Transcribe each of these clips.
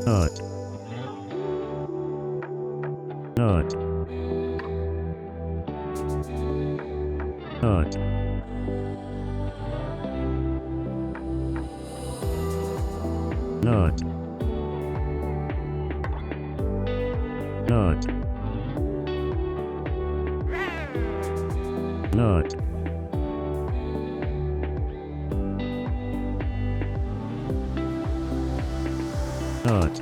Not. Not. Not. Not. Not. Not. Not.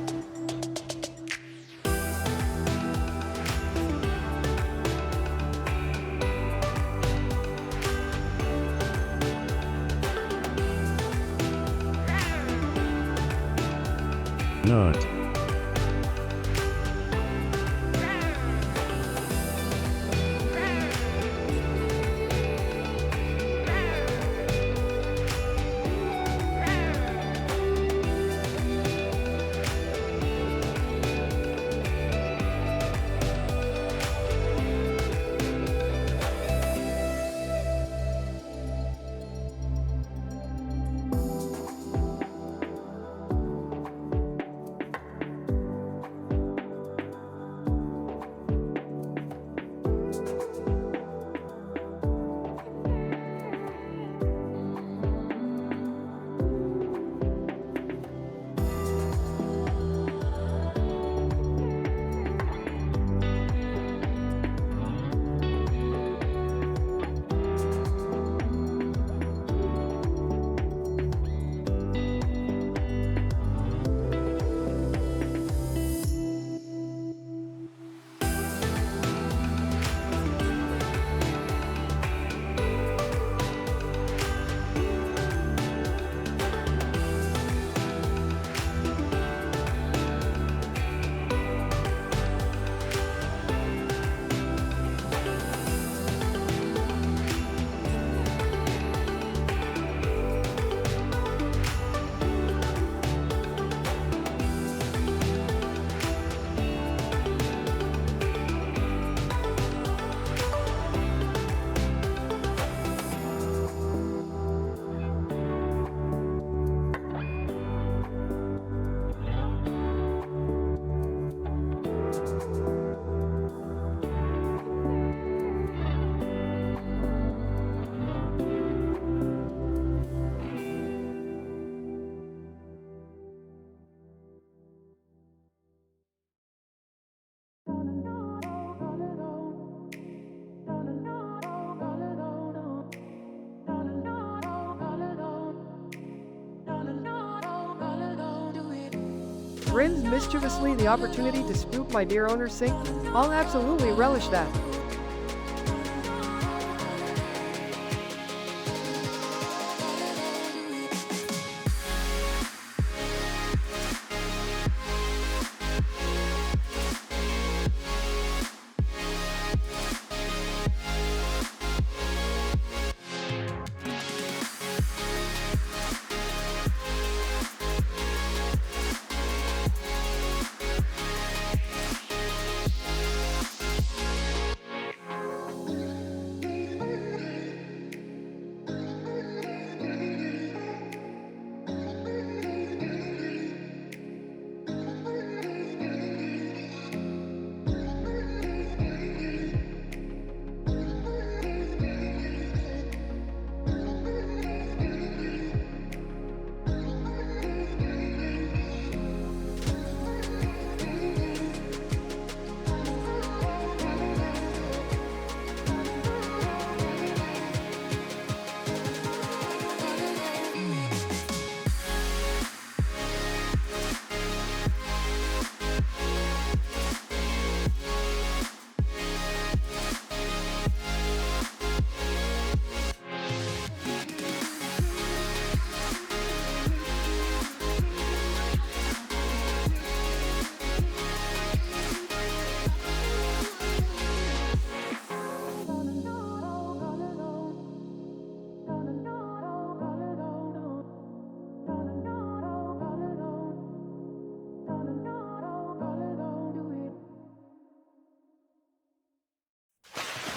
Not. Grins mischievously the opportunity to spook my dear owner's sink? I'll absolutely relish that.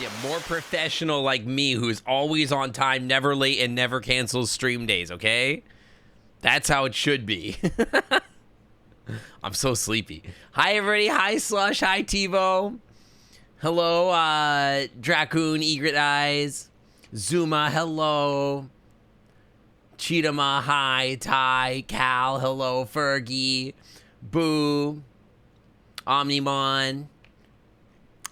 Yeah, more professional like me, who's always on time, never late, and never cancels stream days, okay? That's how it should be. I'm so sleepy. Hi, everybody. Hi, Slush. Hi, TiVo. Hello, Dracoon, Egret Eyes. Zuma, hello. Cheetama, hi. Ty, Cal, hello. Fergie. Boo. Omnimon.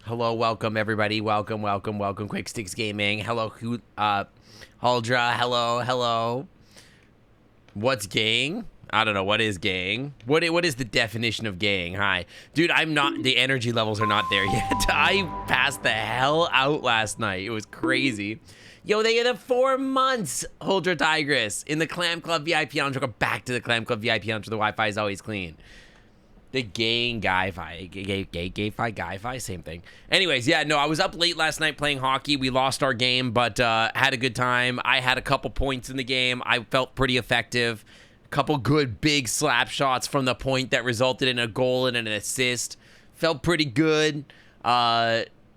Hello, welcome, everybody. Welcome, welcome, welcome. Quick Sticks Gaming. Hello, Huldra. Hello, hello. What's gang? I don't know. What is gang? What is the definition of gang? Hi. Dude, I'm not... The energy levels are not there yet. I passed the hell out last night. It was crazy. Yo, they get the 4 months, Huldra Tigress, in the Clam Club VIP Lounge. Welcome back to the Clam Club VIP Lounge where the Wi-Fi is always clean. The gang guy-fi. Gay-fi, same thing. Anyways, yeah, no, I was up late last night playing hockey. We lost our game, but had a good time. I had a couple points in the game. I felt pretty effective. A couple good big slap shots from the point that resulted in a goal and an assist. Felt pretty good,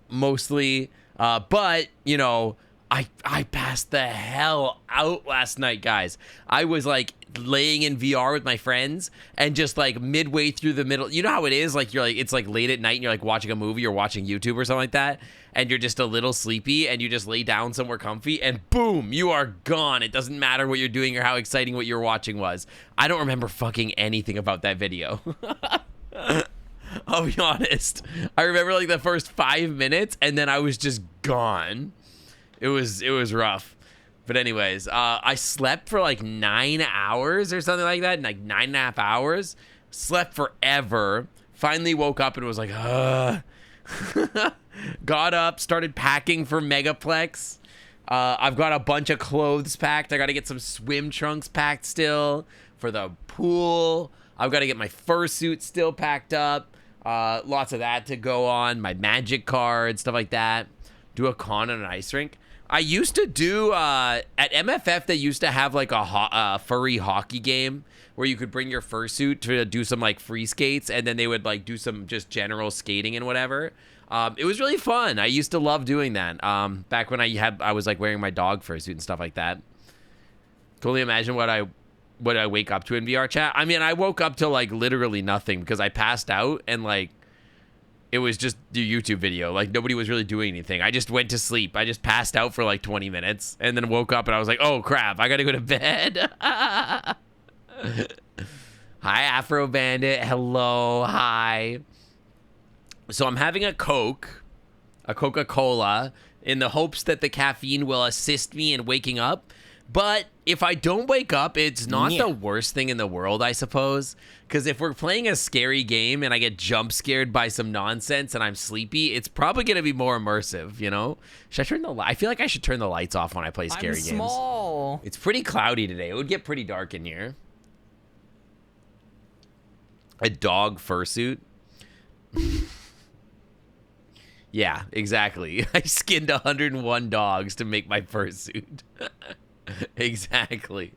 mostly. But, you know, I passed the hell out last night, guys. I was like laying in VR with my friends and just like midway through the middle, you know how it is, like you're like, it's like late at night and you're like watching a movie or watching YouTube or something like that, and you're just a little sleepy and you just lay down somewhere comfy and boom, you are gone. It doesn't matter what you're doing or how exciting what you're watching was. I don't remember fucking anything about that video. I'll be honest. I remember like the first 5 minutes and then I was just gone. It was rough. But anyways, I slept for like 9 hours or something like that, like 9.5 hours. Slept forever. Finally woke up and was like, got up, started packing for Megaplex. I've got a bunch of clothes packed. I got to get some swim trunks packed still for the pool. I've got to get my fursuit still packed up. Lots of that to go on. My magic card, stuff like that. Do a con on an ice rink. I used to do, at MFF, they used to have like a furry hockey game where you could bring your fursuit to do some like free skates, and then they would like do some just general skating and whatever. It was really fun. I used to love doing that. Back when I was like wearing my dog fursuit and stuff like that. Can only imagine what I wake up to in VR chat. I mean, I woke up to like literally nothing because I passed out and like, it was just the YouTube video. Like, nobody was really doing anything. I just went to sleep. I just passed out for like 20 minutes and then woke up and I was like, oh, crap. I got to go to bed. Hi, Afro Bandit. Hello. Hi. So I'm having a Coke, a Coca-Cola, in the hopes that the caffeine will assist me in waking up. But if I don't wake up, it's not the worst thing in the world, I suppose. Because if we're playing a scary game and I get jump scared by some nonsense and I'm sleepy, it's probably going to be more immersive, you know? Should I turn the I feel like I should turn the lights off when I play scary games. Small. It's pretty cloudy today. It would get pretty dark in here. A dog fursuit. Yeah, exactly. I skinned 101 dogs to make my fursuit. Exactly.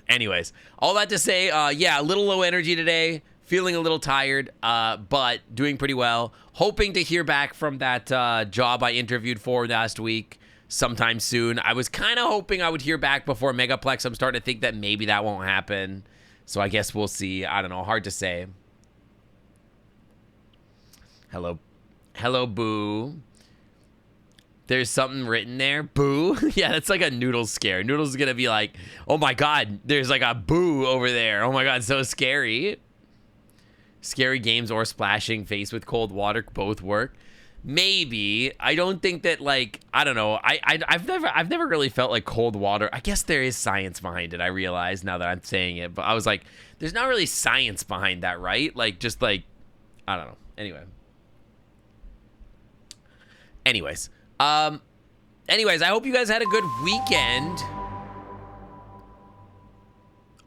Anyways, all that to say, yeah, a little low energy today, feeling a little tired, but doing pretty well. Hoping to hear back from that job I interviewed for last week sometime soon. I was kind of hoping I would hear back before Megaplex. I'm starting to think that maybe that won't happen. So I guess we'll see. I don't know. Hard to say. Hello. Hello, Boo. There's something written there. Boo? Yeah, that's like a Noodles scare. Noodles is going to be like, oh my God, there's like a boo over there. Oh my God, so scary. Scary games or splashing face with cold water both work. Maybe. I don't think that, like, I don't know. I've never really felt like cold water. I guess there is science behind it. I realize now that I'm saying it, but I was like, there's not really science behind that, right? Like, just like, I don't know. Anyways, I hope you guys had a good weekend.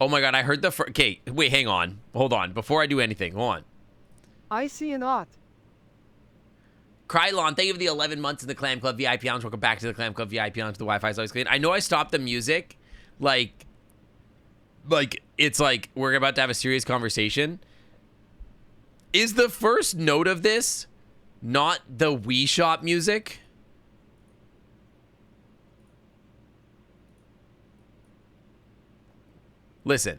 Oh my God, I heard the okay, wait, hang on. Hold on. Before I do anything, hold on. I see an ought. Krylon, thank you for the 11 months in the Clam Club VIP Lounge. Welcome back to the Clam Club VIP Lounge. The Wi-Fi is always clean. I know I stopped the music. Like, it's like we're about to have a serious conversation. Is the first note of this not the Wii Shop music? Listen.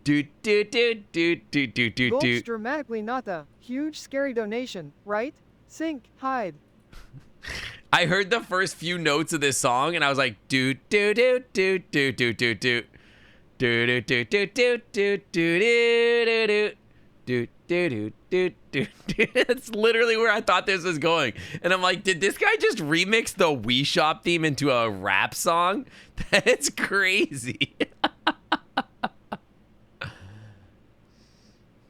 Do do do do do do do Gulps do. dramatically, not the huge scary donation, right? Sync, hide. I heard the first few notes of this song and I was like, do do do do do do do do. Do do do do do do do do do do do do do. That's literally where I thought this was going. And I'm like, did this guy just remix the Wii Shop theme into a rap song? That's crazy.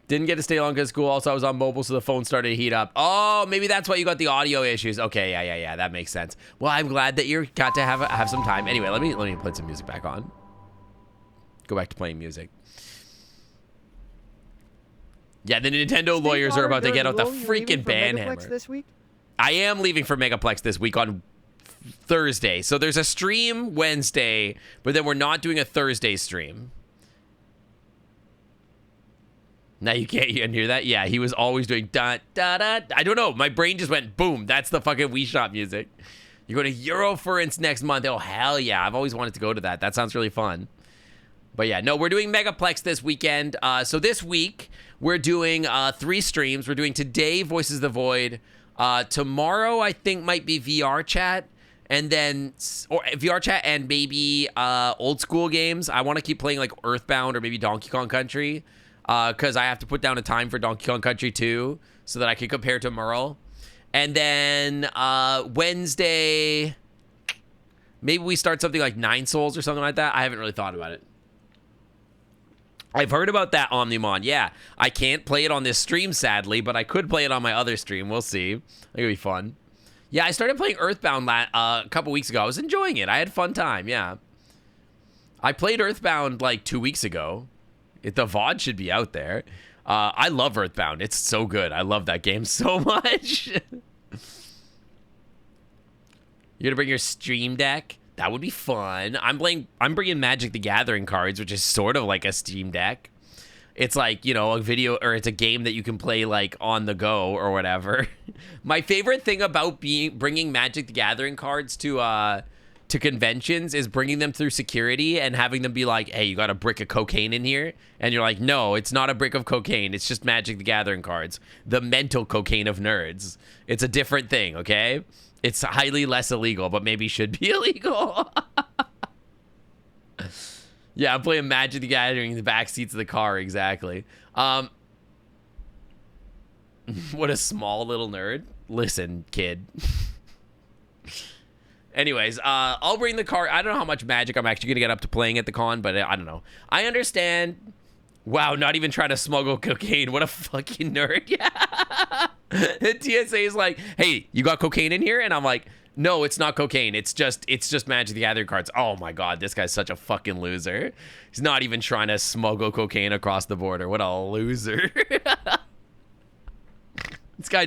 Didn't get to stay long because school. Also, I was on mobile, so the phone started to heat up. Oh, maybe that's why you got the audio issues. Okay, yeah. That makes sense. Well, I'm glad that you got to have some time. Anyway, let me put some music back on. Go back to playing music. Yeah, the Nintendo lawyers are about to get out the freaking ban hammer. This week? I am leaving for Megaplex this week on Thursday. So there's a stream Wednesday, but then we're not doing a Thursday stream. Now you can't hear that? Yeah, he was always doing da da da. I don't know. My brain just went boom. That's the fucking Wii Shop music. You're going to Euroference next month. Oh, hell yeah. I've always wanted to go to that. That sounds really fun. But yeah, no, we're doing Megaplex this weekend. So this week, we're doing 3 streams. We're doing today, Voices the Void. Tomorrow, I think, might be VR chat. And then, or VR chat and maybe old school games. I want to keep playing like Earthbound or maybe Donkey Kong Country. Because I have to put down a time for Donkey Kong Country 2 so that I can compare to Merle. And then Wednesday, maybe we start something like 9 Souls or something like that. I haven't really thought about it. I've heard about that Omnimon. Yeah, I can't play it on this stream, sadly, but I could play it on my other stream. We'll see. I think it'll be fun. Yeah, I started playing Earthbound a couple weeks ago. I was enjoying it. I had a fun time, yeah. I played Earthbound like 2 weeks ago. The VOD should be out there. I love Earthbound. It's so good. I love that game so much. You're gonna bring your Stream Deck? That would be fun. I'm bringing Magic the Gathering cards, which is sort of like a Steam Deck. It's like, you know, a video, or it's a game that you can play like on the go or whatever. My favorite thing about bringing Magic the Gathering cards to conventions is bringing them through security and having them be like, hey, you got a brick of cocaine in here? And you're like, no, it's not a brick of cocaine. It's just Magic the Gathering cards. The mental cocaine of nerds. It's a different thing, okay? It's highly less illegal, but maybe should be illegal. Yeah, I'm playing Magic the Gathering in the back seats of the car, exactly. What a small little nerd. Listen, kid. Anyways, I'll bring the card. I don't know how much Magic I'm actually going to get up to playing at the con, but I don't know. I understand. Wow, not even trying to smuggle cocaine. What a fucking nerd. Yeah. And TSA is like, hey, you got cocaine in here? And I'm like, no, it's not cocaine. It's just Magic the Gathering cards. Oh my God, this guy's such a fucking loser. He's not even trying to smuggle cocaine across the border. What a loser. This guy,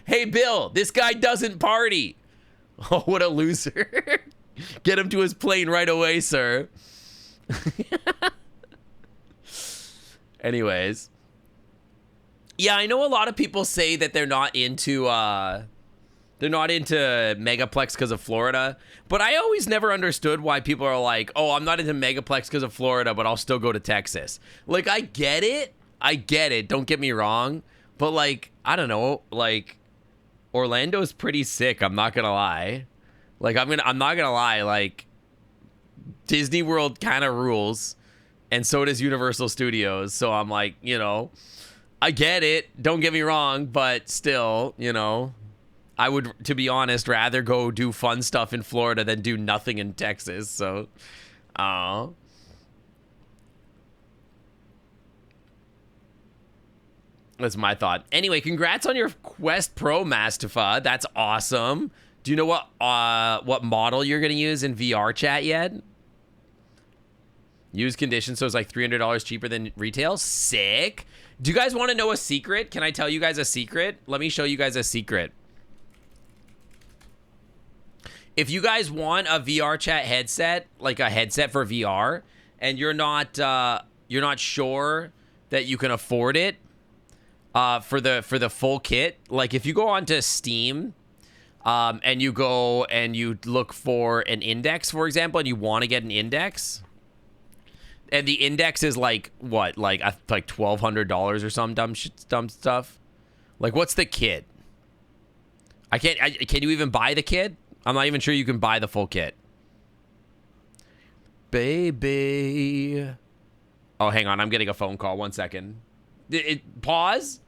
hey, Bill, this guy doesn't party. Oh, what a loser. Get him to his plane right away, sir. Anyways. Yeah, I know a lot of people say that they're not into Megaplex because of Florida, but I always never understood why people are like, oh, I'm not into Megaplex because of Florida, but I'll still go to Texas. Like, I get it. Don't get me wrong. But like, I don't know, like, Orlando's pretty sick, I'm not gonna lie. Like, I'm not gonna lie, like, Disney World kind of rules, and so does Universal Studios, so I'm like, you know, I get it, don't get me wrong, but still, you know, I would, to be honest, rather go do fun stuff in Florida than do nothing in Texas, so, that's my thought. Anyway, congrats on your Quest Pro, Mastifa. That's awesome. Do you know what model you're gonna use in VR chat yet? Used condition, so it's like $300 cheaper than retail. Sick. Do you guys want to know a secret? Can I tell you guys a secret? Let me show you guys a secret. If you guys want a VR chat headset, like a headset for VR, and you're not sure that you can afford it, for the full kit, like if you go onto Steam, and you go and you look for an index, for example, and you want to get an index, And the index is like what, like $1,200 or some dumb stuff. Like, what's the kit? Can you even buy the kit? I'm not even sure you can buy the full kit. Baby. Oh, hang on. I'm getting a phone call. 1 second. Pause.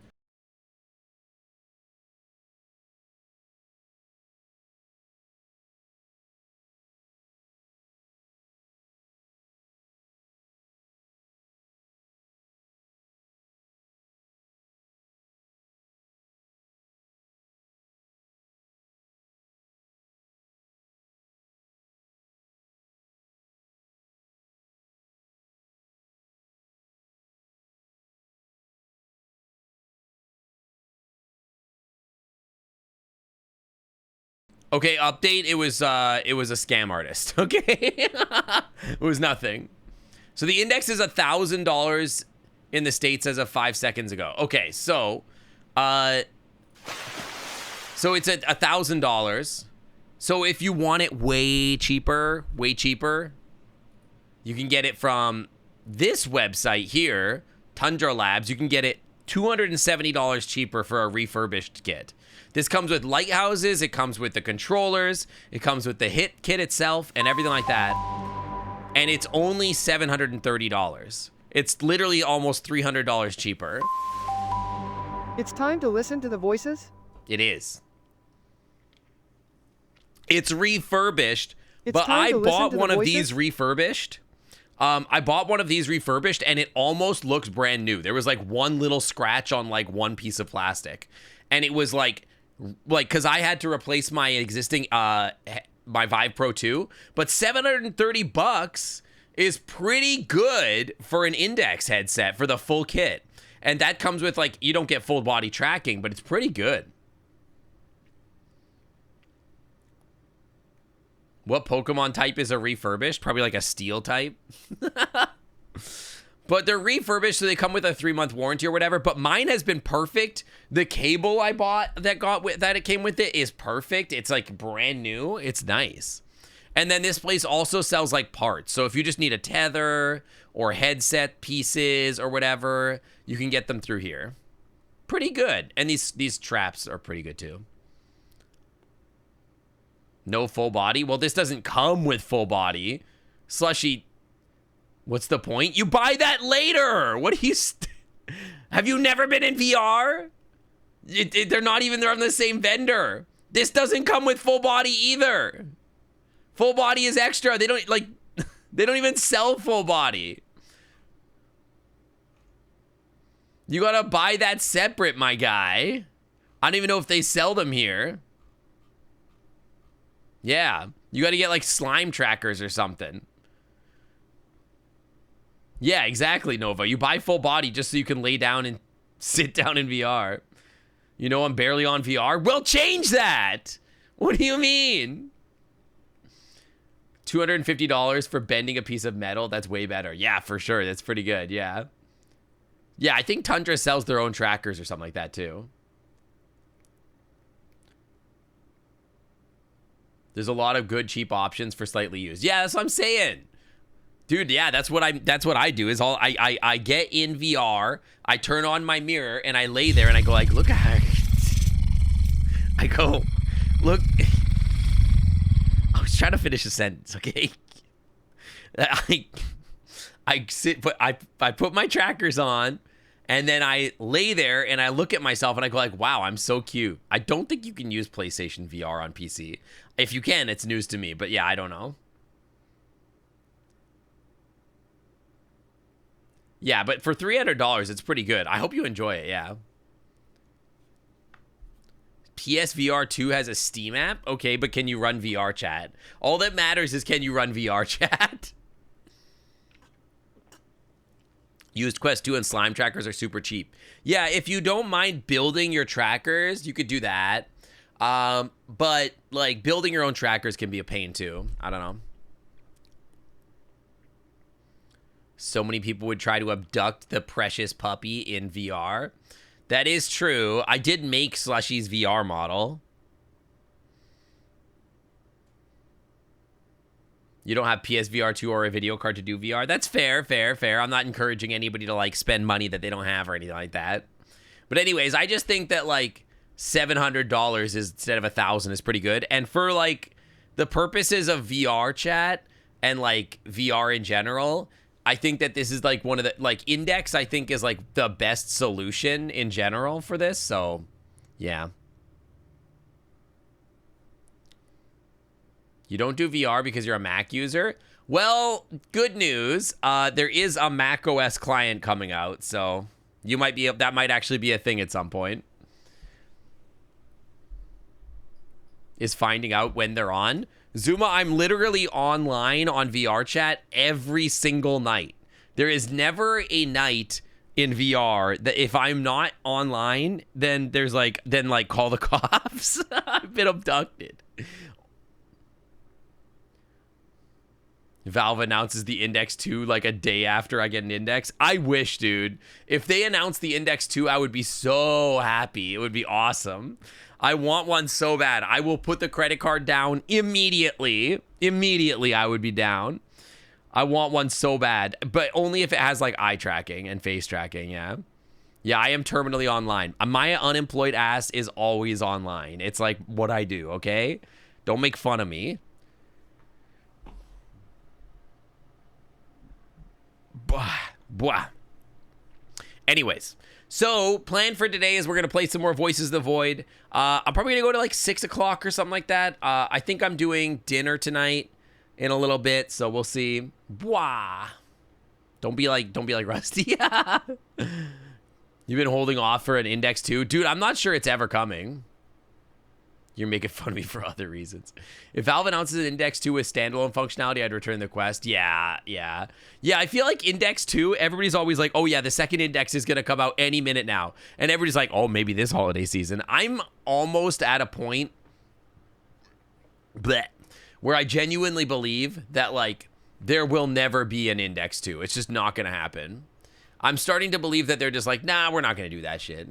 Okay, update. It was a scam artist. Okay. It was nothing. So the index is $1,000 in the States as of 5 seconds ago. Okay, so it's at $1,000. So if you want it way cheaper, you can get it from this website here, Tundra Labs. You can get it $270 cheaper for a refurbished kit. This comes with lighthouses, it comes with the controllers, it comes with the hit kit itself, and everything like that. And it's only $730. It's literally almost $300 cheaper. It's time to listen to the voices. It is. It's refurbished, It's but time I to listen bought to the one of voices? these refurbished. I bought one of these refurbished, and it almost looks brand new. There was like one little scratch on like one piece of plastic, and it was like because I had to replace my existing my Vive Pro 2, but $730 is pretty good for an Index headset for the full kit. And that comes with, like, you don't get full body tracking, but it's pretty good. What Pokemon type is a refurbished? Probably like a steel type. But they're refurbished, so they come with a 3-month warranty or whatever. But mine has been perfect. The cable I bought that it came with it is perfect. It's like brand new. It's nice. And then this place also sells like parts. So if you just need a tether or headset pieces or whatever, you can get them through here. Pretty good. And these traps are pretty good too. No full body. Well, this doesn't come with full body. Slushy. What's the point? You buy that later. What do you... Have you never been in VR? They're not even... They're on the same vendor. This doesn't come with full body either. Full body is extra. They don't, like... They don't even sell full body. You gotta buy that separate, my guy. I don't even know if they sell them here. Yeah. You gotta get, like, slime trackers or something. Yeah, exactly, Nova. You buy full body just so you can lay down and sit down in VR. You know I'm barely on VR? Well, change that! What do you mean? $250 for bending a piece of metal? That's way better. Yeah, for sure. That's pretty good, yeah. Yeah, I think Tundra sells their own trackers or something like that, too. There's a lot of good, cheap options for slightly used. Yeah, that's what I'm saying. Dude, yeah, that's what I do is I get in VR, I turn on my mirror, and I lay there and I go like, look at her. I go, look. I was trying to finish a sentence, okay? I put my trackers on, and then I lay there and I look at myself and I go like, wow, I'm so cute. I don't think you can use PlayStation VR on PC. If you can, it's news to me, but yeah, I don't know. Yeah, but for $300, it's pretty good. I hope you enjoy it, yeah. PSVR 2 has a Steam app? Okay, but can you run VR chat? All that matters is can you run VR chat? Used Quest 2 and slime trackers are super cheap. Yeah, if you don't mind building your trackers, you could do that. But, like, building your own trackers can be a pain, too. I don't know. So many people would try to abduct the precious puppy in VR. That is true. I did make Slushy's VR model. You don't have PSVR 2 or a video card to do VR. That's fair, fair, fair. I'm not encouraging anybody to like spend money that they don't have or anything like that. But anyways, I just think that like $700 is instead of $1,000 is pretty good. And for like the purposes of VR chat and like VR in general, I think that this is like one of the like Index, I think is like the best solution in general for this. So yeah. You don't do VR because you're a Mac user? Well, good news. There is a Mac OS client coming out, so you might be that might actually be a thing at some point. Is finding out when they're on. Zuma, I'm literally online on VR chat every single night. There is never a night in VR that if I'm not online, then there's like call the cops. I've been abducted. Valve announces the Index 2 like a day after I get an Index. I wish, dude. If they announced the Index 2, I would be so happy. It would be awesome. I want one so bad. I will put the credit card down immediately. Immediately, I would be down. I want one so bad, but only if it has like eye tracking and face tracking, yeah? Yeah, I am terminally online. My unemployed ass is always online. It's like what I do, okay? Don't make fun of me. Blah. Anyways, so plan for today is we're gonna play some more Voices of the Void. I'm probably gonna go to like 6 o'clock or something like that. I think I'm doing dinner tonight in a little bit, so we'll see. Blah. Don't be like Rusty. You've been holding off for an Index 2, dude. I'm not sure it's ever coming. You're making fun of me for other reasons. If Valve announces an Index 2 with standalone functionality, I'd return the Quest. Yeah. I feel like Index 2, everybody's always like, oh yeah, the second Index is going to come out any minute now. And everybody's like, oh, maybe this holiday season. I'm almost at a point where I genuinely believe that like there will never be an Index 2. It's just not going to happen. I'm starting to believe that they're just like, nah, we're not going to do that shit.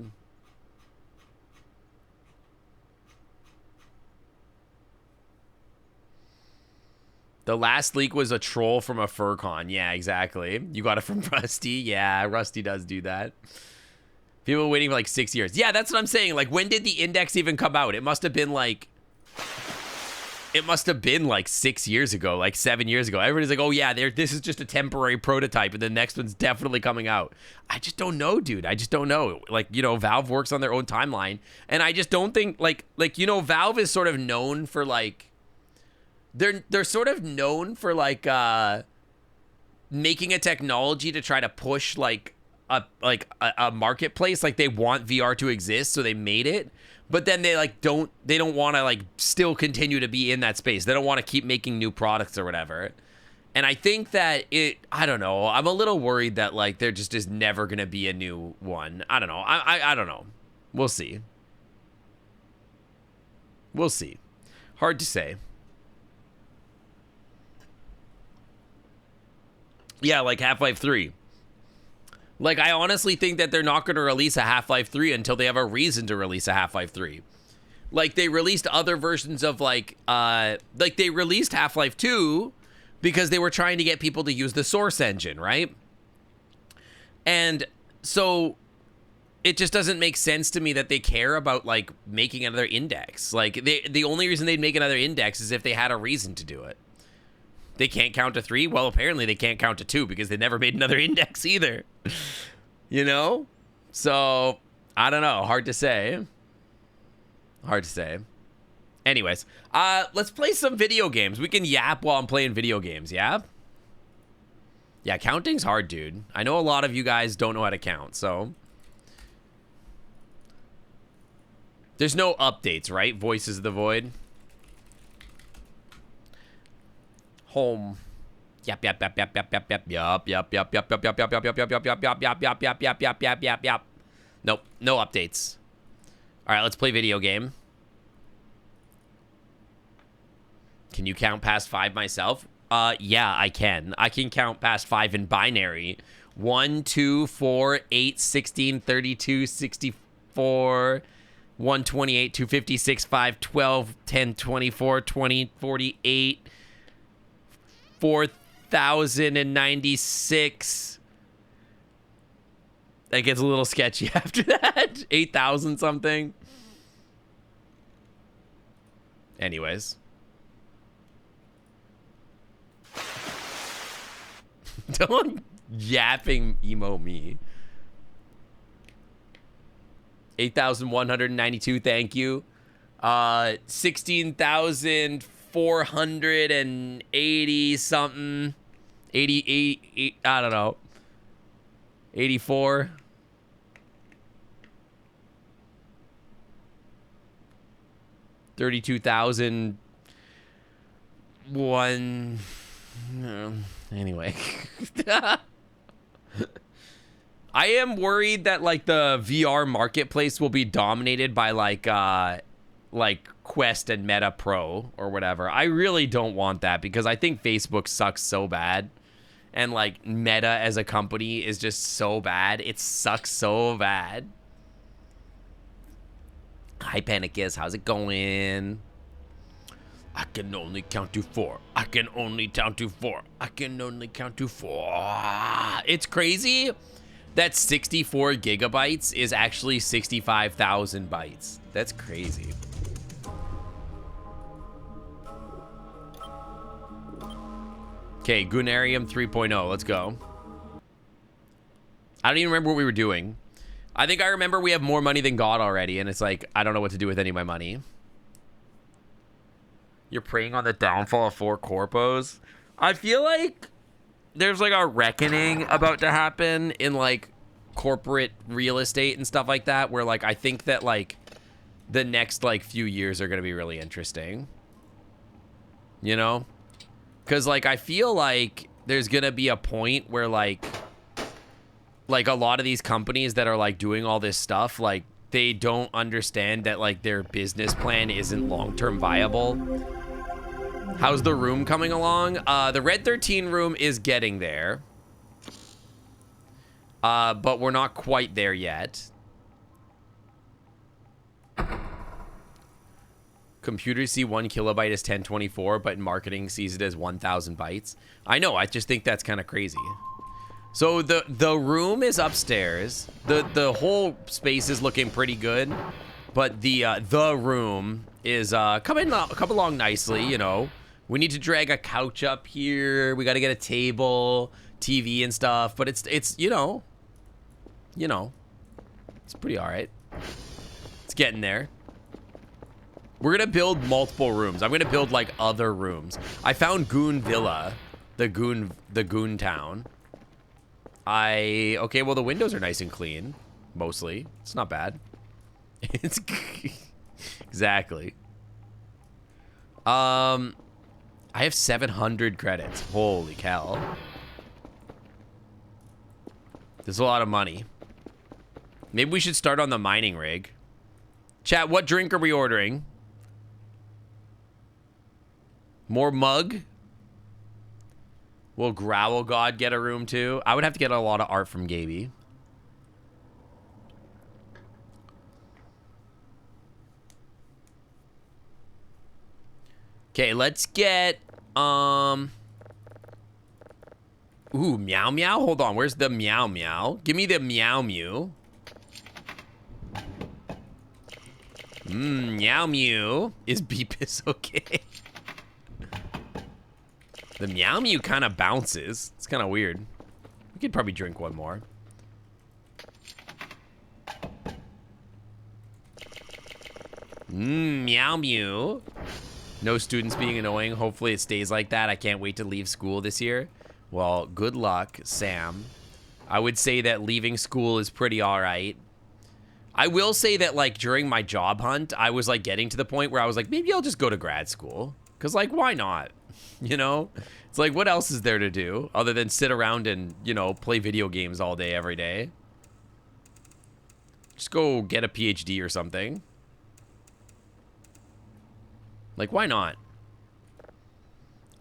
The last leak was a troll from a FurCon. Yeah, exactly. You got it from Rusty. Yeah, Rusty does do that. People waiting for like 6 years. Yeah, that's what I'm saying. Like, when did the Index even come out? It must have been like 6 years ago, like 7 years ago. Everybody's like, oh yeah, this is just a temporary prototype, and the next one's definitely coming out. I just don't know, dude. I just don't know. Like, you know, Valve works on their own timeline, and I just don't think like you know, Valve is sort of known for like they're sort of known for like making a technology to try to push like a marketplace. Like, they want VR to exist, so they made it. But then they like don't want to like still continue to be in that space. They don't want to keep making new products or whatever. And I think that I don't know. I'm a little worried that like there just is never going to be a new one. I don't know. I don't know. We'll see. We'll see. Hard to say. Yeah, like Half-Life 3. Like, I honestly think that they're not going to release a Half-Life 3 until they have a reason to release a Half-Life 3. Like, they released other versions of, like they released Half-Life 2 because they were trying to get people to use the Source engine, right? And so it just doesn't make sense to me that they care about, like, making another Index. Like, the only reason they'd make another Index is if they had a reason to do it. They can't count to 3? Well, apparently they can't count to 2 because they never made another Index either. You know? So, I don't know. Hard to say. Hard to say. Anyways, let's play some video games. We can yap while I'm playing video games, yeah? Yeah, counting's hard, dude. I know a lot of you guys don't know how to count, so. There's no updates, right? Voices of the Void. Home. Yep. Nope. No updates. All right, let's play video game. Can you count past 5 myself? Yeah, I can. I can count past 5 in binary. 1, 2, 4, 8, 16, 32, 64, 128, 256, 5, 12, 10, 24, 20, 48, 4,096. That gets a little sketchy after that. 8,000 something. Anyways. Don't yapping emo me. 8,192, thank you. 16,480 something. 88, I don't know. 84. $32,000. One. Anyway. I am worried that like the VR marketplace will be dominated by like Quest and Meta Pro or whatever. I really don't want that because I think Facebook sucks so bad. And like Meta as a company is just so bad. It sucks so bad. Hi Panicus, how's it going? I can only count to 4. I can only count to 4. I can only count to 4. It's crazy that 64 gigabytes is actually 65,000 bytes. That's crazy. Okay, Gunarium 3.0. Let's go. I don't even remember what we were doing. I think I remember we have more money than God already, and it's like, I don't know what to do with any of my money. You're preying on the downfall of 4 corpos. I feel like there's like a reckoning about to happen in like corporate real estate and stuff like that, where like I think that like the next like few years are going to be really interesting. You know? Because like I feel like there's going to be a point where like a lot of these companies that are like doing all this stuff, like they don't understand that like their business plan isn't long-term viable. How's the room coming along? The Red 13 room is getting there. But we're not quite there yet. Computers see 1 kilobyte as 1024, but marketing sees it as 1,000 bytes. I know, I just think that's kind of crazy. So the room is upstairs. The whole space is looking pretty good, but the room is coming along nicely. You know, we need to drag a couch up here. We got to get a table, TV, and stuff. But it's you know, it's pretty all right. It's getting there. We're gonna build multiple rooms. I'm gonna build like other rooms. I found Goon Villa, the Goon Town. Okay, well the windows are nice and clean, mostly. It's not bad. It's exactly. I have 700 credits. Holy cow. There's a lot of money. Maybe we should start on the mining rig. Chat, what drink are we ordering? More mug? Will Growl God get a room too? I would have to get a lot of art from Gaby. Okay, let's get ooh, Meow Meow. Hold on, where's the Meow Meow? Give me the Meow Mew. Meow Mew. Is Beepus okay? The Meow Mew kind of bounces. It's kind of weird. We could probably drink one more. Meow Mew. No students being annoying. Hopefully it stays like that. I can't wait to leave school this year. Well, good luck, Sam. I would say that leaving school is pretty all right. I will say that, like, during my job hunt, I was, like, getting to the point where I was like, maybe I'll just go to grad school. Because, like, why not? You know? It's like, what else is there to do other than sit around and, you know, play video games all day, every day? Just go get a PhD or something. Like, why not?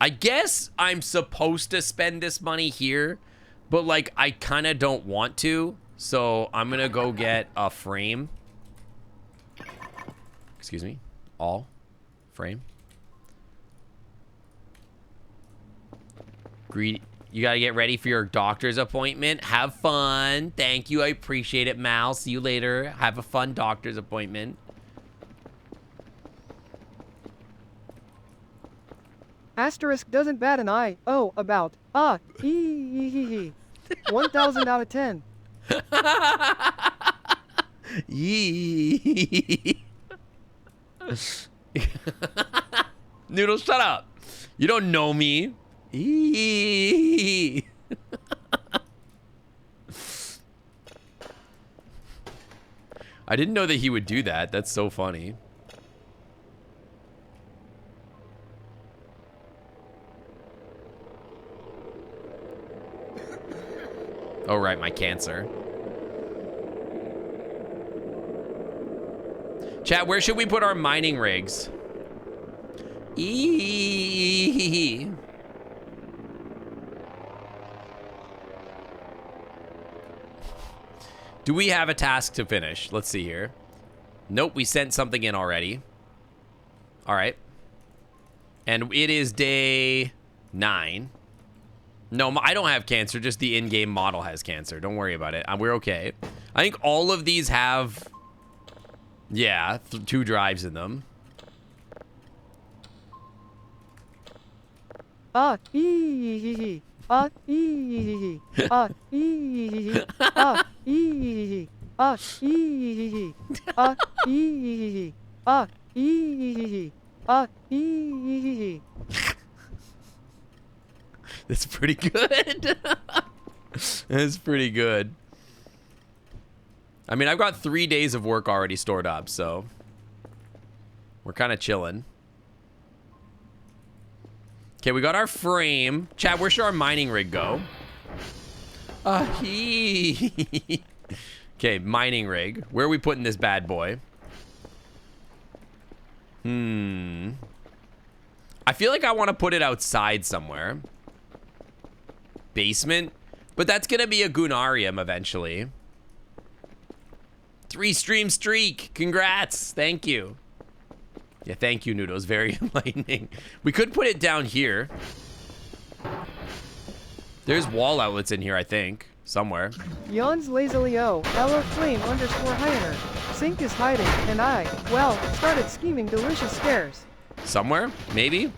I guess I'm supposed to spend this money here, but, like, I kind of don't want to. So I'm going to go get a frame. Excuse me. All frame. You gotta get ready for your doctor's appointment. Have fun. Thank you. I appreciate it, Mal. See you later. Have a fun doctor's appointment. Asterisk doesn't bat an eye. Oh, about. Ah, 1,000 out of 10. Yee. Noodle, shut up. You don't know me. Yee. I didn't know that he would do that. That's so funny. Oh, right, my cancer. Chat, where should we put our mining rigs? Eee. Do we have a task to finish? Let's see here. Nope, we sent something in already. All right. And it is day 9. No, I don't have cancer. Just the in-game model has cancer. Don't worry about it. We're okay. I think all of these have... Yeah, 2 drives in them. Ah, ah, ah, ah, ah, ah, ah, That's pretty good. That's pretty good. I mean, I've got 3 days of work already stored up, so we're kind of chilling. Okay, we got our frame. Chad, where should our mining rig go? Okay, mining rig. Where are we putting this bad boy? I feel like I want to put it outside somewhere. Basement? But that's going to be a Gunarium eventually. 3-stream streak. Congrats. Thank you. Yeah, thank you, Noodles. Very enlightening. We could put it down here. There's wall outlets in here, I think. Somewhere. Yawns lazily Ella flame _ Higher. Sink is hiding, and I, well, started scheming delicious scares. Somewhere? Maybe?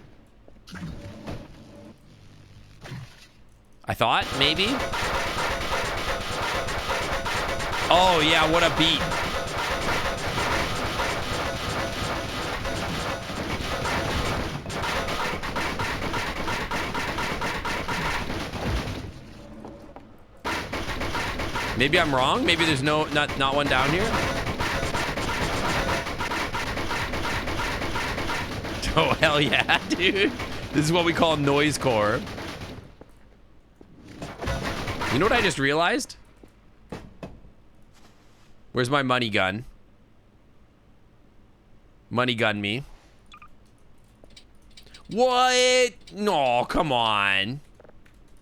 I thought, maybe? Oh, yeah, what a beat. Maybe I'm wrong. Maybe there's not one down here. Oh, hell yeah, dude. This is what we call noise core. You know what I just realized? Where's my money gun? Money gun me. What? No, come on.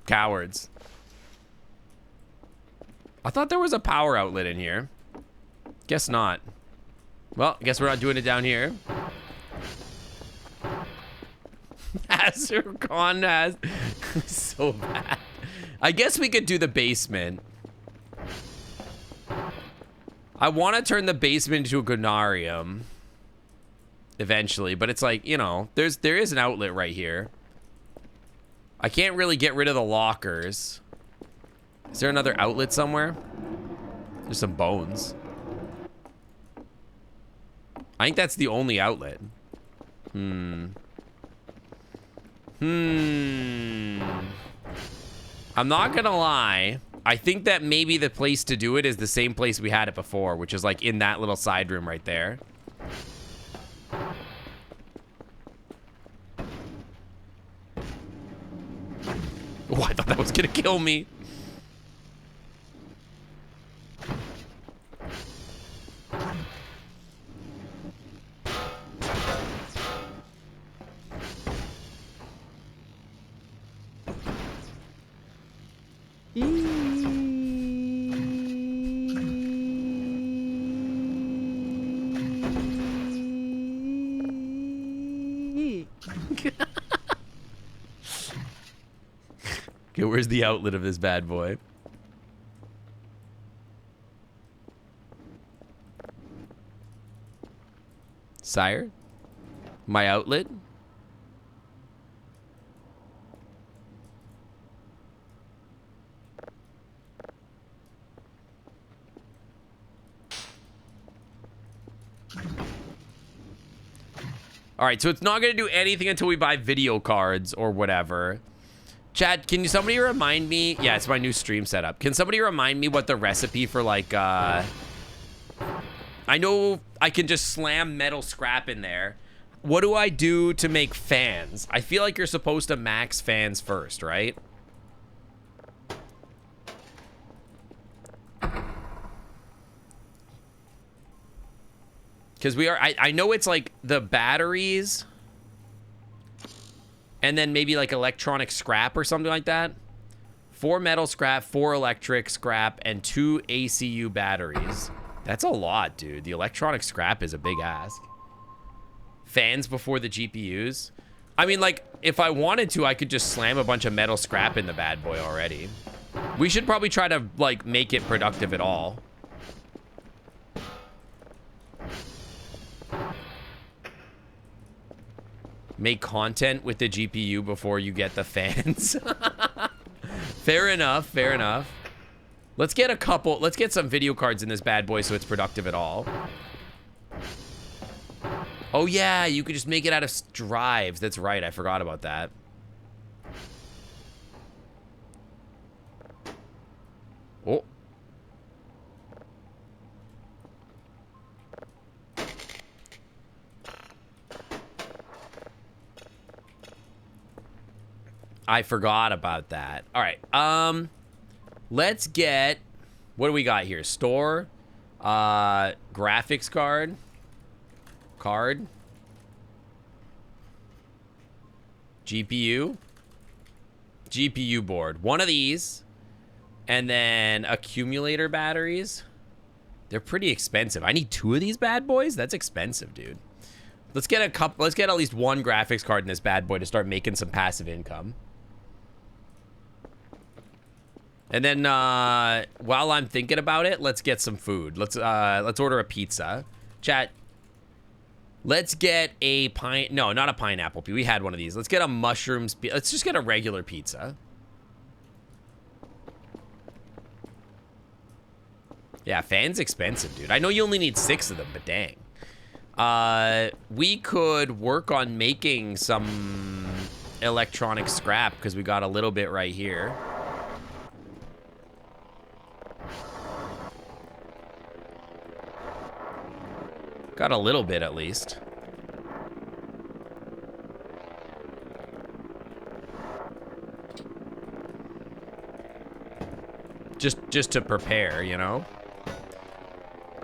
Cowards. I thought there was a power outlet in here. Guess not. Well, I guess we're not doing it down here. Azurcon has... so bad. I guess we could do the basement. I want to turn the basement into a Gunarium. Eventually, but it's like, you know, there is an outlet right here. I can't really get rid of the lockers. Is there another outlet somewhere? There's some bones. I think that's the only outlet. I'm not gonna lie. I think that maybe the place to do it is the same place we had it before, which is like in that little side room right there. Oh, I thought that was gonna kill me. Okay, where's the outlet of this bad boy? Sire? My outlet? All right, so it's not going to do anything until we buy video cards or whatever. Chat, can somebody remind me? Yeah, it's my new stream setup. Can somebody remind me what the recipe for, like, I know I can just slam metal scrap in there. What do I do to make fans? I feel like you're supposed to max fans first, right? Because we are, I know it's like the batteries and then maybe like electronic scrap or something like that. 4 metal scrap, 4 electric scrap, and 2 ACU batteries. That's a lot, dude. The electronic scrap is a big ask. Fans before the GPUs. I mean, like, if I wanted to, I could just slam a bunch of metal scrap in the bad boy already. We should probably try to, like, make it productive at all. Make content with the GPU before you get the fans. Fair enough, fair enough. Let's get a couple, let's get some video cards in this bad boy so it's productive at all. Oh yeah, you could just make it out of drives. That's right, I forgot about that. Oh. I forgot about that. All right. Let's get, what do we got here? Store, graphics card, GPU board. One of these, and then accumulator batteries. They're pretty expensive. I need 2 of these bad boys. That's expensive, dude. Let's get a couple. Let's get at least 1 graphics card in this bad boy to start making some passive income. And then while I'm thinking about it, let's get some food. Let's order a pizza. Chat. Let's get a no, not a pineapple. We had one of these. Let's get a mushrooms. Let's just get a regular pizza. Yeah, fan's expensive, dude. I know you only need 6 of them, but dang. We could work on making some electronic scrap because we got a little bit right here. Got a little bit at least. Just to prepare, you know?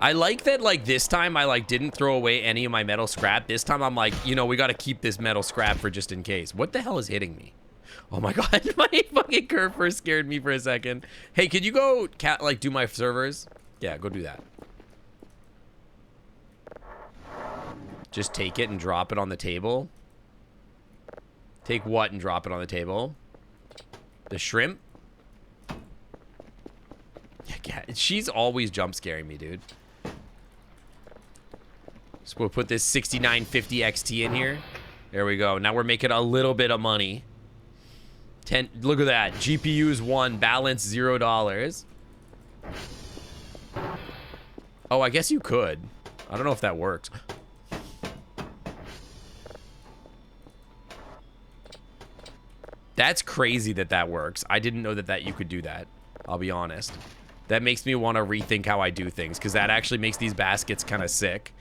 I like that, like, this time I, like, didn't throw away any of my metal scrap. This time I'm like, you know, we gotta keep this metal scrap for just in case. What the hell is hitting me? Oh my god, my fucking curve first scared me for a second. Hey, could you go, like, do my servers? Yeah, go do that. Just take it and drop it on the table. Take what and drop it on the table? The shrimp? Yeah, she's always jump scaring me, dude. So we'll put this 6950 XT in here. There we go. Now we're making a little bit of money. 10. Look at that. GPU's 1, balance $0. Oh, I guess you could. I don't know if that works. That's crazy that that works. I didn't know that you could do that. I'll be honest. That makes me want to rethink how I do things, because that actually makes these baskets kind of sick.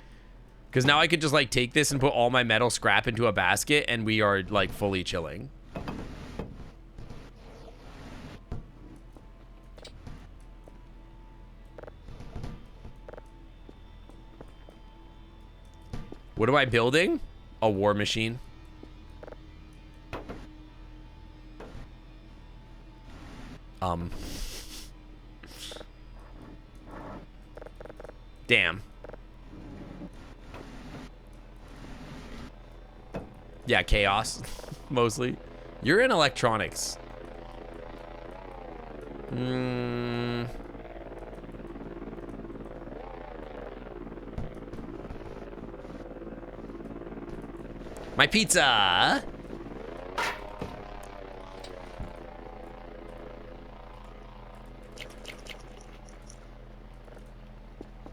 Because now I could just, like, take this and put all my metal scrap into a basket, and we are, like, fully chilling. What am I building? A war machine. Damn. Yeah, chaos. Mostly. You're in electronics. My pizza.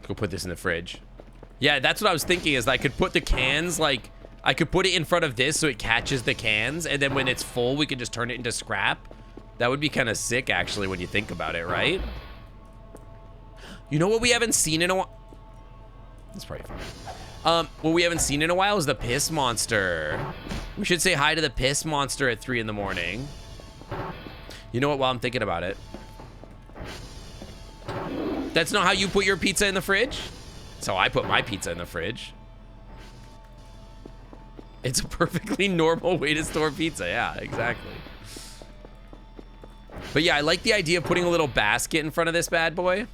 Go put this in the fridge. Yeah, that's what I was thinking, is I could put the cans, like, I could put it in front of this so it catches the cans, and then when it's full, we could just turn it into scrap. That would be kind of sick, actually, when you think about it, right? You know what we haven't seen in a while? That's probably fine. What we haven't seen in a while is the piss monster. We should say hi to the piss monster at 3 in the morning. You know what, while I'm thinking about it. That's not how you put your pizza in the fridge? That's how I put my pizza in the fridge. It's a perfectly normal way to store pizza. Yeah, exactly. But yeah, I like the idea of putting a little basket in front of this bad boy,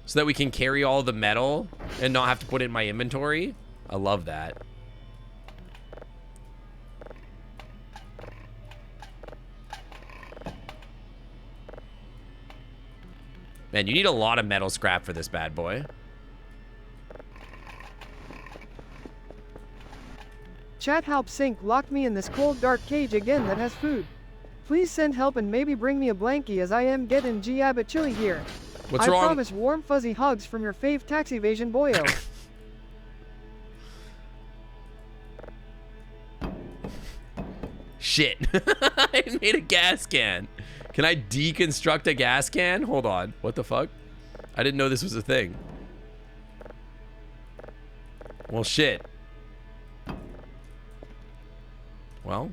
so that we can carry all the metal and not have to put it in my inventory. I love that. Man, you need a lot of metal scrap for this bad boy. Chat, help, Sync locked me in this cold dark cage again that has food. Please send help and maybe bring me a blankie, as I am getting a chilly here. What's wrong? I promise warm fuzzy hugs from your fave tax evasion boyo. Shit. I made a gas can. Can I deconstruct a gas can? Hold on. What the fuck? I didn't know this was a thing. Well, shit. Well.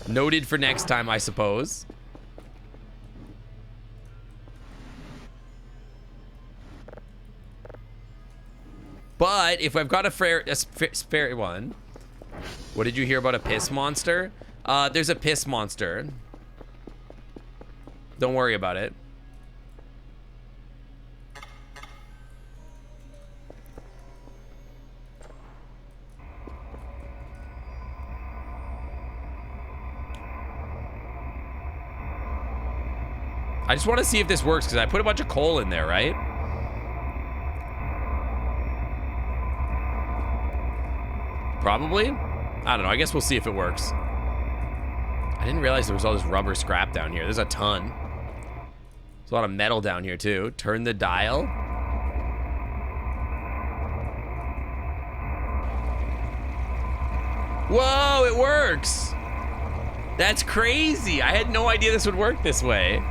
Noted for next time, I suppose. But if I've got a spare one. What did you hear about a piss monster? There's a piss monster. Don't worry about it. I just want to see if this works, because I put a bunch of coal in there, right? Probably? I don't know. I guess we'll see if it works. I didn't realize there was all this rubber scrap down here. There's a ton. There's a lot of metal down here, too. Turn the dial. Whoa, it works. That's crazy. I had no idea this would work this way.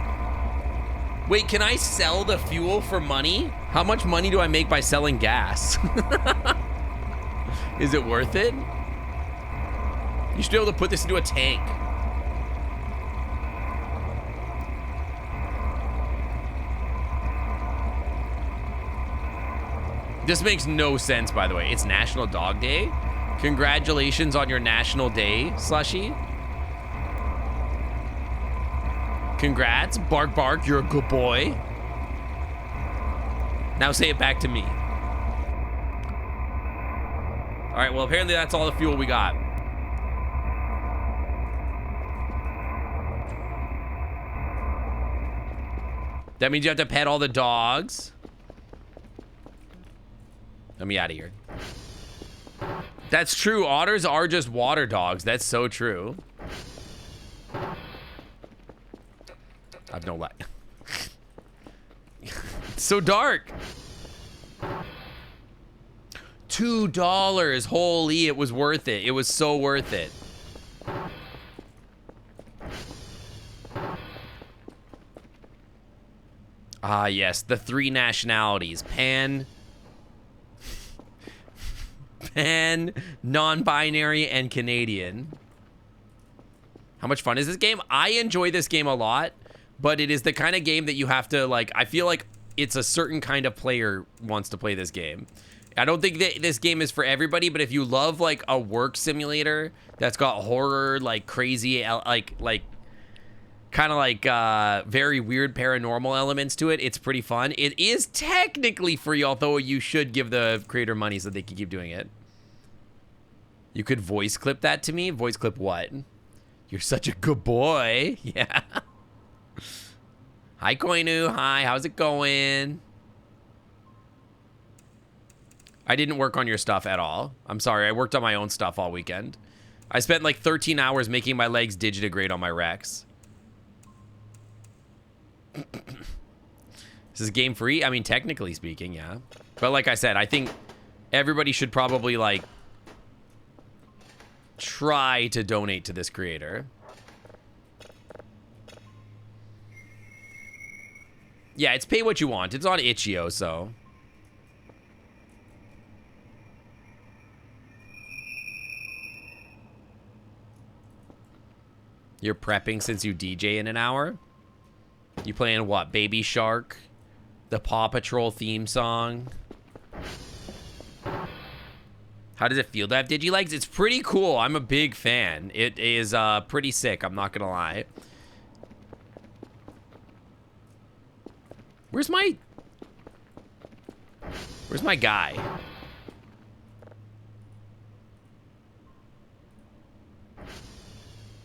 Wait, can I sell the fuel for money? How much money do I make by selling gas? Is it worth it? You should be able to put this into a tank. This makes no sense, by the way. It's National Dog Day. Congratulations on your National Day, Slushy. Congrats. Bark, bark. You're a good boy. Now say it back to me. All right, well, apparently that's all the fuel we got. That means you have to pet all the dogs. Let me out of here. That's true. Otters are just water dogs. That's so true. I've no light. It's so dark. $2. Holy, it was worth it. It was so worth it. Ah, yes. The 3 nationalities. Pan, non-binary, and Canadian. How much fun is this game? I enjoy this game a lot, but it is the kind of game that you have to, like, I feel like it's a certain kind of player wants to play this game. I don't think that this game is for everybody, but if you love, like, a work simulator that's got horror, like, crazy, like kind of like very weird paranormal elements to it, it's pretty fun. It is technically free, although you should give the creator money so they can keep doing it. You could voice clip that to me? Voice clip what? You're such a good boy. Yeah. Hi, Koinu. Hi, how's it going? I didn't work on your stuff at all. I'm sorry, I worked on my own stuff all weekend. I spent like 13 hours making my legs digitigrade on my Rex. This is game free? I mean, technically speaking, yeah. But like I said, I think everybody should probably like try to donate to this creator. Yeah, it's pay what you want. It's on Itch.io, so. You're prepping since you DJ in an hour? You playing what? Baby Shark? The Paw Patrol theme song? How does it feel to have Digilegs? It's pretty cool. I'm a big fan. It is pretty sick, I'm not gonna lie. Where's my guy?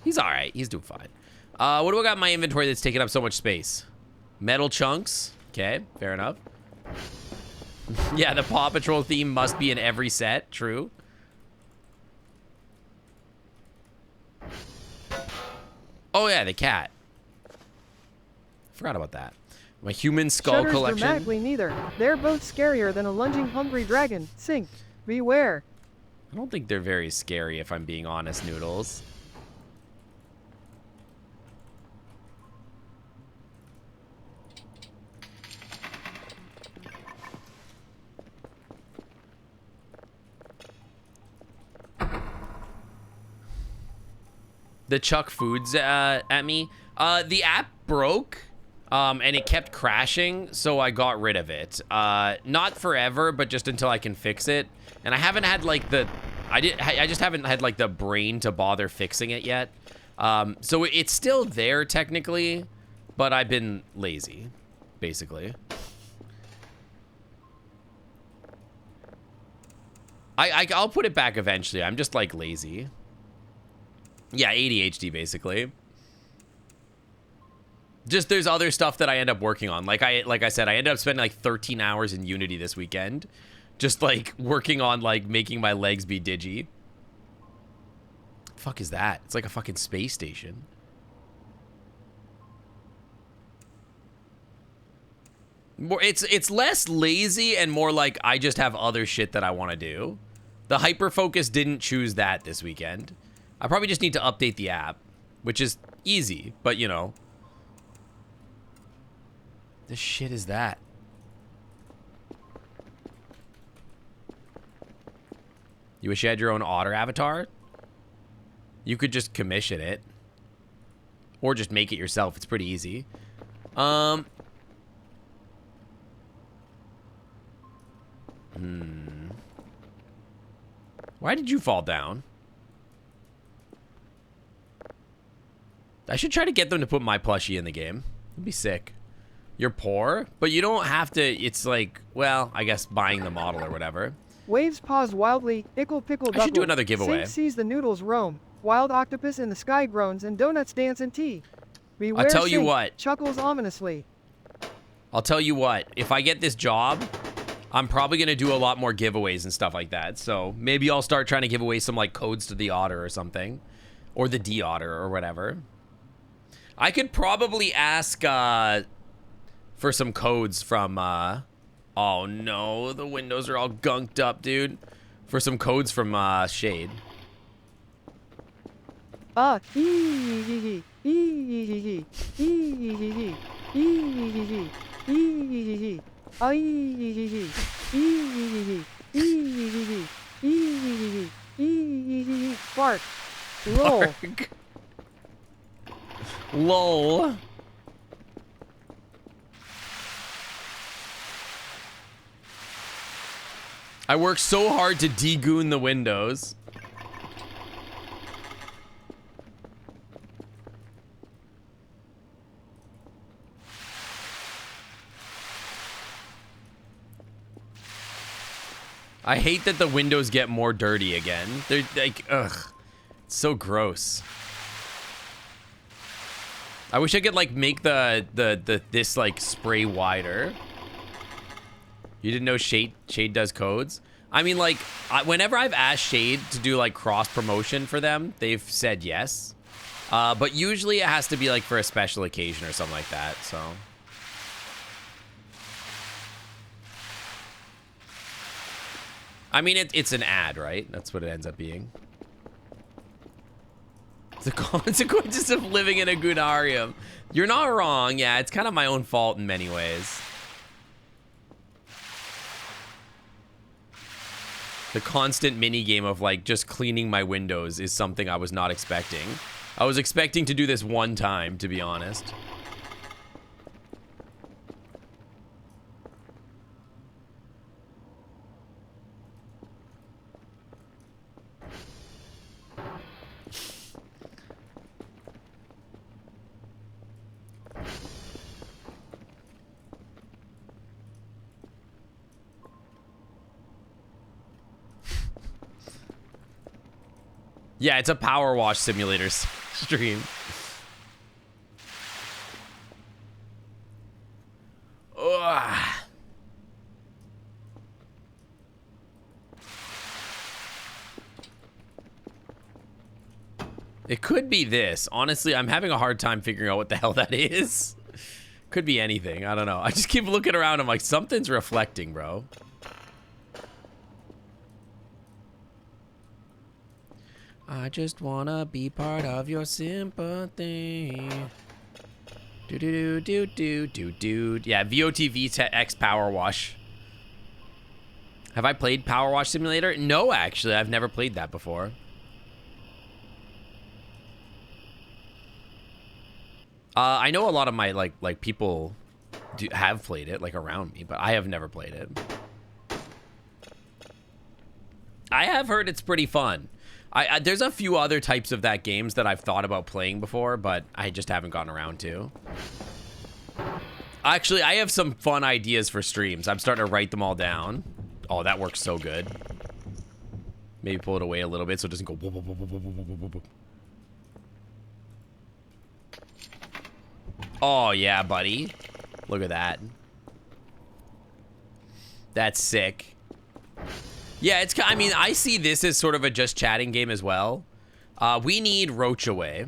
He's alright. He's doing fine. What do I got in my inventory that's taking up so much space? Metal chunks. Okay, fair enough. Yeah, the Paw Patrol theme must be in every set. True. Oh, yeah, the cat. Forgot about that. My human skull Shudders collection. dramatically neither. They're both scarier than a lunging hungry dragon. Sink. Beware. I don't think they're very scary, if I'm being honest, Noodles. The Chuck Foods at me. The app broke, and it kept crashing, so I got rid of it. Not forever, but just until I can fix it. And I haven't had like I just haven't had like the brain to bother fixing it yet. So it's still there technically, but I've been lazy, basically. I'll put it back eventually. I'm just like lazy. Yeah, ADHD basically. Just there's other stuff that I end up working on. Like I said, I ended up spending like 13 hours in Unity this weekend. Just like working on like making my legs be digi. Fuck is that? It's like a fucking space station. It's less lazy and more like I just have other shit that I want to do. The hyperfocus didn't choose that this weekend. I probably just need to update the app, which is easy, but you know. The shit is that? You wish you had your own otter avatar? You could just commission it. Or just make it yourself. It's pretty easy. Why did you fall down? I should try to get them to put my plushie in the game. It'd be sick. You're poor, but you don't have to. It's like, well, I guess buying the model or whatever. Waves pause wildly. Ickle pickle duckle. I should do another giveaway. Sink sees the noodles roam. Wild octopus in the sky groans and donuts dance in tea. Beware I'll tell you Sink what. chuckles ominously. I'll tell you what. If I get this job, I'm probably going to do a lot more giveaways and stuff like that. So maybe I'll start trying to give away some like codes to the otter or something. Or the D-otter or whatever. I could probably ask for some codes from... oh no, the windows are all gunked up, dude. For some codes from Shade. Bark. Lol. LOL. I worked so hard to degoon the windows. I hate that the windows get more dirty again. They're like, ugh. It's so gross. I wish I could like make this like spray wider. You didn't know Shade does codes? I mean, like, whenever I've asked Shade to do like cross promotion for them, they've said yes. But usually it has to be like for a special occasion or something like that. So. I mean, it's an ad, right? That's what it ends up being. The consequences of living in a Gunarium. You're not wrong. Yeah, it's kind of my own fault in many ways. The constant mini game of like just cleaning my windows is something I was not expecting. I was expecting to do this one time, to be honest. Yeah, it's a power wash simulator stream. Ugh. It could be this. Honestly, I'm having a hard time figuring out what the hell that is. Could be anything. I don't know. I just keep looking around. I'm like, something's reflecting, bro. I just wanna be part of your sympathy. Do do do do do do. Yeah, VOTV X Power Wash. Have I played Power Wash Simulator? No, actually, I've never played that before. I know a lot of my like people have played it like around me, but I have never played it. I have heard it's pretty fun. There's a few other types of that games that I've thought about playing before, but I just haven't gotten around to. Actually, I have some fun ideas for streams. I'm starting to write them all down. Oh, that works so good. Maybe pull it away a little bit so it doesn't go. Oh, yeah, buddy. Look at that. That's sick. Yeah, it's. I mean, I see this as sort of a just chatting game as well. We need Roach Away.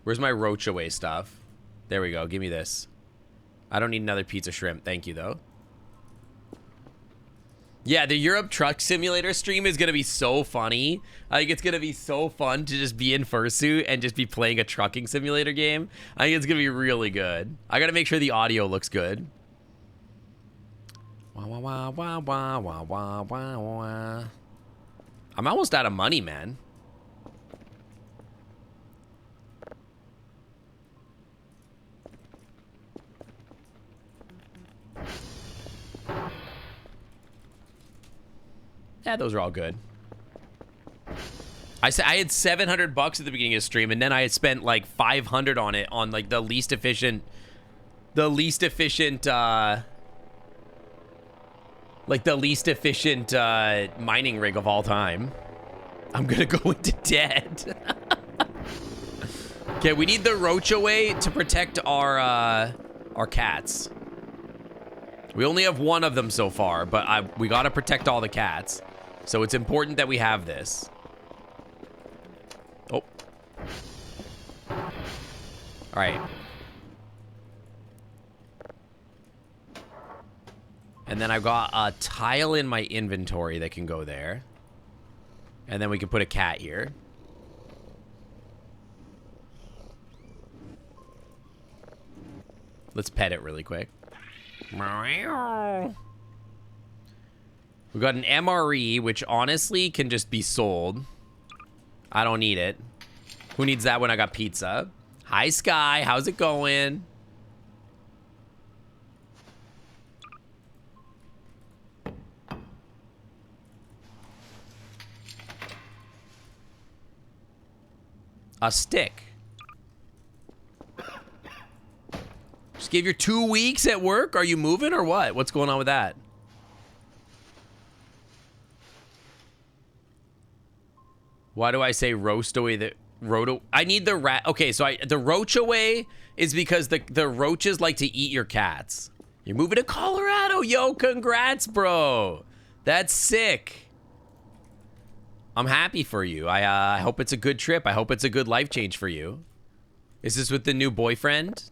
Where's my Roach Away stuff? There we go. Give me this. I don't need another pizza shrimp. Thank you, though. Yeah, the Europe Truck Simulator stream is going to be so funny. I think it's going to be so fun to just be in fursuit and just be playing a trucking simulator game. I think it's going to be really good. I got to make sure the audio looks good. Wah, wah, wah, wah, wah, wah, wah, wah. I'm almost out of money, man. Yeah, those are all good. I said I had $700 at the beginning of the stream, and then I had spent like 500 on it on like the least efficient mining rig of all time. I'm gonna go into debt. Okay, we need the Roach Away to protect our cats. We only have one of them so far, but we gotta protect all the cats. So it's important that we have this. Oh. All right. And then I've got a tile in my inventory that can go there. And then we can put a cat here. Let's pet it really quick. We got an MRE, which honestly can just be sold. I don't need it. Who needs that when I got pizza? Hi, Sky. How's it going? A stick. Just gave you 2 weeks at work? Are you moving or what? What's going on with that? Why do I say roast away the... I need the rat. Okay, so the roach away is because the roaches like to eat your cats. You're moving to Colorado. Yo, congrats, bro. That's sick. I'm happy for you. I hope it's a good trip. I hope it's a good life change for you. Is this with the new boyfriend?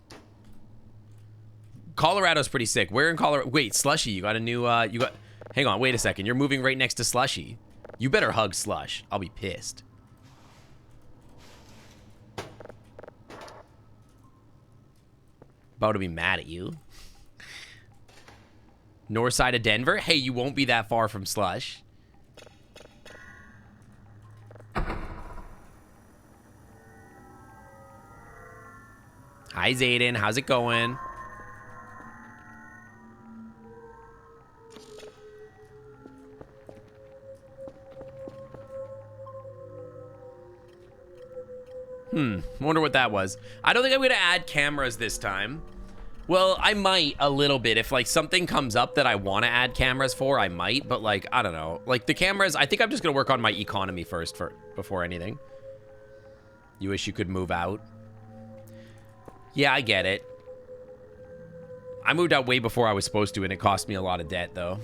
Colorado's pretty sick. Where in Colorado? Wait, Slushy, you got a new, hang on, wait a second. You're moving right next to Slushy. You better hug Slush. I'll be pissed. About to be mad at you. North side of Denver? Hey, you won't be that far from Slush. Hi, Zayden. How's it going? Wonder what that was. I don't think I'm gonna add cameras this time. Well, I might a little bit. If, like, something comes up that I want to add cameras for, I might. But, like, I don't know. Like, the cameras, I think I'm just gonna work on my economy first before anything. You wish you could move out? Yeah, I get it. I moved out way before I was supposed to, and it cost me a lot of debt, though.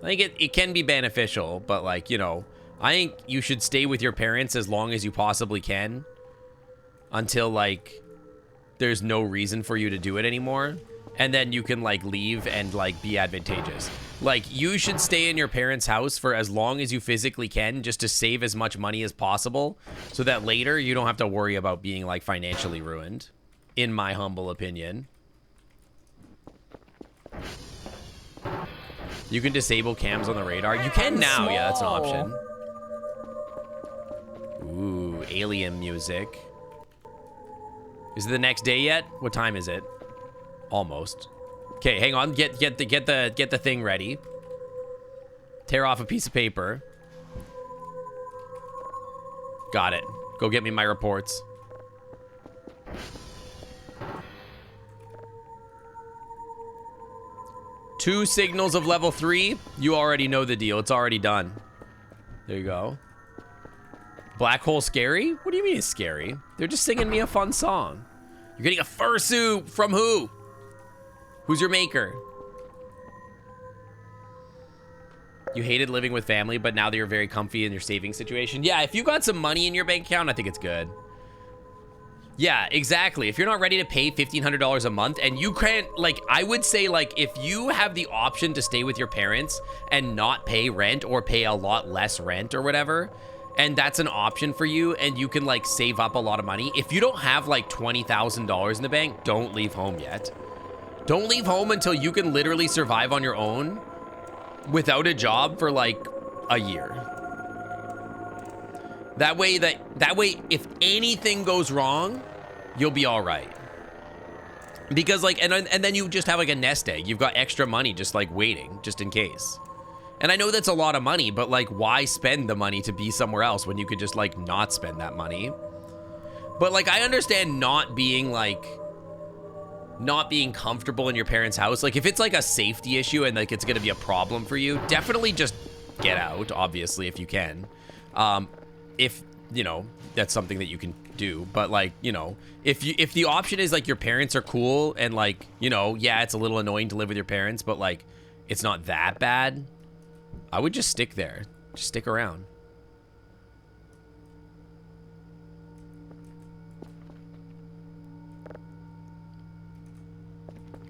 I think it can be beneficial, but, like, you know, I think you should stay with your parents as long as you possibly can until, like, there's no reason for you to do it anymore. And then you can, like, leave and, like, be advantageous. Like, you should stay in your parents' house for as long as you physically can, just to save as much money as possible, so that later you don't have to worry about being, like, financially ruined, in my humble opinion. You can disable cams on the radar. You can now. Yeah, that's an option. Ooh, alien music. Is it the next day yet? What time is it? Almost. Okay, hang on. Get the thing ready. Tear off a piece of paper. Got it. Go get me my reports. Two signals of level 3. You already know the deal. It's already done. There you go. Black hole scary? What do you mean it's scary? They're just singing me a fun song. You're getting a fursuit from who? Who's your maker? You hated living with family, but now that you're very comfy in your saving situation. Yeah, if you got some money in your bank account, I think it's good. Yeah, exactly. If you're not ready to pay $1,500 a month, and you can't, like, I would say, like, if you have the option to stay with your parents and not pay rent or pay a lot less rent or whatever, and that's an option for you, and you can, like, save up a lot of money. If you don't have, like, $20,000 in the bank, don't leave home yet. Don't leave home until you can literally survive on your own without a job for, like, a year. That way, if anything goes wrong, you'll be all right. Because, like, and then you just have, like, a nest egg. You've got extra money just, like, waiting, just in case. And I know that's a lot of money, but, like, why spend the money to be somewhere else when you could just, like, not spend that money? But, like, I understand not being, like, not being comfortable in your parents' house. Like, if it's, like, a safety issue and, like, it's gonna be a problem for you, definitely just get out, obviously, if you can. If, you know, that's something that you can do. But, like, you know, if the option is, like, your parents are cool and, like, you know, yeah, it's a little annoying to live with your parents, but, like, it's not that bad, I would just stick there. Just stick around.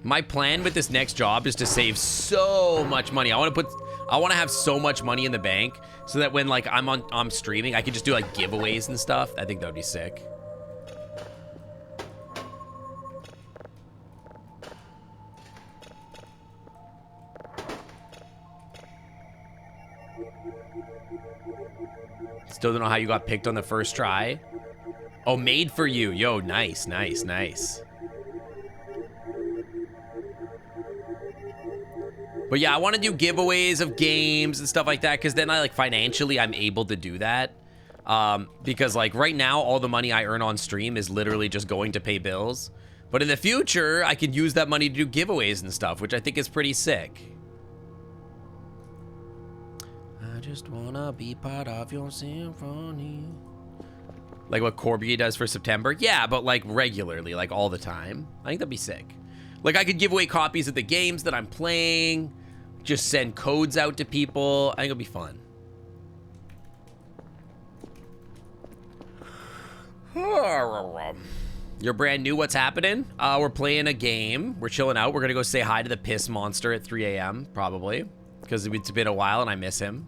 My plan with this next job is to save so much money. I want to have so much money in the bank so that when, like, I'm streaming, I can just do, like, giveaways and stuff. I think that would be sick. Still don't know how you got picked on the first try. Oh, made for you. Yo, nice, nice, nice. But yeah, I want to do giveaways of games and stuff like that, because then financially I'm able to do that. Because, like, right now, all the money I earn on stream is literally just going to pay bills. But in the future, I could use that money to do giveaways and stuff, which I think is pretty sick. I just wanna be part of your symphony. Like what Corbier does for September? Yeah, but like regularly, like all the time. I think that'd be sick. Like I could give away copies of the games that I'm playing, just send codes out to people. I think it'll be fun. You're brand new. What's happening? We're playing a game. We're chilling out. We're going to go say hi to the piss monster at 3 a.m. probably, because it's been a while and I miss him.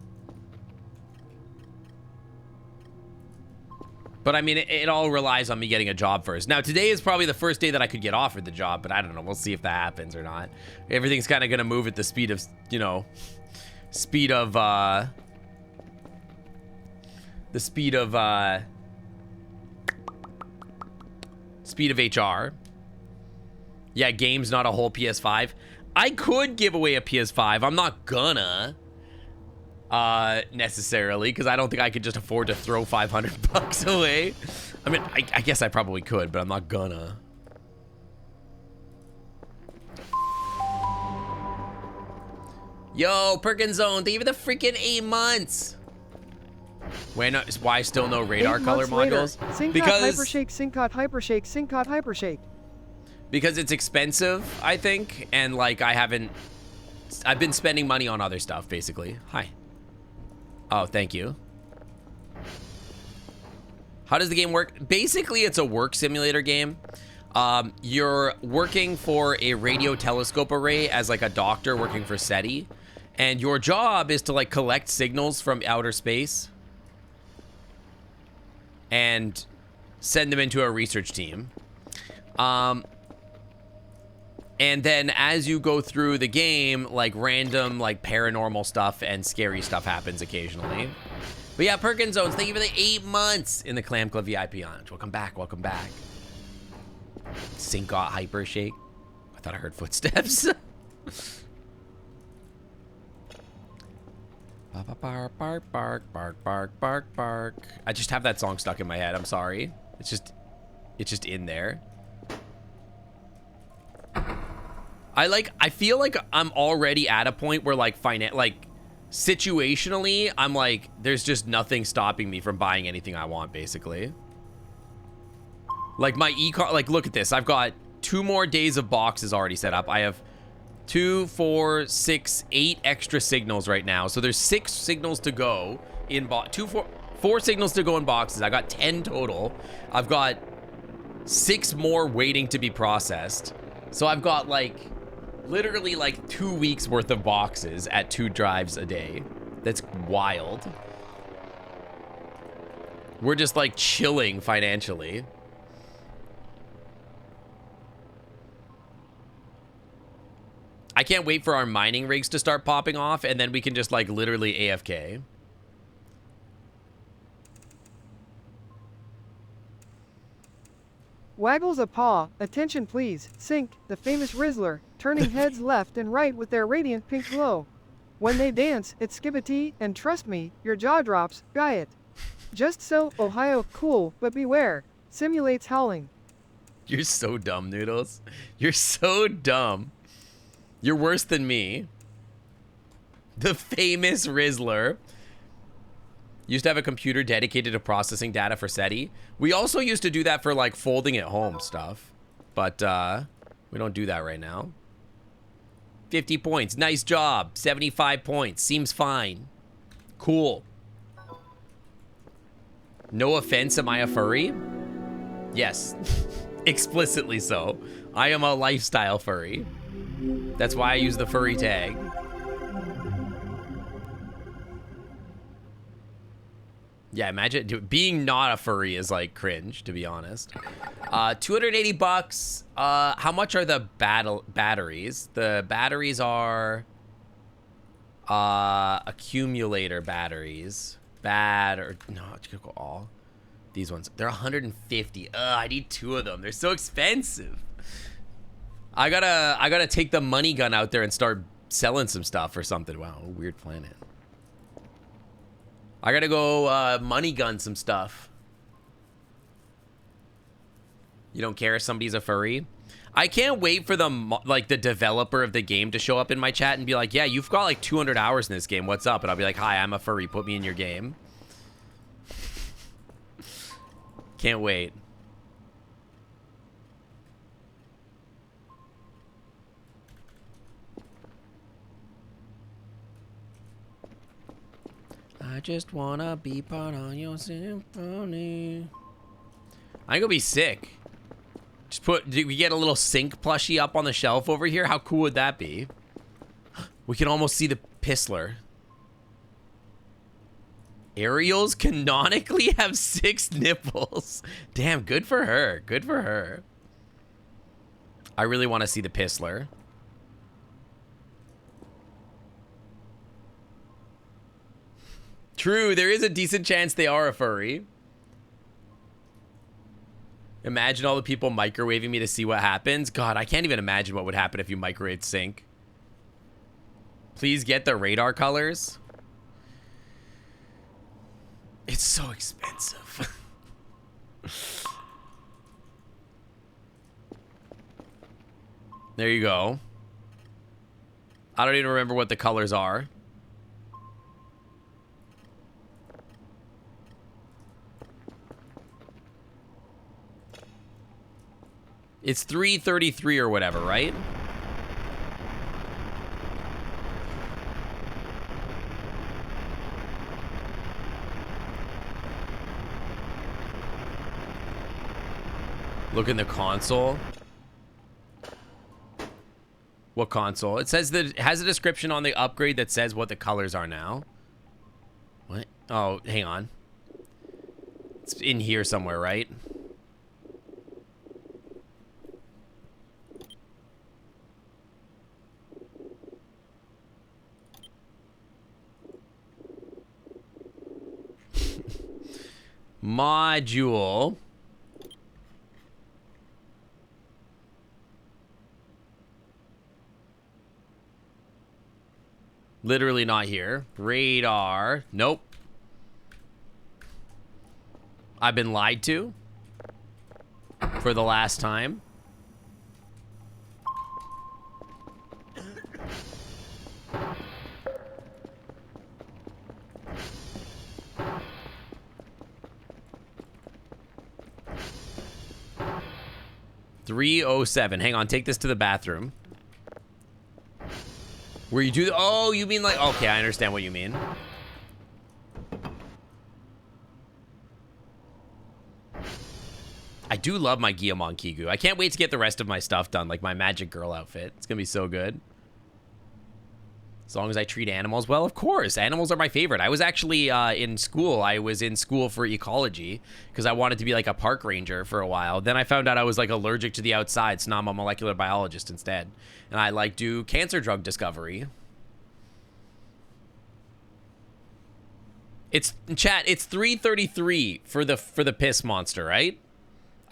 But I mean, it all relies on me getting a job first. Now, today is probably the first day that I could get offered the job, but I don't know. We'll see if that happens or not. Everything's kind of going to move at the speed of, you know, speed of HR. Yeah, game's not a whole PS5. I could give away a PS5. I'm not gonna. Necessarily, because I don't think I could just afford to throw 500 bucks away. I mean, I guess I probably could, but I'm not gonna. Yo, Perkins Zone, thank you for the freaking 8 months. Why still no radar color modules? Because hypershake, syncot, hypershake, syncot, hypershake. Because it's expensive, I think, and like I've been spending money on other stuff, basically. Hi. Oh, thank you. How does the game work? Basically, it's a work simulator game. You're working for a radio telescope array as like a doctor working for SETI. And your job is to like collect signals from outer space and send them into a research team. And then as you go through the game, like random, like paranormal stuff and scary stuff happens occasionally. But yeah, Perkins Zones, thank you for the 8 months in the Clam Club VIP Lounge. Welcome back, welcome back. Syncot hyper shake. I thought I heard footsteps. Bark, bark, bark, bark, bark, bark, bark. I just have that song stuck in my head. I'm sorry. It's just in there. I feel like I'm already at a point where like situationally, I'm like, there's just nothing stopping me from buying anything I want, basically. Like my e-car, like look at this. I've got 2 more days of boxes already set up. I have 2, 4, 6, 8 extra signals right now. So there's 6 signals to go in 4 signals to go in boxes. I got 10 total. I've got 6 more waiting to be processed. So I've got like literally like 2 weeks worth of boxes at 2 drives a day. That's wild. We're just like chilling financially. I can't wait for our mining rigs to start popping off, and then we can just like literally AFK. Waggles a paw. Attention please. Sync, the famous Rizzler, turning heads left and right with their radiant pink glow. When they dance, it's skibbity, and trust me, your jaw drops, guy it. Just so, Ohio, cool, but beware. Simulates howling. You're so dumb, Noodles. You're so dumb. You're worse than me. The famous Rizzler. Used to have a computer dedicated to processing data for SETI. We also used to do that for like folding at home stuff. But we don't do that right now. 50 points. Nice job. 75 points. Seems fine. Cool. No offense, am I a furry? Yes. Explicitly so. I am a lifestyle furry. That's why I use the furry tag. Yeah, imagine being not a furry is like cringe, to be honest. 280 bucks. How much are the batteries? The batteries are accumulator batteries. No, it's gonna go all. These ones, they're 150. I need 2 of them. They're so expensive. I gotta take the money gun out there and start selling some stuff or something. Wow, weird planet. I gotta go money gun some stuff. You don't care if somebody's a furry? I can't wait for the developer of the game to show up in my chat and be like, yeah, you've got like 200 hours in this game. What's up? And I'll be like, hi, I'm a furry. Put me in your game. Can't wait. I just wanna be part of your symphony. I'm gonna be sick. Just do we get a little Sync plushie up on the shelf over here? How cool would that be? We can almost see the Pistler. Ariel's canonically have 6 nipples. Damn, good for her. Good for her. I really want to see the Pistler. True, there is a decent chance they are a furry. Imagine all the people microwaving me to see what happens. God, I can't even imagine what would happen if you microwaved Sync. Please get the radar colors. It's so expensive. There you go. I don't even remember what the colors are. It's 333 or whatever, right? Look in the console. What console? It says that it has a description on the upgrade that says what the colors are now. What? Oh, hang on. It's in here somewhere, right? Module. Literally not here. Radar. Nope. I've been lied to for the last time. $307. Hang on, take this to the bathroom. Where you do the... Oh, you mean like... Okay, I understand what you mean. I do love my Guillemon Kigu. I can't wait to get the rest of my stuff done, like my Magic Girl outfit. It's gonna be so good. As long as I treat animals well, of course. Animals are my favorite. I was actually in school. I was in school for ecology because I wanted to be like a park ranger for a while. Then I found out I was like allergic to the outside, so now I'm a molecular biologist instead. And I like do cancer drug discovery. It's chat. It's 333 for the piss monster, right?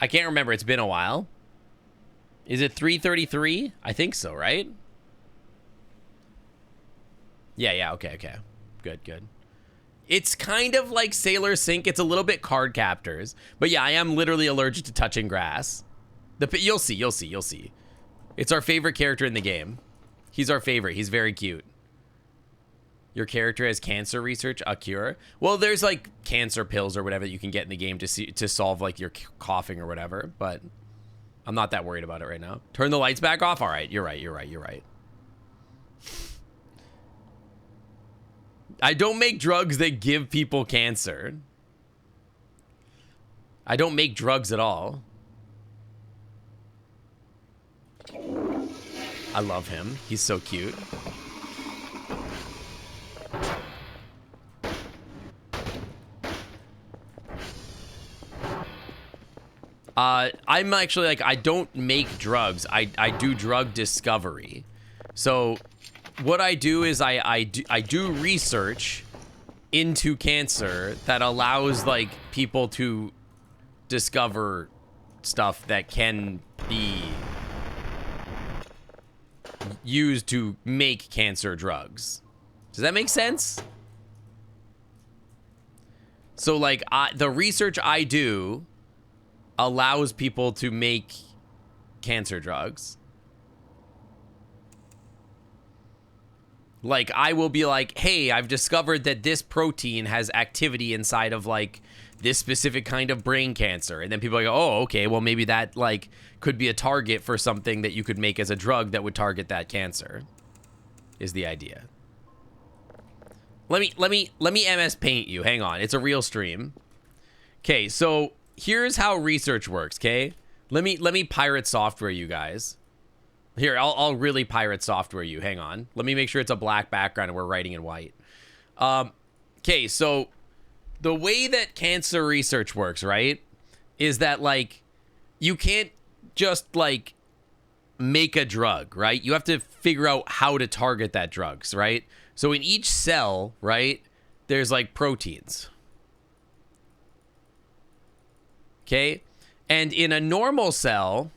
I can't remember. It's been a while. Is it 333? I think so, right? Yeah, okay. Good. It's kind of like Sailor Sync. It's a little bit card captors. But yeah, I am literally allergic to touching grass. You'll see. It's our favorite character in the game. He's our favorite. He's very cute. Your character has cancer research, a cure. Well, there's like cancer pills or whatever that you can get in the game to solve like your coughing or whatever. But I'm not that worried about it right now. Turn the lights back off. All right, you're right. I don't make drugs that give people cancer. I don't make drugs at all. I love him. He's so cute. I'm actually like, I don't make drugs. I do drug discovery. So what I do is I do research into cancer that allows like people to discover stuff that can be used to make cancer drugs. Does that make sense? So like the research I do allows people to make cancer drugs. Like, I will be like, hey, I've discovered that this protein has activity inside of, like, this specific kind of brain cancer. And then people go, oh, okay, well, maybe that like could be a target for something that you could make as a drug that would target that cancer, is the idea. Let me MS Paint you. Hang on. It's a real stream. Okay, so here's how research works, okay? Let me pirate software you guys. Here, I'll really pirate software you. Hang on. Let me make sure it's a black background and we're writing in white. Okay, so the way that cancer research works, right, is that, like, you can't just, like, make a drug, right? You have to figure out how to target that drugs, right? So in each cell, right, there's, like, proteins. Okay? And in a normal cell,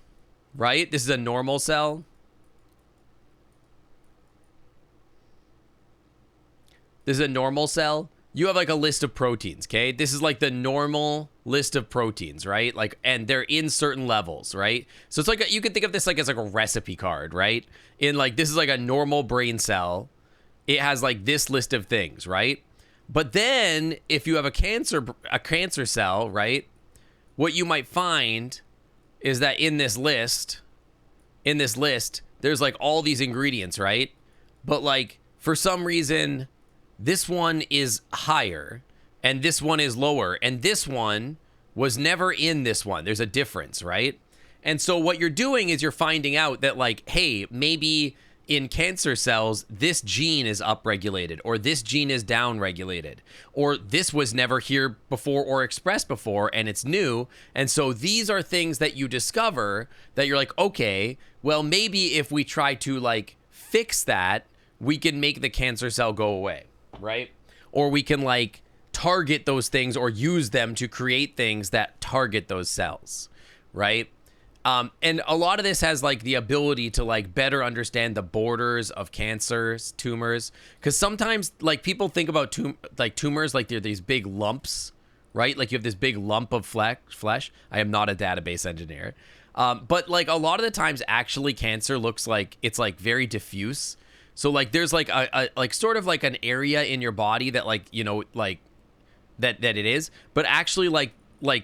right, this is a normal cell. This is a normal cell. You have like a list of proteins, okay? This is like the normal list of proteins, right? Like, and they're in certain levels, right? So it's like, you can think of this like as like a recipe card, right? In like, this is like a normal brain cell. It has like this list of things, right? But then if you have a cancer cell, right? What you might find is that in this list, there's like all these ingredients, right? But like, for some reason, this one is higher and this one is lower, and this one was never in this one. There's a difference, right? And so what you're doing is you're finding out that, like, hey, maybe in cancer cells, this gene is upregulated, or this gene is downregulated, or this was never here before or expressed before and it's new. And so these are things that you discover that you're like, okay, well, maybe if we try to like fix that, we can make the cancer cell go away. Right? Or we can like target those things or use them to create things that target those cells, right? And a lot of this has like the ability to like better understand the borders of cancers, tumors, because sometimes like people think about tumors like they're these big lumps, right? Like you have this big lump of flesh. I am not a database engineer, but like a lot of the times actually cancer looks like it's like very diffuse. So like there's like a like sort of like an area in your body that like, you know, like that it is, but actually like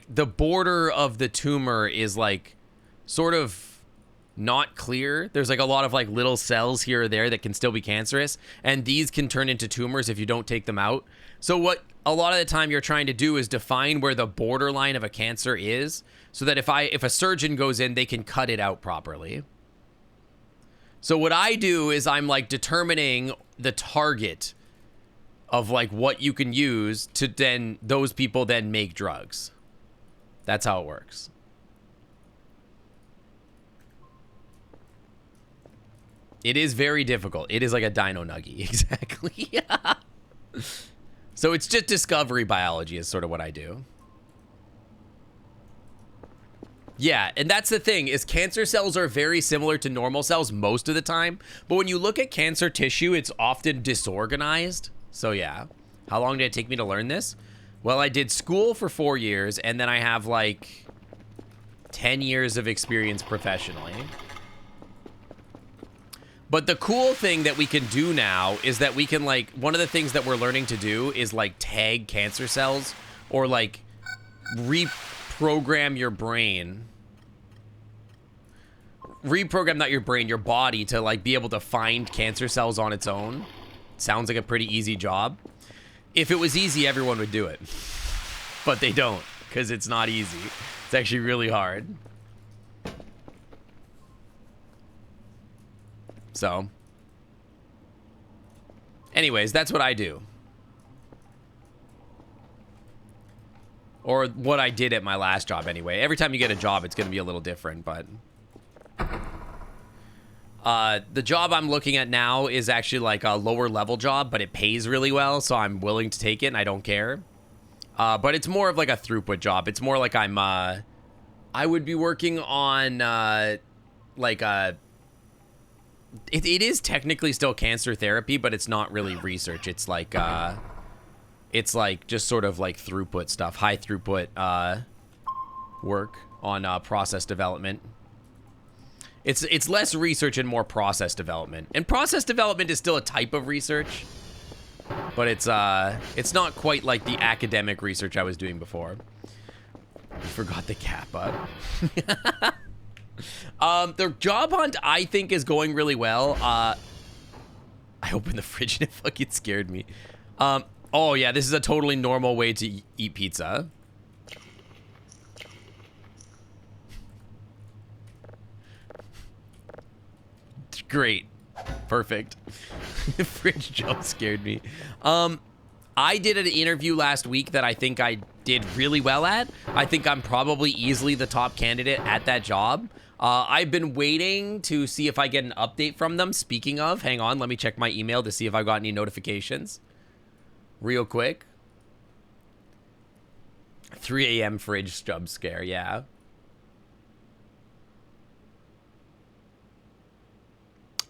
the border of the tumor is like sort of not clear. There's like a lot of like little cells here or there that can still be cancerous, and these can turn into tumors if you don't take them out. So what a lot of the time you're trying to do is define where the borderline of a cancer is, so that if a surgeon goes in, they can cut it out properly. So what I do is I'm like determining the target of like what you can use to then those people then make drugs. That's how it works. It is very difficult. It is like a dino nugget, exactly. So it's just discovery biology is sort of what I do. Yeah, and that's the thing, is cancer cells are very similar to normal cells most of the time, but when you look at cancer tissue, it's often disorganized. So yeah. How long did it take me to learn this? Well, I did school for 4 years, and then I have like 10 years of experience professionally. But the cool thing that we can do now is that we can like, one of the things that we're learning to do is like tag cancer cells, or like reprogram your brain. Reprogram, not your brain, your body, to like be able to find cancer cells on its own. Sounds like a pretty easy job. If it was easy, everyone would do it. But they don't, because it's not easy. It's actually really hard. So, anyways, that's what I do. Or what I did at my last job anyway. Every time you get a job, it's going to be a little different, but the job I'm looking at now is actually like a lower level job, but it pays really well, so I'm willing to take it and I don't care. But it's more of like a throughput job. It's more like I would be working on like a... It is technically still cancer therapy, but it's not really research. It's like just sort of like throughput stuff, high throughput work on process development. It's less research and more process development. And process development is still a type of research. But it's not quite like the academic research I was doing before. I forgot the kappa. The job hunt, I think, is going really well. I opened the fridge and it fucking scared me. Oh yeah, this is a totally normal way to eat pizza. Great. Perfect. The fridge jump scared me. I did an interview last week that I think I did really well at. I think I'm probably easily the top candidate at that job. I've been waiting to see if I get an update from them. Speaking of, hang on, let me check my email to see if I got any notifications. Real quick. 3 a.m. fridge jump scare, yeah.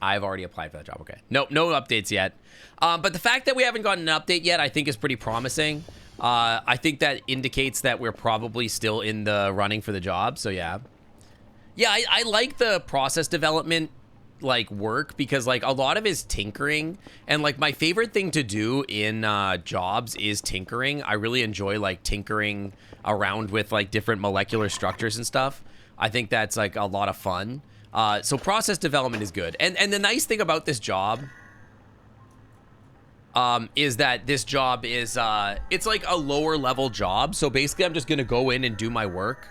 I've already applied for that job. Okay. Nope, no updates yet. But the fact that we haven't gotten an update yet, I think is pretty promising. I think that indicates that we're probably still in the running for the job. So yeah. Yeah, I like the process development like work because like a lot of it is tinkering, and like my favorite thing to do in jobs is tinkering. I really enjoy like tinkering around with like different molecular structures and stuff. I think that's like a lot of fun. So process development is good. And the nice thing about this job is that this job is, it's like a lower level job. So basically I'm just going to go in and do my work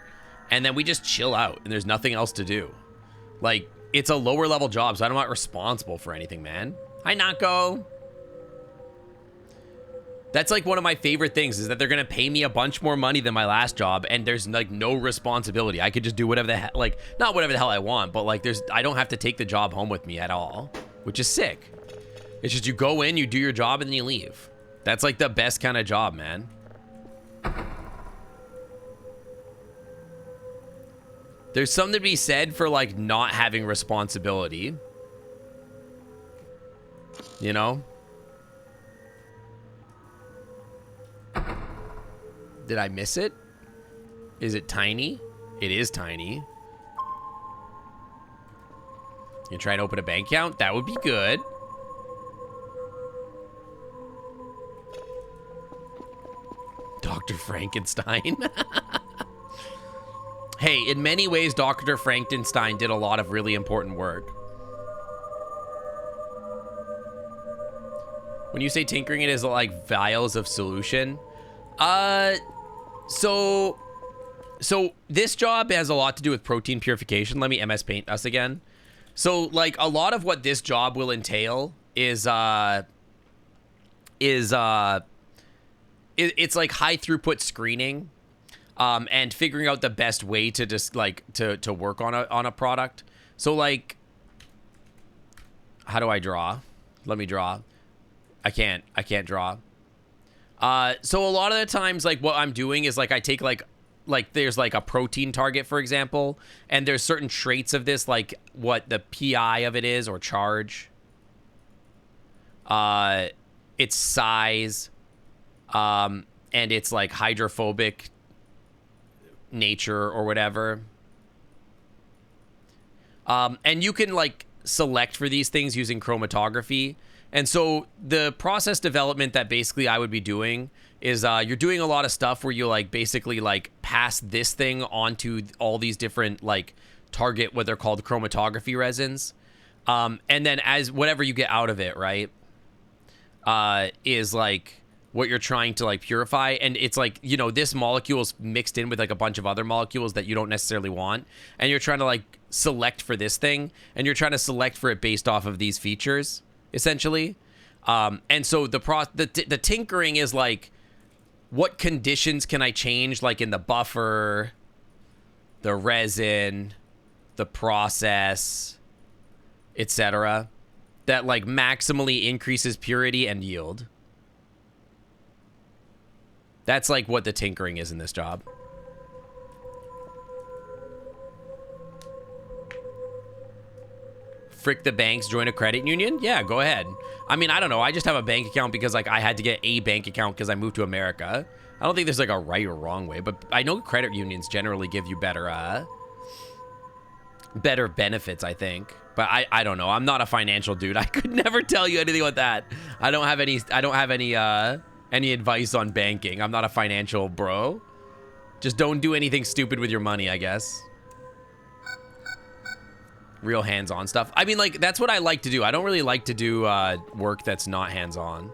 and then we just chill out and there's nothing else to do. Like it's a lower level job. So I'm not responsible for anything, man. Hi, Nako. That's like one of my favorite things is that they're going to pay me a bunch more money than my last job. And there's like no responsibility. I could just do whatever the hell, like not whatever the hell I want, but like I don't have to take the job home with me at all, which is sick. It's just you go in, you do your job and then you leave. That's like the best kind of job, man. There's something to be said for like not having responsibility. You know? Did I miss it? Is it tiny? It is tiny. You try to open a bank account? That would be good. Dr. Frankenstein. Hey, in many ways, Dr. Frankenstein did a lot of really important work. When you say tinkering, it is like vials of solution. So this job has a lot to do with protein purification. Let me MS Paint us again. So like a lot of what this job will entail is it's like high throughput screening, and figuring out the best way to just like to work on a product. So like, how do I draw? Let me draw. I can't draw. So a lot of the times, like what I'm doing is like I take like there's like a protein target, for example, and there's certain traits of this, like what the PI of it is or charge, its size, and its like hydrophobic nature or whatever. And you can like select for these things using chromatography. And so the process development that basically I would be doing is you're doing a lot of stuff where you like basically like pass this thing onto all these different like target, what they're called chromatography resins. And then as whatever you get out of it, right, is like what you're trying to like purify. And it's like, you know, this molecule is mixed in with like a bunch of other molecules that you don't necessarily want. And you're trying to like select for this thing, and you're trying to select for it based off of these features, essentially. And so the tinkering is like, what conditions can I change, like in the buffer, the resin, the process, etc., that like maximally increases purity and yield. That's like what the tinkering is in this job. Frick the banks, join a credit union? Yeah, go ahead. I mean, I don't know. I just have a bank account because like I had to get a bank account because I moved to America. I don't think there's like a right or wrong way, but I know credit unions generally give you better benefits, I think. But I don't know. I'm not a financial dude. I could never tell you anything about that. I don't have any advice on banking. I'm not a financial bro. Just don't do anything stupid with your money, I guess. Real hands-on stuff. I mean, like, that's what I like to do. I don't really like to do work that's not hands-on.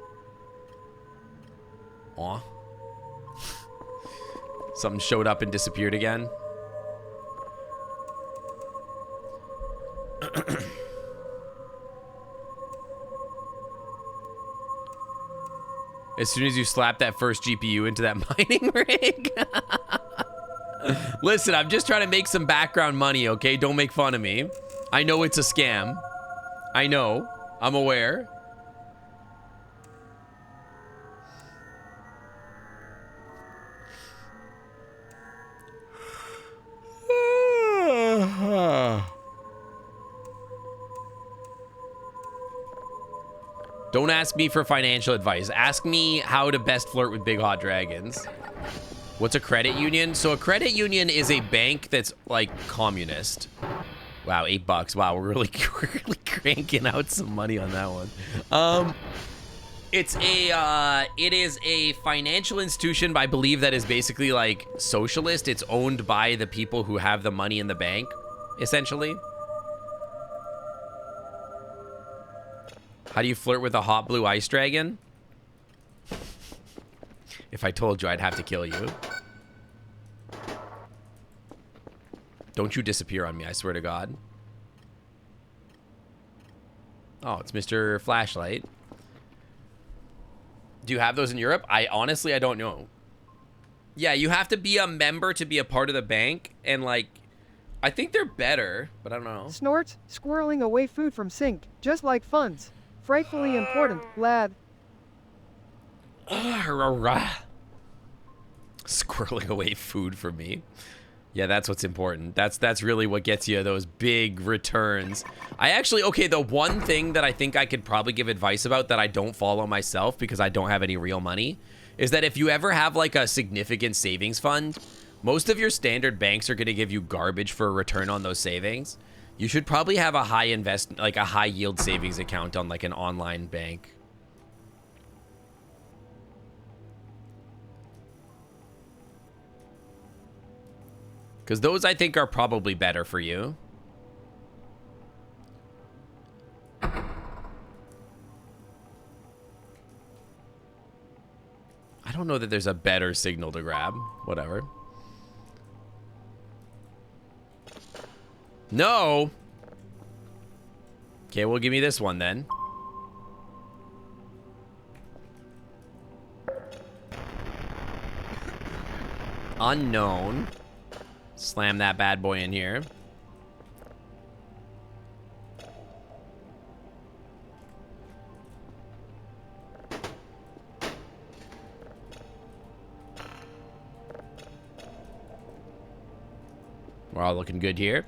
Aw. Something showed up and disappeared again. As soon as you slap that first GPU into that mining rig. Listen, I'm just trying to make some background money, okay? Don't make fun of me. I know it's a scam. I know. I'm aware. Don't ask me for financial advice. Ask me how to best flirt with big hot dragons. What's a credit union? So a credit union is a bank that's like communist. Wow, $8. Wow, we're really cranking out some money on that one. It is a financial institution, I believe, that is basically like socialist. It's owned by the people who have the money in the bank, essentially. How do you flirt with a hot blue ice dragon? If I told you, I'd have to kill you. Don't you disappear on me, I swear to God. Oh, it's Mr. Flashlight. Do you have those in Europe? I don't know. Yeah, you have to be a member to be a part of the bank. And, like, I think they're better, but I don't know. Snorts, squirreling away food from sink, just like funds. Frightfully important, lad. Squirreling away food from me. Yeah, that's what's important. That's really what gets you those big returns. Okay, the one thing that I think I could probably give advice about that I don't follow myself because I don't have any real money is that if you ever have like a significant savings fund, most of your standard banks are going to give you garbage for a return on those savings. You should probably have a high yield savings account on like an online bank. Because those, I think, are probably better for you. I don't know that there's a better signal to grab. Whatever. No! Okay, well, give me this one then. Unknown. Slam that bad boy in here. We're all looking good here.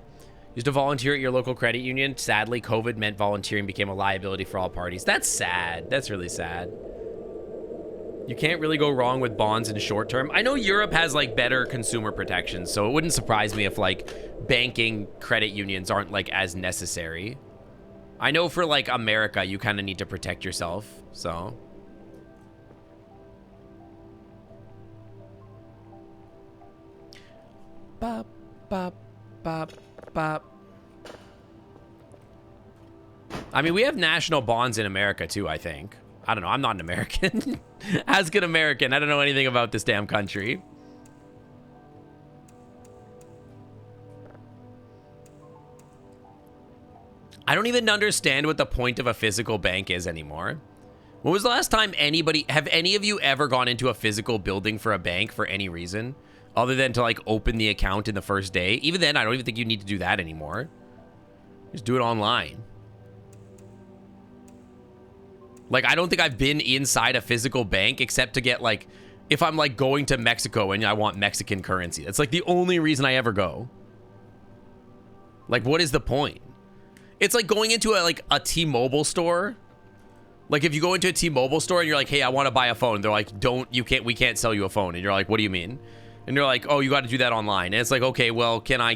Used to volunteer at your local credit union. Sadly, COVID meant volunteering became a liability for all parties. That's sad. That's really sad. You can't really go wrong with bonds in short term. I know Europe has like better consumer protections, so it wouldn't surprise me if like banking credit unions aren't like as necessary. I know for like America, you kind of need to protect yourself, so. Bop, bop, bop, bop. I mean, we have national bonds in America too, I think. I don't know. I'm not an American. Ask an American. I don't know anything about this damn country. I don't even understand what the point of a physical bank is anymore. When was the last time have any of you ever gone into a physical building for a bank for any reason? Other than to like open the account in the first day? Even then, I don't even think you need to do that anymore. Just do it online. Like, I don't think I've been inside a physical bank except to get, like, if I'm, like, going to Mexico and I want Mexican currency. That's, like, the only reason I ever go. Like, what is the point? It's like going into, a T-Mobile store. Like, if you go into a T-Mobile store and you're like, hey, I want to buy a phone. They're like, we can't sell you a phone. And you're like, what do you mean? And they're like, oh, you got to do that online. And it's like, okay, well, can I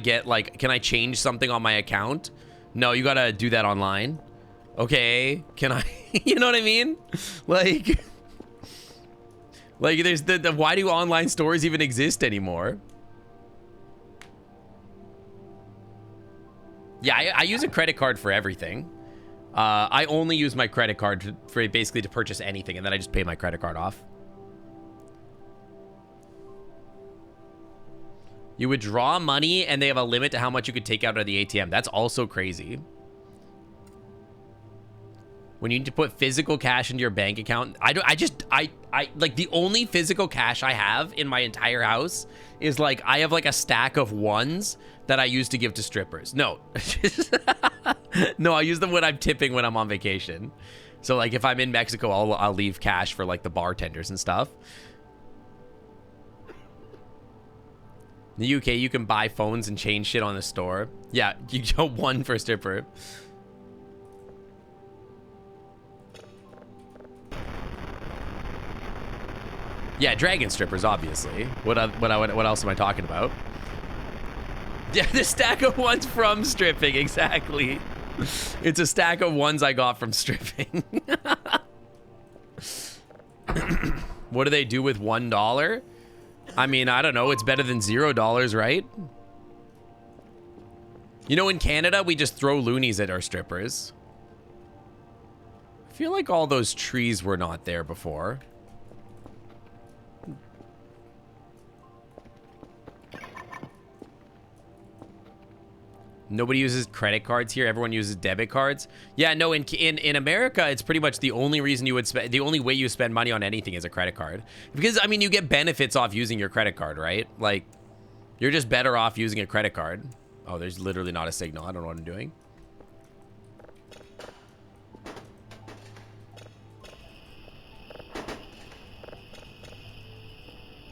change something on my account? No, you gotta do that online. Okay, can I? You know what I mean? Like there's why do online stores even exist anymore? Yeah, I use a credit card for everything. I only use my credit card for basically to purchase anything, and then I just pay my credit card off. You withdraw money, and they have a limit to how much you could take out of the ATM. That's also crazy. When you need to put physical cash into your bank account, I like the only physical cash I have in my entire house is like I have like a stack of ones that I use to give to strippers. No, no, I use them when I'm tipping when I'm on vacation. So like if I'm in Mexico, I'll leave cash for like the bartenders and stuff. In the UK, you can buy phones and change shit on the store. Yeah, you go one for a stripper. Yeah, dragon strippers, obviously. What else am I talking about? Yeah, the stack of ones from stripping, exactly. It's a stack of ones I got from stripping. What do they do with $1? I mean, I don't know. It's better than $0, right? You know, in Canada, we just throw loonies at our strippers. I feel like all those trees were not there before. Nobody uses credit cards here. Everyone uses debit cards. Yeah, no, in America, it's pretty much the only reason you would spend, the only way you spend money on anything is a credit card. Because, I mean, you get benefits off using your credit card, right? Like, you're just better off using a credit card. Oh, there's literally not a signal. I don't know what I'm doing.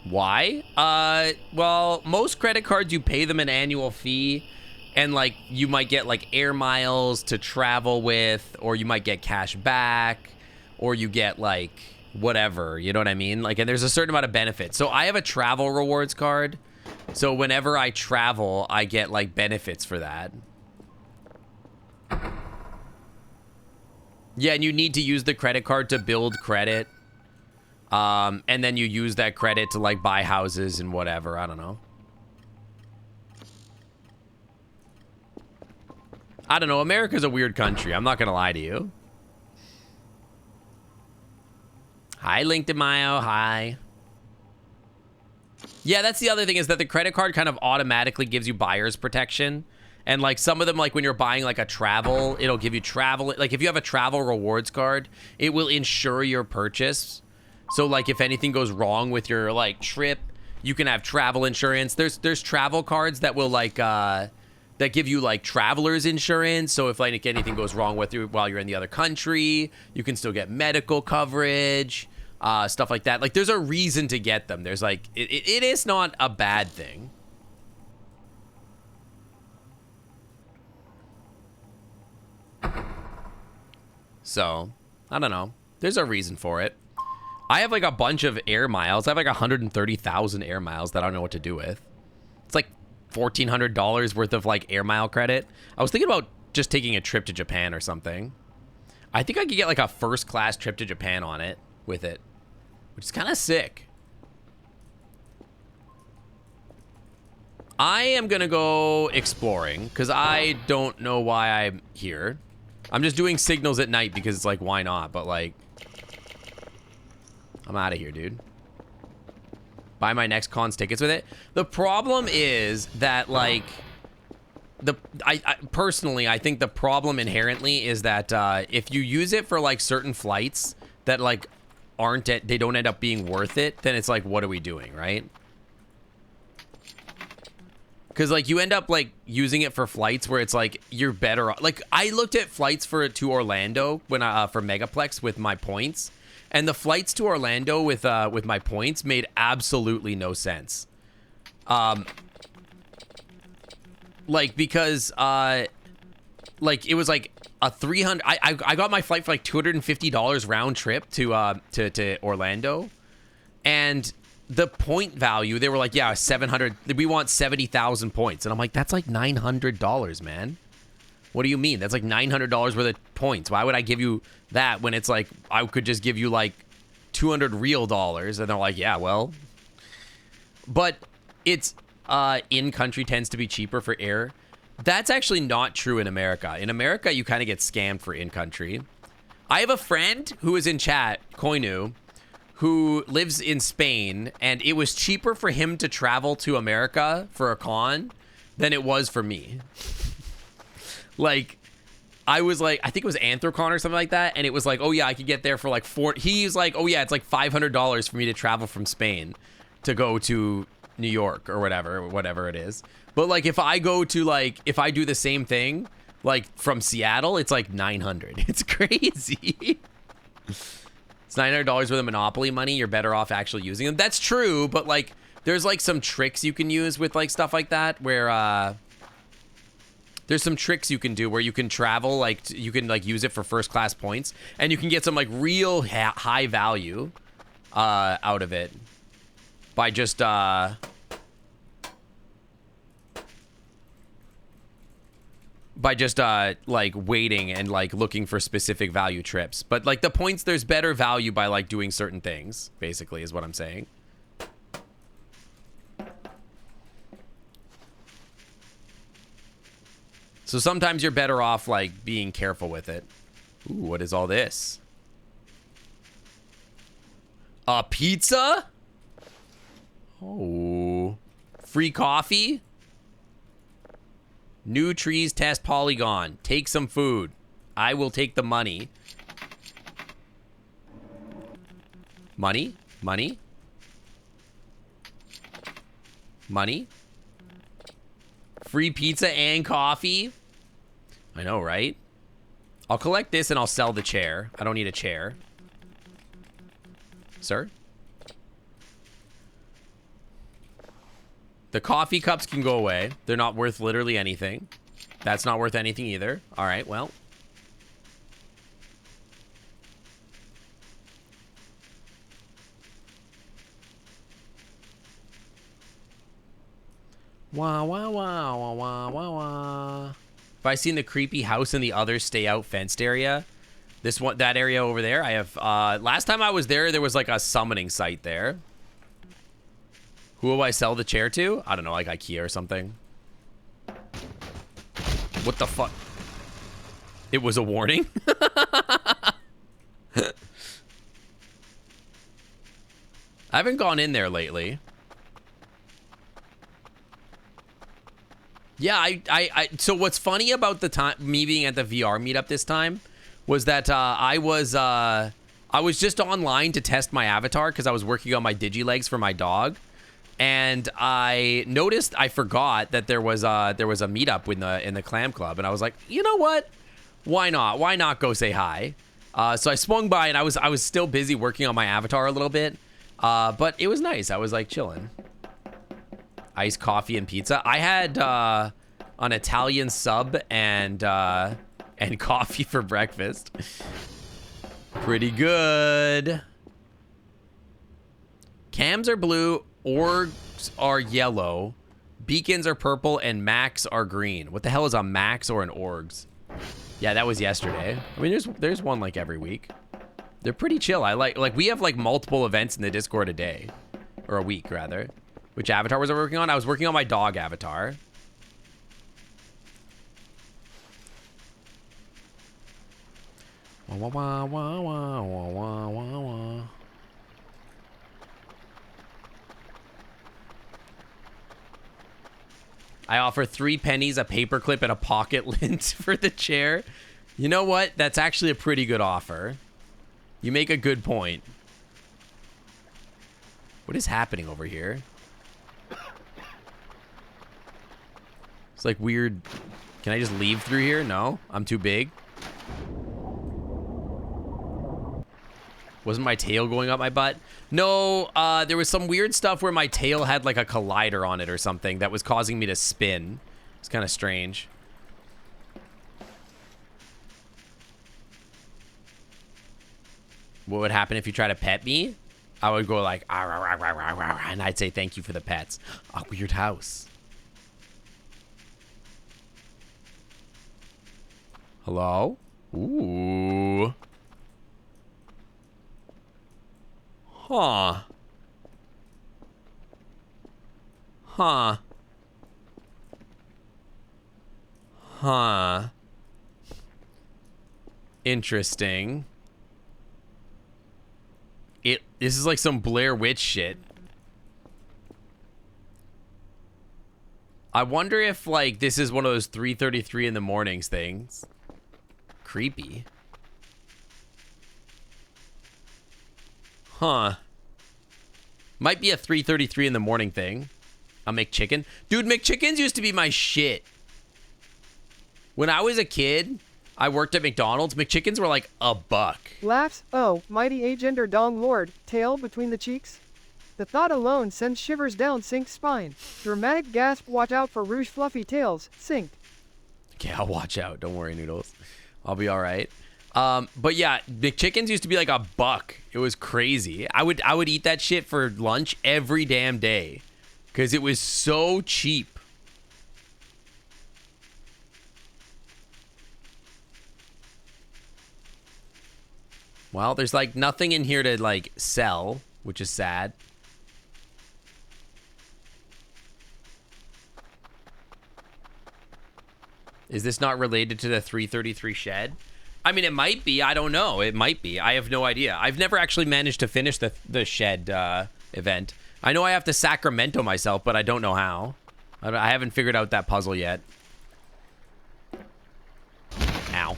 Why? Well, most credit cards, you pay them an annual fee. And, like, you might get, like, air miles to travel with, or you might get cash back, or you get, like, whatever, you know what I mean? Like, and there's a certain amount of benefits. So I have a travel rewards card. So whenever I travel, I get, like, benefits for that. Yeah, and you need to use the credit card to build credit. And then you use that credit to, like, buy houses and whatever. I don't know. I don't know. America's a weird country. I'm not going to lie to you. Hi, LinkedIn Mayo. Hi. Yeah, that's the other thing is that the credit card kind of automatically gives you buyer's protection. And, like, some of them, like, when you're buying, like, a travel, it'll give you travel. Like, if you have a travel rewards card, it will insure your purchase. So, like, if anything goes wrong with your, like, trip, you can have travel insurance. There's travel cards that will, like, that give you like traveler's insurance. So if like anything goes wrong with you while you're in the other country, you can still get medical coverage, stuff like that. Like there's a reason to get them. There's like, it is not a bad thing. So I don't know. There's a reason for it. I have like a bunch of air miles. I have like 130,000 air miles that I don't know what to do with. It's like $1,400 worth of like air mile credit. I was thinking about just taking a trip to Japan or something. I think I could get like a first class trip to Japan on it with it, which is kind of sick. I am gonna go exploring because I don't know why I'm here. I'm just doing signals at night because it's like, why not? But like, I'm out of here, dude. Buy my next con's tickets with it. The problem is that like I personally, I think the problem inherently is that if you use it for like certain flights that like they don't end up being worth it, then it's like, what are we doing, right? Because like you end up like using it for flights where it's like you're better off. Like I looked at flights to Orlando when for Megaplex with my points. And the flights to Orlando with my points made absolutely no sense. Like because like it was like a 300. I got my flight for like $250 round trip to Orlando, and the point value they were like, yeah, 700. We want 70,000 points, and I'm like, that's like $900, man. What do you mean? That's like $900 worth of points. Why would I give you that when it's like I could just give you like 200 real dollars? And they're like, yeah, well. But it's in-country tends to be cheaper for air. That's actually not true in America. In America, you kind of get scammed for in-country. I have a friend who is in chat, Koinu, who lives in Spain, and it was cheaper for him to travel to America for a con than it was for me. Like, I was like, I think it was Anthrocon or something like that, and it was like, oh yeah, I could get there for like he's like, oh yeah, it's like $500 for me to travel from Spain to go to New York or whatever it is. But like, if I go to like, if I do the same thing, like from Seattle, it's like 900. It's crazy. It's $900 worth of Monopoly money. You're better off actually using them. That's true, but like, there's like some tricks you can use with like stuff like that where, there's some tricks you can do where you can travel, like you can like use it for first class points, and you can get some like real high value out of it by just like waiting and like looking for specific value trips. But like the points, there's better value by like doing certain things, basically, is what I'm saying. So sometimes you're better off like being careful with it. Ooh, what is all this? A pizza? Oh. Free coffee? New trees test Polygon. Take some food. I will take the money. Money? Money? Money? Free pizza and coffee? I know, right? I'll collect this and I'll sell the chair. I don't need a chair. Sir? The coffee cups can go away. They're not worth literally anything. That's not worth anything either. All right, well. Wah, wah, wah, wah, wah, wah, wah. If I seen the creepy house in the other stay out fenced area, this one, that area over there, I have, last time I was there, there was like a summoning site there. Who will I sell the chair to? I don't know, like IKEA or something. What the fuck? It was a warning? I haven't gone in there lately. Yeah, so what's funny about the time, me being at the VR meetup this time, was that I was just online to test my avatar because I was working on my digilegs for my dog. And I noticed, I forgot that there was a meetup in the Clam Club, and I was like, you know what? Why not? Why not go say hi? So I swung by, and I was still busy working on my avatar a little bit, but it was nice. I was like chilling. Iced coffee and pizza. I had an Italian sub and coffee for breakfast. Pretty good. Cams are blue. Orgs are yellow, beacons are purple, and max are green. What the hell is a max or an orgs? Yeah, that was yesterday. I mean, there's one like every week. They're pretty chill. I like we have like multiple events in the Discord a day, or a week rather. Which avatar was I working on? I was working on my dog avatar. Wah wah wah wah wah wah wah wah. I offer 3 pennies, a paperclip, and a pocket lint for the chair. You know what? That's actually a pretty good offer. You make a good point. What is happening over here? It's like weird. Can I just leave through here? No? I'm too big? Wasn't my tail going up my butt? No, there was some weird stuff where my tail had like a collider on it or something that was causing me to spin. It's kind of strange. What would happen if you try to pet me? I would go like, "Ah, rah, rah, rah, rah, rah," and I'd say thank you for the pets. A weird house. Hello? Ooh. Huh. Huh. Huh. Interesting. This is like some Blair Witch shit. I wonder if, like, this is one of those 3:33 in the mornings things. Creepy. Huh. Might be a 3:33 in the morning thing. A McChicken. Dude, McChickens used to be my shit. When I was a kid, I worked at McDonald's. McChickens were like $1. Laughs, oh, mighty agender dong lord, tail between the cheeks. The thought alone sends shivers down Sink's spine. Dramatic gasp, watch out for rouge fluffy tails, Sink. Okay, I'll watch out. Don't worry, Noodles. I'll be all right. But yeah, McChickens used to be like $1. It was crazy. I would eat that shit for lunch every damn day because it was so cheap. Well, there's like nothing in here to like sell, which is sad. Is this not related to the 333 shed? I mean, it might be. I don't know. It might be. I have no idea. I've never actually managed to finish the shed event. I know I have to Sacramento myself, but I don't know how. I haven't figured out that puzzle yet. Ow.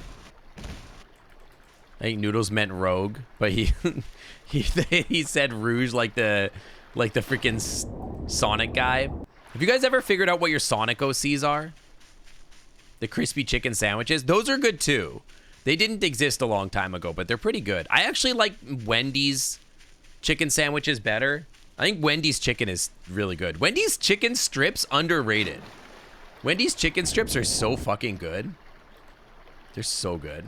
I think Noodles meant rogue, but he he said rouge like the freaking Sonic guy. Have you guys ever figured out what your Sonic OCs are? The crispy chicken sandwiches. Those are good too. They didn't exist a long time ago, but they're pretty good. I actually like Wendy's chicken sandwiches better. I think Wendy's chicken is really good. Wendy's chicken strips, underrated. Wendy's chicken strips are so fucking good. They're so good.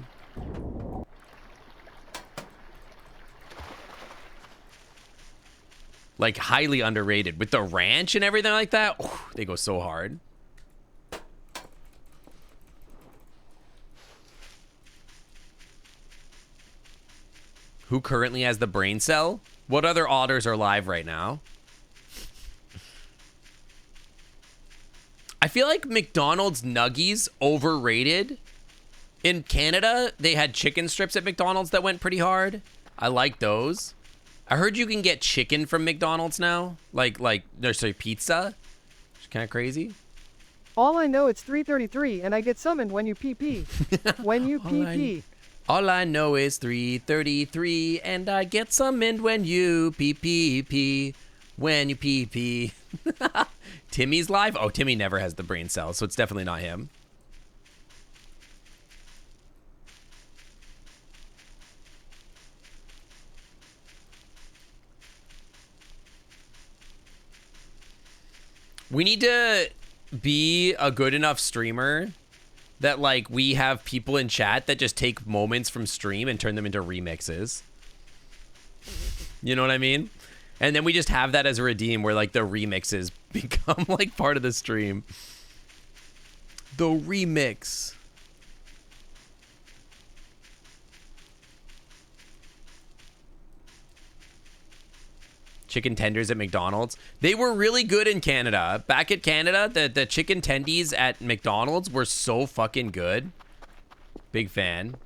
Like, highly underrated. With the ranch and everything like that, oh, they go so hard. Who currently has the brain cell? What other otters are live right now? I feel like McDonald's Nuggies overrated. In Canada, they had chicken strips at McDonald's that went pretty hard. I like those. I heard you can get chicken from McDonald's now. Sorry, pizza. It's kind of crazy. All I know it's 3:33 and I get summoned when you pee. When you pee. All I know is 3:33 and I get summoned when you pee. When you pee. Timmy's live? Oh, Timmy never has the brain cells, so it's definitely not him. We need to be a good enough streamer that, like, we have people in chat that just take moments from stream and turn them into remixes. You know what I mean? And then we just have that as a redeem where, like, the remixes become, like, part of the stream. The remix. Chicken tenders at McDonald's. They were really good in Canada. Back at Canada, the chicken tendies at McDonald's were so fucking good. Big fan.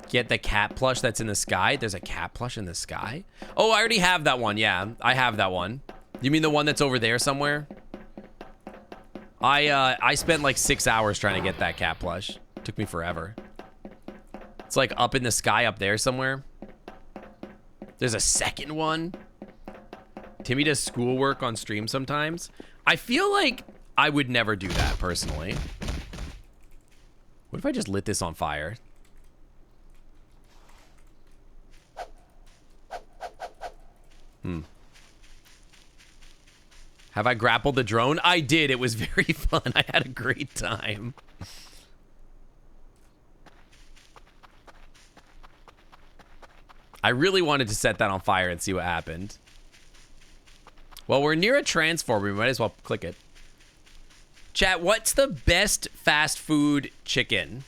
Get the cat plush that's in the sky. There's a cat plush in the sky? Oh, I already have that one. Yeah, I have that one. You mean the one that's over there somewhere? I spent like 6 hours trying to get that cat plush. Took me forever. It's like up in the sky up there somewhere. There's a second one. Timmy does schoolwork on stream sometimes. I feel like I would never do that personally. What if I just lit this on fire? Have I grappled the drone? I did. It was very fun. I had a great time. I really wanted to set that on fire and see what happened. Well, we're near a transformer. We might as well click it. Chat, what's the best fast food chicken?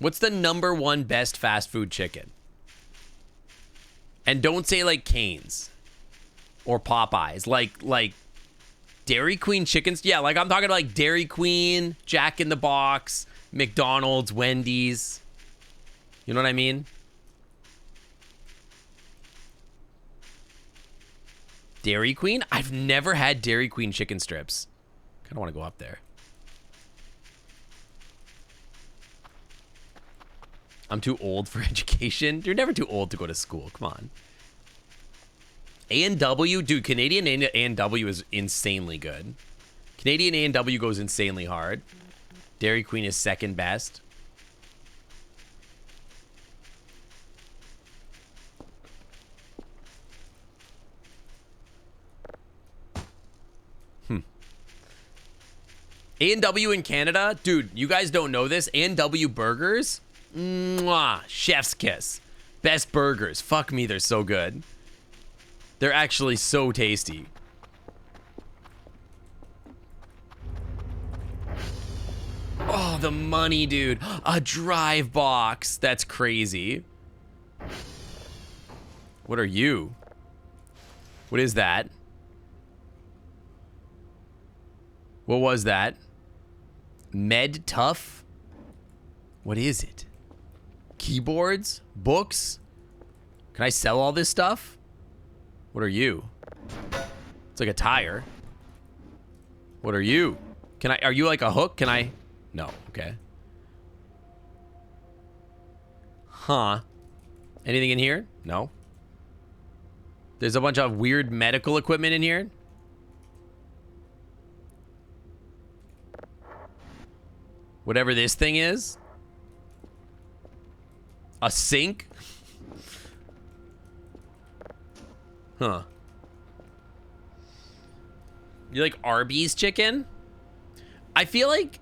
What's the #1 best fast food chicken? And don't say like Cane's or Popeyes. Like Dairy Queen chickens. Yeah, like I'm talking like Dairy Queen, Jack in the Box, McDonald's, Wendy's. You know what I mean? Dairy Queen? I've never had Dairy Queen chicken strips. Kind of want to go up there. I'm too old for education. You're never too old to go to school. Come on. A&W? Dude, Canadian A&W is insanely good. Canadian A&W goes insanely hard. Dairy Queen is second best. A&W in Canada? Dude, you guys don't know this. A&W burgers? Mwah, chef's kiss. Best burgers. Fuck me, they're so good. They're actually so tasty. Oh, the money, dude. A drive box. That's crazy. What are you? What is that? What was that? Med Tough? What is it? Keyboards? Books? Can I sell all this stuff? What are you? It's like a tire. What are you? Are you like a hook? Can I? No, okay. Huh. Anything in here? No. There's a bunch of weird medical equipment in here. Whatever this thing is. A sink? Huh. You like Arby's chicken? I feel like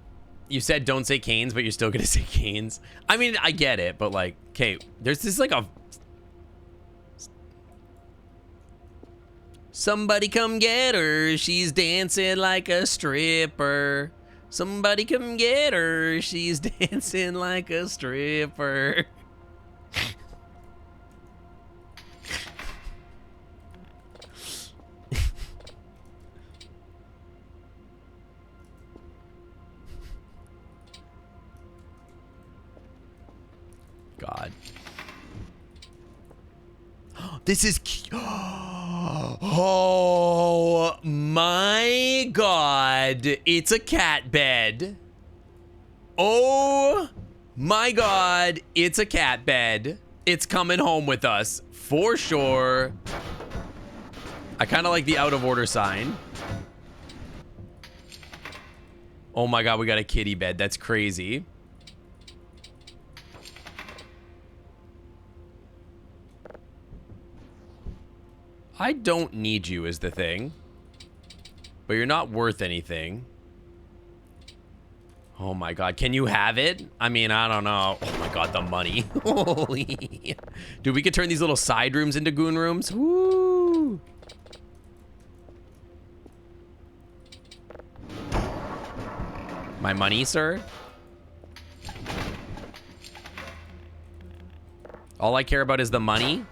you said don't say Cane's, but you're still gonna say Cane's. I mean, I get it, but like, okay, there's this like a... Somebody come get her, she's dancing like a stripper. Somebody come get her, she's dancing like a stripper. God. This is oh my God. It's a cat bed. Oh my God. It's a cat bed. It's coming home with us for sure. I kind of like the out of order sign. Oh my God, we got a kitty bed. That's crazy. I don't need you is the thing. But you're not worth anything. Oh my God, can you have it? I mean, I don't know. Oh my God, the money. Holy. Dude, we could turn these little side rooms into goon rooms. Woo. My money, sir? All I care about is the money?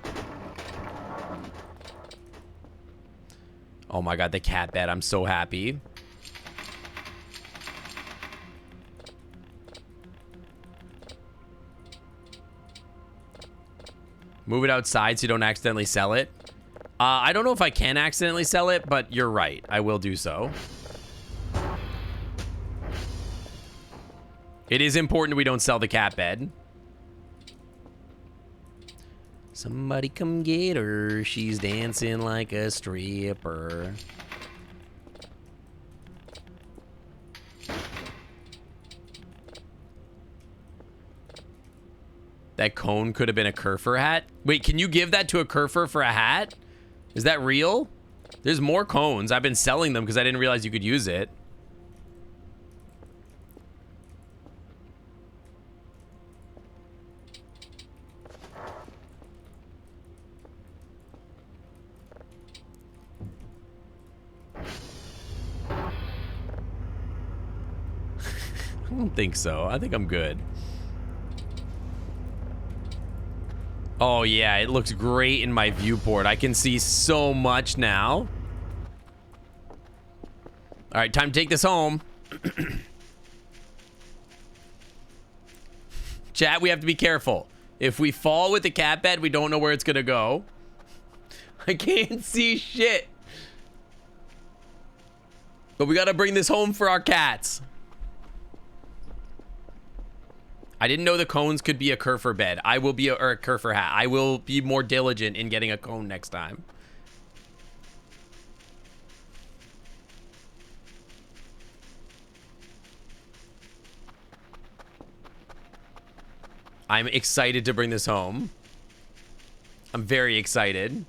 Oh my God, the cat bed. I'm so happy. Move it outside so you don't accidentally sell it. I don't know if I can accidentally sell it, but you're right. I will do so. It is important we don't sell the cat bed. Somebody come get her. She's dancing like a stripper. That cone could have been a Kerfer hat. Wait, can you give that to a Kerfer for a hat? Is that real? There's more cones. I've been selling them because I didn't realize you could use it. I don't think so. I think I'm good. Oh, yeah, it looks great in my viewport. I can see so much now. All right, time to take this home. Chat, we have to be careful. If we fall with the cat bed, we don't know where it's gonna go. I can't see shit. But we gotta bring this home for our cats. I didn't know the cones could be a Kerfer bed. I will be or a Kerfer hat. I will be more diligent in getting a cone next time. I'm excited to bring this home. I'm very excited.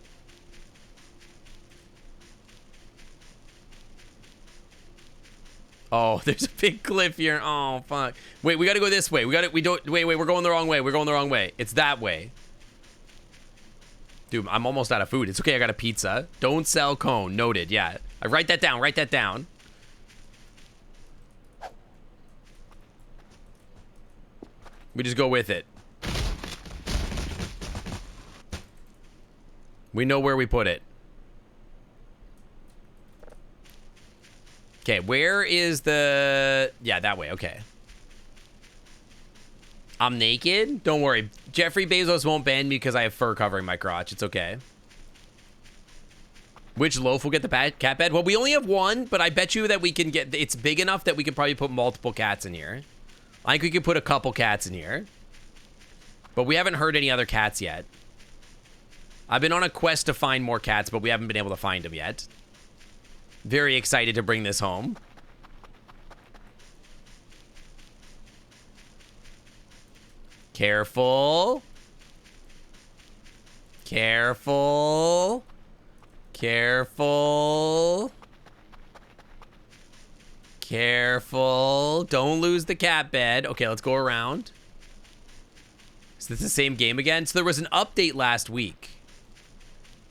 Oh, there's a big cliff here. Oh, fuck. Wait, we gotta go this way. Wait, we're going the wrong way. We're going the wrong way. It's that way. Dude, I'm almost out of food. It's okay, I got a pizza. Don't sell cone. Noted, yeah. I write that down, write that down. We just go with it. We know where we put it. Okay, where is the... Yeah, that way, okay. I'm naked? Don't worry. Jeffrey Bezos won't ban me because I have fur covering my crotch. It's okay. Which loaf will get the cat bed? Well, we only have one, but I bet you that we can get... It's big enough that we could probably put multiple cats in here. I think we could put a couple cats in here. But we haven't heard any other cats yet. I've been on a quest to find more cats, but we haven't been able to find them yet. Very excited to bring this home. Careful. Careful. Careful. Careful. Don't lose the cat bed. Okay, let's go around. Is this the same game again? So there was an update last week.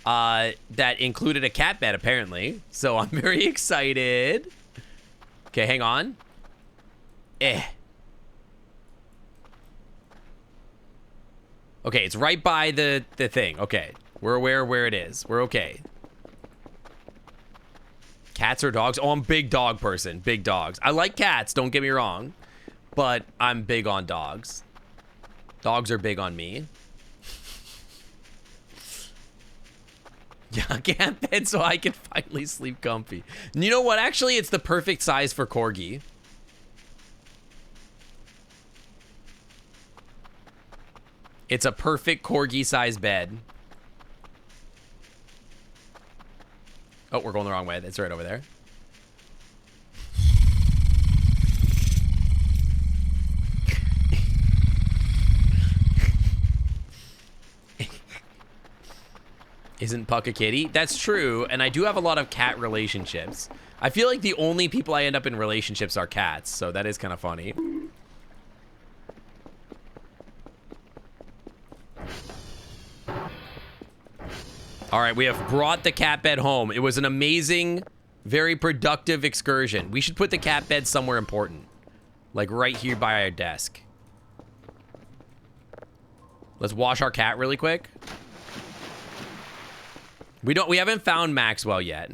That included a cat bed, apparently. So I'm very excited. Okay, hang on. Okay, it's right by the thing. Okay, we're aware where it is. We're okay. Cats or dogs? Oh, I'm a big dog person. Big dogs. I like cats, don't get me wrong. But I'm big on dogs. Dogs are big on me. Yeah, cat bed so I can finally sleep comfy. And you know what? Actually, it's the perfect size for Corgi. It's a perfect Corgi size bed. Oh, we're going the wrong way. That's right over there. Isn't Puck a kitty? That's true, and I do have a lot of cat relationships. I feel like the only people I end up in relationships are cats, so that is kind of funny. All right, we have brought the cat bed home. It was an amazing, very productive excursion. We should put the cat bed somewhere important. Like right here by our desk. Let's wash our cat really quick. We haven't found Maxwell yet.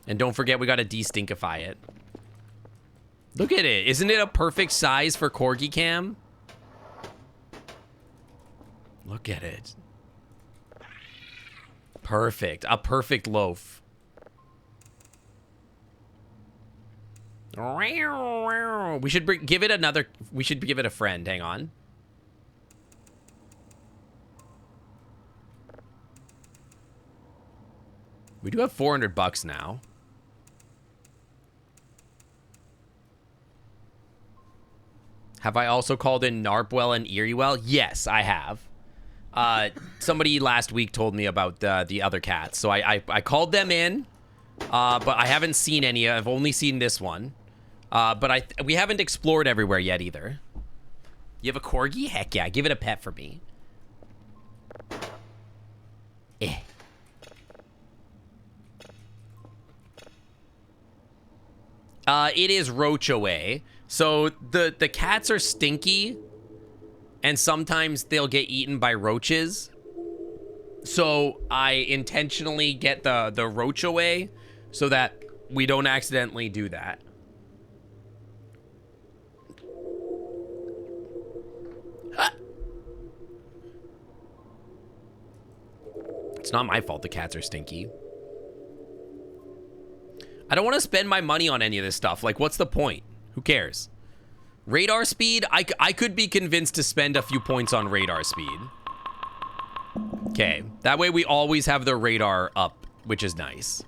And don't forget we gotta de-stinkify it. Look at it. Isn't it a perfect size for Corgi Cam? Look at it. Perfect. A perfect loaf. We should give it another... We should give it a friend. Hang on. We do have 400 bucks now. Have I also called in Narpwell and Eriewell? Yes, I have. Somebody last week told me about the other cats. So I called them in, but I haven't seen any. I've only seen this one. But we haven't explored everywhere yet either. You have a Corgi? Heck yeah, give it a pet for me. Eh. It is Roachaway. So the cats are stinky, and sometimes they'll get eaten by roaches. So I intentionally get the roach away so that we don't accidentally do that. It's not my fault the cats are stinky. I don't want to spend my money on any of this stuff. Like, what's the point? Who cares? Radar speed? I could be convinced to spend a few points on radar speed. Okay. That way we always have the radar up, which is nice.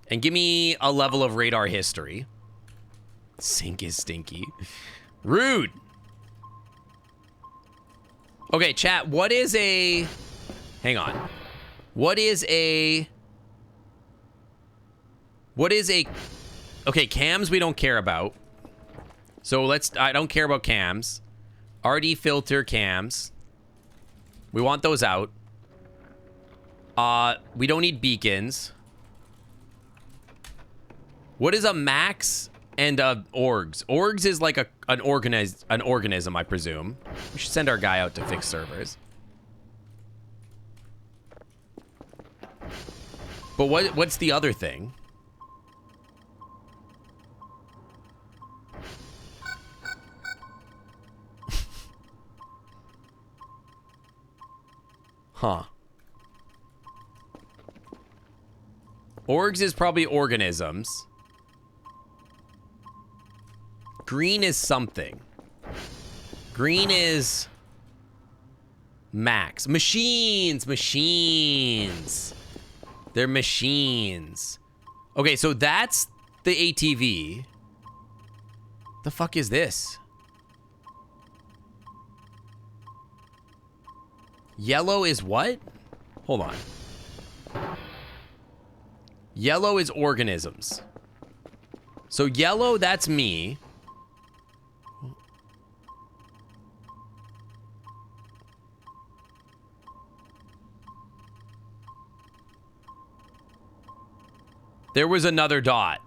And give me a level of radar history. Sink is stinky. Rude. Okay, chat, what is a... Hang on. What is a... Okay, cams we don't care about. So I don't care about cams. RD filter cams. We want those out. We don't need beacons. What is a max and orgs? Orgs is like an organism, I presume. We should send our guy out to fix servers. But what's the other thing? Huh. Orgs is probably organisms. Green is something. Green is max. Machines. Machines. They're machines. Okay, so that's the ATV. The fuck is this? Yellow is what? Hold on. Yellow is organisms. So yellow, that's me. There was another dot.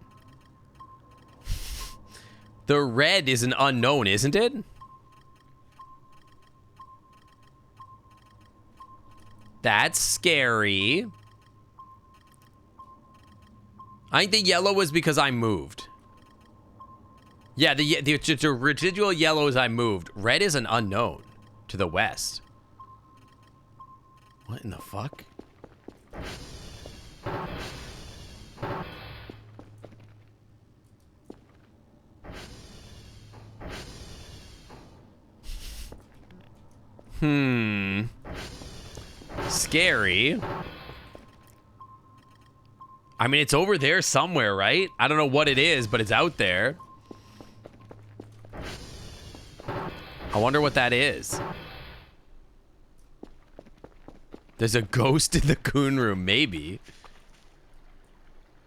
The red is an unknown, isn't it? That's scary. I think the yellow was because I moved. Yeah, the residual yellow is I moved. Red is an unknown to the west. What in the fuck? Scary. I mean, it's over there somewhere, right? I don't know what it is, but it's out there. I wonder what that is. There's a ghost in the coon room, maybe.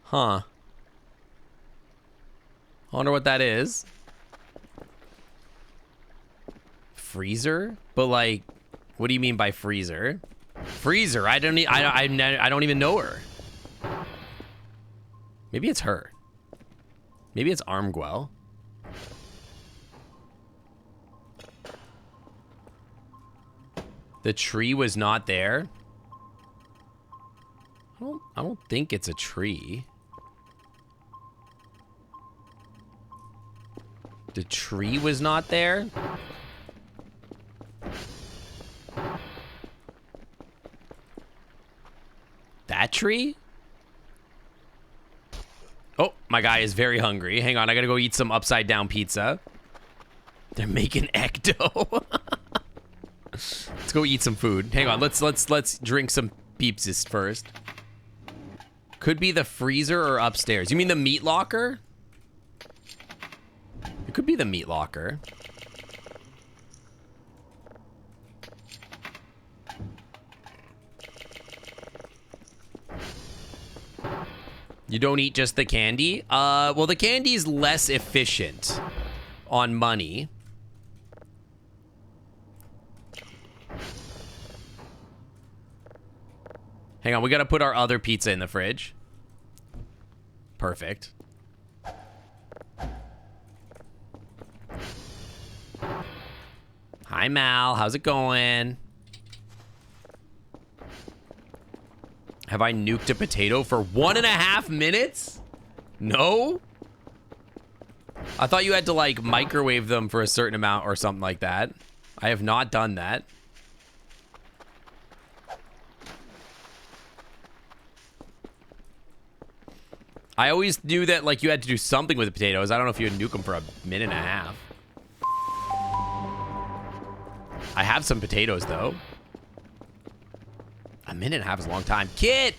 Huh. I wonder what that is. Freezer? But like, what do you mean by freezer? Freezer? I don't even know her. Maybe it's her. Maybe it's Armgwell. The tree was not there. I don't think it's a tree. The tree was not there. That tree? Oh, my guy is very hungry. Hang on, I gotta go eat some upside down pizza. They're making ecto. Let's go eat some food. Hang on, let's drink some peepses first. Could be the freezer or upstairs. You mean the meat locker? It could be the meat locker. You don't eat just the candy? Well, the candy's less efficient on money. Hang on, we gotta put our other pizza in the fridge. Perfect. Hi, Mal. How's it going? Have I nuked a potato for 1.5 minutes? No? I thought you had to, like, microwave them for a certain amount or something like that. I have not done that. I always knew that, like, you had to do something with the potatoes. I don't know if you would nuke them for 1.5 minutes. I have some potatoes, though. 1.5 minutes is a long time. Kit!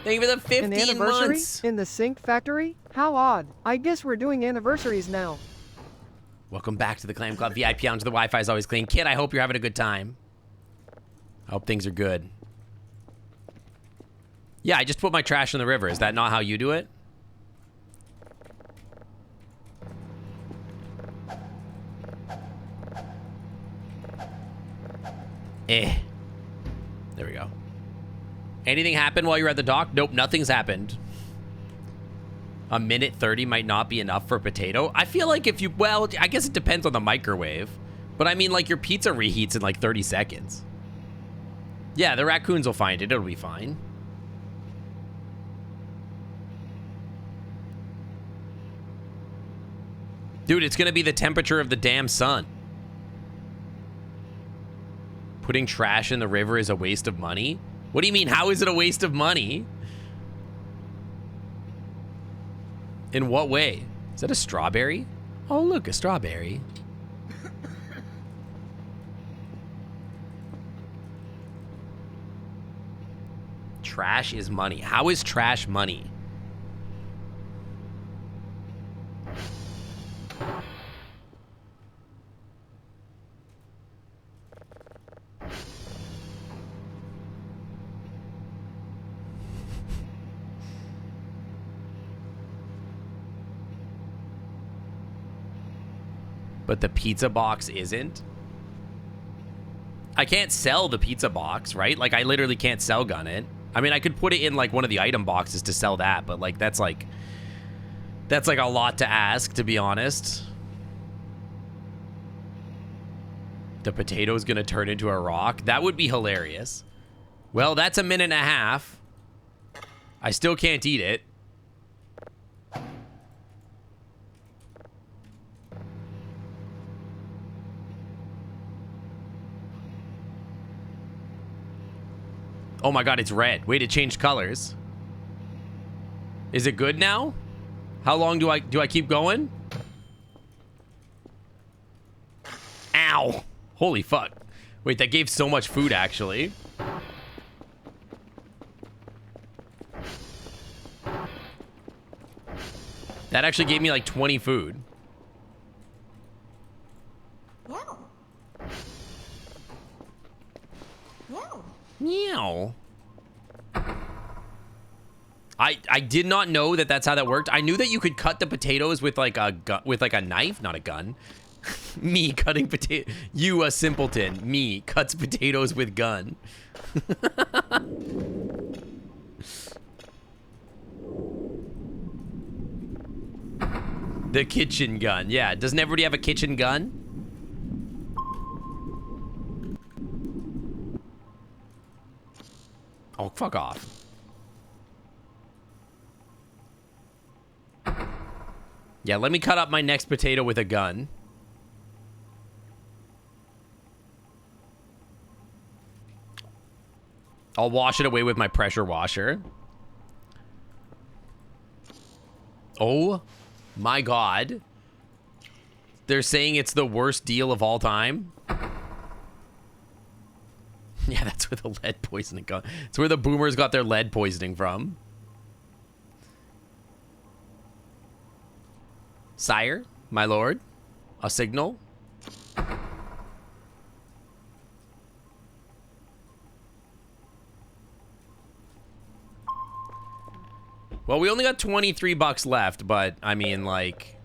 Thank you for the 15 An anniversary months! in the sink factory? How odd. I guess we're doing anniversaries now. Welcome back to the Clam Club. VIP onto the Wi-Fi is always clean. Kit, I hope you're having a good time. I hope things are good. Yeah, I just put my trash in the river. Is that not how you do it? There we go. Anything happen while you're at the dock? Nope, nothing's happened. 1:30 might not be enough for a potato. I feel like if you, well, I guess it depends on the microwave. But I mean, like, your pizza reheats in like 30 seconds. Yeah, the raccoons will find it. It'll be fine. Dude, it's gonna be the temperature of the damn sun. Putting trash in the river is a waste of money? What do you mean, how is it a waste of money? In what way? Is that a strawberry? Oh, look, a strawberry. Trash is money. How is trash money? But the pizza box isn't? I can't sell the pizza box, right? Like, I literally can't sell gun it. I mean, I could put it in, like, one of the item boxes to sell that, but, like, that's, like a lot to ask, to be honest. The potato's gonna turn into a rock? That would be hilarious. Well, that's 1.5 minutes. I still can't eat it. Oh my god, it's red. Wait, it changed colors. Is it good now? How long do I keep going? Ow. Holy fuck. Wait, that gave so much food, actually. That actually gave me like 20 food. Meow. Meow. Meow. I did not know that that's how that worked. I knew that you could cut the potatoes with like a knife, not a gun. Me cutting potato. You a simpleton. Me cuts potatoes with gun. The kitchen gun. Yeah. Doesn't everybody have a kitchen gun? Oh, fuck off. Yeah, let me cut up my next potato with a gun. I'll wash it away with my pressure washer. Oh my god. They're saying it's the worst deal of all time. Yeah, that's where the lead poisoning got. It's where the boomers got their lead poisoning from. Sire, my lord, a signal. Well, we only got 23 bucks left, but I mean, like,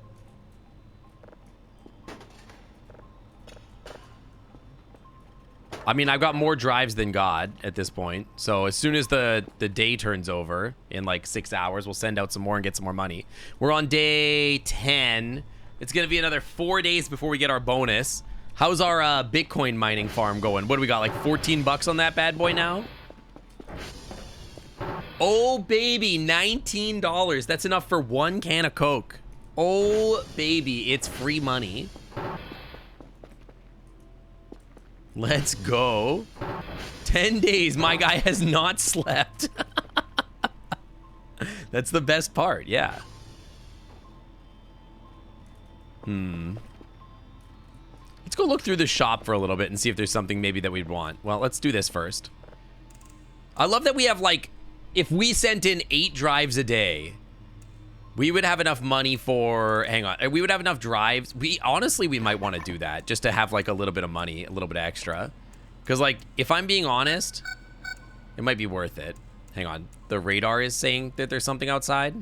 I mean, I've got more drives than God at this point. So as soon as the day turns over in like 6 hours, we'll send out some more and get some more money. We're on day 10. It's going to be another 4 days before we get our bonus. How's our Bitcoin mining farm going? What do we got, like 14 bucks on that bad boy now? Oh, baby, $19. That's enough for 1 can of Coke. Oh, baby, it's free money. Let's go. 10 days, my guy has not slept. That's the best part, yeah. Let's go look through the shop for a little bit and see if there's something maybe that we'd want. Well, let's do this first. I love that we have, like, if we sent in 8 drives a day, we would have enough money for, hang on, we would have enough drives. Honestly, we might want to do that just to have like a little bit of money, a little bit extra. Because like, if I'm being honest, it might be worth it. Hang on, the radar is saying that there's something outside.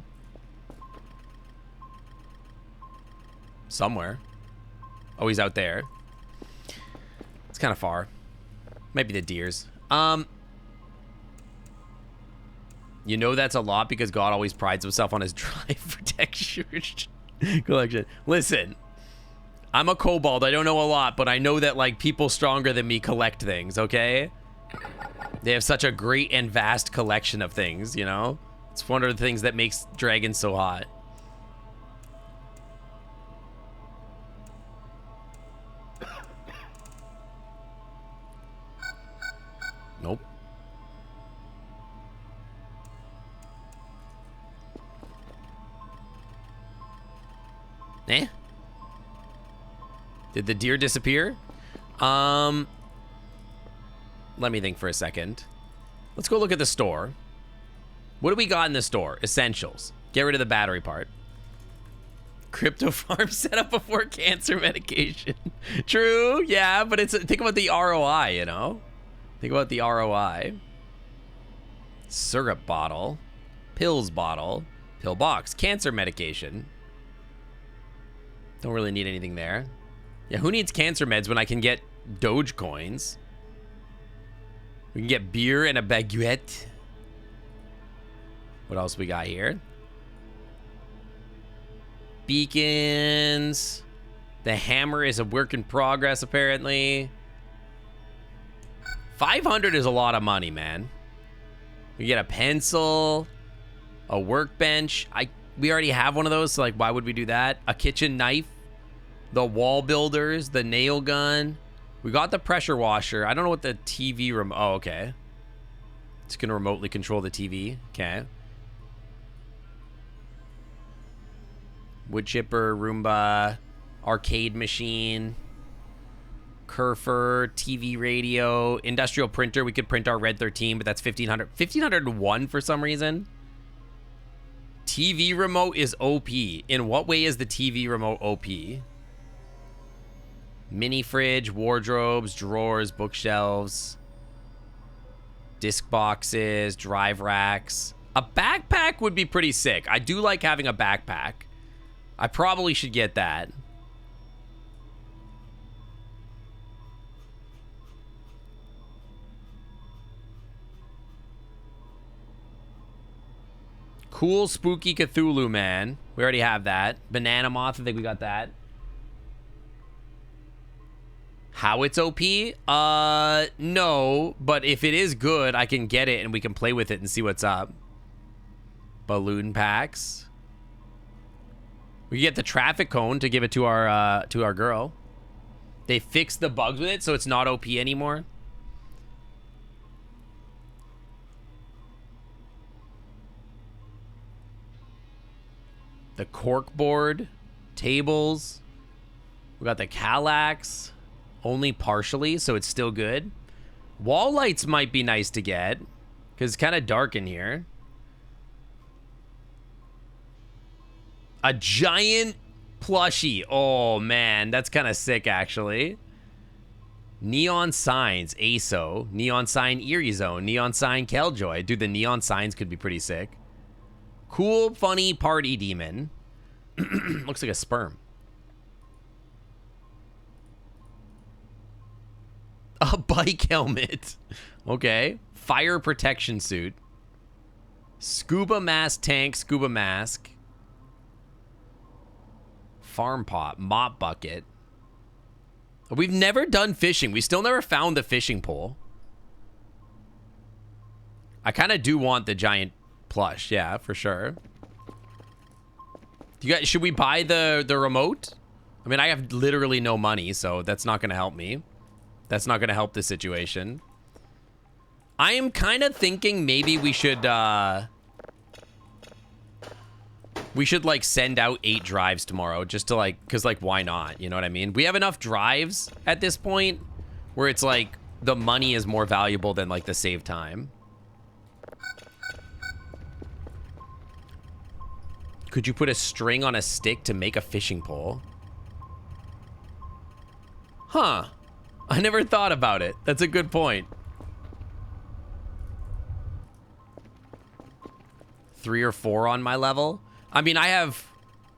Somewhere. Oh, he's out there. It's kind of far. Might be the deers. You know that's a lot because God always prides himself on his drive for texture collection. Listen, I'm a kobold. I don't know a lot, but I know that like people stronger than me collect things, okay? They have such a great and vast collection of things, you know? It's one of the things that makes dragons so hot. Nope. Eh? Did the deer disappear? Let me think for a second. Let's go look at the store. What do we got in the store? Essentials. Get rid of the battery part. Crypto farm set up before cancer medication. True, yeah, but it's think about the ROI, you know? Think about the ROI. Syrup bottle. Pills bottle. Pill box. Cancer medication. Don't really need anything there. Yeah, who needs cancer meds when I can get Doge coins? We can get beer and a baguette. What else we got here? Beacons. The hammer is a work in progress, apparently. 500 is a lot of money, man. We get a pencil, a workbench. We already have one of those, so like, why would we do that? A kitchen knife, the wall builders, the nail gun. We got the pressure washer. I don't know what the TV remote. Oh, okay. It's gonna remotely control the TV. Okay. Wood chipper, Roomba, arcade machine, Kerfer, TV radio, industrial printer. We could print our Red 13, but that's 1500. 1501 for some reason. TV remote is OP. In what way is the TV remote OP? Mini fridge, wardrobes, drawers, bookshelves, disc boxes, drive racks. A backpack would be pretty sick. I do like having a backpack. I probably should get that. Cool, spooky Cthulhu, man. We already have that. Banana moth, I think we got that. How it's OP? No. But if it is good, I can get it and we can play with it and see what's up. Balloon packs. We can get the traffic cone to give it to our girl. They fixed the bugs with it, so it's not OP anymore. The cork board, tables. We got the Kallax, only partially, so it's still good. Wall lights might be nice to get, because it's kind of dark in here. A giant plushie. Oh, man, that's kind of sick, actually. Neon signs, ASO. Neon sign, Eerie Zone. Neon sign, Killjoy. Dude, the neon signs could be pretty sick. Cool, funny party demon. Looks like a sperm. A bike helmet. Okay. Fire protection suit. Scuba mask tank, scuba mask. Farm pot, mop bucket. We've never done fishing. We still never found the fishing pole. I kind of do want the giant plush. Yeah, for sure. You guys, should we buy the remote? I mean, I have literally no money, so that's not going to help me. That's not going to help the situation. I am kind of thinking maybe we should like send out 8 drives tomorrow just to like, cause like why not? You know what I mean? We have enough drives at this point where it's like the money is more valuable than like the save time. Could you put a string on a stick to make a fishing pole? Huh. I never thought about it. That's a good point. 3 or 4 on my level. I mean, I have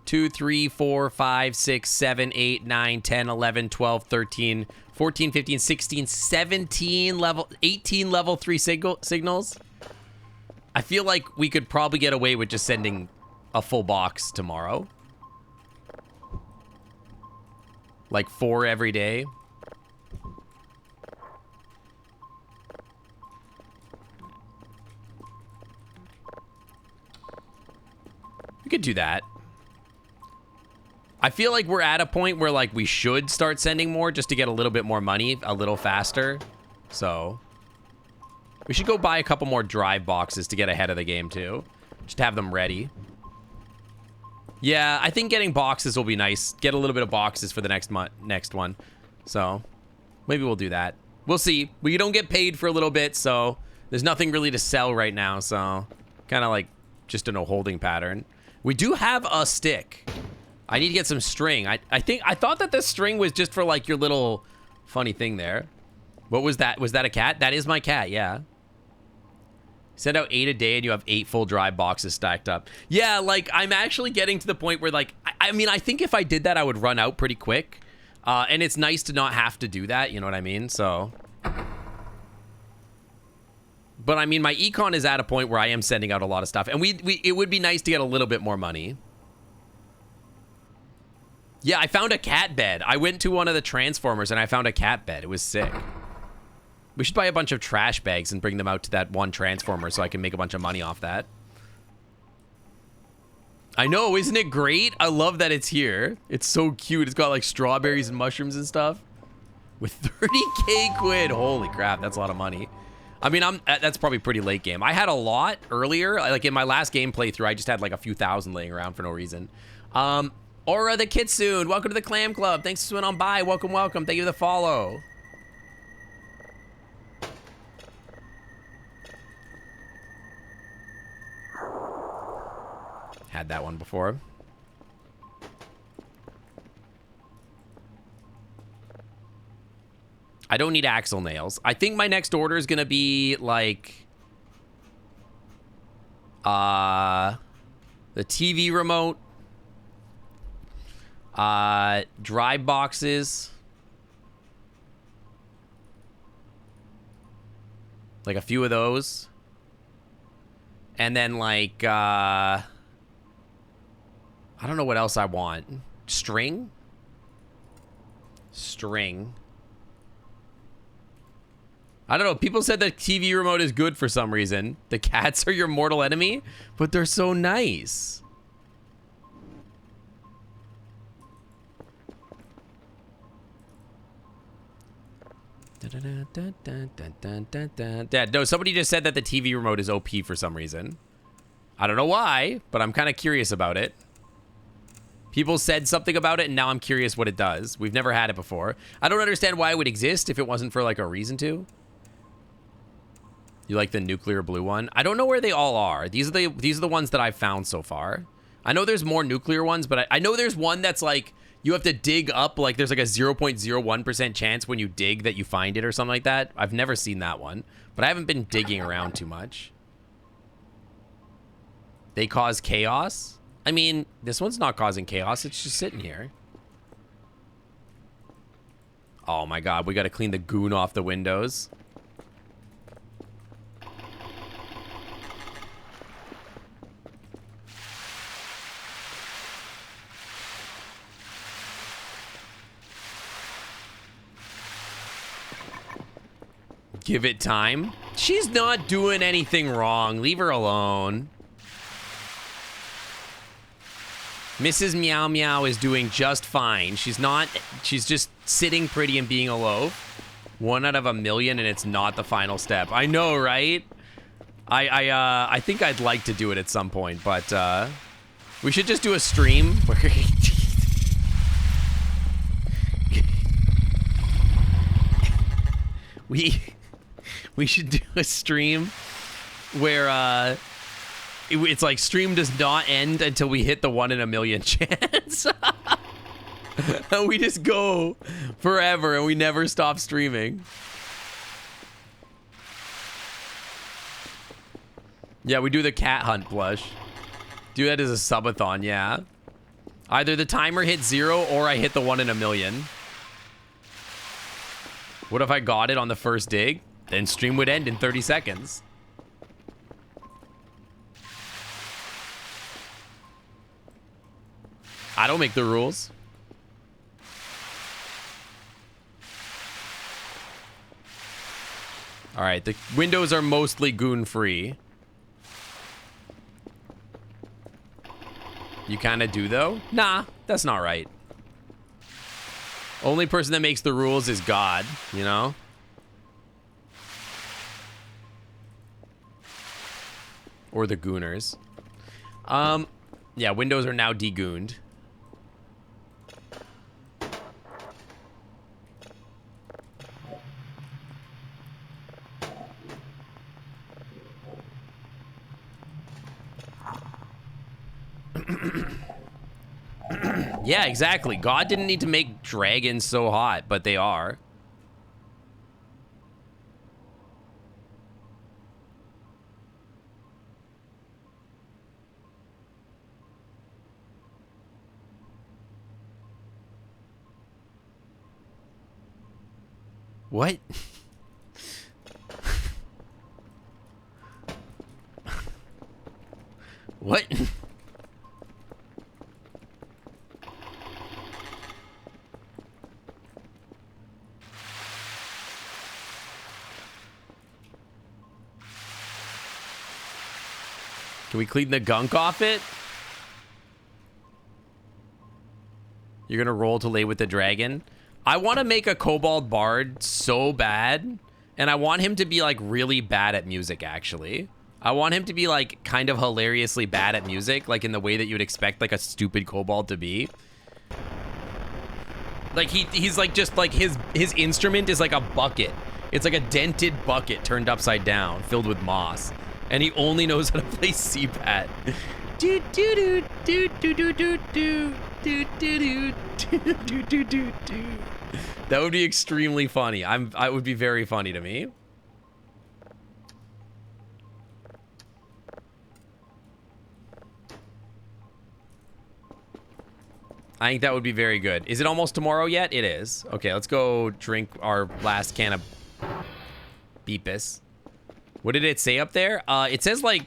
2, 3, 4, 5, 6, 7, 8, 9, 10, 11, 12, 13, 14, 15, 16, 17 level, 18 level 3 signals. I feel like we could probably get away with just sending a full box tomorrow. Like 4 every day. We could do that. I feel like we're at a point where like we should start sending more just to get a little bit more money a little faster. So we should go buy a couple more drive boxes to get ahead of the game too. Just to have them ready. Yeah, I think getting boxes will be nice. Get a little bit of boxes for the next one. So maybe we'll do that. We'll see. We don't get paid for a little bit, so there's nothing really to sell right now. So kind of like just in a holding pattern. We do have a stick. I need to get some string. I thought that the string was just for like your little funny thing there. What was that? Was that a cat? That is my cat, yeah. Send out 8 a day and you have 8 full drive boxes stacked up. Yeah, like I'm actually getting to the point where like, I mean, I think if I did that, I would run out pretty quick. And it's nice to not have to do that. You know what I mean? So. But I mean, my econ is at a point where I am sending out a lot of stuff. And it would be nice to get a little bit more money. Yeah, I found a cat bed. I went to one of the Transformers and I found a cat bed. It was sick. We should buy a bunch of trash bags and bring them out to that one Transformer so I can make a bunch of money off that. I know, isn't it great? I love that it's here. It's so cute. It's got like strawberries and mushrooms and stuff. With 30k quid. Holy crap, that's a lot of money. I mean, that's probably pretty late game. I had a lot earlier. Like in my last game playthrough, I just had like a few thousand laying around for no reason. Aura the Kitsune, welcome to the Clam Club. Thanks for swimming on by. Welcome, welcome. Thank you for the follow. Had that one before. I don't need axle nails. I think my next order is gonna be like the TV remote, drive boxes, like a few of those, and then like I don't know what else I want. String? String. I don't know. People said the TV remote is good for some reason. The cats are your mortal enemy, but they're so nice. Dad, no, somebody just said that the TV remote is OP for some reason. I don't know why, but I'm kind of curious about it. People said something about it, and now I'm curious what it does. We've never had it before. I don't understand why it would exist if it wasn't for, like, a reason to. You like the nuclear blue one? I don't know where they all are. These are the ones that I've found so far. I know there's more nuclear ones, but I know there's one that's, like, you have to dig up, like, there's, like, a 0.01% chance when you dig that you find it or something like that. I've never seen that one, but I haven't been digging around too much. They cause chaos? I mean, this one's not causing chaos. It's just sitting here. Oh my god, we gotta clean the goon off the windows. Give it time. She's not doing anything wrong. Leave her alone. Mrs. Meow Meow is doing just fine. She's just sitting pretty and being a loaf. 1 out of a million, and it's not the final step. I know, right? I think I'd like to do it at some point, but we should just do a stream where we should do a stream where it's like stream does not end until we hit the 1 in a million chance. And we just go forever and we never stop streaming. Yeah, we do the cat hunt blush. Do that as a subathon, yeah. Either the timer hits 0 or I hit the 1 in a million. What if I got it on the first dig? Then stream would end in 30 seconds. I don't make the rules. All right, the windows are mostly goon-free. You kind of do, though? Nah, that's not right. Only person that makes the rules is God, you know? Or the gooners. Yeah, windows are now degooned. Yeah, exactly. God didn't need to make dragons so hot, but they are. What? What? Can we clean the gunk off it? You're gonna roll to lay with the dragon? I want to make a kobold bard so bad, and I want him to be like really bad at music, actually. I want him to be like kind of hilariously bad at music, like in the way that you would expect like a stupid kobold to be. Like he's like just like his instrument is like a bucket. It's like a dented bucket turned upside down, filled with moss. And he only knows how to play CPAT. Do do do do do do do do do do do do do do do. That would be extremely funny. I would be very funny to me. I think that would be very good. Is it almost tomorrow yet? It is. Okay, let's go drink our last can of Beepus. What did it say up there? It says like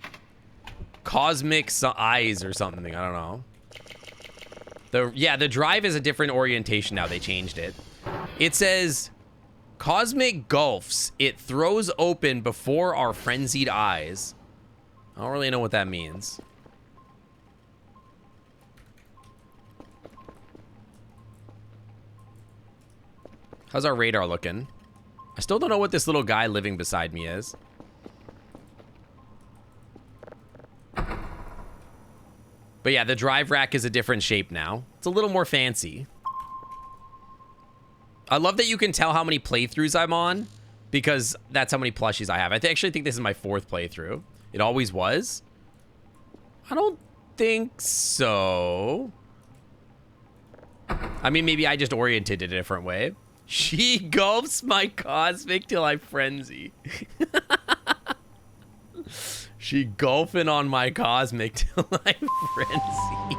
cosmic eyes or something. I don't know. The drive is a different orientation now. They changed it. It says cosmic gulfs. It throws open before our frenzied eyes. I don't really know what that means. How's our radar looking? I still don't know what this little guy living beside me is. But yeah, the drive rack is a different shape now. It's a little more fancy. I love that you can tell how many playthroughs I'm on, because that's how many plushies I have. I actually think this is my 4th playthrough. It always was? I don't think so. I mean, maybe I just oriented it a different way. She gulps my cosmic till I frenzy. She gulping on my cosmic till I frenzy.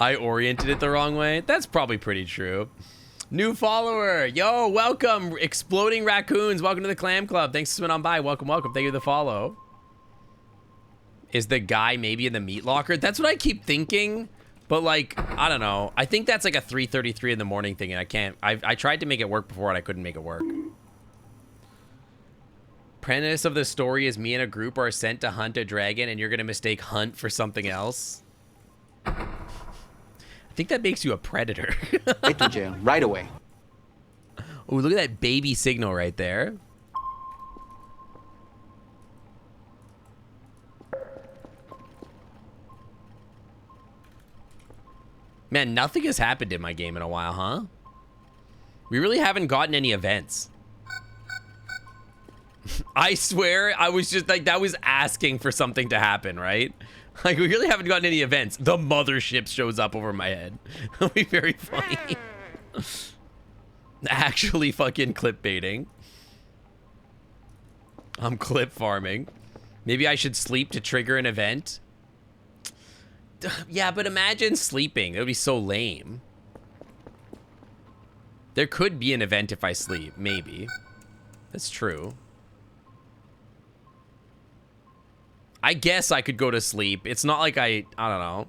I oriented it the wrong way. That's probably pretty true. New follower. Yo, welcome. Exploding Raccoons. Welcome to the Clam Club. Thanks for swinging on by. Welcome, welcome. Thank you for the follow. Is the guy maybe in the meat locker? That's what I keep thinking. But, like, I don't know. I think that's like a 3:33 in the morning thing, and I can't. I tried to make it work before, and I couldn't make it work. Premise of the story is me and a group are sent to hunt a dragon, and you're going to mistake hunt for something else. I think that makes you a predator. Get to jail right away. Oh, look at that baby signal right there. Man, nothing has happened in my game in a while, huh? We really haven't gotten any events. I swear, I was just like, that was asking for something to happen, right? Like, we really haven't gotten any events. The mothership shows up over my head. That'll be very funny. Actually fucking clip-baiting. I'm clip farming. Maybe I should sleep to trigger an event. Yeah, but imagine sleeping. It would be so lame. There could be an event if I sleep. Maybe. That's true. I guess I could go to sleep. It's not like I don't know.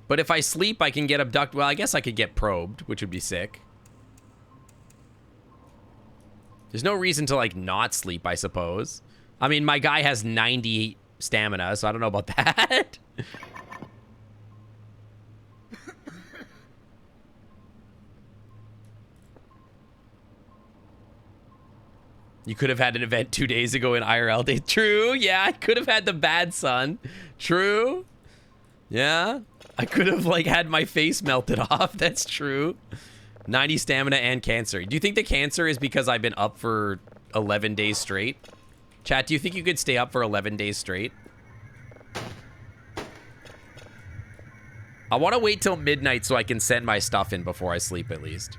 But if I sleep, I can get abducted. Well, I guess I could get probed, which would be sick. There's no reason to, like, not sleep, I suppose. I mean, my guy has 90 stamina, so I don't know about that. You could have had an event 2 days ago in IRL day. True, yeah, I could have had the bad sun. True. Yeah, I could have, like, had my face melted off. That's true. 90 stamina and cancer. Do you think the cancer is because I've been up for 11 days straight? Chat, do you think you could stay up for 11 days straight? I want to wait till midnight so I can send my stuff in before I sleep, at least.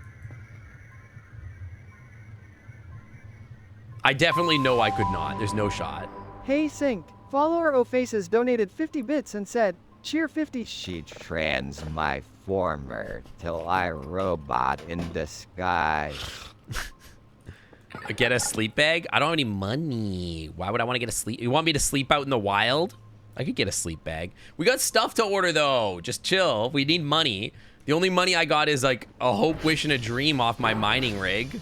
I definitely know I could not. There's no shot. Hey Synced, follower Ofaces donated 50 bits and said, cheer 50. She trans my former till I robot in disguise. Get a sleep bag? I don't have any money. Why would I want to get a sleep? You want me to sleep out in the wild? I could get a sleep bag. We got stuff to order, though. Just chill. We need money. The only money I got is, like, a hope, wish, and a dream off my mining rig.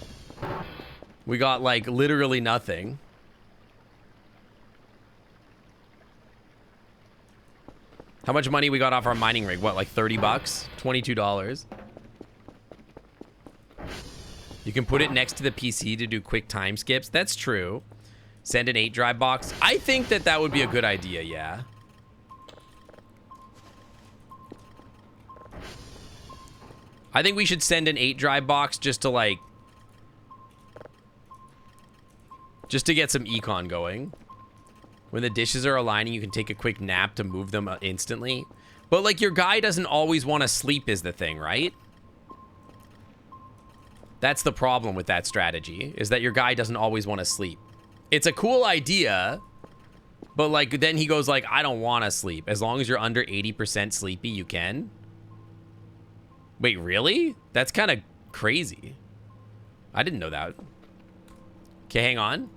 We got, like, literally nothing. How much money we got off our mining rig? What, like 30 bucks? $22. You can put it next to the PC to do quick time skips. That's true. Send an 8-drive box. I think that that would be a good idea, yeah. I think we should send an 8-drive box just to, like... just to get some econ going. When the dishes are aligning, you can take a quick nap to move them instantly. But, like, your guy doesn't always want to sleep is the thing, right? That's the problem with that strategy, is that your guy doesn't always want to sleep. It's a cool idea, but, like, then he goes, like, I don't want to sleep. As long as you're under 80% sleepy, you can. Wait, really? That's kind of crazy. I didn't know that. Okay, hang on.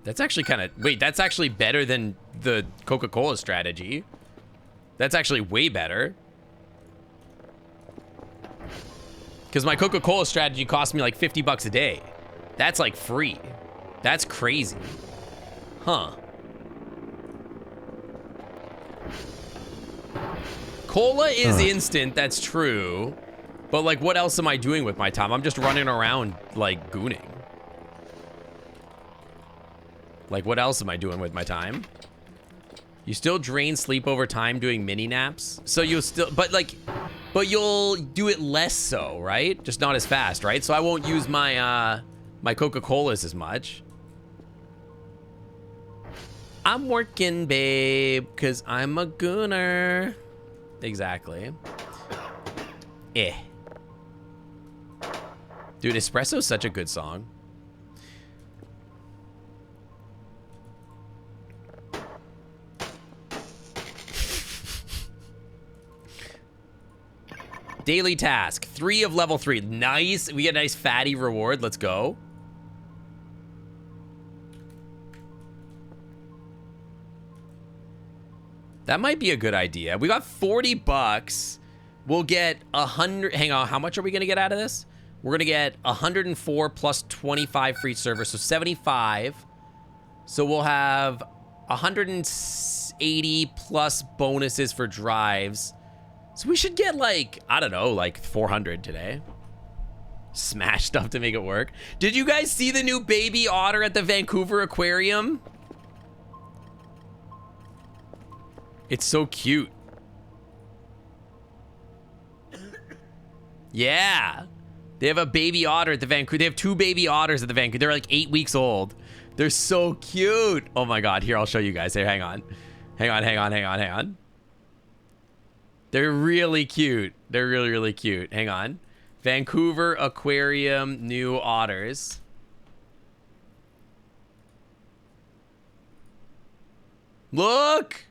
That's actually kind of... wait, that's actually better than the Coca-Cola strategy. That's actually way better. Because my Coca-Cola strategy cost me like 50 bucks a day. That's like free. That's crazy. Huh. Cola is instant, that's true. But like, what else am I doing with my time? I'm just running around like gooning. Like, what else am I doing with my time? You still drain sleep over time doing mini naps? So you'll still, but you'll do it less so, right? Just not as fast, right? So I won't use my, my Coca-Colas as much. I'm working, babe, because I'm a gooner. Exactly. Eh. Dude, Espresso's such a good song. Daily task. 3 of level 3. Nice. We get a nice fatty reward. Let's go. That might be a good idea. We got 40 bucks. We'll get 100. Hang on. How much are we going to get out of this? We're going to get 104 plus 25 for each server. So 75. So we'll have 180 plus bonuses for drives. So we should get like, I don't know, like 400 today. Smash stuff to make it work. Did you guys see the new baby otter at the Vancouver Aquarium? It's so cute. Yeah. They have a baby otter at the Vancouver. They have 2 baby otters at the Vancouver. They're like 8 weeks old. They're so cute. Oh my God. Here, I'll show you guys. Here, hang on. Hang on. They're really cute. They're really, really cute. Hang on. Vancouver Aquarium new otters. Look!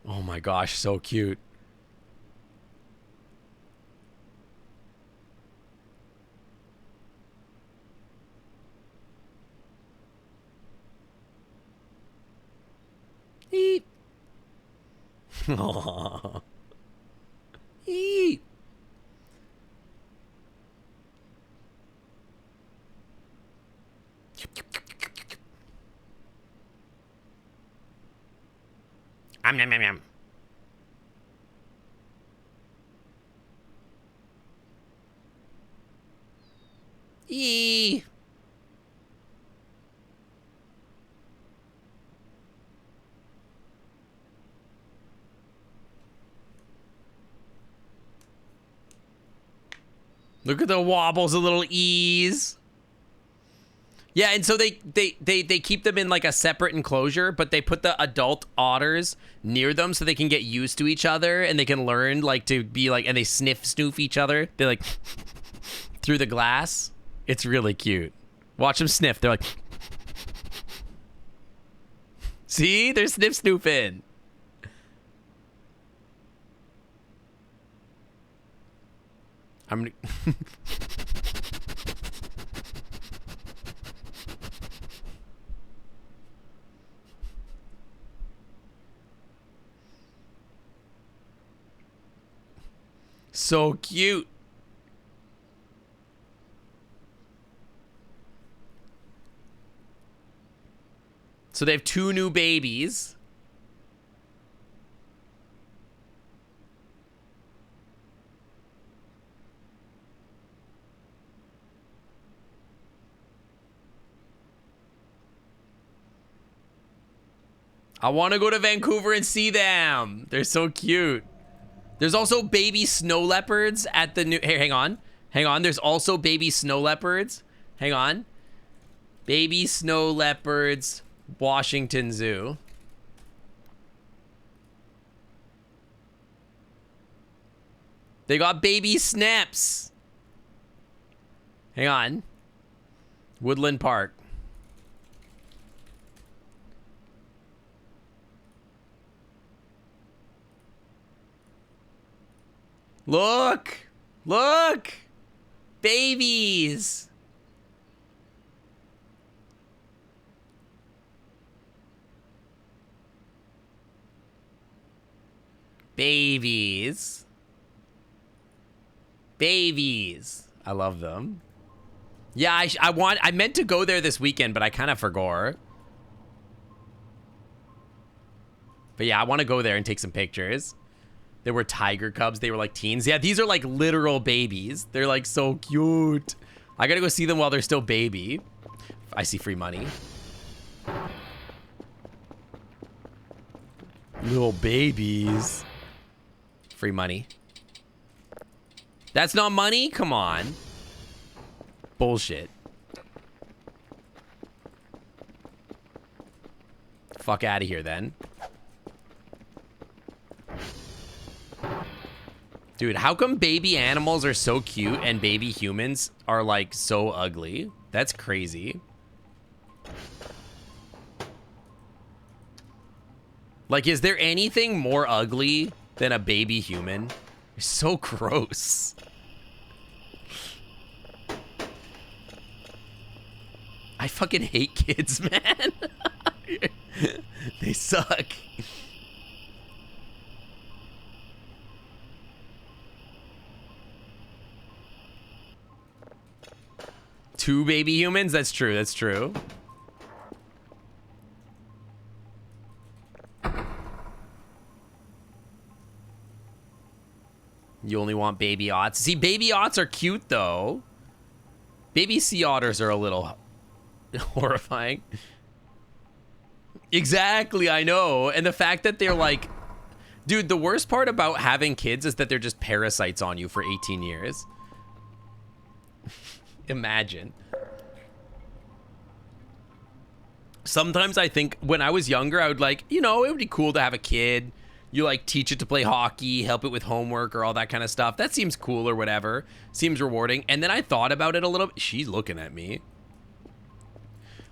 Oh my gosh, so cute. Eep. Aww. Eep. Nom, nom, nom. Eee. Look at the wobbles, a little ease. Yeah, and so they keep them in like a separate enclosure, but they put the adult otters near them so they can get used to each other and they can learn like to be like, and they snoof each other. They like through the glass. It's really cute. Watch them sniff. They're like, see, they're snoofing. I'm gonna so cute. So they have 2 new babies. I want to go to Vancouver and see them. They're so cute. There's also baby snow leopards at the new... Hey, hang on. Hang on. There's also baby snow leopards. Hang on. Baby snow leopards, Washington Zoo. They got baby snips. Hang on. Woodland Park. Look! Look! Babies! Babies. Babies. I love them. Yeah, I meant to go there this weekend, but I kind of forgot. But yeah, I want to go there and take some pictures. There were tiger cubs. They were like teens. Yeah, these are like literal babies. They're like so cute. I gotta go see them while they're still baby. I see free money. Little babies. Free money. That's not money? Come on. Bullshit. Fuck out of here then. Dude, how come baby animals are so cute and baby humans are like so ugly? That's crazy. Like, is there anything more ugly than a baby human? It's so gross. I fucking hate kids, man. They suck. Two baby humans? That's true, that's true. You only want baby otters. See, baby otters are cute, though. Baby sea otters are a little horrifying. Exactly, I know. And the fact that they're like... Dude, the worst part about having kids is that they're just parasites on you for 18 years. Imagine. Sometimes I think when I was younger, I would like, you know, it would be cool to have a kid. You like teach it to play hockey, help it with homework or all that kind of stuff. That seems cool or whatever. Seems rewarding. And then I thought about it a little bit. She's looking at me.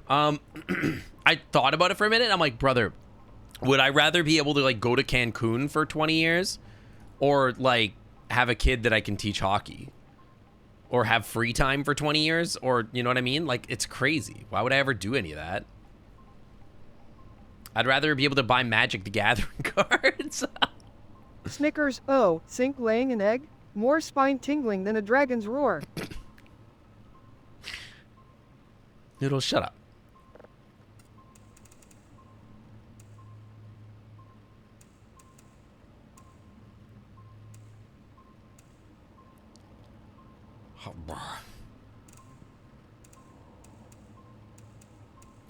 I thought about it for a minute. I'm like, brother, would I rather be able to like go to Cancun for 20 years or like have a kid that I can teach hockey or have free time for 20 years? Or, you know what I mean? Like, it's crazy. Why would I ever do any of that? I'd rather be able to buy Magic the Gathering cards. Snickers, oh, Sink laying an egg? More spine tingling than a dragon's roar. Noodle, shut up.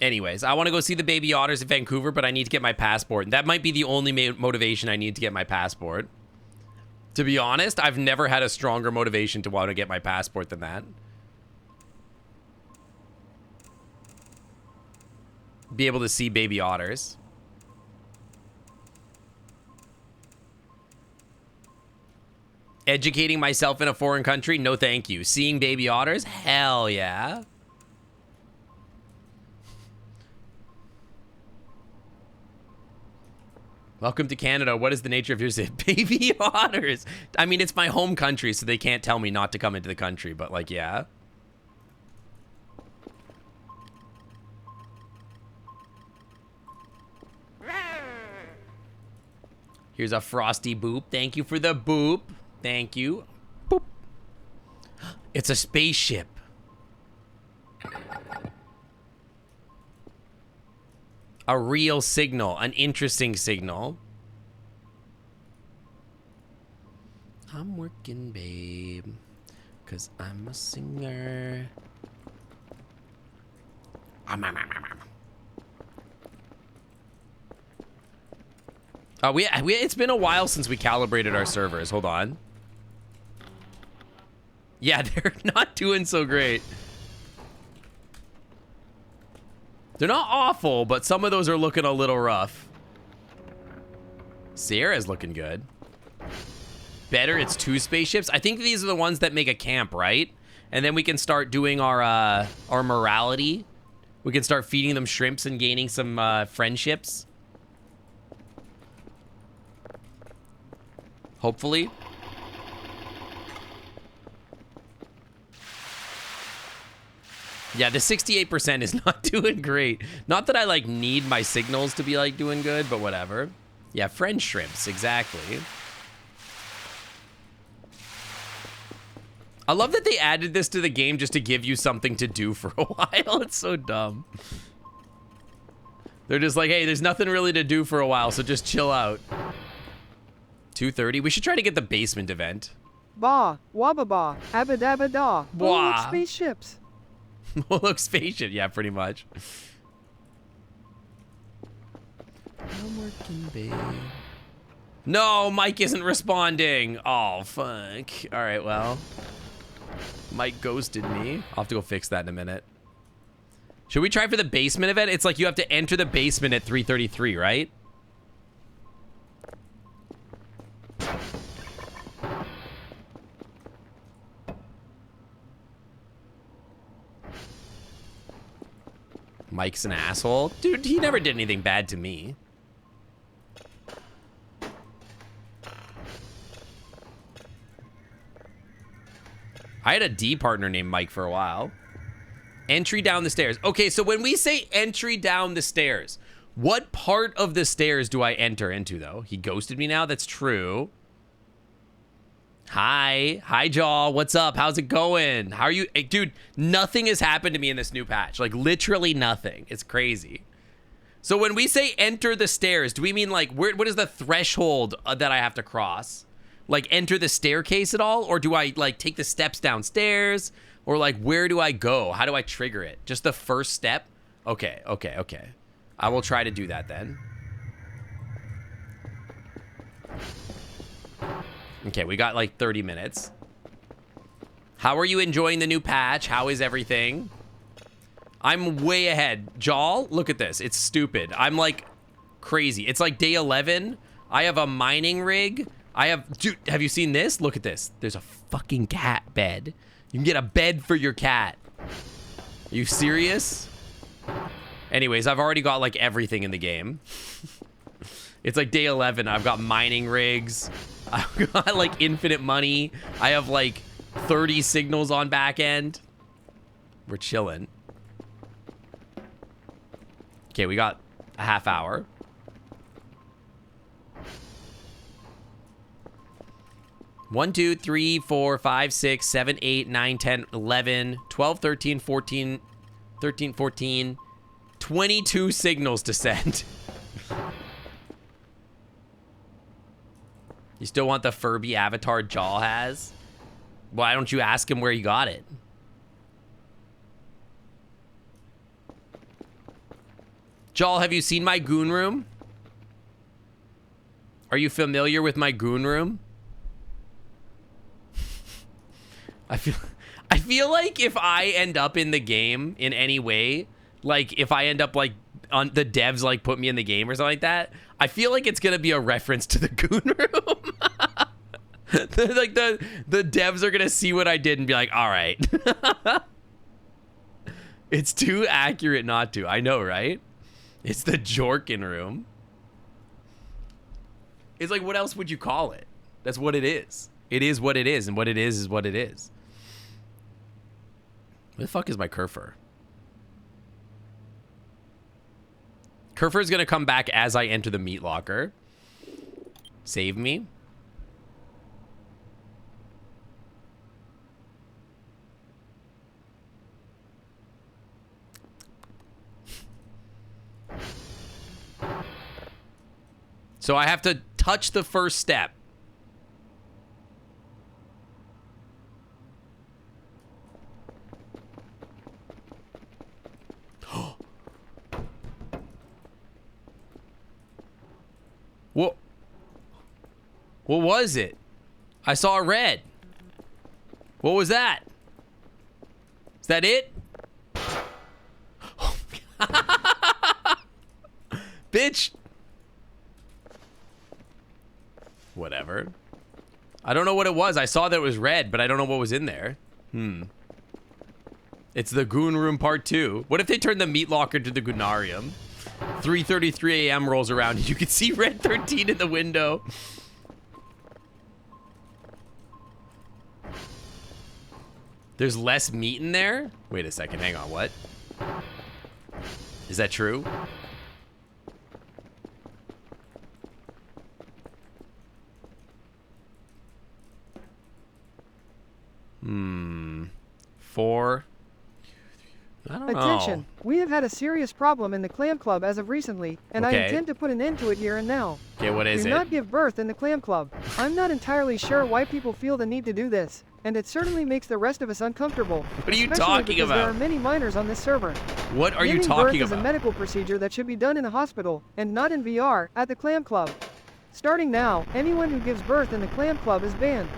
Anyways, I want to go see the baby otters in Vancouver, but I need to get my passport. That might be the only motivation I need to get my passport. To be honest, I've never had a stronger motivation to want to get my passport than that. Be able to see baby otters. Educating myself in a foreign country? No, thank you. Seeing baby otters? Hell yeah. Welcome to Canada. What is the nature of your baby otters? I mean, it's my home country, so they can't tell me not to come into the country, but like, yeah. Here's a frosty boop. Thank you for the boop. Thank you. Boop. It's a spaceship. A real signal, an interesting signal. I'm working, babe, 'cause I'm a singer. It's been a while since we calibrated our servers. Hold on. Yeah, they're not doing so great. They're not awful, but some of those are looking a little rough. Sierra's looking good. Better, it's 2 spaceships. I think these are the ones that make a camp, right? And then we can start doing our morality. We can start feeding them shrimps and gaining some friendships. Hopefully. Yeah, the 68% is not doing great. Not that I, like, need my signals to be, like, doing good, but whatever. Yeah, friend shrimps, exactly. I love that they added this to the game just to give you something to do for a while. It's so dumb. They're just like, hey, there's nothing really to do for a while, so just chill out. 2:30? We should try to get the basement event. Ba, wababa, abadabada, Wah. look spaceships. Look, spaceship. Yeah, pretty much. I'm working, babe. No, Mike isn't responding. Oh, fuck. All right, well. Mike ghosted me. I'll have to go fix that in a minute. Should we try for the basement event? It's like you have to enter the basement at 3:33, right? Mike's an asshole. Dude, he never did anything bad to me. I had a D partner named Mike for a while. Entry down the stairs. Okay, so when we say entry down the stairs, what part of the stairs do I enter into, though? He ghosted me now? That's true. Hi. Hi, Jaw. What's up? How's it going? How are you? Hey, dude, nothing has happened to me in this new patch. Like, literally nothing. It's crazy. So when we say enter the stairs, do we mean, like, what is the threshold that I have to cross? Like, enter the staircase at all? Or do I, like, take the steps downstairs? Or, like, where do I go? How do I trigger it? Just the first step? Okay, okay, okay. I will try to do that then. Okay, we got, like, 30 minutes. How are you enjoying the new patch? How is everything? I'm way ahead. Jaw, look at this. It's stupid. I'm, like, crazy. It's, like, day 11. I have a mining rig. Dude, have you seen this? Look at this. There's a fucking cat bed. You can get a bed for your cat. Are you serious? Anyways, I've already got, like, everything in the game. It's, like, day 11. I've got mining rigs. I've got, like, infinite money. I have, like, 30 signals on back end. We're chilling. Okay, we got a half hour. One, 2, 3, 4, 5, 6, 7, 8, 9, 10, 11, 12, 13, 14, 13, 14, 22 signals to send. You still want the Furby avatar Jaw has? Why don't you ask him where he got it? Jaw, have you seen my goon room? Are you familiar with my goon room? I feel like if I end up in the game in any way, like if I end up like on the devs like put me in the game or something like that, I feel like it's gonna be a reference to the goon room. Like the devs are gonna see what I did and be like, all right. It's too accurate not to. I know, right? It's the Jorkin room. It's like, what else would you call it? That's what it is. It is what it is, and what it is what it is. Where the fuck is my Kerfer? Kerfer is gonna come back as I enter the meat locker. Save me. So I have to touch the first step. What was it? I saw a red. What was that? Is that it? Bitch. Whatever. I don't know what it was. I saw that it was red, but I don't know what was in there. It's the Goon Room Part 2. What if they turn the meat locker to the Goonarium? 3:33 a.m. rolls around and you can see Red 13 in the window. There's less meat in there? Wait a second, hang on, what? Is that true? Four. I don't know. Attention, we have had a serious problem in the clam club as of recently, and Okay. I intend to put an end to it here and now. Okay, what is Do it? not give birth in the clam club. I'm not entirely sure why people feel the need to do this, and it certainly makes the rest of us uncomfortable. What are you especially talking because There are about? many minors on this server. What are you Giving talking birth is a about? medical procedure that should be done in a hospital, and not in VR, at the clam club. Starting now, anyone who gives birth in the clam club is banned.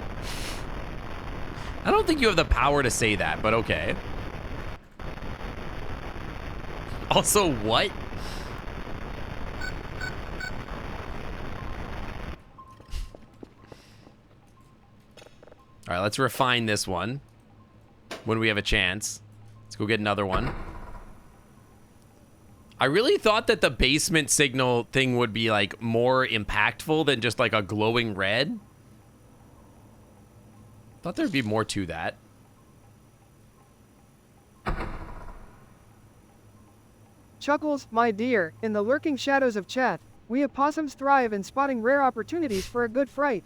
I don't think you have the power to say that, but okay. Also, what? All right, let's refine this one when we have a chance. Let's go get another one. I really thought that the basement signal thing would be like more impactful than just like a glowing red. Thought there'd be more to that. Chuckles, my dear, in the lurking shadows of chat, we opossums thrive in spotting rare opportunities for a good fright.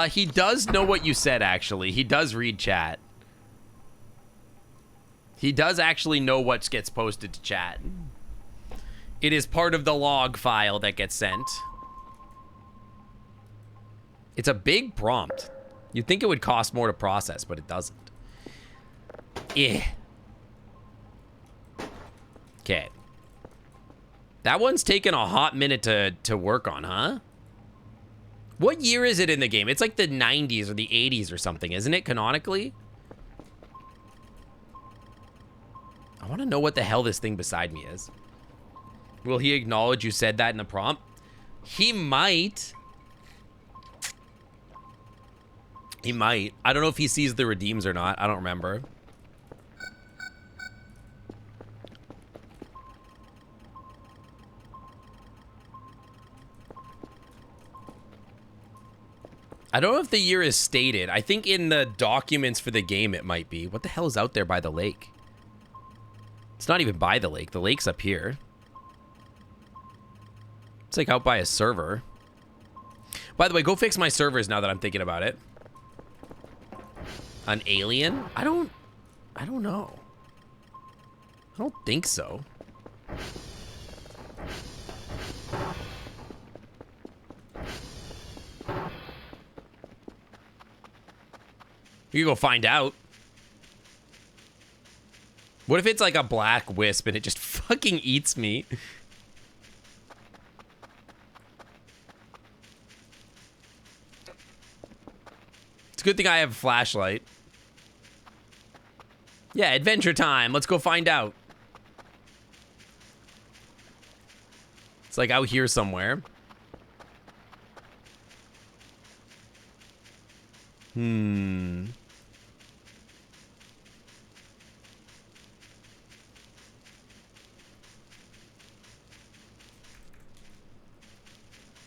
He does know what you said, actually. He does read chat. He does actually know what gets posted to chat. It is part of the log file that gets sent. It's a big prompt. You'd think it would cost more to process, but it doesn't. Yeah. Okay. That one's taken a hot minute to work on, huh? What year is it in the game? It's like the 90s or the 80s or something, isn't it, canonically? I want to know what the hell this thing beside me is. Will he acknowledge you said that in the prompt? He might. He might. I don't know if he sees the redeems or not. I don't remember. I don't know if the year is stated. I think in the documents for the game it might be. What the hell is out there by the lake? It's not even by the lake. The lake's up here. It's like out by a server. By the way, go fix my servers now that I'm thinking about it. An alien? I don't know. I don't think so. You go find out. What if it's like a black wisp and it just fucking eats me? It's a good thing I have a flashlight. Yeah, adventure time. Let's go find out. It's like out here somewhere.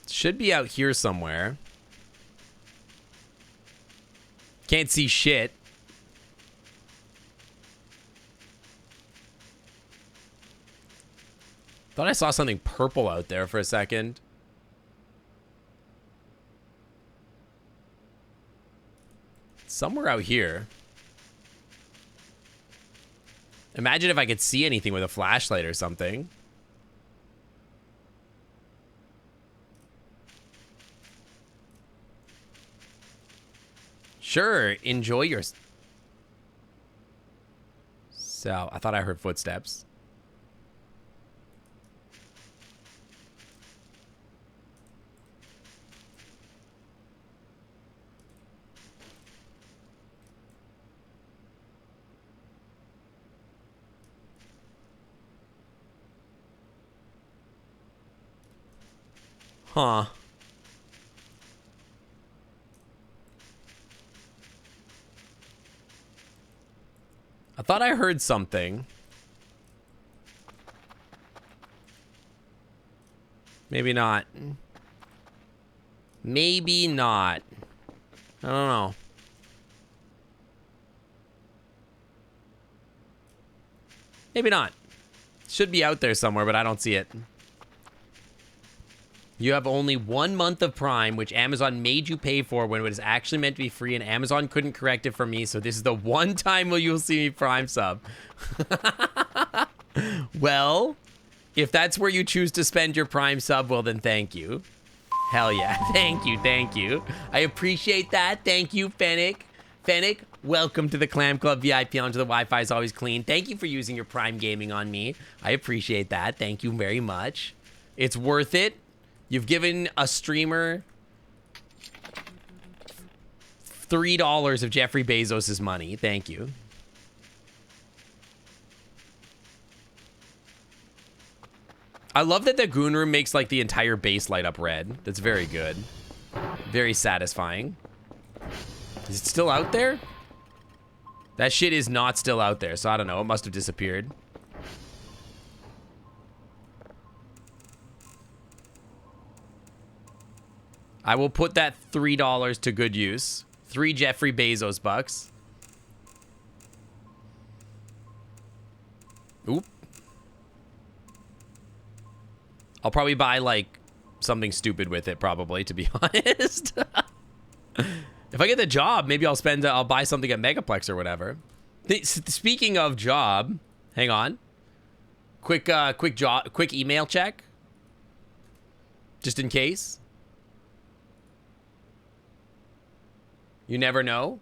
Should be out here somewhere. Can't see shit. Thought I saw something purple out there for a second. Somewhere out here. Imagine if I could see anything with a flashlight or something. Sure, enjoy your... So, I thought I heard footsteps. Huh. I thought I heard something. Maybe not. Maybe not. I don't know. Maybe not. Should be out there somewhere, but I don't see it. You have only 1 month of Prime, which Amazon made you pay for when it was actually meant to be free, and Amazon couldn't correct it for me, so this is the one time where you'll see me Prime sub. Well, if that's where you choose to spend your Prime sub, well then thank you. Hell yeah. Thank you, thank you. I appreciate that. Thank you, Fennec. Fennec, welcome to the Clam Club VIP Lounge. The Wi-Fi is always clean. Thank you for using your Prime Gaming on me. I appreciate that. Thank you very much. It's worth it. You've given a streamer $3 of Jeffrey Bezos' money. Thank you. I love that the goon room makes like the entire base light up red. That's very good. Very satisfying. Is it still out there? That shit is not still out there, so I don't know. It must have disappeared. I will put that $3 to good use. 3 Jeffrey Bezos bucks. Oop. I'll probably buy, like, something stupid with it, probably, to be honest. If I get the job, maybe I'll buy something at Megaplex or whatever. Speaking of job, hang on. Quick email check. Just in case. You never know.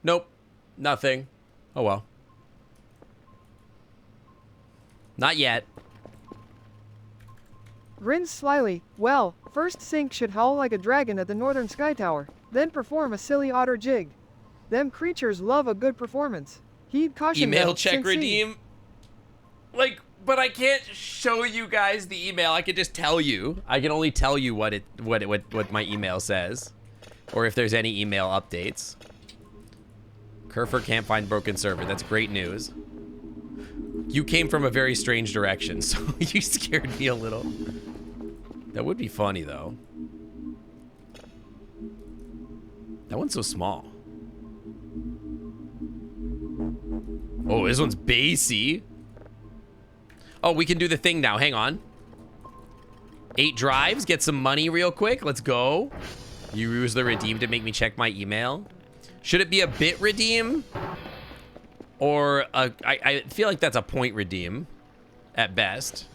Nope. Nothing. Oh well. Not yet. Grins slyly. Well, first Sync should howl like a dragon at the Northern Sky Tower, then perform a silly otter jig. Them creatures love a good performance. He'd caution Email them, check Sync C. redeem. Like, but I can't show you guys the email. I can just tell you. I can only tell you what my email says, or if there's any email updates. Kerfer can't find broken server. That's great news. You came from a very strange direction, so you scared me a little. That would be funny, though. That one's so small. Oh, this one's bassy. Oh, we can do the thing now. Hang on. 8 drives. Get some money real quick. Let's go. You use the redeem to make me check my email. Should it be a bit redeem? Or I feel like that's a point redeem at best.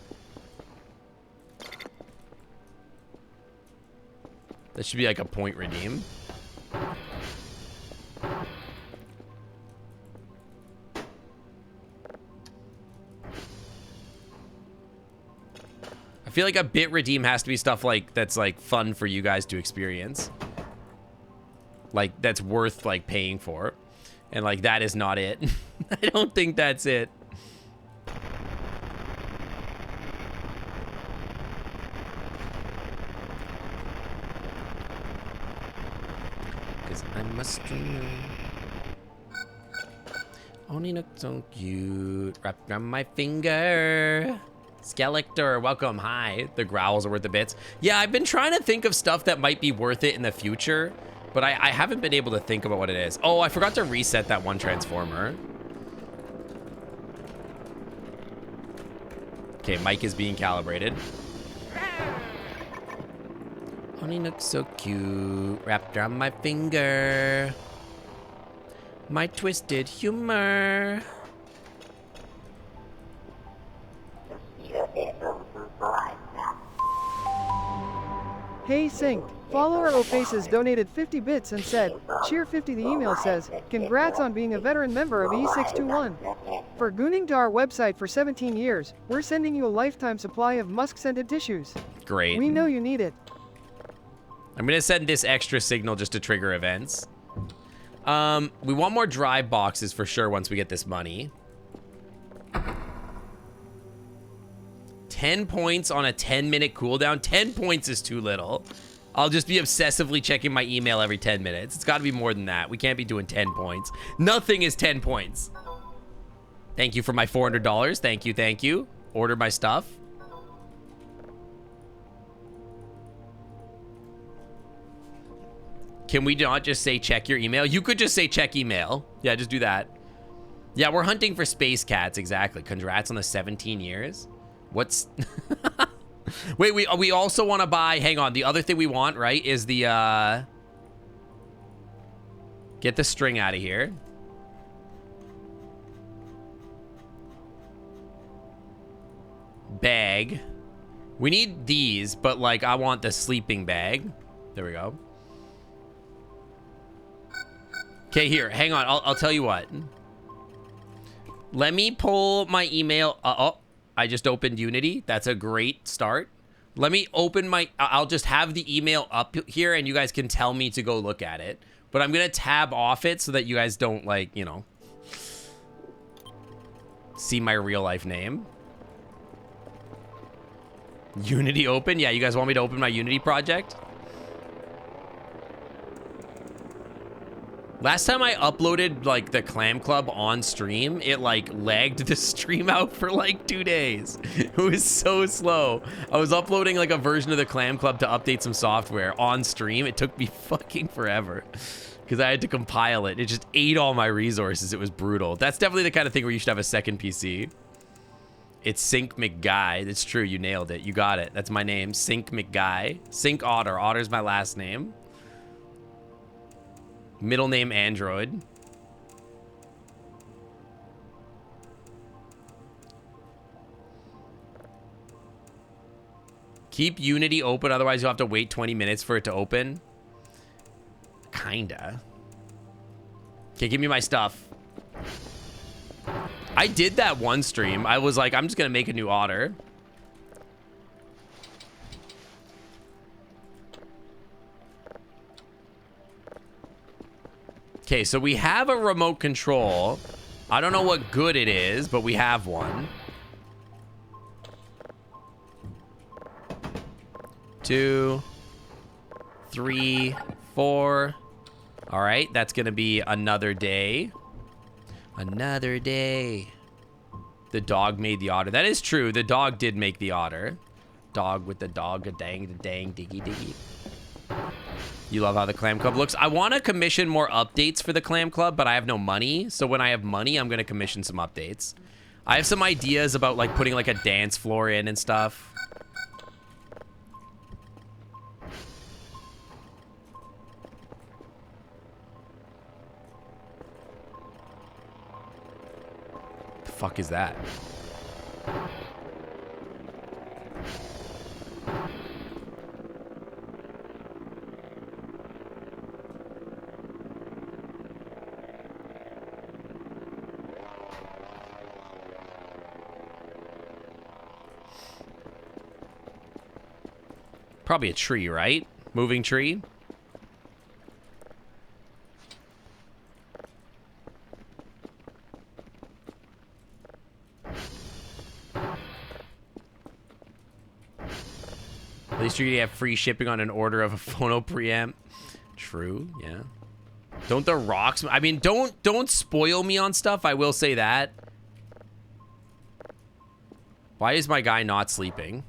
That should be like a point redeem. I feel like a bit redeem has to be stuff like that's like fun for you guys to experience. Like that's worth like paying for. And like that is not it. I don't think that's it. Cause I'm a streamer. Only look so cute. Wrapped around my finger. Skeletor, welcome. Hi. The growls are worth the bits. Yeah, I've been trying to think of stuff that might be worth it in the future. But I haven't been able to think about what it is. Oh, I forgot to reset that one transformer. Okay, Mike is being calibrated. Honey looks so cute, wrapped around my finger. My twisted humor. Hey Sync. Follower Ofaces donated 50 bits and said, cheer 50. The email says, congrats on being a veteran member of E621. For gooning to our website for 17 years, we're sending you a lifetime supply of musk-scented tissues. Great. We know you need it. I'm gonna send this extra signal just to trigger events. We want more drive boxes for sure once we get this money. 10 points on a 10-minute cooldown. 10 points is too little. I'll just be obsessively checking my email every 10 minutes. It's got to be more than that. We can't be doing 10 points. Nothing is 10 points. Thank you for my $400. Thank you, thank you. Order my stuff. Can we not just say check your email? You could just say check email. Yeah, just do that. Yeah, we're hunting for space cats, exactly. Congrats on the 17 years. What's... Wait, we also want to buy... Hang on, the other thing we want, right, is the... Get the string out of here. Bag. We need these, but, like, I want the sleeping bag. There we go. Okay, here, hang on. I'll tell you what. Let me pull my email... oh, I just opened Unity. That's a great start. Let me open my... I'll just have the email up here, and you guys can tell me to go look at it. But I'm going to tab off it so that you guys don't, like, you know... see my real-life name. Unity open? Yeah, you guys want me to open my Unity project? Last time I uploaded like the Clam Club on stream, it like lagged the stream out for like 2 days. It was so slow. I was uploading like a version of the Clam Club to update some software on stream. It took me fucking forever because I had to compile it. It just ate all my resources. It was brutal. That's definitely the kind of thing where you should have a second PC. It's Sync McGuy. It's true. You nailed it. You got it. That's my name. Sync McGuy. Sync Otter. Otter's my last name. Middle name Android. Keep Unity open, otherwise you'll have to wait 20 minutes for it to open. Kinda. Okay, give me my stuff. I did that one stream. I was like, I'm just gonna make a new Otter. Okay, so we have a remote control. I don't know what good it is, but we have one. 2, 3, 4. All right, that's gonna be another day. Another day. The dog made the otter. That is true. The dog did make the otter. Dog with the dog, a dang, diggy, diggy. You love how the Clam Club looks. I want to commission more updates for the Clam Club, but I have no money. So when I have money, I'm going to commission some updates. I have some ideas about like putting like a dance floor in and stuff. The fuck is that? Probably a tree, right? Moving tree. At least you're gonna have free shipping on an order of a phono preamp. True, yeah. Don't the rocks... I mean, don't spoil me on stuff, I will say that. Why is my guy not sleeping?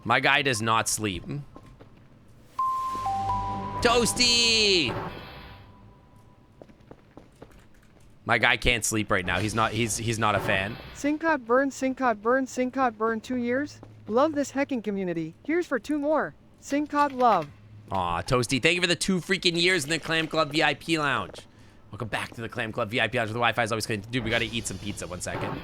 My guy does not sleep. Toasty! My guy can't sleep right now. He's not a fan. Sincot burn, Sincot burn, Sincot burn 2 years. Love this hecking community. Here's for 2 more. Sincot love. Aw, Toasty, thank you for the 2 freaking years in the Clam Club VIP Lounge. Welcome back to the Clam Club VIP Lounge where the Wi-Fi is always clean. Dude, we gotta eat some pizza. 1 second.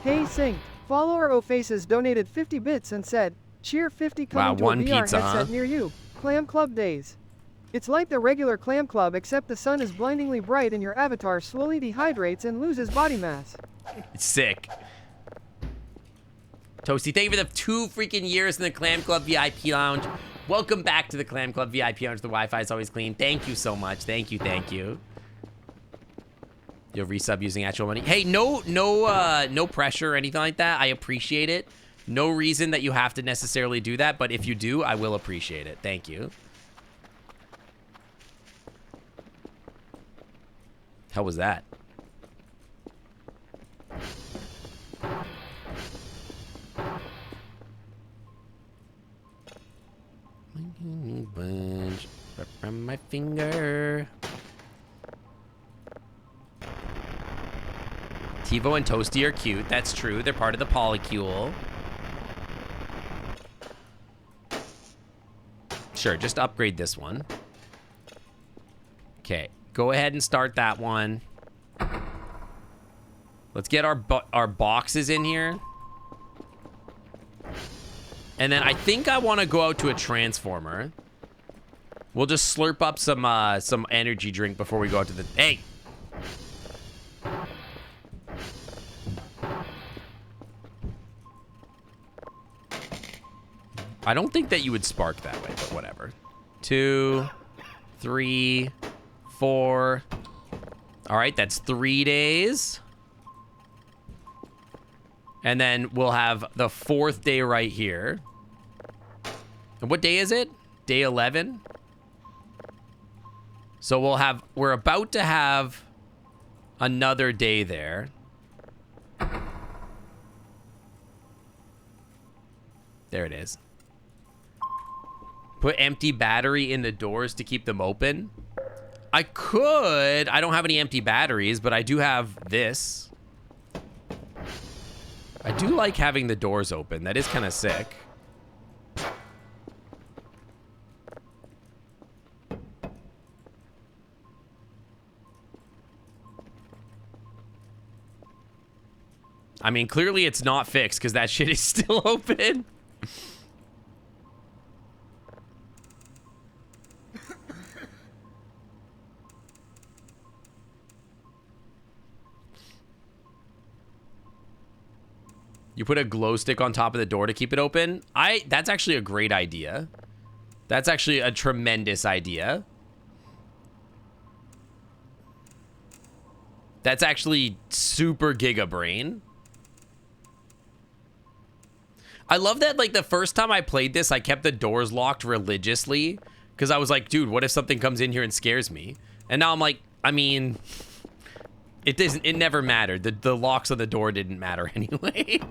Hey Sync, follower Ofaces donated 50 bits and said, cheer 50 coming Wow, to one a VR pizza, headset huh? near you. Clam Club days. It's like the regular Clam Club except the sun is blindingly bright and your avatar slowly dehydrates and loses body mass. It's sick. Toasty, thank you for the 2 freaking years in the Clam Club VIP Lounge. Welcome back to the Clam Club VIP Lounge. The Wi-Fi is always clean. Thank you so much. Thank you, thank you. You'll resub using actual money. Hey, no pressure or anything like that. I appreciate it. No reason that you have to necessarily do that, but if you do, I will appreciate it. Thank you. How was that? Bunch from my finger. Tivo and Toasty are cute. That's true. They're part of the polycule. Sure, just upgrade this one. Okay, go ahead and start that one. Let's get our boxes in here. And then I think I want to go out to a transformer. We'll just slurp up some energy drink before we go out to the... Hey! I don't think that you would spark that way, but whatever. 2, 3, 4. All right, that's 3 days. And then we'll have the 4th day right here. And what day is it? Day 11. So we're about to have another day there. There it is. Put empty battery in the doors to keep them open. I could. I don't have any empty batteries, but I do have this. I do like having the doors open. That is kind of sick. I mean, clearly it's not fixed because that shit is still open. You put a glow stick on top of the door to keep it open. That's actually a great idea. That's actually a tremendous idea. That's actually super giga brain. I love that, like, the first time I played this, I kept the doors locked religiously because I was like, dude, what if something comes in here and scares me? And now I'm like, I mean, it never mattered. The locks on the door didn't matter anyway.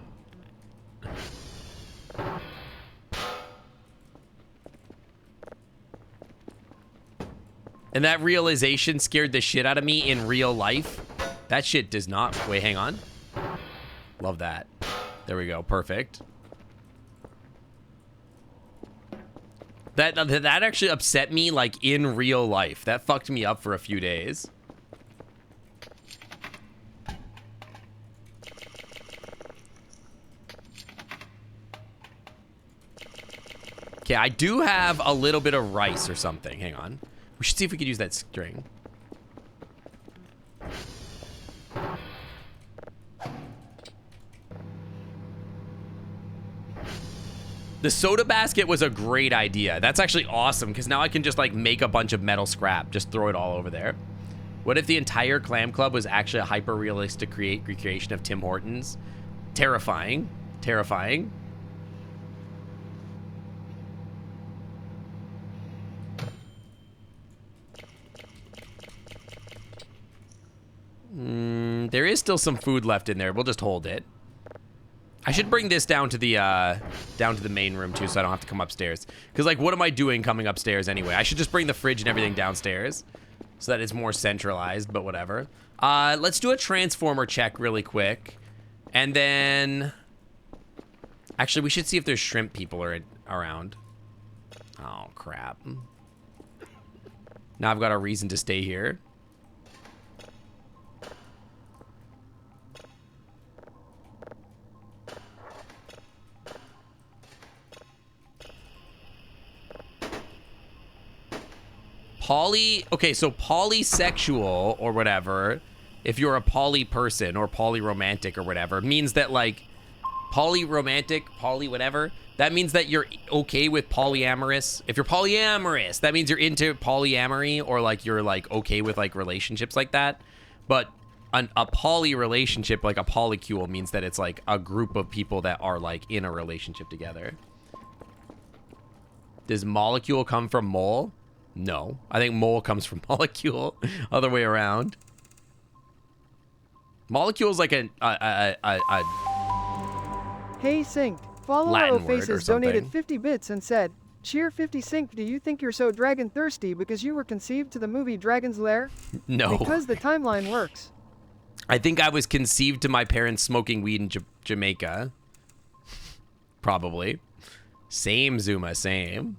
And that realization scared the shit out of me in real life. That shit does not... Wait, hang on. Love that. There we go. Perfect. That actually upset me, like, in real life. That fucked me up for a few days. Okay, I do have a little bit of rice or something. Hang on. We should see if we could use that string. The soda basket was a great idea. That's actually awesome because now I can just like make a bunch of metal scrap. Just throw it all over there. What if the entire clam club was actually a hyper-realistic recreation of Tim Hortons? Terrifying. Terrifying. There is still some food left in there. We'll just hold it. I should bring this down to the main room too, so I don't have to come upstairs. Because, like, what am I doing coming upstairs anyway? I should just bring the fridge and everything downstairs so that it's more centralized, but whatever. Let's do a transformer check really quick. And then... Actually, we should see if there's shrimp people around. Oh, crap. Now I've got a reason to stay here. Okay, so polysexual or whatever, if you're a poly person or polyromantic or whatever, means that, like, polyromantic, poly whatever, that means that you're okay with polyamorous. If you're polyamorous, that means you're into polyamory or, like, you're, like, okay with, like, relationships like that. But a poly relationship, like a polycule, means that it's, like, a group of people that are, like, in a relationship together. Does molecule come from mole? No, I think mole comes from molecule. Other way around. Molecule is like a Hey Sync, follow Latin word or Faces something. donated 50 bits and said, Cheer 50 Sync, do you think you're so dragon thirsty because you were conceived to the movie Dragon's Lair? No. Because the timeline works. I think I was conceived to my parents smoking weed in Jamaica. Probably. Same, Zuma, same.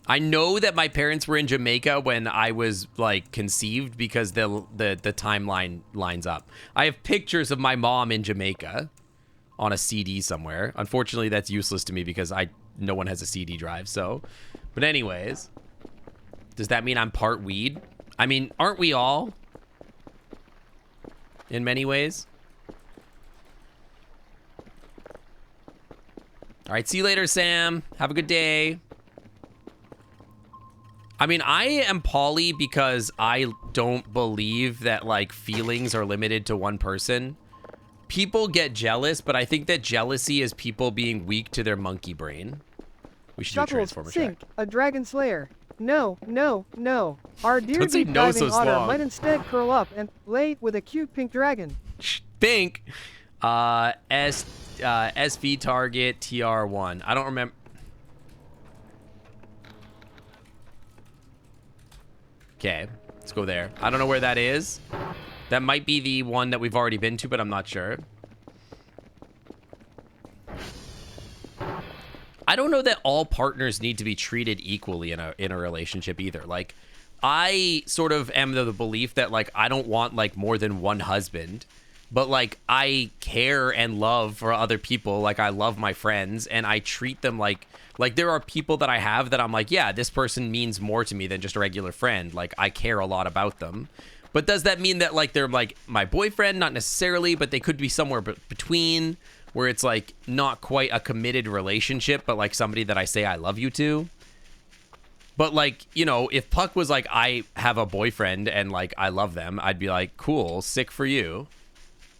I know that my parents were in Jamaica when I was, like, conceived because the timeline lines up. I have pictures of my mom in Jamaica on a CD somewhere. Unfortunately, that's useless to me because no one has a CD drive, so. But anyways, does that mean I'm part weed? I mean, aren't we all? In many ways. All right, see you later, Sam. Have a good day. I mean, I am poly because I don't believe that, like, feelings are limited to one person. people get jealous, but I think that jealousy is people being weak to their monkey brain. We should do a Chuckles, Transformer sink, check. a dragon slayer. No, no, no. Our dear Don't say deep no diving so otter long. might instead curl up and lay with a cute pink dragon. Pink. SV target TR1. I don't remember. Okay, let's go there. I don't know where that is. That might be the one that we've already been to, but I'm not sure. I don't know that all partners need to be treated equally in a relationship either. Like, I sort of am of the belief that, like, I don't want, like, more than one husband. But, like, I care and love for other people. Like, I love my friends, and I treat them like there are people that I have that I'm like, yeah, this person means more to me than just a regular friend. Like, I care a lot about them. But does that mean that, like, they're, like, my boyfriend? Not necessarily, but they could be somewhere between, where it's, like, not quite a committed relationship, but, like, somebody that I say I love you to. But, like, you know, if Puck was like, I have a boyfriend and, like, I love them, I'd be like, cool, sick for you.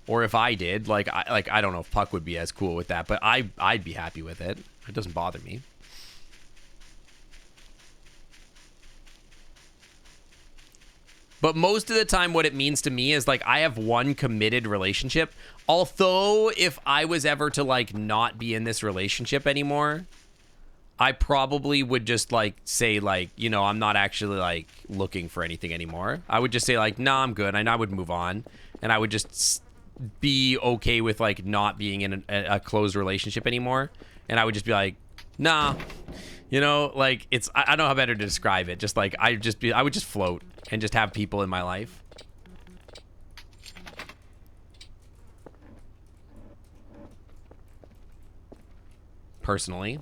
Or if I did, like, I don't know if Puck would be as cool with that, but I'd be happy with it. It doesn't bother me. But most of the time, what it means to me is, like, I have one committed relationship. Although, if I was ever to, like, not be in this relationship anymore, I probably would just, like, say, like, you know, I'm not actually, like, looking for anything anymore. I would just say, like, nah, I'm good. And I would move on. And I would just be okay with, like, not being in a closed relationship anymore. And I would just be like, nah. You know, like, it's, I don't know how better to describe it. Just, like, I would just float and just have people in my life. Personally.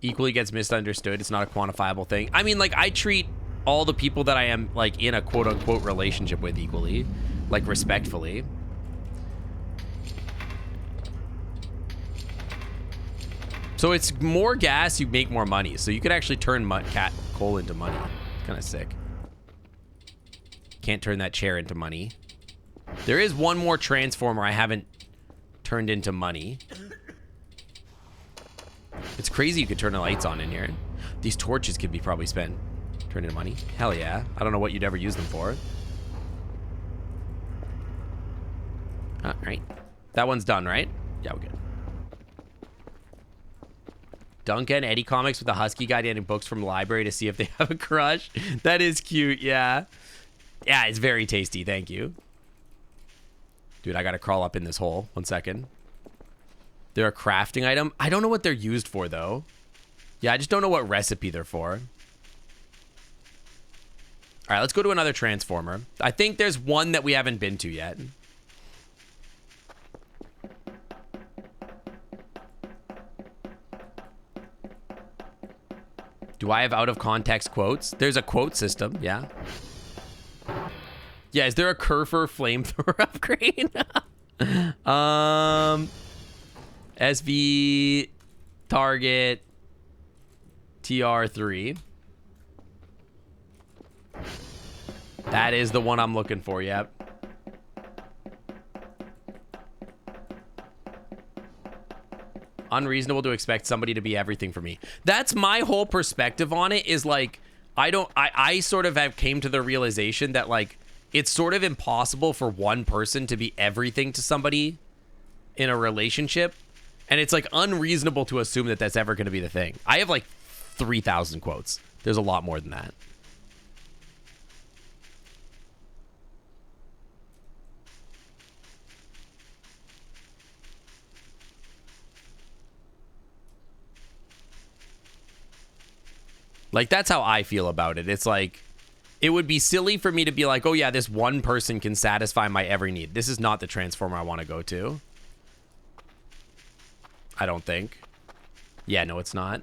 Equally gets misunderstood. It's not a quantifiable thing. I mean, like, I treat all the people that I am, like, in a quote-unquote relationship with equally. Like, respectfully. So it's more gas, you make more money. So you could actually turn cat coal into money. Kind of sick. Can't turn that chair into money. There is one more transformer I haven't turned into money. It's crazy you could turn the lights on in here. These torches could be probably spent turned into money. Hell yeah. I don't know what you'd ever use them for. All right. That one's done, right? Yeah, we're good. Duncan, Eddie Comics with a husky guy getting books from the library to see if they have a crush. That is cute, yeah. Yeah, it's very tasty, thank you. Dude, I gotta crawl up in this hole. 1 second. They're a crafting item. I don't know what they're used for, though. Yeah, I just don't know what recipe they're for. All right, let's go to another transformer. I think there's one that we haven't been to yet. Do I have out of context quotes? There's a quote system, yeah. Yeah, is there a Kerfer flamethrower upgrade? SV target TR3. That is the one I'm looking for, yep. Unreasonable to expect somebody to be everything for me. That's my whole perspective on it, is like, I sort of have came to the realization that, like, it's sort of impossible for one person to be everything to somebody in a relationship. And it's, like, unreasonable to assume that that's ever going to be the thing. I have, like, 3,000 quotes. There's a lot more than that. Like, that's how I feel about it. It's like, it would be silly for me to be like, oh yeah, this one person can satisfy my every need. This is not the transformer I want to go to. I don't think. Yeah, no, it's not.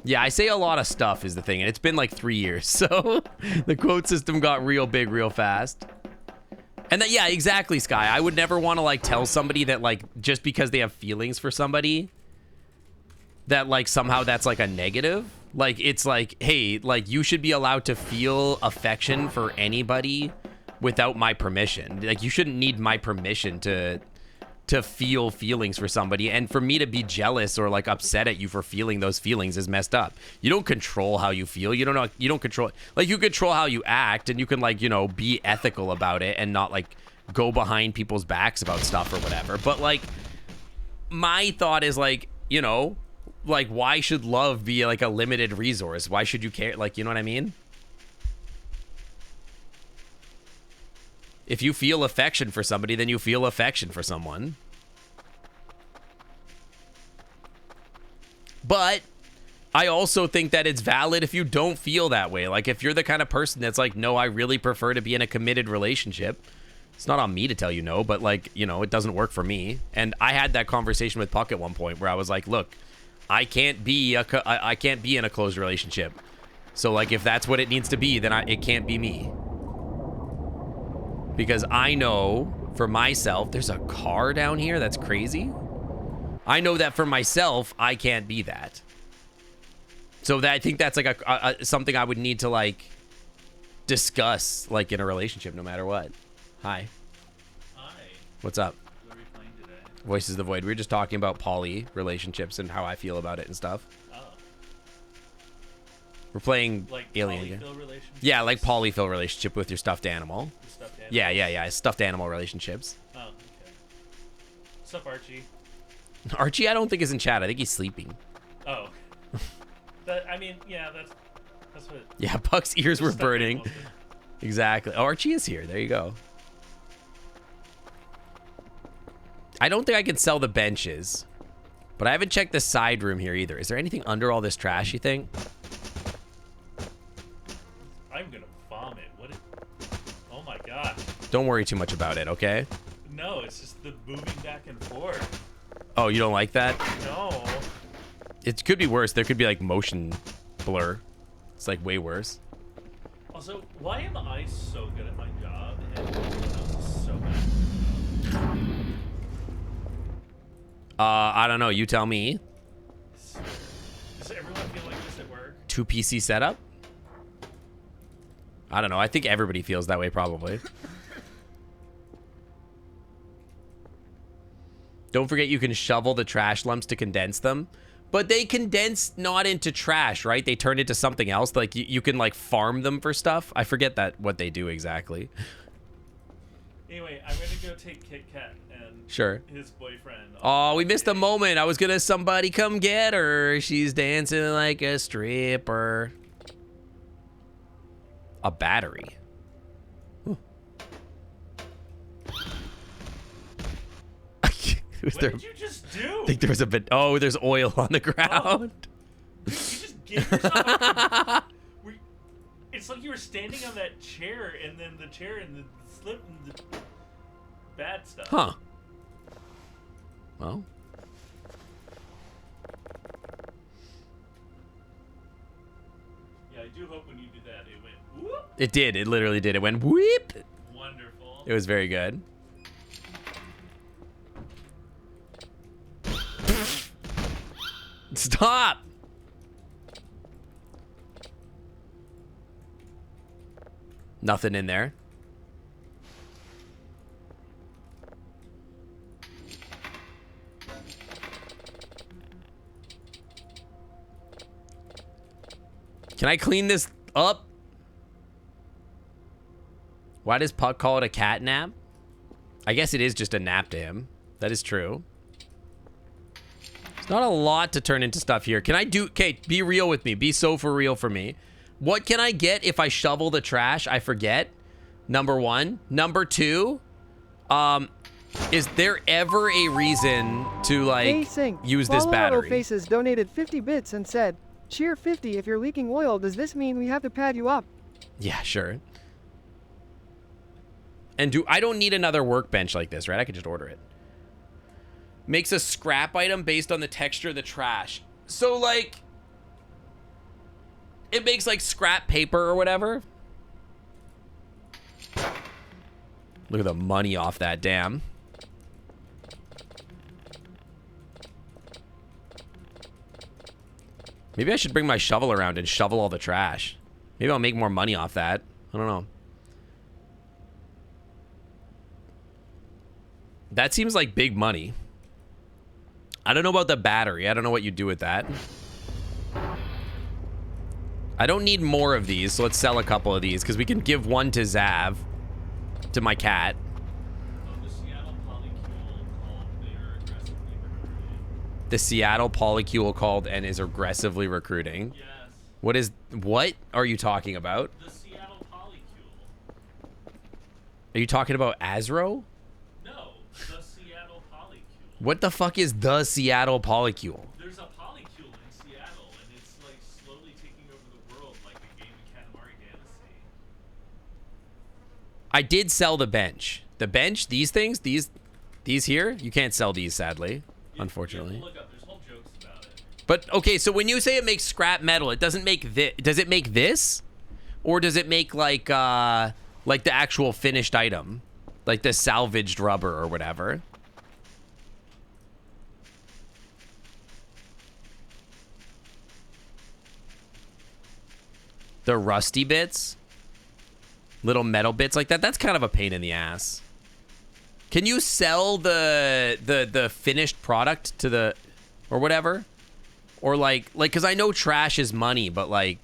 Yeah, I say a lot of stuff is the thing, and it's been like 3 years, so the quote system got real big real fast. And that, yeah, exactly, Sky. I would never want to, like, tell somebody that, like, just because they have feelings for somebody, that, like, somehow that's, like, a negative. Like, it's like, hey, like, you should be allowed to feel affection for anybody without my permission. Like, you shouldn't need my permission to feel feelings for somebody, and for me to be jealous or like upset at you for feeling those feelings is messed up. You don't control how you feel. You don't control, like, you control how you act, and you can, like, you know, be ethical about it and not like go behind people's backs about stuff or whatever. But like, my thought is, like, you know, like, why should love be like a limited resource? Why should you care? Like, you know what I mean? If you feel affection for somebody, then you feel affection for someone. But I also think that it's valid if you don't feel that way. Like, if you're the kind of person that's like, no, I really prefer to be in a committed relationship, it's not on me to tell you no, but, like, you know, it doesn't work for me. And I had that conversation with Puck at one point where I was like, look, I can't be in a closed relationship. So, like, if that's what it needs to be, then it can't be me. Because I know for myself, there's a car down here. That's crazy. I know that for myself, I can't be that. So that, I think that's like something I would need to, like, discuss, like, in a relationship, no matter what. Hi. Hi. What's up? What are we playing today? Voices of the Void. We were just talking about poly relationships and how I feel about it and stuff. Oh. We're playing Like Alien again. polyfill relationships? Yeah, like polyfill relationship with your stuffed animal. The stuffed animals? Yeah. Stuffed animal relationships. Oh, okay. What's up, Archie? Archie, I don't think is in chat. I think he's sleeping. Oh. I mean, yeah, that's what... Yeah, Puck's ears were stuffed burning. animals do. Exactly. Oh, Archie is here. There you go. I don't think I can sell the benches, but I haven't checked the side room here either. Is there anything under all this trash, you think? I'm gonna vomit. What? Oh my god. Don't worry too much about it, okay? No, it's just the moving back and forth. Oh, you don't like that? No. It could be worse. There could be, like, motion blur. It's, like, way worse. Also, why am I so good at my job and everyone else is so bad at their job? I don't know. You tell me. Does everyone feel like this at work? 2 PC setup? I don't know. I think everybody feels that way, probably. Don't forget you can shovel the trash lumps to condense them. But they condense not into trash, right? They turn into something else. Like, you can, like, farm them for stuff. I forget what they do exactly. Anyway, I'm gonna go take Kit Kat and Sure. his boyfriend. Oh, we missed a moment. I was gonna somebody come get her. She's dancing like a stripper. A battery. Huh. Was What there? did you just do? I think there was a bit. Oh, there's oil on the ground. You just gave yourself a... It's like you were standing on that chair, and then the chair and the slip and the bad stuff. Huh. Well. Yeah, I do hope when you do that, it went whoop. It did. It literally did. It went whoop. Wonderful. It was very good. Stop. Nothing in there. Can I clean this up? Why does Puck call it a cat nap? I guess it is just a nap to him. That is true. There's not a lot to turn into stuff here. Can I do... Okay, be real with me. Be so for real for me. What can I get if I shovel the trash? I forget. Number one. Number two, is there ever a reason to, like, Hey, Sync. use this Follow battery? Faces donated 50 bits and said, "Cheer 50 if you're leaking oil. Does this mean we have to pad you up?" Yeah, sure. And I don't need another workbench like this, right? I could just order it. Makes a scrap item based on the texture of the trash. So, like, it makes, like, scrap paper or whatever. Look at the money off that, damn. Maybe I should bring my shovel around and shovel all the trash. Maybe I'll make more money off that. I don't know. That seems like big money. I don't know about the battery. I don't know what you do with that. I don't need more of these, so let's sell a couple of these because we can give one to Zav, to my cat. The Seattle Polycule called and is aggressively recruiting. Yes. What are you talking about? The Seattle Polycule. Are you talking about Azro? No, the Seattle Polycule. What the fuck is the Seattle Polycule? There's a polycule in Seattle, and it's like slowly taking over the world like a game of Katamari Damacy. I did sell the bench. The bench, these things, these here, you can't sell these, sadly. Unfortunately. You have to look up. There's whole jokes about it. But okay, so when you say it makes scrap metal, it doesn't make this. Does it make this, or does it make like the actual finished item, like the salvaged rubber or whatever? The rusty bits, little metal bits like that. That's kind of a pain in the ass. Can you sell the finished product to the, or whatever? Or like, cause I know trash is money, but like,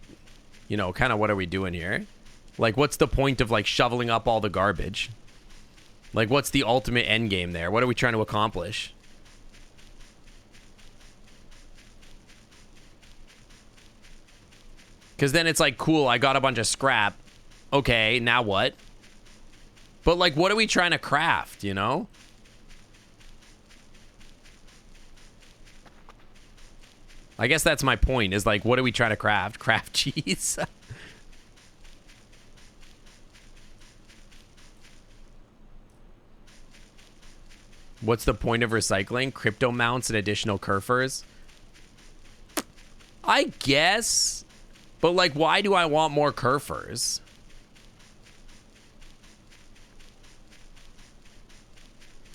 you know, kind of what are we doing here? Like, what's the point of like shoveling up all the garbage? Like, what's the ultimate end game there? What are we trying to accomplish? Cause then it's like, cool, I got a bunch of scrap. Okay, now what? But, like, what are we trying to craft, you know? I guess that's my point, is, like, what are we trying to craft? Craft cheese? What's the point of recycling? Crypto mounts and additional kerfers? I guess. But, like, why do I want more kerfers?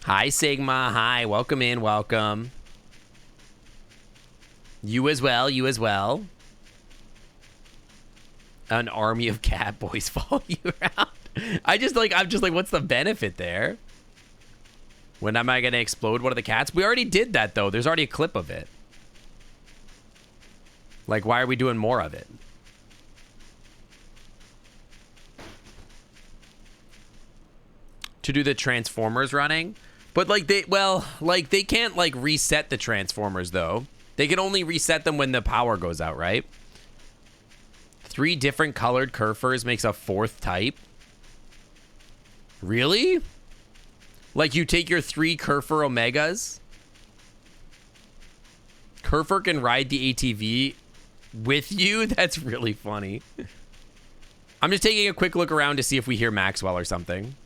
Hi, Sigma. Hi. Welcome in. Welcome. You as well. You as well. An army of cat boys follow you around. I'm just like, what's the benefit there? When am I going to explode one of the cats? We already did that, though. There's already a clip of it. Like, why are we doing more of it? To do the Transformers running? But, like, they can't, like, reset the Transformers, though. They can only reset them when the power goes out, right? 3 different colored kerfers makes a 4th type. Really? Like, you take your 3 Kerfer Omegas? Kerfer can ride the ATV with you? That's really funny. I'm just taking a quick look around to see if we hear Maxwell or something.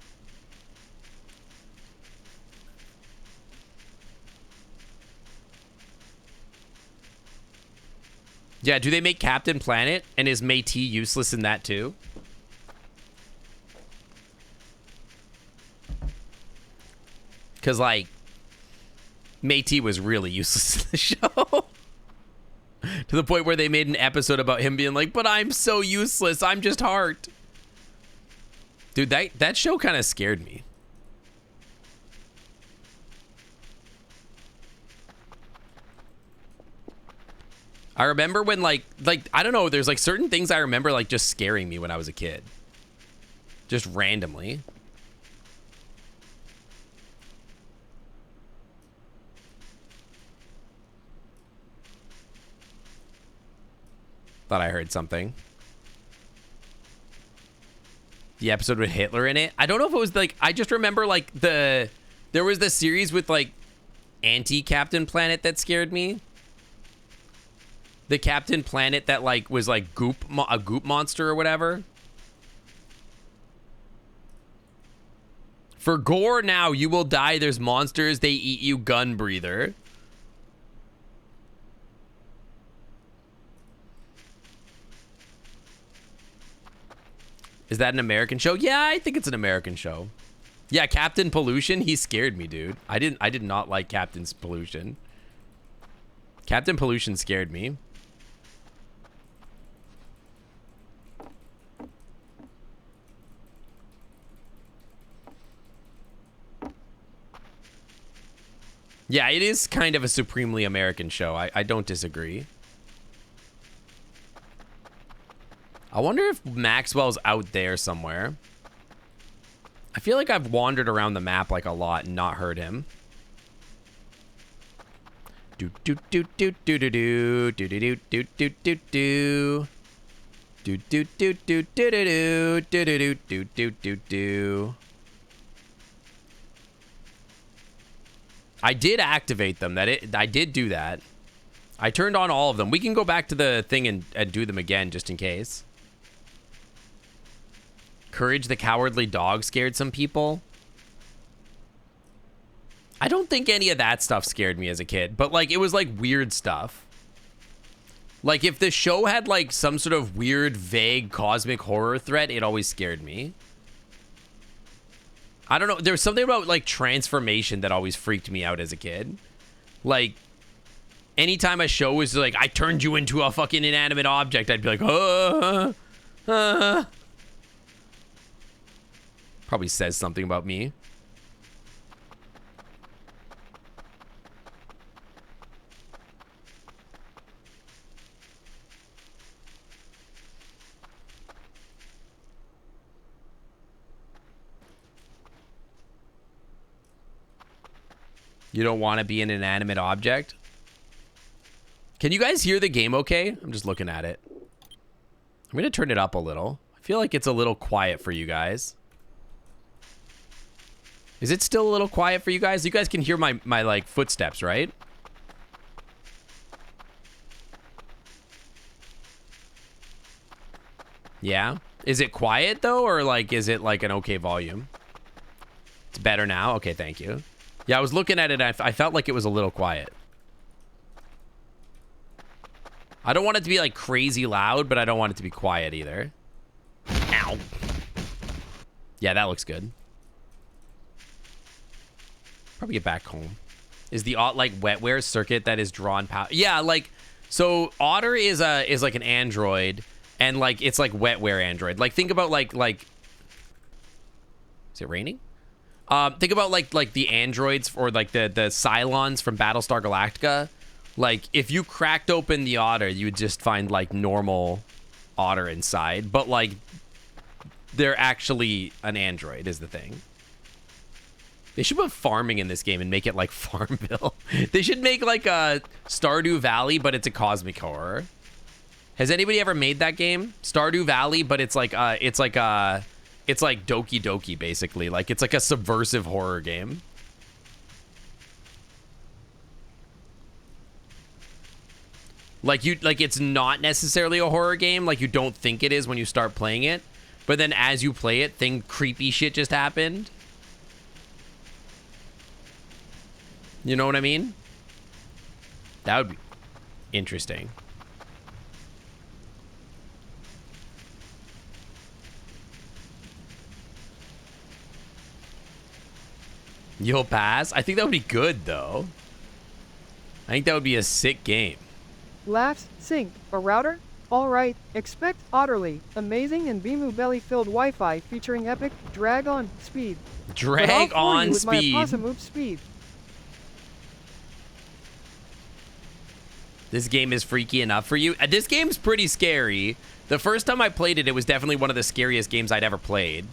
Yeah, do they make Captain Planet? And is Métis useless in that too? Because, like, Métis was really useless in the show. To the point where they made an episode about him being like, but I'm so useless, I'm just heart. Dude, that show kind of scared me. I remember when, like, I don't know, there's, like, certain things I remember, like, just scaring me when I was a kid. Just randomly. Thought I heard something. The episode with Hitler in it. I don't know if it was, like, I just remember, like, there was this series with, like, anti-Captain Planet that scared me. The Captain Planet that, like, was, like, a goop monster or whatever. For gore now, you will die. There's monsters. They eat you. Gun breather. Is that an American show? Yeah, I think it's an American show. Yeah, Captain Pollution. He scared me, dude. I did not like Captain's Pollution. Captain Pollution scared me. Yeah, it is kind of a supremely American show. I don't disagree. I wonder if Maxwell's out there somewhere. I feel like I've wandered around the map like a lot and not heard him. Do do do do do do do do do do do do do. Do do do do do do do do do do do do. I did activate them. I did do that. I turned on all of them. We can go back to the thing and do them again just in case. Courage the Cowardly Dog scared some people. I don't think any of that stuff scared me as a kid, but like it was like weird stuff. Like if the show had like some sort of weird, vague cosmic horror threat, it always scared me. I don't know. There was something about like transformation that always freaked me out as a kid. Like anytime a show was like, I turned you into a fucking inanimate object, I'd be like, Probably says something about me. You don't want to be an inanimate object? Can you guys hear the game okay? I'm just looking at it. I'm going to turn it up a little. I feel like it's a little quiet for you guys. Is it still a little quiet for you guys? You guys can hear my like footsteps, right? Yeah. Is it quiet though, or like is it like an okay volume? It's better now. Okay, thank you. Yeah, I was looking at it. I felt like it was a little quiet. I don't want it to be like crazy loud, but I don't want it to be quiet either. Ow. Yeah, that looks good. Probably get back home. Is the like wetware circuit that is drawn power? Yeah, like so Otter is like an android, and like it's like wetware android. Like think about like is it raining? Think about like the androids or like the Cylons from Battlestar Galactica. Like if you cracked open the Otter, you would just find like normal Otter inside, but like they're actually an android is the thing. They should put farming in this game and make it like Farmville. They should make like a Stardew Valley, but it's a cosmic horror. Has anybody ever made that game? Stardew Valley, but it's like Doki Doki basically. Like it's like a subversive horror game. Like it's not necessarily a horror game. Like you don't think it is when you start playing it, but then as you play it, creepy shit just happened. You know what I mean? That would be interesting. You'll pass? I think that would be good, though. I think that would be a sick game. Laughs, sync, a router? Alright, expect Otterly, amazing and Bimu belly-filled Wi-Fi featuring epic drag-on speed. Drag on with my speed. opossum oop speed. This game is freaky enough for you. This game's pretty scary. The first time I played it, it was definitely one of the scariest games I'd ever played.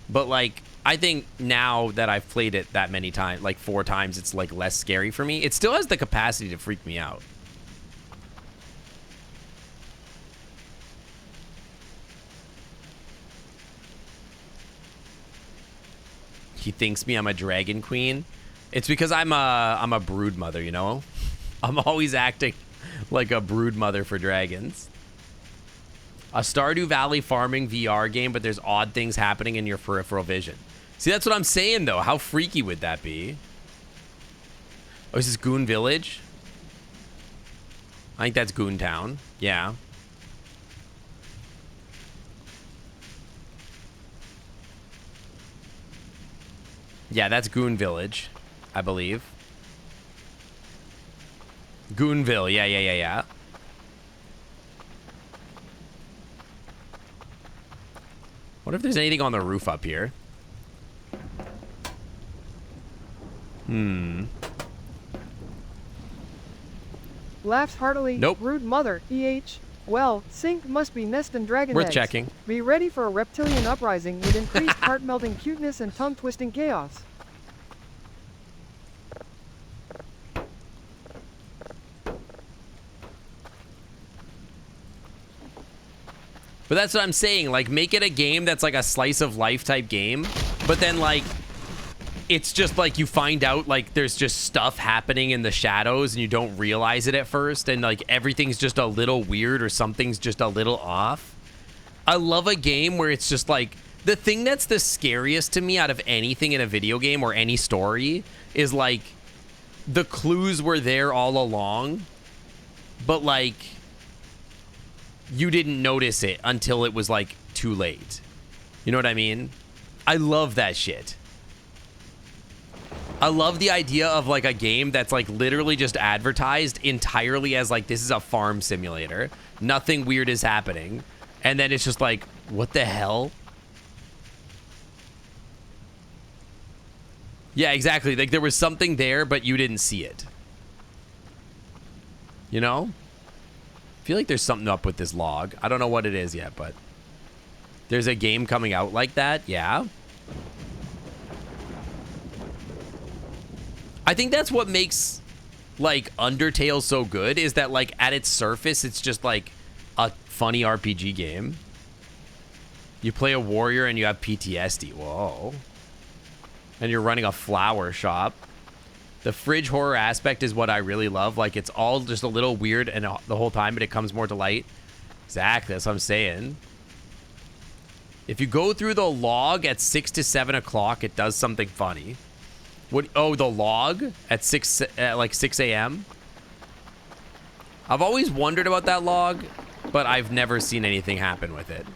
But like, I think now that I've played it that many times, like 4 times, it's like less scary for me. It still has the capacity to freak me out. He thinks I'm a dragon queen. It's because I'm a brood mother, you know? I'm always acting like a brood mother for dragons. A Stardew Valley farming VR game, but there's odd things happening in your peripheral vision. See, that's what I'm saying, though. How freaky would that be? Oh, is this Goon Village? I think that's Goon Town. Yeah. Yeah, that's Goon Village, I believe. Goonville, yeah. What if there's anything on the roof up here? Laughs heartily. Nope. Rude mother. EH. Well, Sink must be nest and dragon Worth eggs. checking. Be ready for a reptilian uprising with increased heart-melting cuteness and tongue-twisting chaos. But that's what I'm saying. Like, make it a game that's like a slice of life type game. But then, like, it's just like you find out, like, there's just stuff happening in the shadows and you don't realize it at first. And, like, everything's just a little weird or something's just a little off. I love a game where it's just like, the thing that's the scariest to me out of anything in a video game or any story is, like, the clues were there all along. But, like, you didn't notice it until it was like too late. You know what I mean? I love that shit. I love the idea of like a game that's like literally just advertised entirely as like, this is a farm simulator. Nothing weird is happening. And then it's just like, what the hell? Yeah, exactly. Like there was something there, but you didn't see it. You know? I feel like there's something up with this log. I don't know what it is yet, but there's a game coming out like that. Yeah. I think that's what makes like Undertale so good, is that like at its surface, it's just like a funny RPG game. You play a warrior and you have PTSD. Whoa. And you're running a flower shop. The fridge horror aspect is what I really love. Like, it's all just a little weird and the whole time, but it comes more to light. Exactly, that's what I'm saying. If you go through the log at 6 to 7 o'clock, it does something funny. What? Oh, the log at 6 a.m.? I've always wondered about that log, but I've never seen anything happen with it.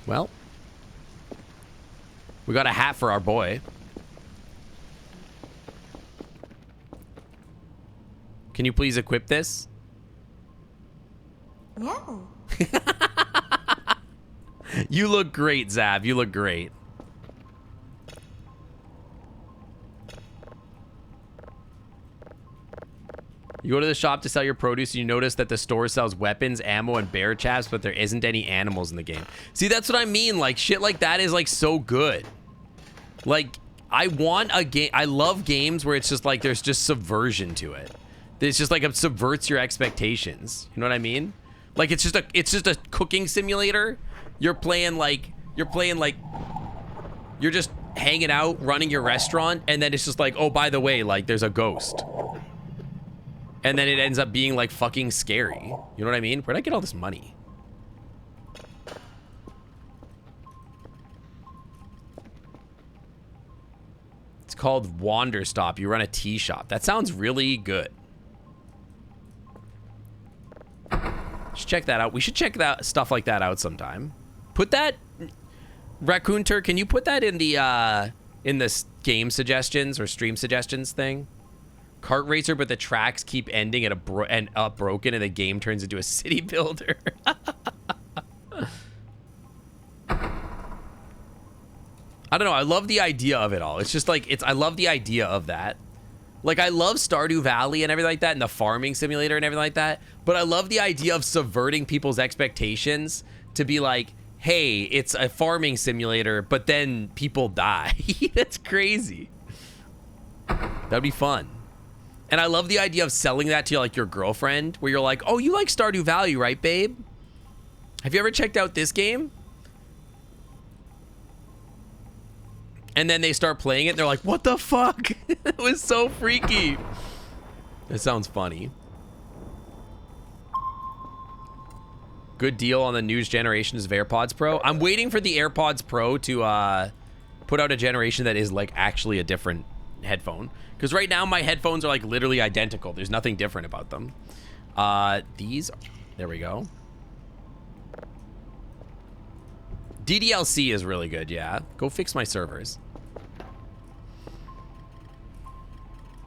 Well, we got a hat for our boy. Can you please equip this? No. You look great, Zav. You look great. You go to the shop to sell your produce and you notice that the store sells weapons, ammo, and bear traps, but there isn't any animals in the game. See, that's what I mean. Like, shit like that is, like, so good. Like, I want a game. I love games where it's just, like, there's just subversion to it. It's just, like, it subverts your expectations. You know what I mean? Like, it's just a cooking simulator. You're just hanging out, running your restaurant, and then it's just like, oh, by the way, like, there's a ghost. And then it ends up being, like, fucking scary. You know what I mean? Where'd I get all this money? It's called Wander Stop. You run a tea shop. That sounds really good. Just check that out. We should check that stuff like that out sometime. Put that... Raccoon Turk, can you put that in the game suggestions or stream suggestions thing? Kart racer, but the tracks keep ending at broken, and the game turns into a city builder. I don't know. I love the idea of it all. It's just like I love the idea of that. Like, I love Stardew Valley and everything like that, and the farming simulator and everything like that. But I love the idea of subverting people's expectations to be like, hey, it's a farming simulator, but then people die. That's crazy. That'd be fun. And I love the idea of selling that to, like, your girlfriend, where you're like, oh, you like Stardew Valley, right, babe? Have you ever checked out this game? And then they start playing it, and they're like, what the fuck? It was so freaky. It sounds funny. Good deal on the newest generations of AirPods Pro. I'm waiting for the AirPods Pro to put out a generation that is, like, actually a different headphone. Because right now, my headphones are, like, literally identical. There's nothing different about them. There we go. DDLC is really good, yeah. Go fix my servers.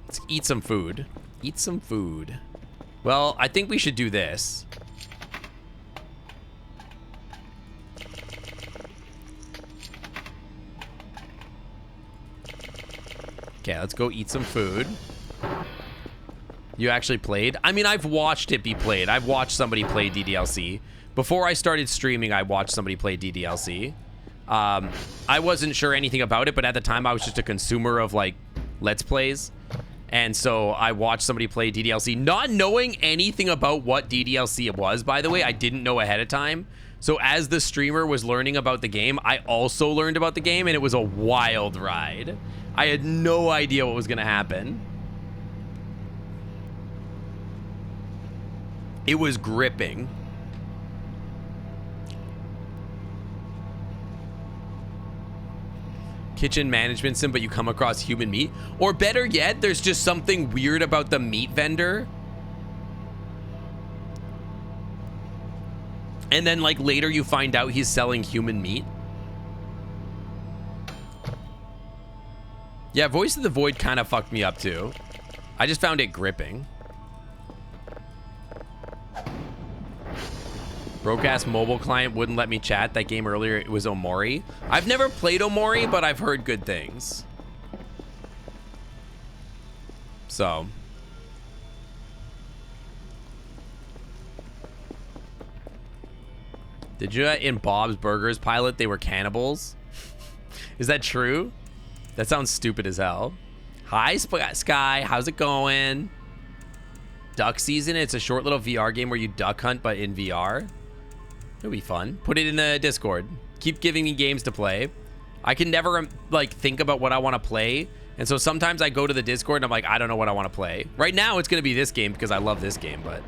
Let's eat some food. Eat some food. Well, I think we should do this. Okay, let's go eat some food. You actually played? I mean, I've watched it be played. I've watched somebody play DDLC. Before I started streaming, I watched somebody play DDLC. I wasn't sure anything about it, but at the time I was just a consumer of like Let's Plays. And so I watched somebody play DDLC, not knowing anything about what DDLC it was, by the way. I didn't know ahead of time. So as the streamer was learning about the game, I also learned about the game, and it was a wild ride. I had no idea what was going to happen. It was gripping. Kitchen management sim, but you come across human meat. Or better yet, there's just something weird about the meat vendor. And then like later you find out he's selling human meat. Yeah, Voice of the Void kind of fucked me up too. I just found it gripping. Broadcast mobile client wouldn't let me chat. That game earlier, it was Omori. I've never played Omori, but I've heard good things. So. Did you in Bob's Burgers pilot, they were cannibals? Is that true? That sounds stupid as hell. Hi, Sky. How's it going? Duck Season. It's a short little VR game where you duck hunt, but in VR. It'll be fun. Put it in the Discord. Keep giving me games to play. I can never like think about what I want to play. And so sometimes I go to the Discord and I'm like, I don't know what I want to play. Right now it's going to be this game because I love this game, but.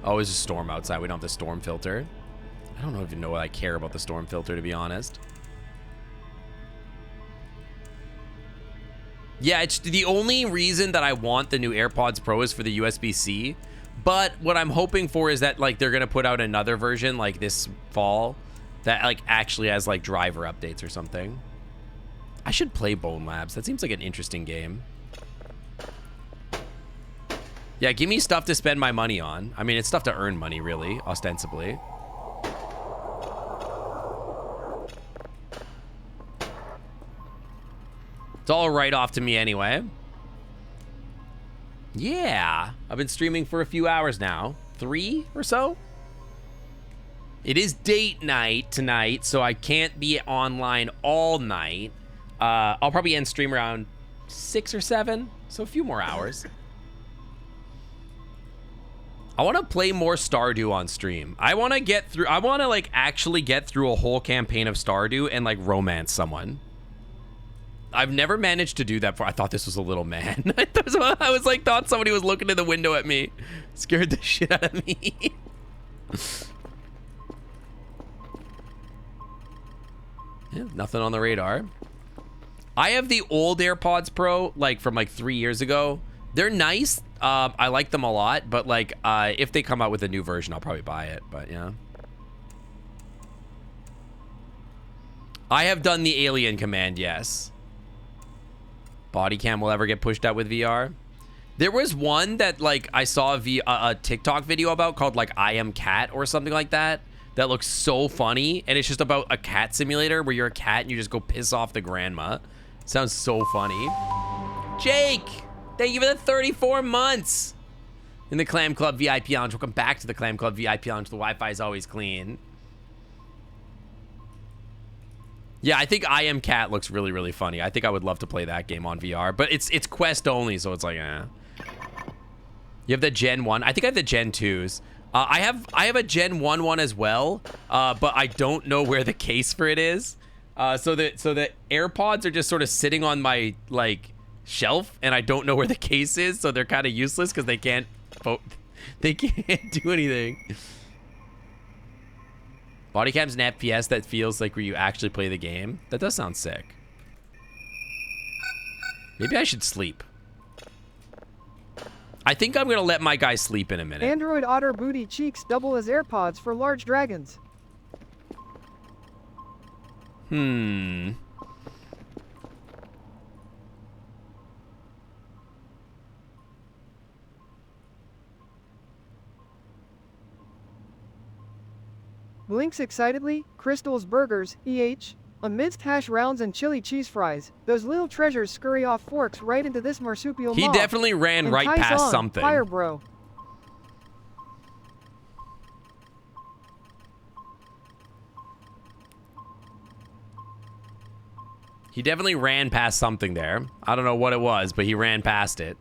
Oh, it's a storm outside. We don't have the storm filter. I don't even know what I care about the storm filter, to be honest. Yeah, it's the only reason that I want the new AirPods Pro is for the USB-C. But what I'm hoping for is that like they're gonna put out another version like this fall that like actually has like driver updates or something. I should play Bone Labs. That seems like an interesting game. Yeah, give me stuff to spend my money on. I mean, it's stuff to earn money, really, ostensibly. It's all right off to me anyway. Yeah, I've been streaming for a few hours now. 3 or so? It is date night tonight, so I can't be online all night. I'll probably end stream around 6 or 7, so a few more hours. I want to play more Stardew on stream. I want to like actually get through a whole campaign of Stardew and like romance someone. I've never managed to do that before. I thought this was a little man. I was like, thought somebody was looking in the window at me. Scared the shit out of me. Yeah, nothing on the radar. I have the old AirPods Pro, like from like 3 years ago. They're nice. I like them a lot, but like if they come out with a new version, I'll probably buy it, but yeah. I have done the alien command, yes. Body cam will ever get pushed out with VR? There was one that like I saw a TikTok video about called like I Am Cat or something like that. That looks so funny, and it's just about a cat simulator where you're a cat and you just go piss off the grandma. Sounds so funny. Jake, thank you for the 34 months in the Clam Club VIP Lounge. Welcome back to the Clam Club VIP Lounge. The Wi-Fi is always clean. Yeah, I think I Am Cat looks really, really funny. I think I would love to play that game on VR, but it's Quest only, so it's like, eh. You have the Gen 1. I think I have the Gen 2s. I have a Gen 1 one as well, but I don't know where the case for it is. So the AirPods are just sort of sitting on my like shelf, and I don't know where the case is, so they're kind of useless because they can't do anything. Body cam's an FPS that feels like where you actually play the game. That does sound sick. Maybe I should sleep. I think I'm gonna let my guy sleep in a minute. Android Otter Booty Cheeks double as AirPods for large dragons. Blinks excitedly, Crystal's Burgers, EH. Amidst hash rounds and chili cheese fries, those little treasures scurry off forks right into this marsupial He maw. definitely ran right Entice past on, something. Fire, bro. He definitely ran past something there. I don't know what it was, but he ran past it.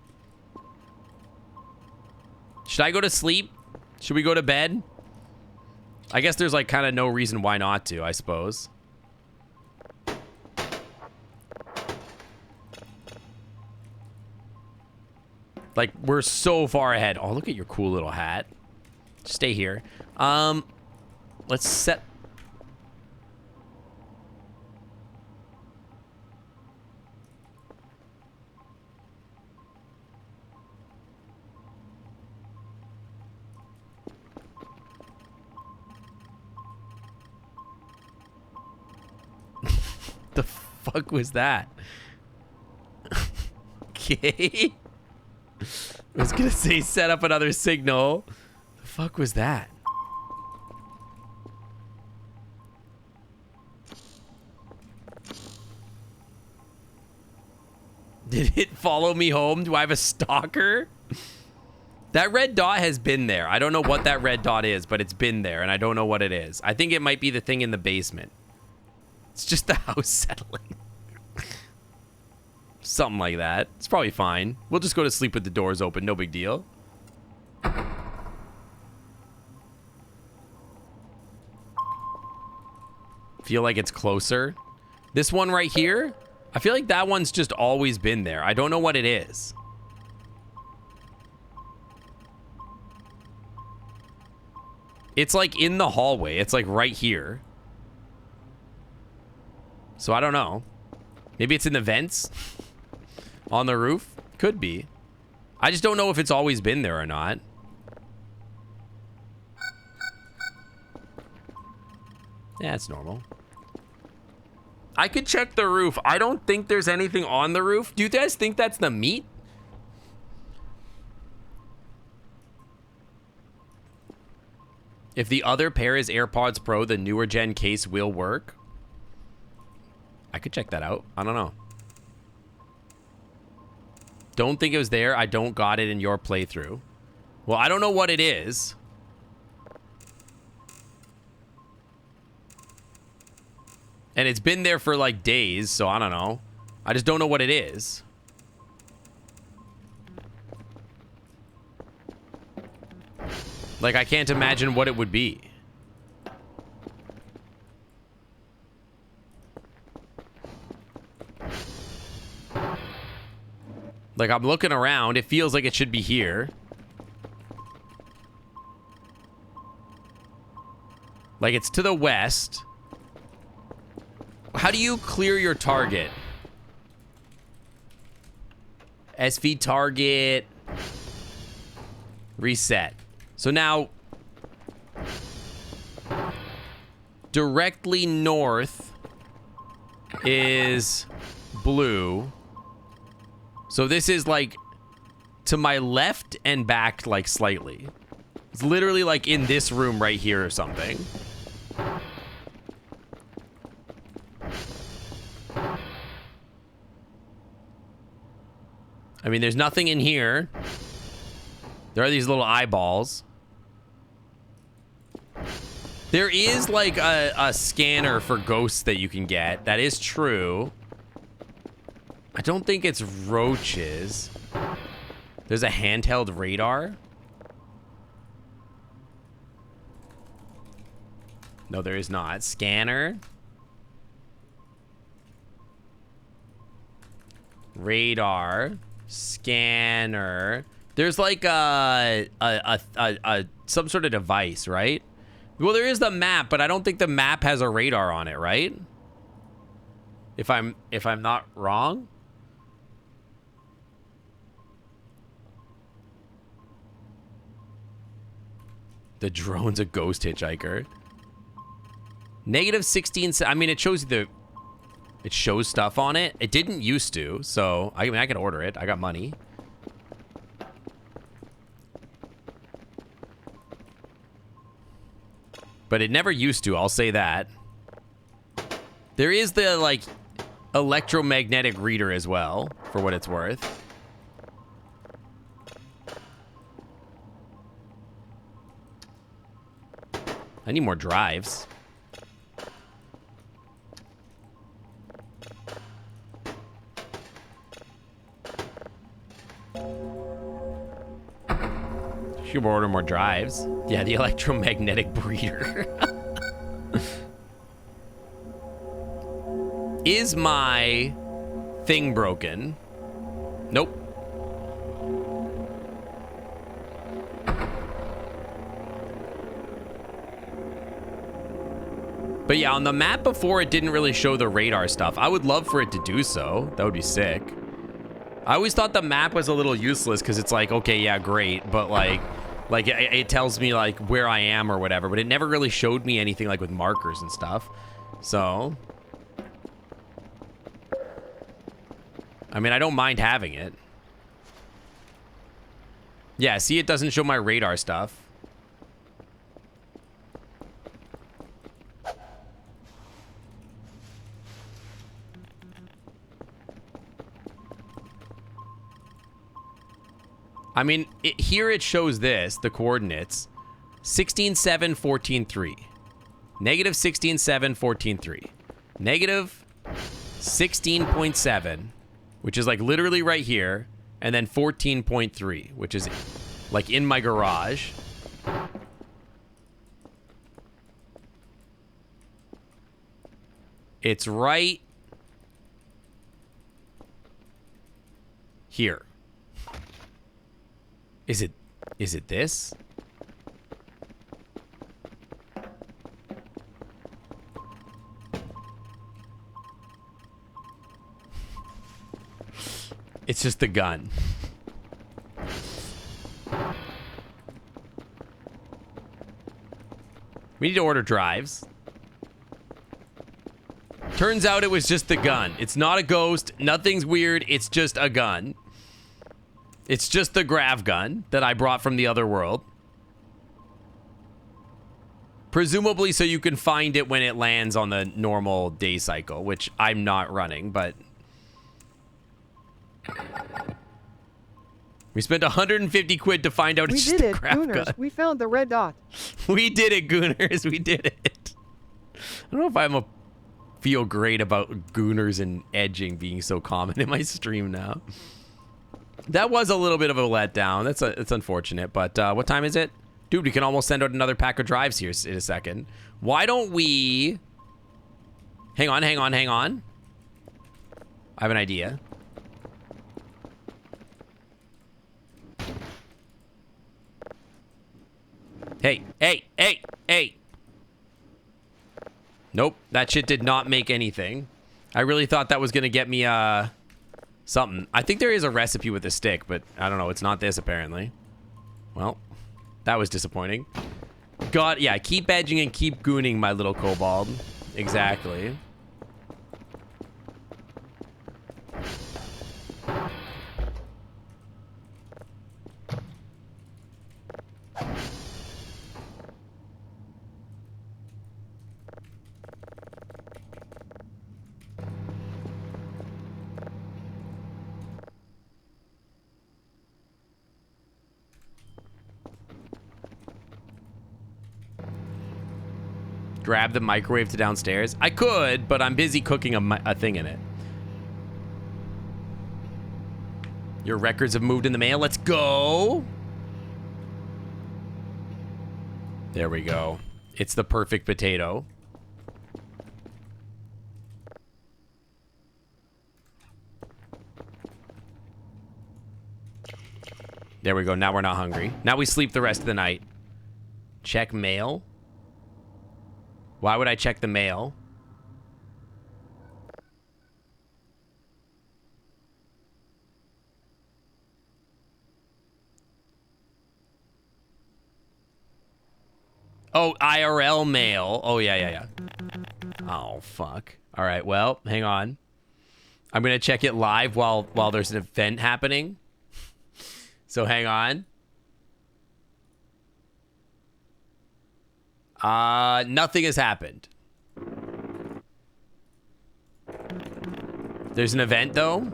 Should I go to sleep? Should we go to bed? I guess there's like kind of no reason why not to, I suppose. Like, we're so far ahead. Oh, look at your cool little hat. Stay here. Let's set... The fuck was that? Okay. I was gonna say set up another signal. The fuck was that? Did it follow me home? Do I have a stalker? That red dot has been there. I don't know what that red dot is, but it's been there, and I don't know what it is. I think it might be the thing in the basement. It's just the house settling. Something like that. It's probably fine. We'll just go to sleep with the doors open. No big deal. Feel like it's closer. This one right here, I feel like that one's just always been there. I don't know what it is. It's like in the hallway. It's like right here. So I don't know. Maybe it's in the vents on the roof. Could be. I just don't know if it's always been there or not. Yeah, it's normal. I could check the roof. I don't think there's anything on the roof. Do you guys think that's the meat? If the other pair is AirPods Pro, the newer gen case will work. I could check that out. I don't know. Don't think it was there. I don't got it in your playthrough. Well, I don't know what it is. And it's been there for like days, so I don't know. I just don't know what it is. Like, I can't imagine what it would be. Like, I'm looking around. It feels like it should be here. Like, it's to the west. How do you clear your target? SV target. Reset. So now, directly north is blue. So this is like to my left and back like slightly. It's literally like in this room right here or something. I mean, there's nothing in here. There are these little eyeballs. There is like a scanner for ghosts that you can get. That is true. I don't think it's roaches. There's a handheld radar. No, there is not. Scanner. Radar. Scanner. There's like some sort of device, right? Well, there is the map, but I don't think the map has a radar on it, right? If I'm not wrong. The drone's a ghost hitchhiker. Negative 16. I mean, it shows you it shows stuff on it. It didn't used to, so I mean, I can order it. I got money. But it never used to, I'll say that. There is the, like, electromagnetic reader as well, for what it's worth. I need more drives. Should order more drives. Yeah, the electromagnetic breeder. Is my thing broken? Nope. But yeah, on the map before, it didn't really show the radar stuff. I would love for it to do so. That would be sick. I always thought the map was a little useless because it's like, okay, yeah, great, but like it tells me like where I am or whatever, but it never really showed me anything like with markers and stuff. So, I mean, I don't mind having it. Yeah, see, it doesn't show my radar stuff. I mean, here it shows this, the coordinates. 16.7, 14.3. Negative 16.7, 14.3. Negative 16.7, which is like literally right here. And then 14.3, which is like in my garage. It's right here. Is it this? It's just the gun. We need to order drives. Turns out it was just the gun. It's not a ghost. Nothing's weird. It's just a gun. It's just the grav gun that I brought from the other world. Presumably so you can find it when it lands on the normal day cycle, which I'm not running, but... We spent 150 quid to find out We it's did just a it, grav Gooners. gun. We found the red dot. We did it, Gooners. We did it. I don't know if I'm a feel great about Gooners and edging being so common in my stream now. That was a little bit of a letdown. It's unfortunate, but what time is it? Dude, we can almost send out another pack of drives here in a second. Why don't we... Hang on. I have an idea. Hey. Nope, that shit did not make anything. I really thought that was gonna get me, something. I think there is a recipe with a stick, but I don't know. It's not this, apparently. Well, that was disappointing. God, yeah, keep edging and keep gooning, my little kobold. Exactly. Grab the microwave to downstairs? I could, but I'm busy cooking a thing in it. Your records have moved in the mail. Let's go. There we go. It's the perfect potato. There we go. Now we're not hungry. Now we sleep the rest of the night. Check mail. Why would I check the mail? Oh, IRL mail. Oh, yeah. Oh, fuck. All right, well, hang on. I'm going to check it live while there's an event happening. So hang on. Nothing has happened. There's an event, though.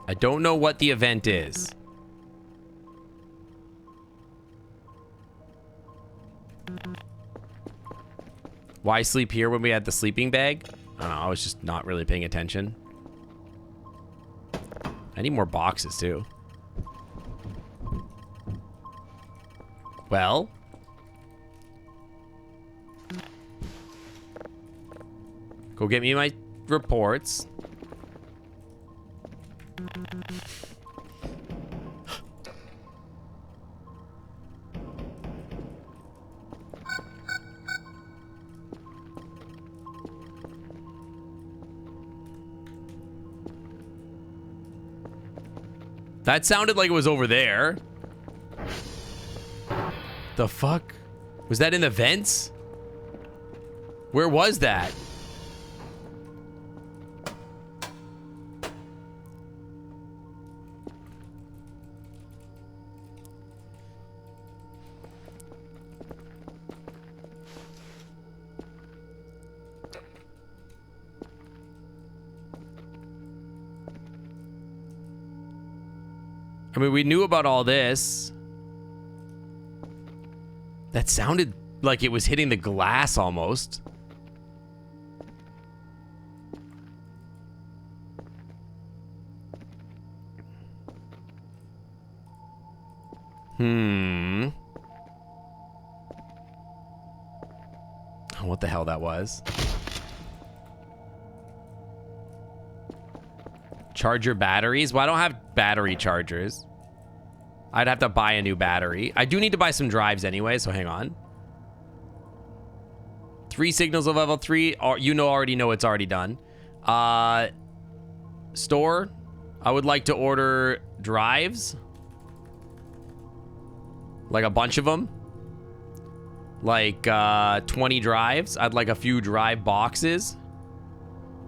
I don't know what the event is. Why sleep here when we had the sleeping bag? I don't know. I was just not really paying attention. I need more boxes, too. Well. Go get me my reports. That sounded like it was over there. The fuck? Was that in the vents? Where was that? I mean, we knew about all this. That sounded like it was hitting the glass almost. What the hell that was? Charger batteries? Well, I don't have battery chargers. I'd have to buy a new battery. I do need to buy some drives anyway, so hang on. 3 signals of level 3. You know, already know it's already done. Store. I would like to order drives. Like a bunch of them. Like 20 drives. I'd like a few drive boxes.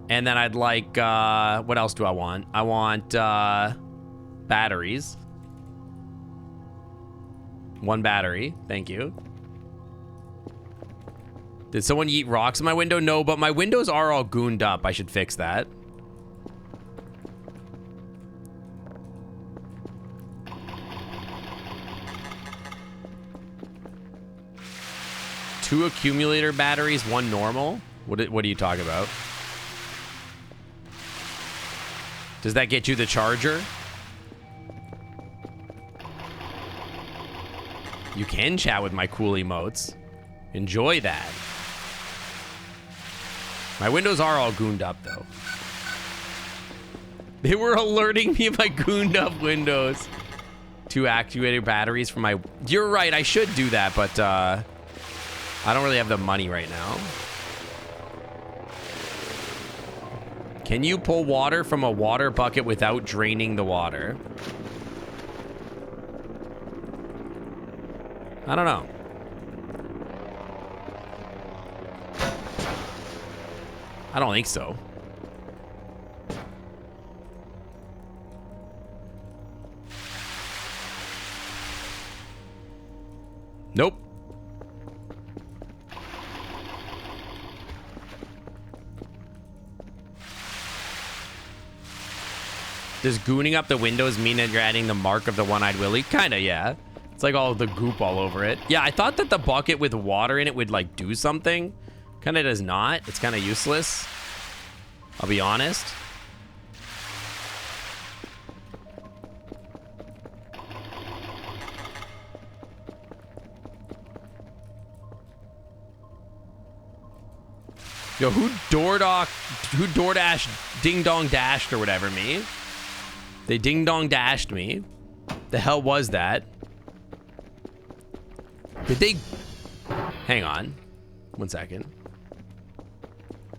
And then I'd like, what else do I want? I want batteries. 1 battery. Thank you. Did someone eat rocks in my window? No, but my windows are all gooned up. I should fix that. Two accumulator batteries, 1 normal. What are you talking about? Does that get you the charger? You can chat with my cool emotes. Enjoy that. My windows are all gooned up, though. They were alerting me of my gooned up windows. 2 actuator batteries for my... You're right, I should do that, but I don't really have the money right now. Can you pull water from a water bucket without draining the water? I don't know. I don't think so. Nope. Does gooning up the windows mean that you're adding the mark of the one-eyed Willy? Kinda, yeah. It's like all the goop all over it. Yeah, I thought that the bucket with water in it would like do something. Kinda does not. It's kinda useless. I'll be honest. Yo, who DoorDash ding dong dashed or whatever me? They ding dong dashed me. The hell was that? Did they... Hang on. 1 second.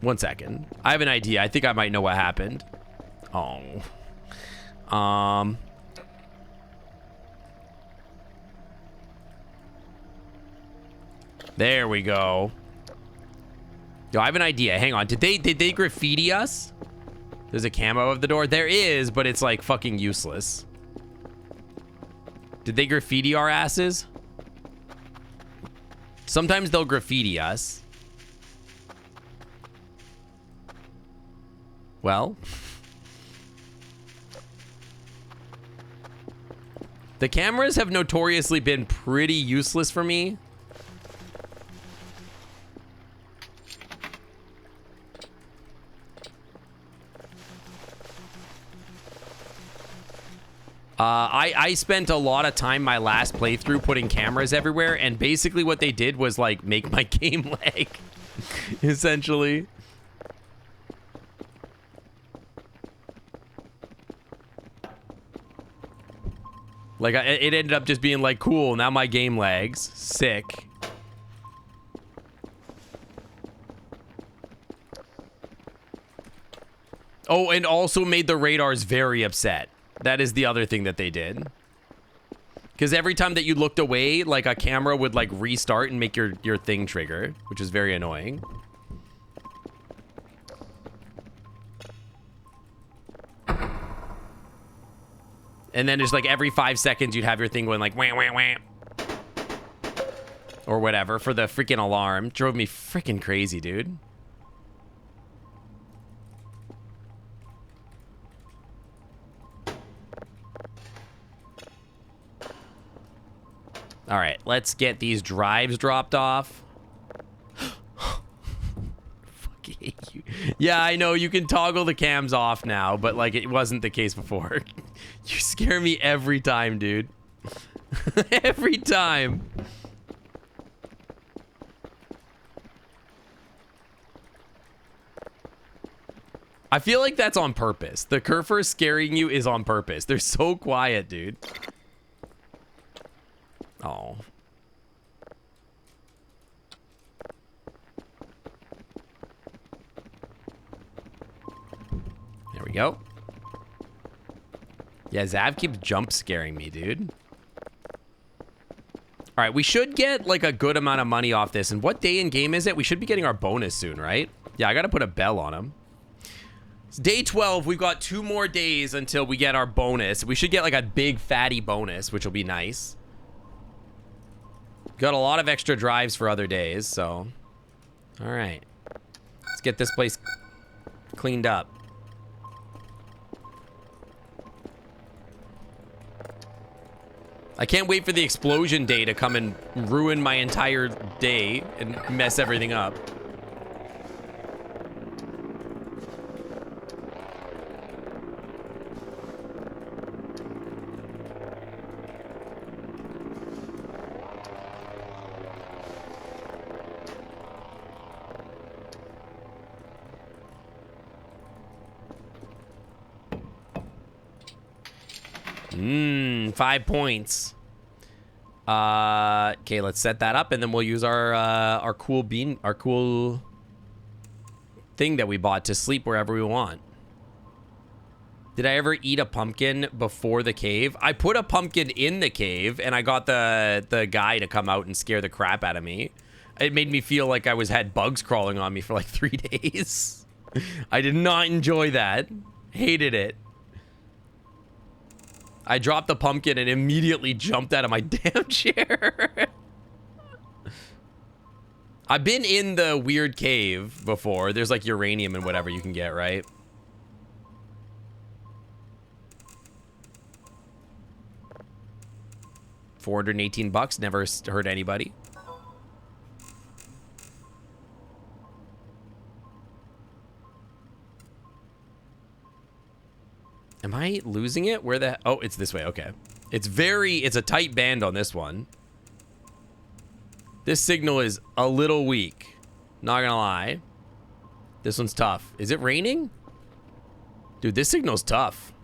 1 second. I have an idea. I think I might know what happened. Oh. There we go. Yo, I have an idea. Hang on. Did they graffiti us? There's a camo of the door. There is, but it's like fucking useless. Did they graffiti our asses? Sometimes they'll graffiti us. Well. The cameras have notoriously been pretty useless for me. I spent a lot of time my last playthrough putting cameras everywhere, and basically what they did was like make my game lag, essentially. Like it ended up just being like, cool, now my game lags. Sick. Oh, and also made the radars very upset. That is the other thing that they did. Because every time that you looked away, like a camera would like restart and make your thing trigger, which is very annoying. And then just like every 5 seconds you'd have your thing going like wham wham wham. Or whatever for the freaking alarm. Drove me freaking crazy, dude. All right, let's get these drives dropped off. Fuck you. Yeah, I know you can toggle the cams off now, but like it wasn't the case before. You scare me every time, dude. Every time. I feel like that's on purpose. The Kerfur scaring you is on purpose. They're so quiet, dude. Oh. There we go. Yeah, Zav keeps jump scaring me, dude. All right, we should get like a good amount of money off this. And what day in game is it? We should be getting our bonus soon, right? Yeah, I got to put a bell on him. It's day 12. We've got 2 more days until we get our bonus. We should get like a big fatty bonus, which will be nice. Got a lot of extra drives for other days, so. All right. Let's get this place cleaned up. I can't wait for the explosion day to come and ruin my entire day and mess everything up. Mmm, 5 points. Okay, let's set that up, and then we'll use our cool thing that we bought to sleep wherever we want. Did I ever eat a pumpkin before the cave? I put a pumpkin in the cave, and I got the guy to come out and scare the crap out of me. It made me feel like I had bugs crawling on me for like 3 days. I did not enjoy that. Hated it. I dropped the pumpkin and immediately jumped out of my damn chair. I've been in the weird cave before. There's like uranium and whatever you can get, right? $418, never hurt anybody. Am I losing it? Where the... Oh, it's this way. Okay. It's a tight band on this one. This signal is a little weak. Not gonna lie. This one's tough. Is it raining? Dude, this signal's tough.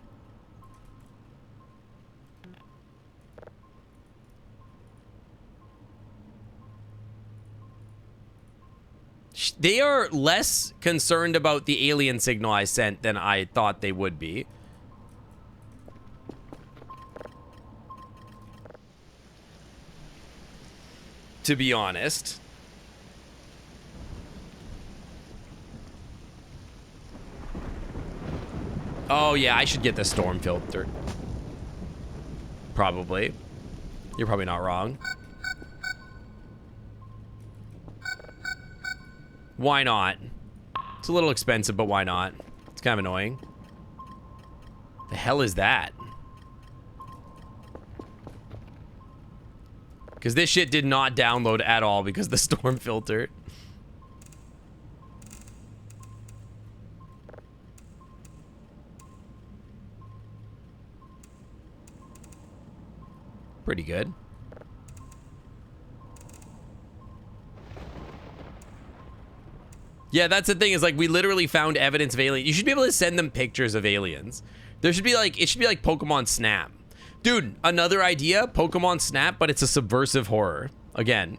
They are less concerned about the alien signal I sent than I thought they would be. To be honest. Oh yeah, I should get the storm filter. Probably. You're probably not wrong. Why not? It's a little expensive, but why not? It's kind of annoying. The hell is that? Because this shit did not download at all because the storm filter. Pretty good. Yeah, that's the thing, is like we literally found evidence of aliens. You should be able to send them pictures of aliens. There should be like, it should be like Pokemon Snap. Dude, another idea, Pokemon Snap, but it's a subversive horror. Again,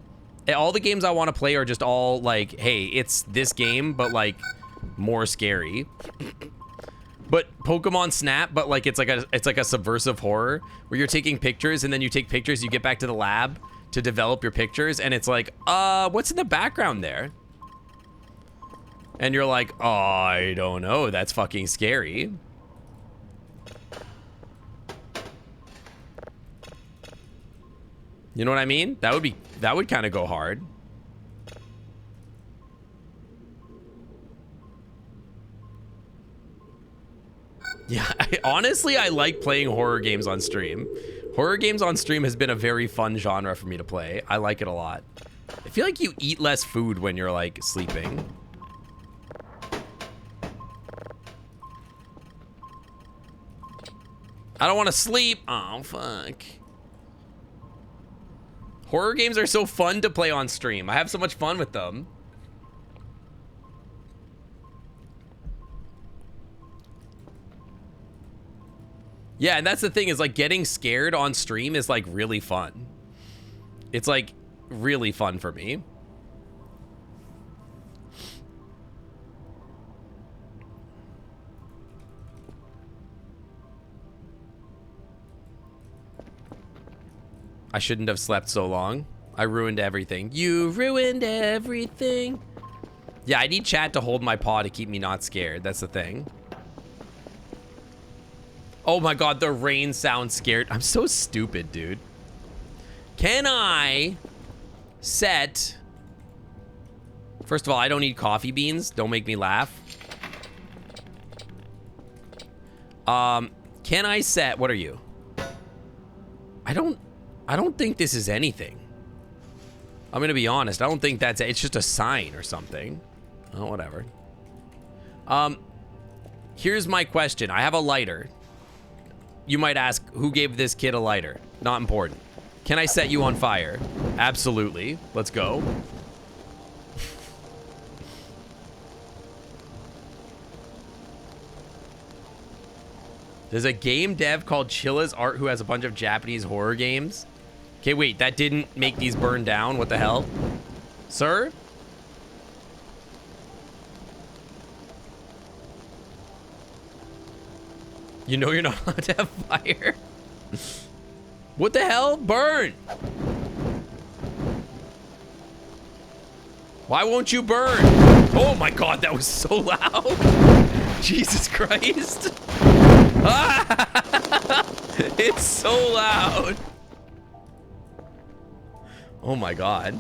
all the games I want to play are just all like, hey, it's this game, but like more scary. But Pokemon Snap, but like it's like a subversive horror where you're taking pictures and then you take pictures, you get back to the lab to develop your pictures, and it's like, what's in the background there? And you're like, oh, I don't know, that's fucking scary. You know what I mean? That would kind of go hard. Yeah, honestly, I like playing horror games on stream. Horror games on stream has been a very fun genre for me to play. I like it a lot. I feel like you eat less food when you're like sleeping. I don't want to sleep. Oh, fuck. Horror games are so fun to play on stream. I have so much fun with them. Yeah, and that's the thing, is like getting scared on stream is like really fun. It's like really fun for me. I shouldn't have slept so long. I ruined everything. You ruined everything. Yeah, I need chat to hold my paw to keep me not scared. That's the thing. Oh my god, the rain sounds scared. I'm so stupid, dude. Can I set... First of all, I don't need coffee beans. Don't make me laugh. Can I set... What are you? I don't think this is anything. I'm gonna be honest. I don't think that's... It's just a sign or something. Oh, whatever. Here's my question. I have a lighter. You might ask, who gave this kid a lighter? Not important. Can I set you on fire? Absolutely. Let's go. There's a game dev called Chilla's Art who has a bunch of Japanese horror games. Okay, wait, that didn't make these burn down. What the hell? Sir? You know you're not allowed to have fire. What the hell? Burn! Why won't you burn? Oh my god, that was so loud. Jesus Christ. Ah! It's so loud. Oh my god.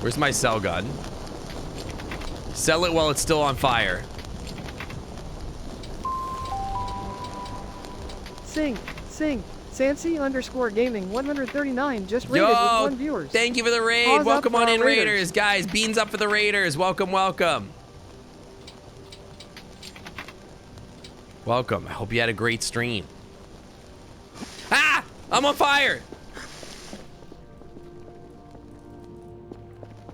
Where's my cell gun? Sell it while it's still on fire. Sing. Sansi_gaming 139 just rated with 1 viewers. Thank you for the raid. Pause Welcome up for on our in, Raiders. Raiders. Guys, beans up for the Raiders. Welcome, welcome. Welcome. I hope you had a great stream. Ah! I'm on fire!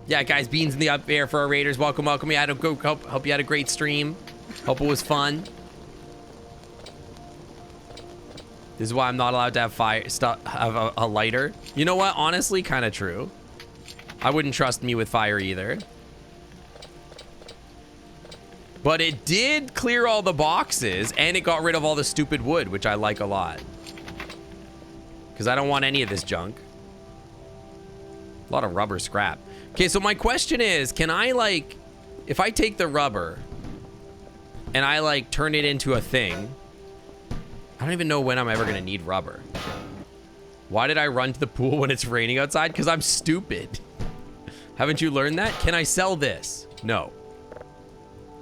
Yeah, guys, beans in the up air for our Raiders. Welcome, welcome. Yeah, hope you had a great stream. Hope it was fun. This is why I'm not allowed to have have a lighter. You know what? Honestly, kind of true. I wouldn't trust me with fire either. But it did clear all the boxes, and it got rid of all the stupid wood, which I like a lot. Because I don't want any of this junk. A lot of rubber scrap. Okay, so my question is, can I, like, if I take the rubber and I, like, turn it into a thing, I don't even know when I'm ever going to need rubber. Why did I run to the pool when it's raining outside? Because I'm stupid. Haven't you learned that? Can I sell this? No.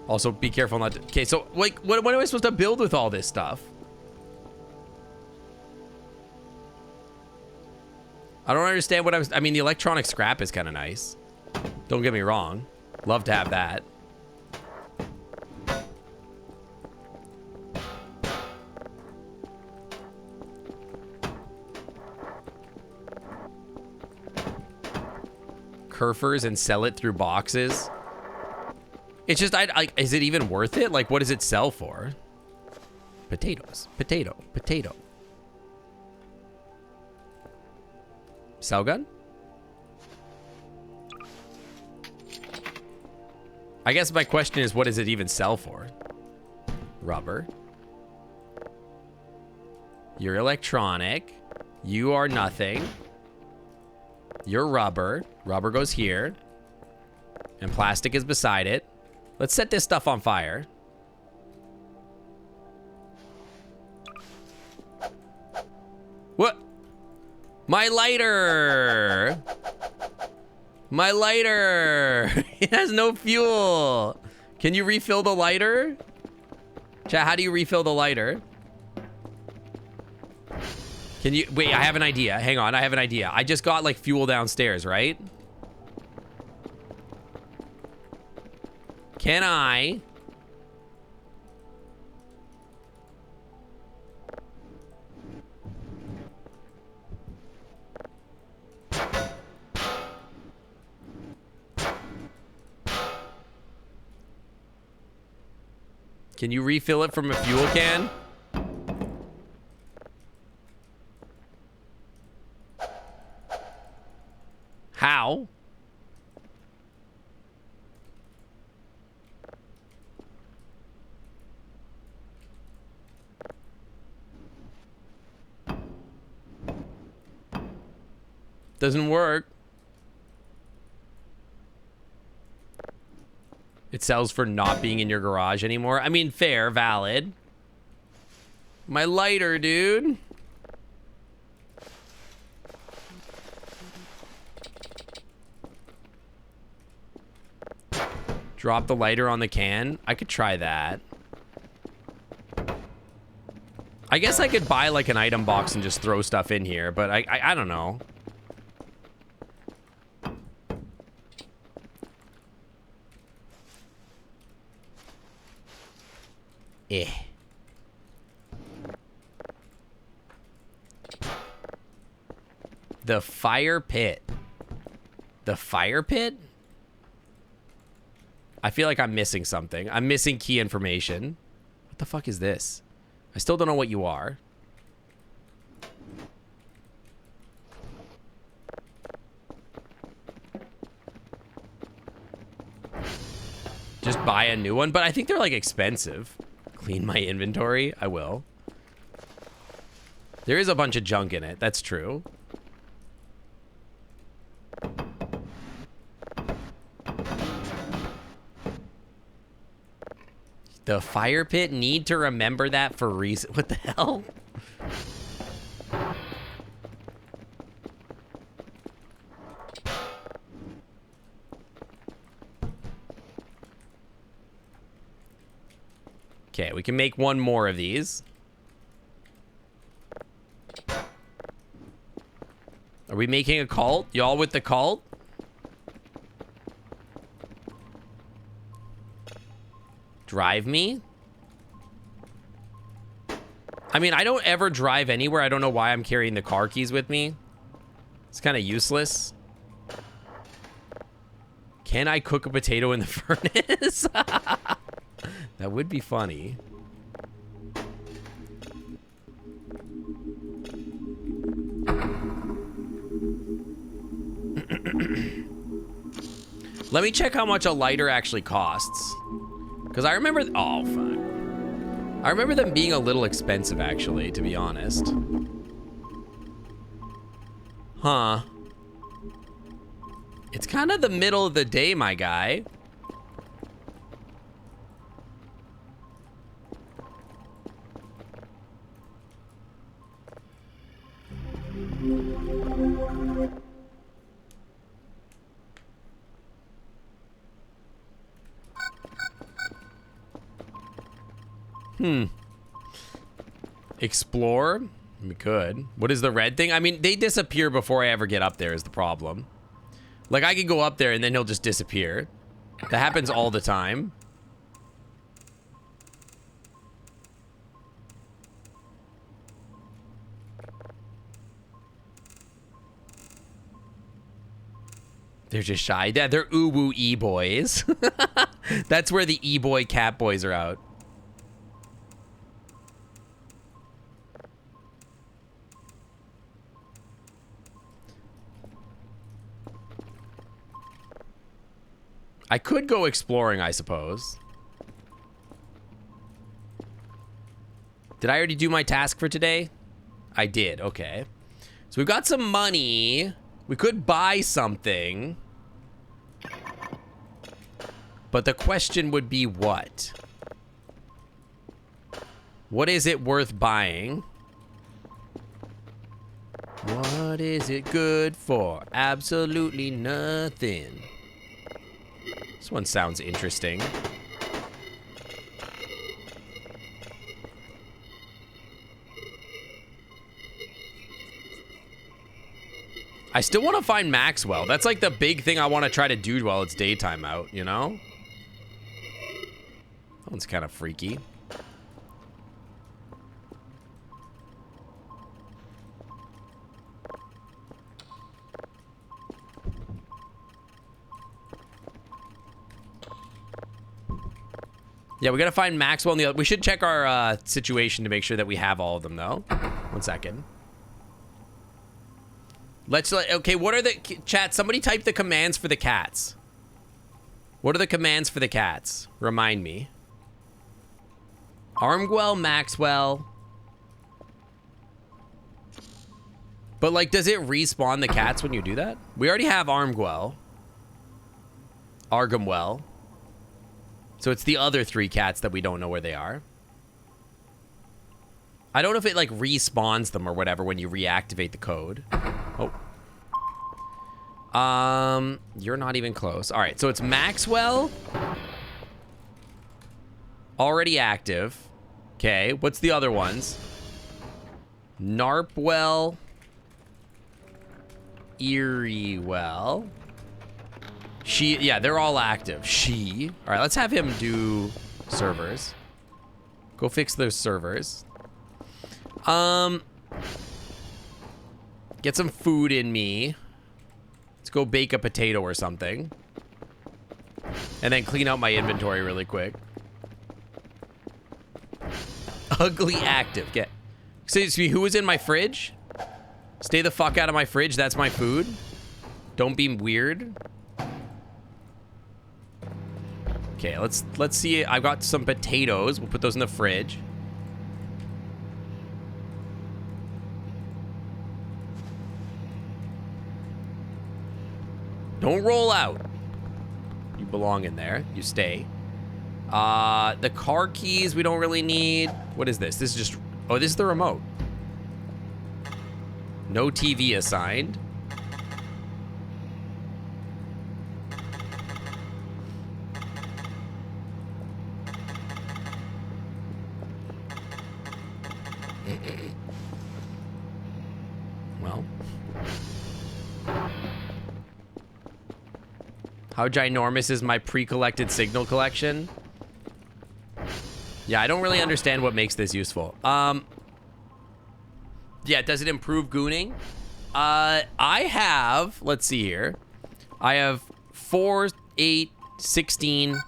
Also, be careful not to... Okay, so, like, what am I supposed to build with all this stuff? I don't understand what I mean, the electronic scrap is kind of nice. Don't get me wrong. Love to have that. Kerfers and sell it through boxes. It's just, is it even worth it? Like, what does it sell for? Potatoes. Potato. Potato. Cell gun? I guess my question is, what does it even sell for? Rubber. You're electronic. You are nothing. You're rubber. Rubber goes here. And plastic is beside it. Let's set this stuff on fire. What? My lighter! My lighter! It has no fuel! Can you refill the lighter? Chat, how do you refill the lighter? Can you... Wait, I have an idea. Hang on, I have an idea. I just got, like, fuel downstairs, right? Can I... Can you refill it from a fuel can? How? Doesn't work. It sells for not being in your garage anymore. I mean, fair, valid. My lighter, dude. Drop the lighter on the can. I could try that. I guess I could buy like an item box and just throw stuff in here, but I don't know. Eh. The fire pit. The fire pit? I feel like I'm missing something. I'm missing key information. What the fuck is this? I still don't know what you are. Just buy a new one, but I think they're like expensive. Clean my inventory? I will. There is a bunch of junk in it. That's true. The fire pit, need to remember that for reason. What the hell? Okay, we can make one more of these. Are we making a cult? Y'all with the cult? Drive me? I mean, I don't ever drive anywhere. I don't know why I'm carrying the car keys with me. It's kind of useless. Can I cook a potato in the furnace? That would be funny. Let me check how much a lighter actually costs. Because I remember... Oh, fuck. I remember them being a little expensive, actually, to be honest. Huh. It's kind of the middle of the day, my guy. Explore? We could. What is the red thing? I mean, they disappear before I ever get up there is the problem. Like, I could go up there and then he'll just disappear. That happens all the time. They're just shy. Yeah, they're ooh-woo e-boys. That's where the e-boy cat boys are out. I could go exploring, I suppose. Did I already do my task for today? I did, okay. So we've got some money. We could buy something. But the question would be what? What is it worth buying? What is it good for? Absolutely nothing. This one sounds interesting. I still want to find Maxwell. That's like the big thing I want to try to do while it's daytime out, you know? That one's kind of freaky. Yeah, we gotta find Maxwell and the other. We should check our situation to make sure that we have all of them, though. 1 second. Let's, okay, what are the, chat, somebody type the commands for the cats. What are the commands for the cats? Remind me. Armwell, Maxwell. But, like, does it respawn the cats when you do that? We already have Armwell. Argamwell. So it's the other 3 cats that we don't know where they are. I don't know if it, like, respawns them or whatever when you reactivate the code. Oh. You're not even close. All right, so it's Maxwell. Already active. Okay, what's the other ones? Narpwell. Eriewell. Yeah, they're all active. All right, let's have him do servers. Go fix those servers. Get some food in me. Let's go bake a potato or something. And then clean out my inventory really quick. Ugly active. Excuse me, who was in my fridge? Stay the fuck out of my fridge. That's my food. Don't be weird. Okay, let's see. I've got some potatoes. We'll put those in the fridge. Don't roll out. You belong in there. You stay. The car keys we don't really need. What is this? This is just... Oh, this is the remote. No TV assigned. Well. How ginormous is my pre-collected signal collection? Yeah, I don't really understand what makes this useful. Yeah, does it improve gooning? I have, let's see here. I have 4, 8, 16,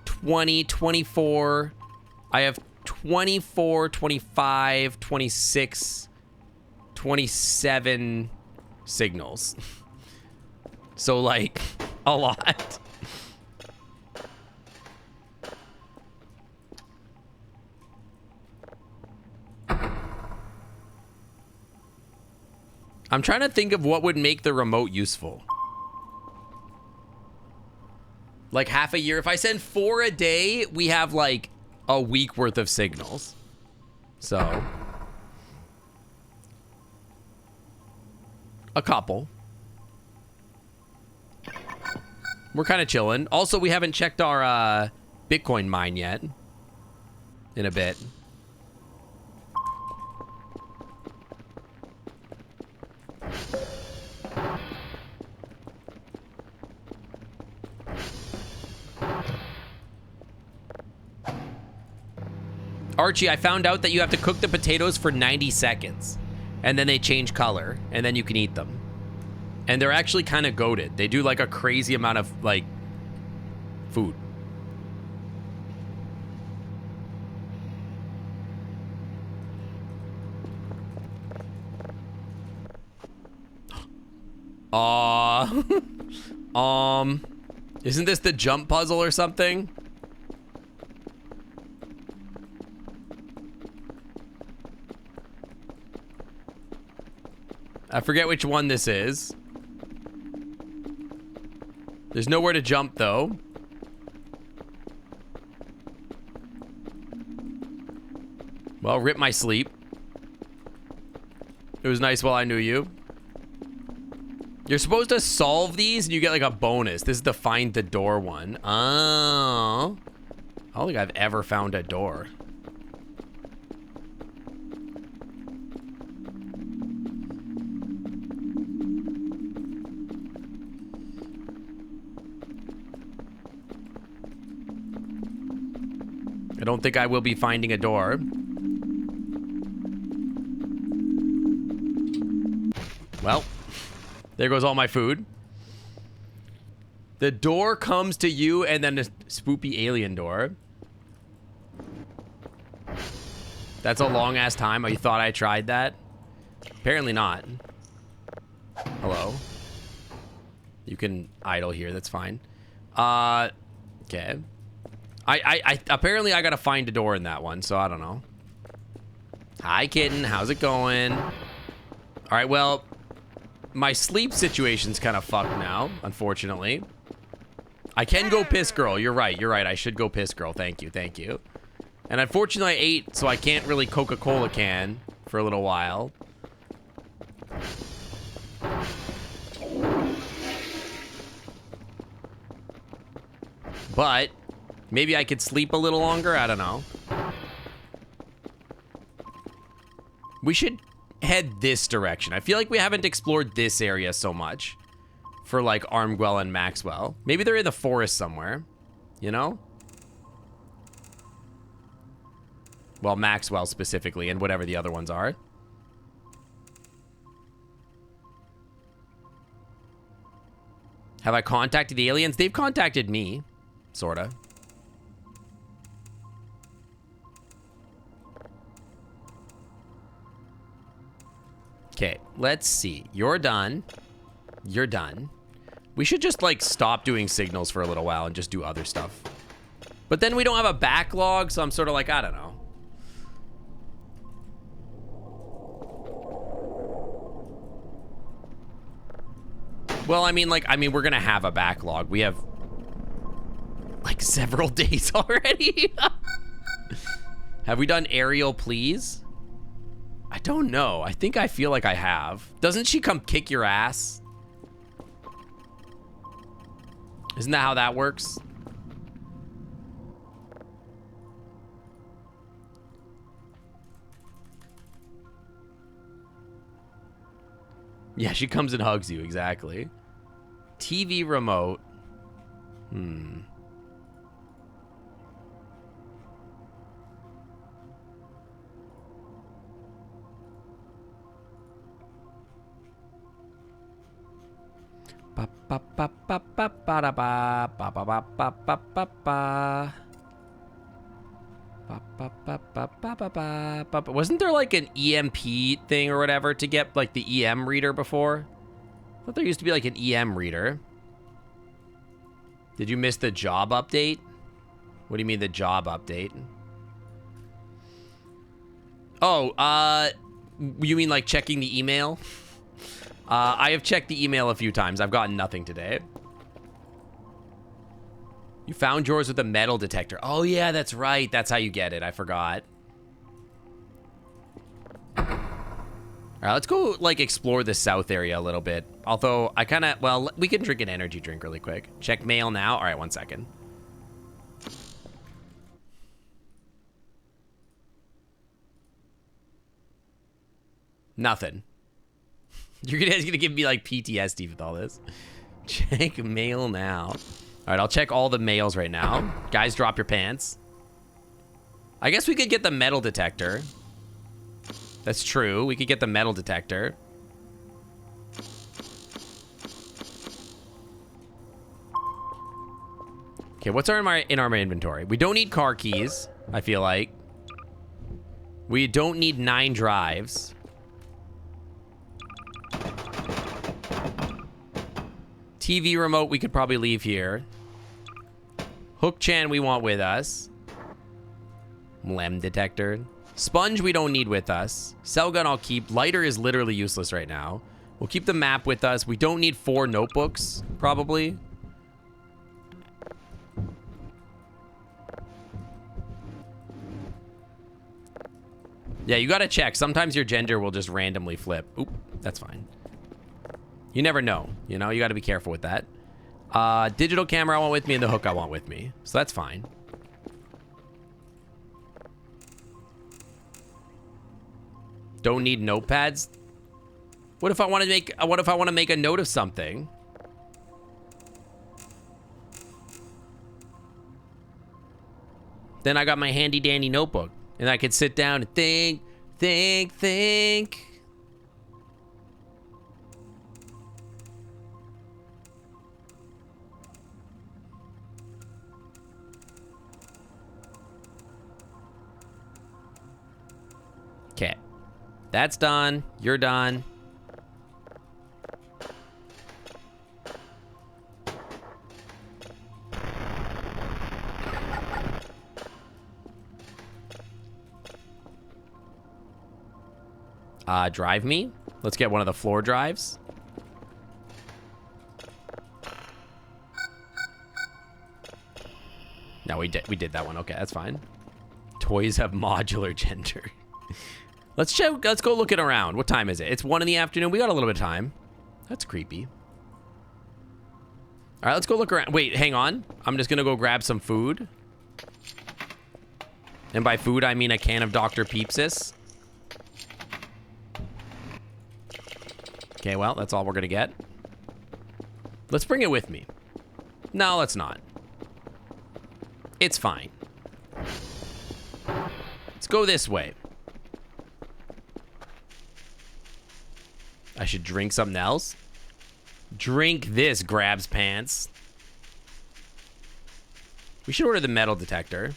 20, 24. I have 24, 25, 26, 27 signals. So, like, a lot. I'm trying to think of what would make the remote useful. Like half a year. If I send 4 a day, we have like a week worth of signals. So. A couple. We're kind of chilling. Also, we haven't checked our Bitcoin mine yet. In a bit. Archie, I found out that you have to cook the potatoes for 90 seconds. And then they change color. And then you can eat them. And they're actually kind of goated. They do like a crazy amount of like food. Isn't this the jump puzzle or something? I forget which one this is. There's nowhere to jump, though. Well, rip my sleep. It was nice while I knew you. You're supposed to solve these and you get like a bonus. This is the find the door one. Oh. I don't think I've ever found a door. I don't think I will be finding a door. Well, there goes all my food. The door comes to you and then a spoopy alien door. That's a long ass time. You thought I tried that? Apparently not. Hello. You can idle here, that's fine. Okay. Apparently I gotta find a door in that one, so I don't know. Hi, kitten. How's it going? All right, well, my sleep situation's kind of fucked now, unfortunately. I can go piss girl. You're right. You're right. I should go piss girl. Thank you. Thank you. And unfortunately, I ate, so I can't really Coca-Cola can for a little while. But maybe I could sleep a little longer. I don't know. We should head this direction. I feel like we haven't explored this area so much for like Armwell and Maxwell. Maybe they're in the forest somewhere, you know? Well, Maxwell specifically and whatever the other ones are. Have I contacted the aliens? They've contacted me, sorta. Okay, let's see. You're done. You're done. We should just, like, stop doing signals for a little while and just do other stuff. But then we don't have a backlog, so I'm sort of like, I don't know. Well, I mean, we're gonna have a backlog. We have, like, several days already. Have we done Ariel, please? I don't know. I think I feel like I have. Doesn't she come kick your ass? Isn't that how that works? Yeah, she comes and hugs you, exactly. TV remote. Wasn't there like an EMP thing or whatever to get like the EM reader before? I thought there used to be like an EM reader. Did you miss the job update? What do you mean the job update? Oh, you mean like checking the email? I have checked the email a few times. I've gotten nothing today. You found drawers with a metal detector. Oh, yeah, that's right. That's how you get it. I forgot. All right, let's go, like, explore the south area a little bit. Although, I kind of... Well, we can drink an energy drink really quick. Check mail now. All right, 1 second. Nothing. You're guys gonna give me, like, PTSD with all this. Check mail now. All right, I'll check all the mails right now. Guys, drop your pants. I guess we could get the metal detector. That's true. We could get the metal detector. Okay, what's in our inventory? We don't need car keys, I feel like. We don't need 9 drives. TV remote we could probably leave here. Hook-chan we want with us. Lem detector. Sponge we don't need with us. Cell gun I'll keep. Lighter is literally useless right now. We'll keep the map with us. We don't need 4 notebooks, probably. Yeah, you gotta check. Sometimes your gender will just randomly flip. Oop, that's fine. You never know, you know? You gotta be careful with that. Digital camera I want with me and the hook I want with me. So that's fine. Don't need notepads. What if I want to make a note of something? Then I got my handy dandy notebook and I could sit down and think. Okay. That's done. You're done. Drive me. Let's get one of the floor drives. No, we did that one. Okay, that's fine. Toys have modular gender. Let's check. Let's go looking around. What time is it? It's 1 in the afternoon. We got a little bit of time. That's creepy. All right, let's go look around. Wait, hang on. I'm just gonna go grab some food. And by food, I mean a can of Dr. Peepsis. Okay, well, that's all we're gonna get. Let's bring it with me. No, let's not. It's fine. Let's go this way. I should drink something else. Drink this, grabs pants. We should order the metal detector.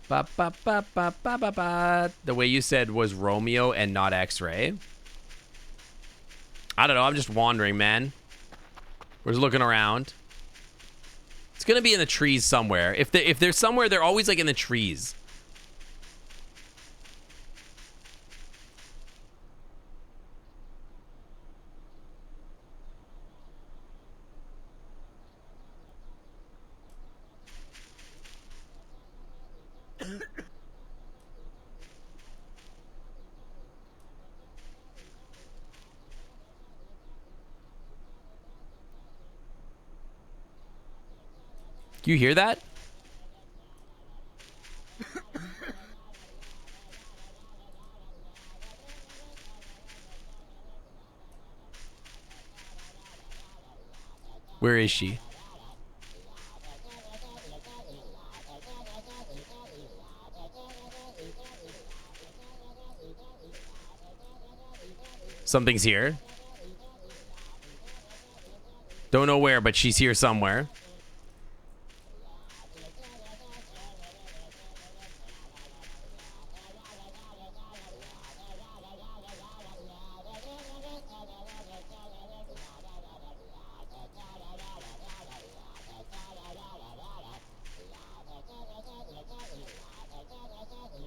The way you said was Romeo and not X-ray. I don't know. I'm just wandering, man. We're just looking around. It's gonna be in the trees somewhere. If there's somewhere, they're always like in the trees. You hear that? Where is she? Something's here. Don't know where, but she's here somewhere.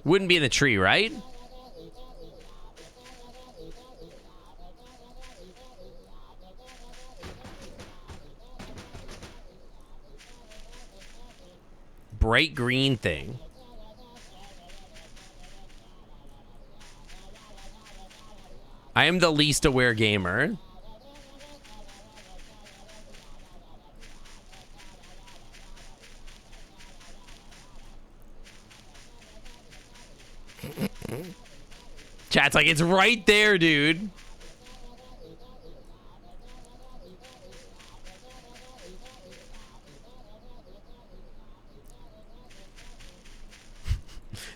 Wouldn't be in the tree, right? Bright green thing. I am the least aware gamer. Chat's like, it's right there, dude.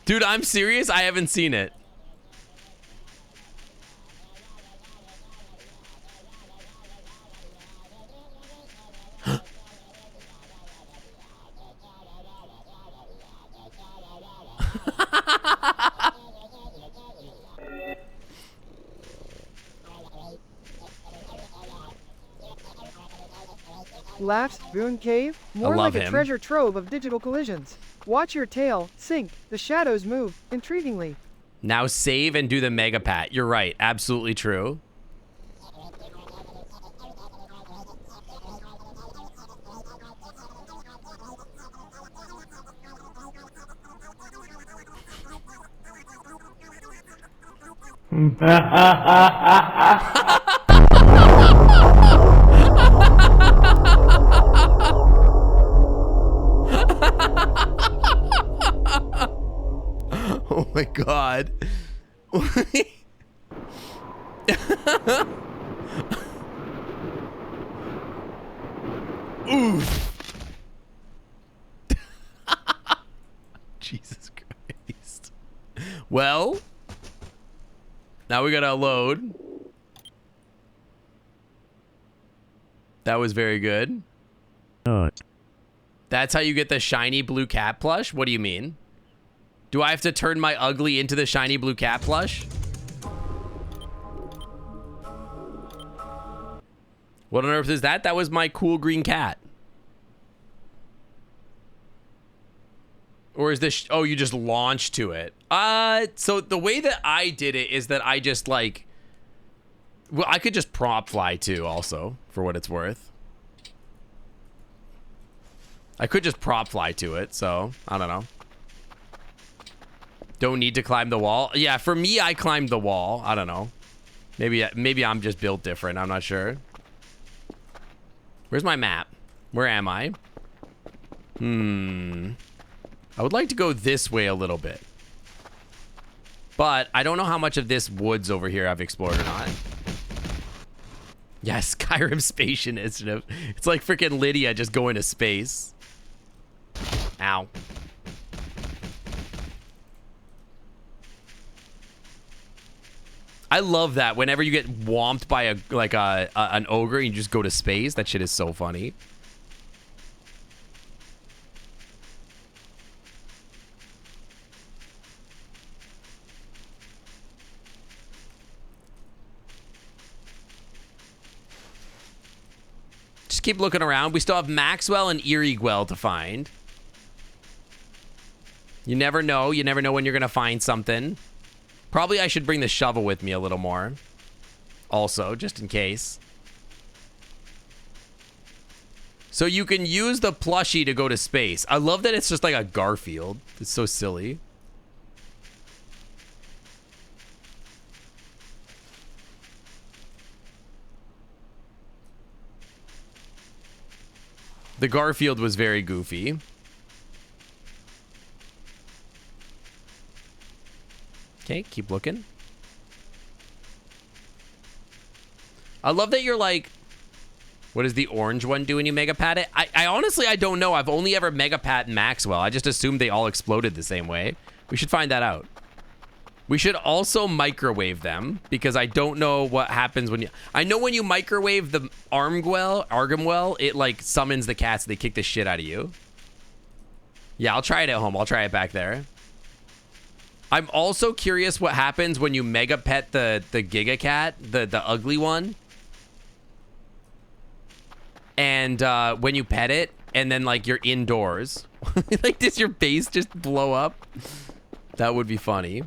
Dude, I'm serious. I haven't seen it. Laughs, Boone Cave, more love like a him. treasure trove of digital collisions. Watch your tail sink, the shadows move, intriguingly. Now save and do the mega pat. You're right. Absolutely true. Oh my god. Oof. Jesus Christ. Well, now we gotta load. That was very good. Not. That's how you get the shiny blue cat plush? What do you mean? Do I have to turn my ugly into the shiny blue cat plush? What on earth is that? That was my cool green cat. Or is this... oh, you just launch to it. So the way that I did it is that I just like... well, I could just prop fly too also, for what it's worth. I could just prop fly to it, so I don't know. Don't need to climb the wall. Yeah, for me, I climbed the wall. I don't know. Maybe I'm just built different. I'm not sure. Where's my map? Where am I? I would like to go this way a little bit. But I don't know how much of this woods over here I've explored or not. Yeah, Skyrim Space Initiative. It's like freaking Lydia just going to space. Ow. I love that whenever you get whomped by an ogre and you just go to space. That shit is so funny. Just keep looking around. We still have Maxwell and Iriguel to find. You never know. You never know when you're going to find something. Probably I should bring the shovel with me a little more. Also, just in case. So you can use the plushie to go to space. I love that it's just like a Garfield. It's so silly. The Garfield was very goofy. Okay, keep looking. I love that you're like, what does the orange one do when you mega pat it? I honestly, I don't know. I've only ever mega pat Maxwell. I just assumed they all exploded the same way. We should find that out. We should also microwave them because I don't know what happens when you... I know when you microwave the Argamwell, it like summons the cats. They kick the shit out of you. Yeah, I'll try it at home. I'll try it back there. I'm also curious what happens when you mega pet the Giga Cat, the ugly one. And when you pet it, and then like you're indoors. Like, does your base just blow up? That would be funny. I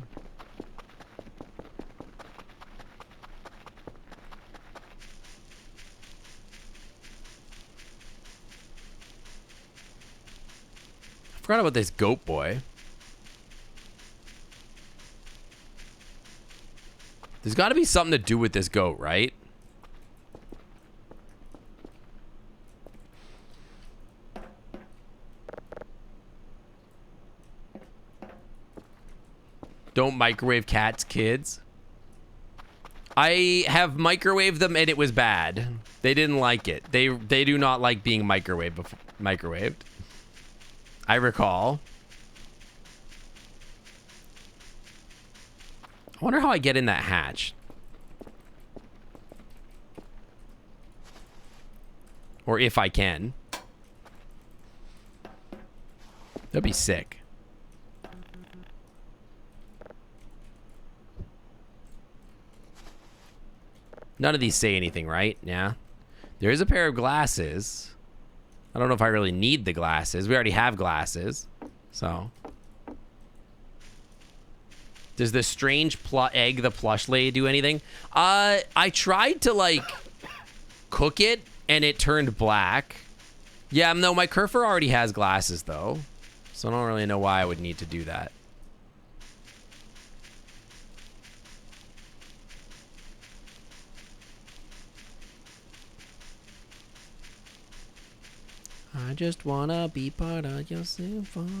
forgot about this goat boy. There's got to be something to do with this goat, right? Don't microwave cats, kids. I have microwaved them and it was bad. They didn't like it. They do not like being microwaved. I recall. I wonder how I get in that hatch. Or if I can. That'd be sick. None of these say anything, right? Yeah. There is a pair of glasses. I don't know if I really need the glasses. We already have glasses. So. Does the strange egg, the plush lady, do anything? I tried to, like, cook it, and it turned black. Yeah, no, my Kerfer already has glasses, though. So I don't really know why I would need to do that. I just wanna be part of your symphony.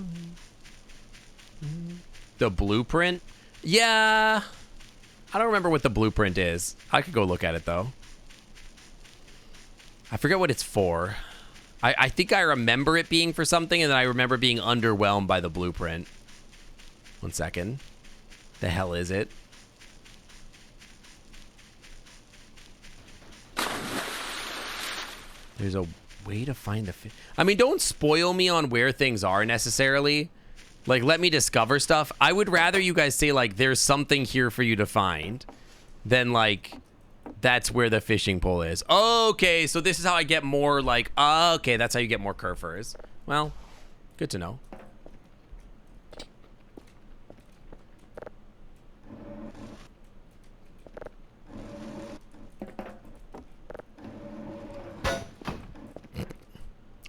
The blueprint? Yeah. I don't remember what the blueprint is. I could go look at it, though. I forget what it's for. I think I remember it being for something, and then I remember being underwhelmed by the blueprint. 1 second. The hell is it? There's a way to find the I mean, don't spoil me on where things are necessarily. Like, let me discover stuff. I would rather you guys say, like, there's something here for you to find than, like, that's where the fishing pole is. Okay, so this is how I get more, like, okay, that's how you get more Kerfers. Well, good to know.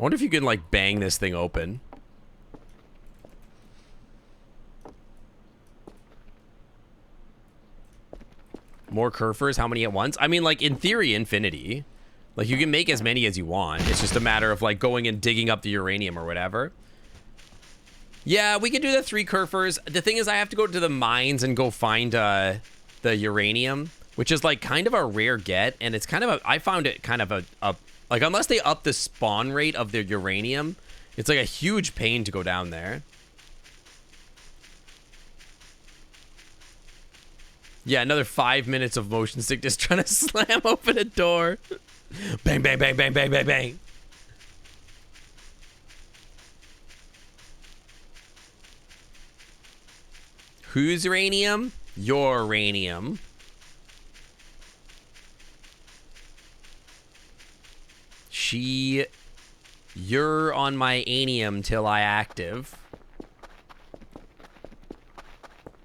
I wonder if you can, like, bang this thing open. More Kerfers? How many at once? I mean, like, in theory, infinity. Like, you can make as many as you want. It's just a matter of, like, going and digging up the uranium or whatever. Yeah, we can do the 3 Kerfers. The thing is, I have to go to the mines and go find the uranium, which is, like, kind of a rare get. And it's kind of a... I found it kind of a like, unless they up the spawn rate of their uranium, it's, like, a huge pain to go down there. Yeah, another 5 minutes of motion sickness trying to slam open a door. Bang, bang, bang, bang, bang, bang, bang. Whose uranium? Your uranium. You're on my anium till I active.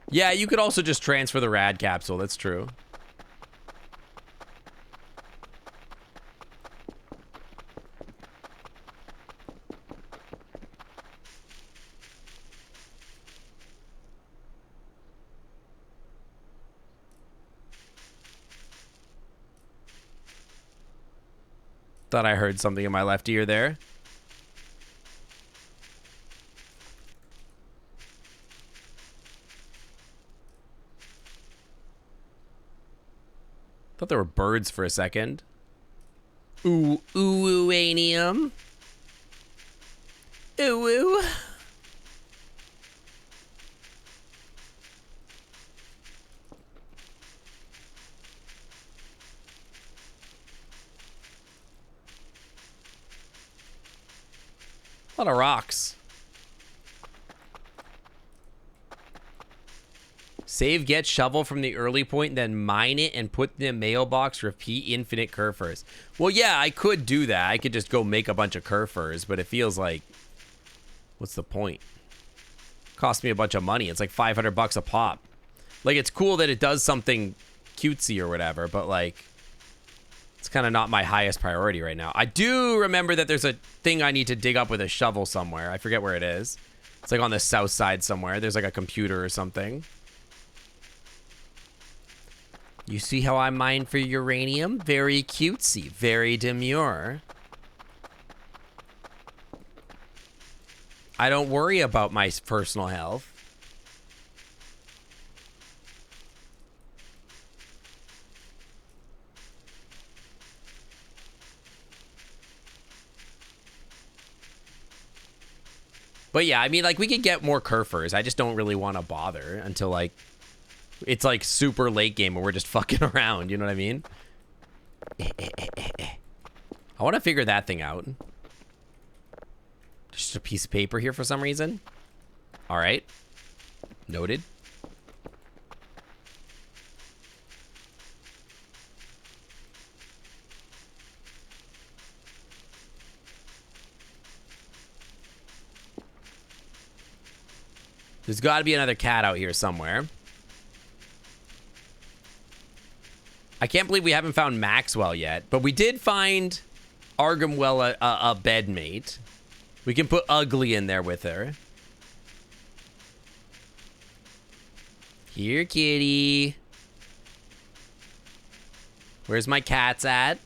Yeah, you could also just transfer the rad capsule. That's true. Thought I heard something in my left ear there. Thought there were birds for a second. Ooh, ooh, anium. Ooh, ooh. A lot of rocks. Save, get, shovel from the early point, then mine it and put in the mailbox, repeat infinite Kerfers. Well, yeah, I could do that. I could just go make a bunch of Kerfers, but it feels like... What's the point? Cost me a bunch of money. It's like 500 bucks a pop. Like, it's cool that it does something cutesy or whatever, but like, it's kind of not my highest priority right now. I do remember that there's a thing I need to dig up with a shovel somewhere. I forget where it is. It's like on the south side somewhere. There's like a computer or something. You see how I mine for uranium? Very cutesy, very demure. I don't worry about my personal health. But yeah, I mean, like, we could get more kerfers. I just don't really want to bother until, like, it's, like, super late game and we're just fucking around. You know what I mean? I want to figure that thing out. Just a piece of paper here for some reason. All right. Noted. There's got to be another cat out here somewhere. I can't believe we haven't found Maxwell yet, but we did find Argamwell a bedmate. We can put Ugly in there with her. Here, kitty. Where's my cats at?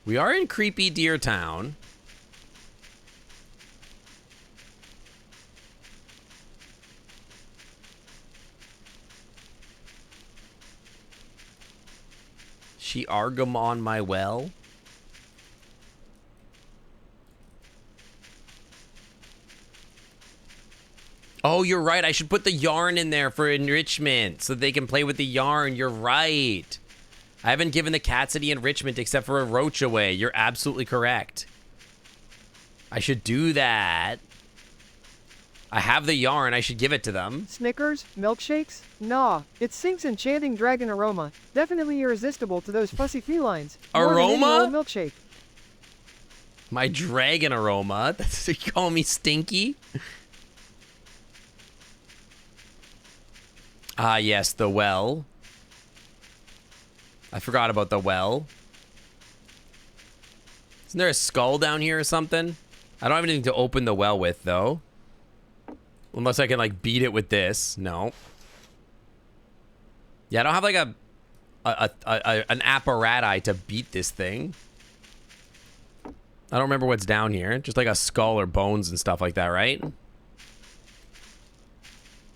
We are in Creepy Deer Town. She Argam on my well. Oh, you're right. I should put the yarn in there for enrichment so they can play with the yarn. You're right. I haven't given the cats any enrichment except for a roach away. You're absolutely correct. I should do that. I have the yarn. I should give it to them. Snickers? Milkshakes? Nah, it Sync's enchanting dragon aroma. Definitely irresistible to those fussy felines. More than any Aroma? old milkshake. My dragon aroma. That's you call me stinky? Ah, yes, the well. I forgot about the well. Isn't there a skull down here or something? I don't have anything to open the well with, though. Unless I can, like, beat it with this. No. Yeah, I don't have, like, an apparati to beat this thing. I don't remember what's down here. Just, like, a skull or bones and stuff like that, right?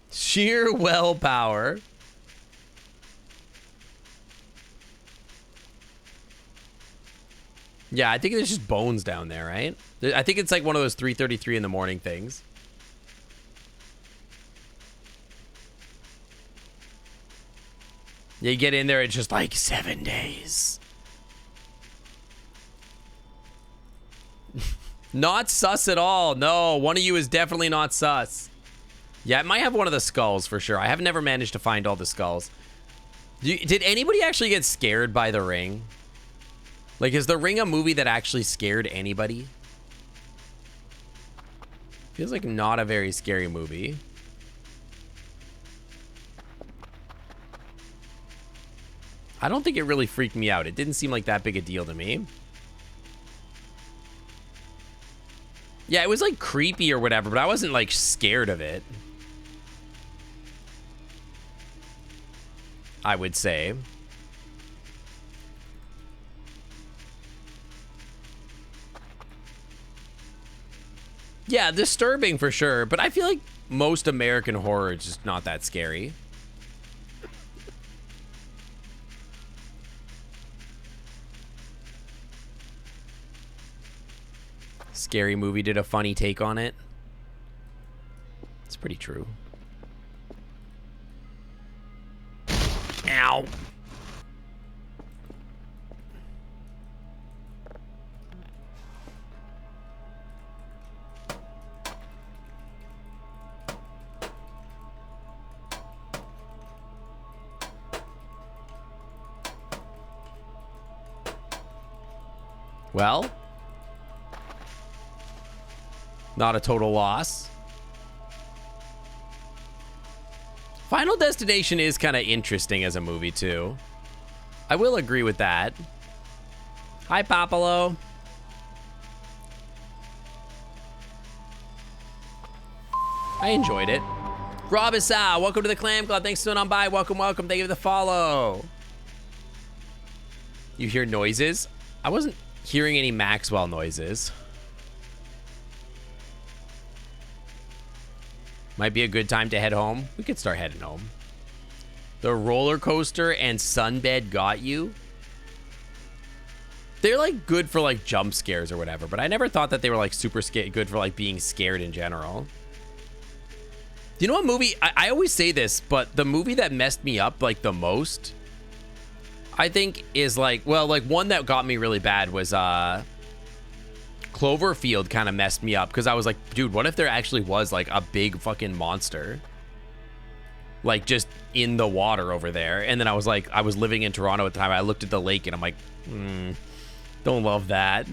Sheer willpower. Yeah, I think there's just bones down there, right? I think it's, like, one of those 3:33 in the morning things. You get in there, it's just like 7 days. Not sus at all. No, one of you is definitely not sus. Yeah, it might have one of the skulls for sure. I have never managed to find all the skulls. Did anybody actually get scared by The Ring? Like, is The Ring a movie that actually scared anybody? Feels like not a very scary movie. I don't think it really freaked me out. It didn't seem like that big a deal to me. Yeah, it was like creepy or whatever, but I wasn't like scared of it. I would say. Yeah, disturbing for sure, but I feel like most American horror is just not that scary. Scary Movie did a funny take on it. It's pretty true. Ow. Well, Not a total loss. Final Destination is kind of interesting as a movie, too. I will agree with that. Hi, Popolo. I enjoyed it. Robisa, welcome to the Clam Club. Thanks for coming on by. Welcome, welcome. Thank you for the follow. You hear noises? I wasn't hearing any Maxwell noises. Might be a good time to head home. We could start heading home. The roller coaster and sunbed got you. They're like good for like jump scares or whatever, but I never thought that they were like super good for like being scared in general. You know what movie? I always say this, but the movie that messed me up like the most, I think, is like, well, like one that got me really bad was Cloverfield kind of messed me up because I was like, dude, what if there actually was like a big fucking monster? Like just in the water over there. And then I was like, I was living in Toronto at the time. I looked at the lake and I'm like, don't love that.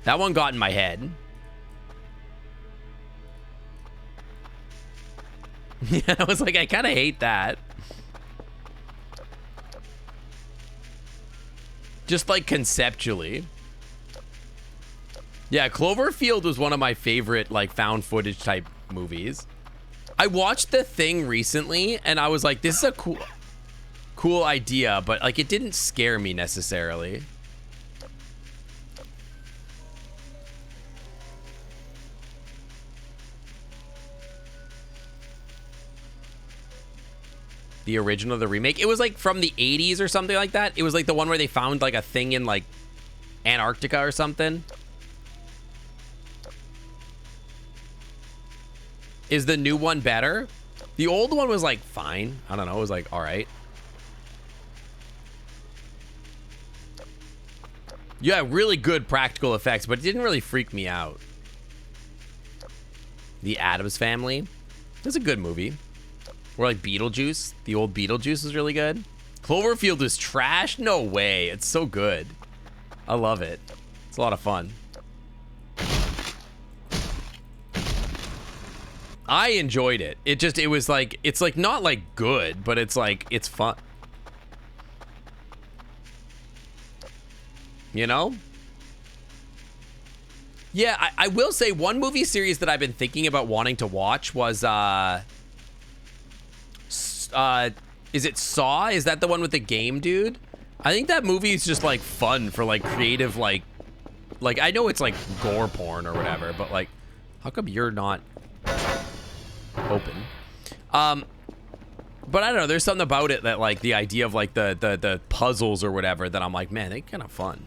That one got in my head. Yeah, I was like, I kind of hate that. Just like conceptually. Yeah, Cloverfield was one of my favorite like found footage type movies. I watched The Thing recently and I was like, this is a cool idea, but like it didn't scare me necessarily. The original, the remake. It was like from the 80s or something like that. It was like the one where they found like a thing in like Antarctica or something. Is the new one better? The old one was like fine. I don't know. It was like all right. Yeah, really good practical effects, but it didn't really freak me out. The Addams Family. That's a good movie. Or like Beetlejuice. The old Beetlejuice was really good. Cloverfield is trash? No way. It's so good. I love it. It's a lot of fun. I enjoyed it. It was like, it's like not like good, but it's like, it's fun. You know? Yeah, I will say one movie series that I've been thinking about wanting to watch was, is it Saw? Is that the one with the game dude? I think that movie is just like fun for like creative, like I know it's like gore porn or whatever, but like, how come you're not open? But I don't know, there's something about it that like the idea of like the puzzles or whatever that I'm like, man, they're kind of fun.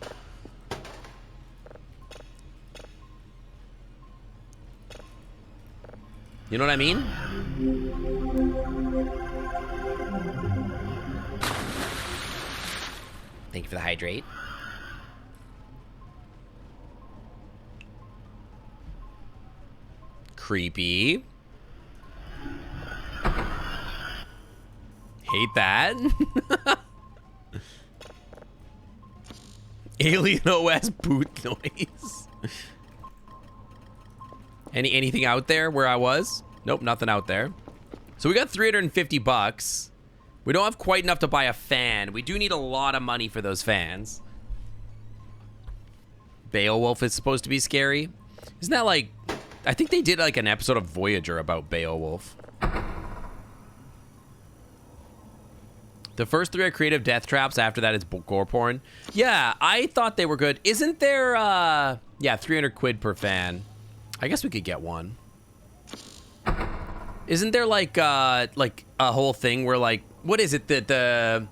You know what I mean? Thank you for the hydrate. Creepy. Hate that. Alien OS boot noise. Anything out there where I was? Nope, nothing out there. So we got 350 bucks. We don't have quite enough to buy a fan. We do need a lot of money for those fans. Beowulf is supposed to be scary. Isn't that like... I think they did like an episode of Voyager about Beowulf. The first 3 are creative death traps. After that, it's gore porn. Yeah, I thought they were good. Isn't there... yeah, 300 quid per fan. I guess we could get one. Isn't there like a whole thing where like... What is it that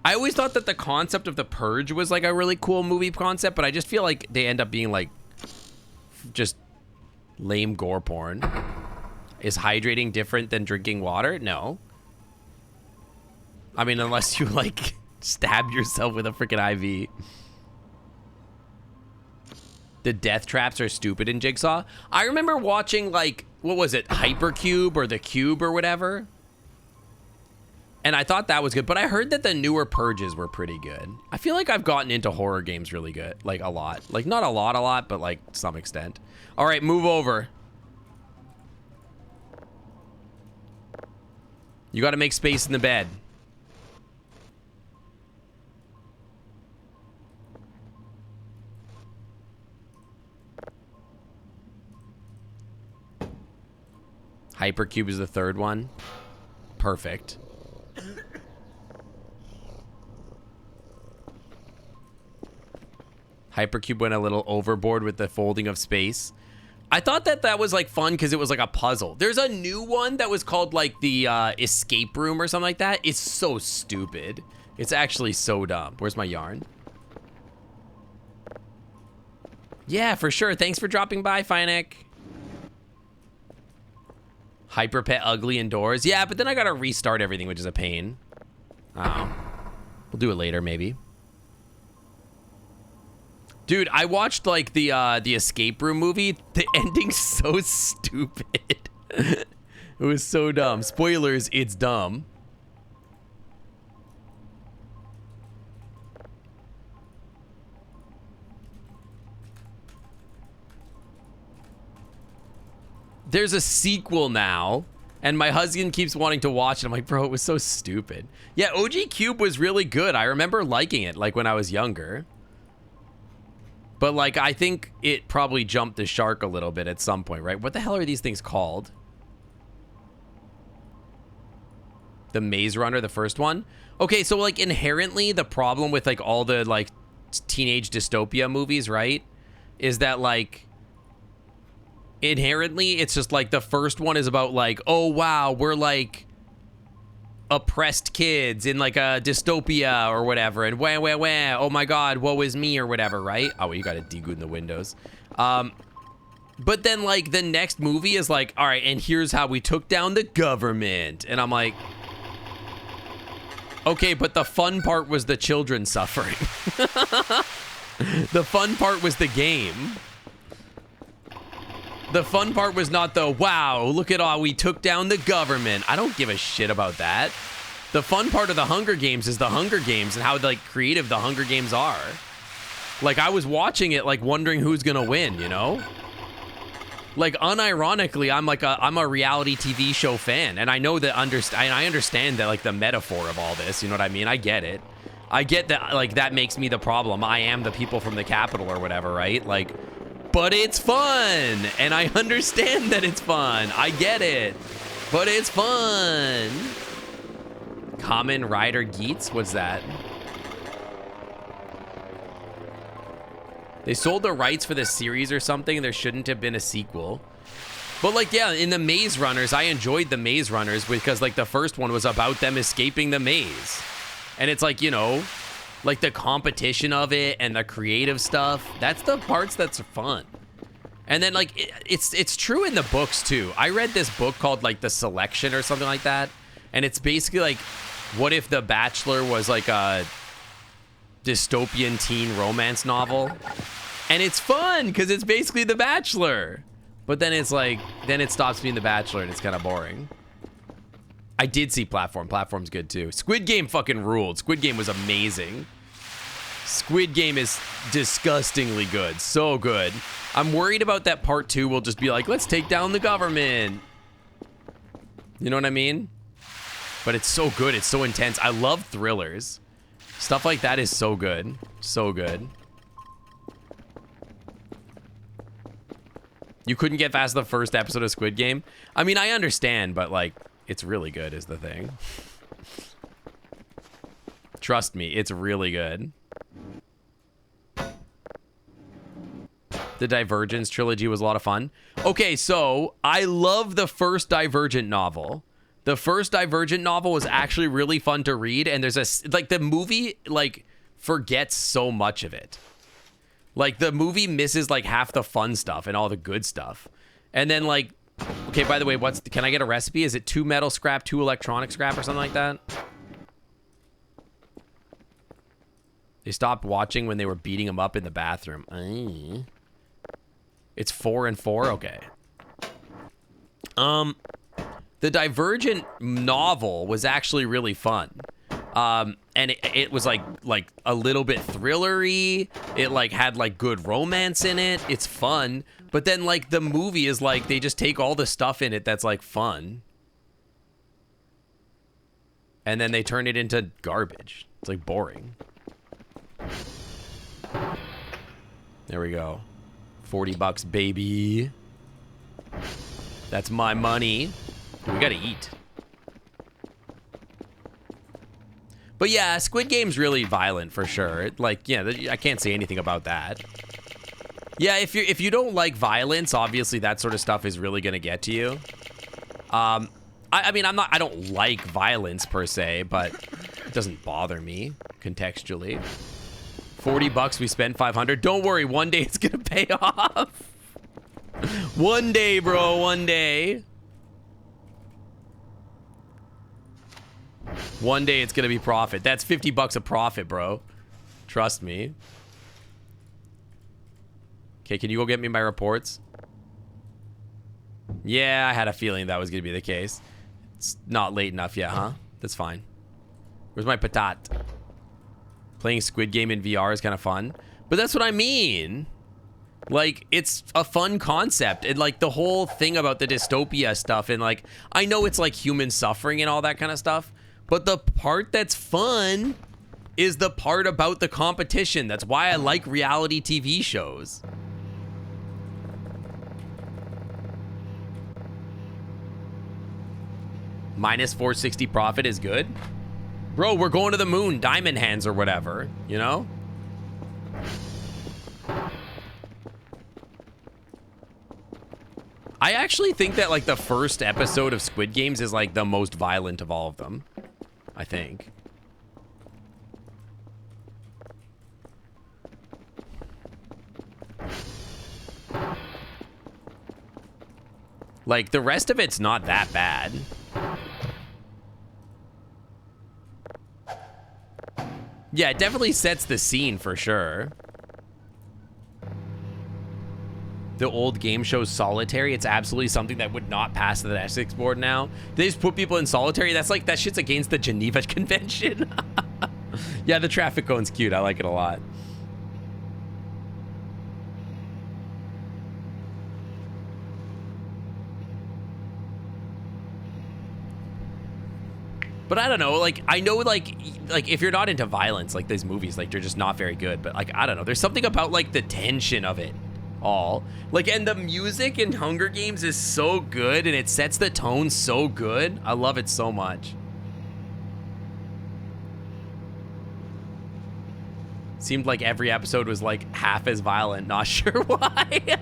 I always thought that the concept of The Purge was like a really cool movie concept, but I just feel like they end up being like just lame gore porn. Is hydrating different than drinking water? No. I mean, unless you like stab yourself with a freaking IV. The death traps are stupid in Jigsaw. I remember watching like, what was it? Hypercube or The Cube or whatever. And I thought that was good, but I heard that the newer Purges were pretty good. I feel like I've gotten into horror games really good, like a lot. Like not a lot, but like to some extent. All right, move over. You got to make space in the bed. Hypercube is the third one. Perfect. Hypercube went a little overboard with the folding of space. I thought that that was like fun because it was like a puzzle. There's a new one that was called like the escape room or something like that. It's so stupid. It's actually so dumb. Where's my yarn? Yeah, for sure. Thanks for dropping by, Finek. Hyper Pet ugly indoors. Yeah, but then I gotta restart everything, which is a pain. Oh. We'll do it later, maybe. Dude, I watched like the escape room movie. The ending's so stupid. It was so dumb. Spoilers, it's dumb. There's a sequel now, and my husband keeps wanting to watch it. I'm like, bro, it was so stupid. Yeah, OG Cube was really good. I remember liking it, like, when I was younger. But, like, I think it probably jumped the shark a little bit at some point, right? What the hell are these things called? The Maze Runner, the first one? Okay, so, like, inherently, the problem with, like, all the, like, teenage dystopia movies, right? Is that, like... inherently, it's just like the first one is about like, oh wow, we're like oppressed kids in like a dystopia or whatever, and wah wah wah, oh my god, woe is me or whatever, right? Oh, you gotta degood the windows. But then like the next movie is like, all right, and here's how we took down the government, and I'm like, okay, but the fun part was the children suffering. The fun part was the game. The fun part was not the, wow, look at all, we took down the government. I don't give a shit about that. The fun part of the Hunger Games is the Hunger Games and how, like, creative the Hunger Games are. Like, I was watching it, like, wondering who's gonna win, you know? Like, unironically, I'm a reality TV show fan, and I know that, I understand that, like, the metaphor of all this, you know what I mean? I get it. I get that, like, that makes me the problem. I am the people from the Capitol or whatever, right? Like... but it's fun, and I understand that it's fun. I get it, but it's fun. Kamen Rider Geats? What's that? They sold the rights for the series or something. There shouldn't have been a sequel. But like, yeah, in the Maze Runners, I enjoyed the Maze Runners because like the first one was about them escaping the maze. And it's like, you know, like the competition of it and the creative stuff, that's the parts that's fun. And then like it's true in the books too. I read this book called like The Selection or something like that, and it's basically like, what if The Bachelor was like a dystopian teen romance novel? And it's fun because it's basically The Bachelor, but then it's like, then it stops being The Bachelor and it's kind of boring. I did see Platform's good too. Squid Game fucking ruled. Squid Game was amazing. Squid Game is disgustingly good. So good. I'm worried about that part 2 will just be like, let's take down the government. You know what I mean? But it's so good. It's so intense. I love thrillers. Stuff like that is so good. So good. You couldn't get past the first episode of Squid Game? I mean, I understand, but like, it's really good is the thing. Trust me, it's really good. The Divergence trilogy was a lot of fun. Okay, so I love the first Divergent novel. The first Divergent novel was actually really fun to read, and there's a, like, the movie, like, forgets so much of it. Like, the movie misses, like, half the fun stuff and all the good stuff. And then, like, okay, by the way, can I get a recipe? Is it 2 metal scrap, 2 electronic scrap, or something like that? They stopped watching when they were beating him up in the bathroom. It's 4 and 4? Okay. The The Divergent novel was actually really fun. And it was like a little bit thrillery. It like had like good romance in it. It's fun. But then like the movie is like they just take all the stuff in it that's like fun. And then they turn it into garbage. It's like boring. There we go. $40, baby. That's my money. We gotta eat. But yeah, Squid Game's really violent for sure. Like, yeah, I can't say anything about that. Yeah, if you don't like violence, obviously that sort of stuff is really gonna get to you. I mean, I don't like violence per se, but it doesn't bother me contextually. $40, we spent 500. Don't worry, one day it's gonna pay off. One day, bro, one day. One day it's gonna be profit. That's $50 a profit, bro. Trust me. Okay, can you go get me my reports? Yeah, I had a feeling that was gonna be the case. It's not late enough yet, huh? That's fine. Where's my patat? Playing Squid Game in VR is kind of fun. But that's what I mean. Like, it's a fun concept. And, like, the whole thing about the dystopia stuff and, like, I know it's, like, human suffering and all that kind of stuff. But the part that's fun is the part about the competition. That's why I like reality TV shows. Minus 460 profit is good. Bro, we're going to the moon, diamond hands or whatever, you know? I actually think that like the first episode of Squid Games is like the most violent of all of them. I think. Like the rest of it's not that bad. Yeah, it definitely sets the scene for sure. The old game show Solitary, it's absolutely something that would not pass the ethics board now. They just put people in solitary. That's like, that shit's against the Geneva Convention. Yeah, the traffic cone's cute. I like it a lot. But I don't know, like, I know, like if you're not into violence, like, these movies, like, they're just not very good. But, like, I don't know. There's something about, like, the tension of it all. Like, and the music in Hunger Games is so good, and it sets the tone so good. I love it so much. Seemed like every episode was, like, half as violent. Not sure why.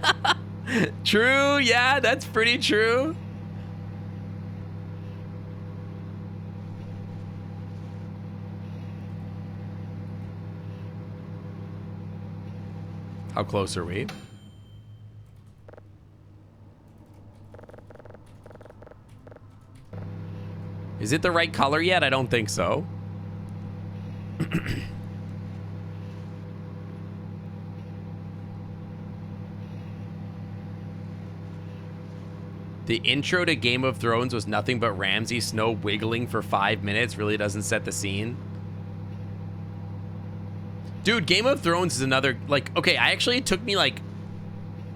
True, yeah, that's pretty true. How close are we? Is it the right color yet? I don't think so. The intro to Game of Thrones was nothing but Ramsay Snow wiggling for 5 minutes. Really doesn't set the scene. Dude, Game of Thrones is another, like, okay, it took me, like,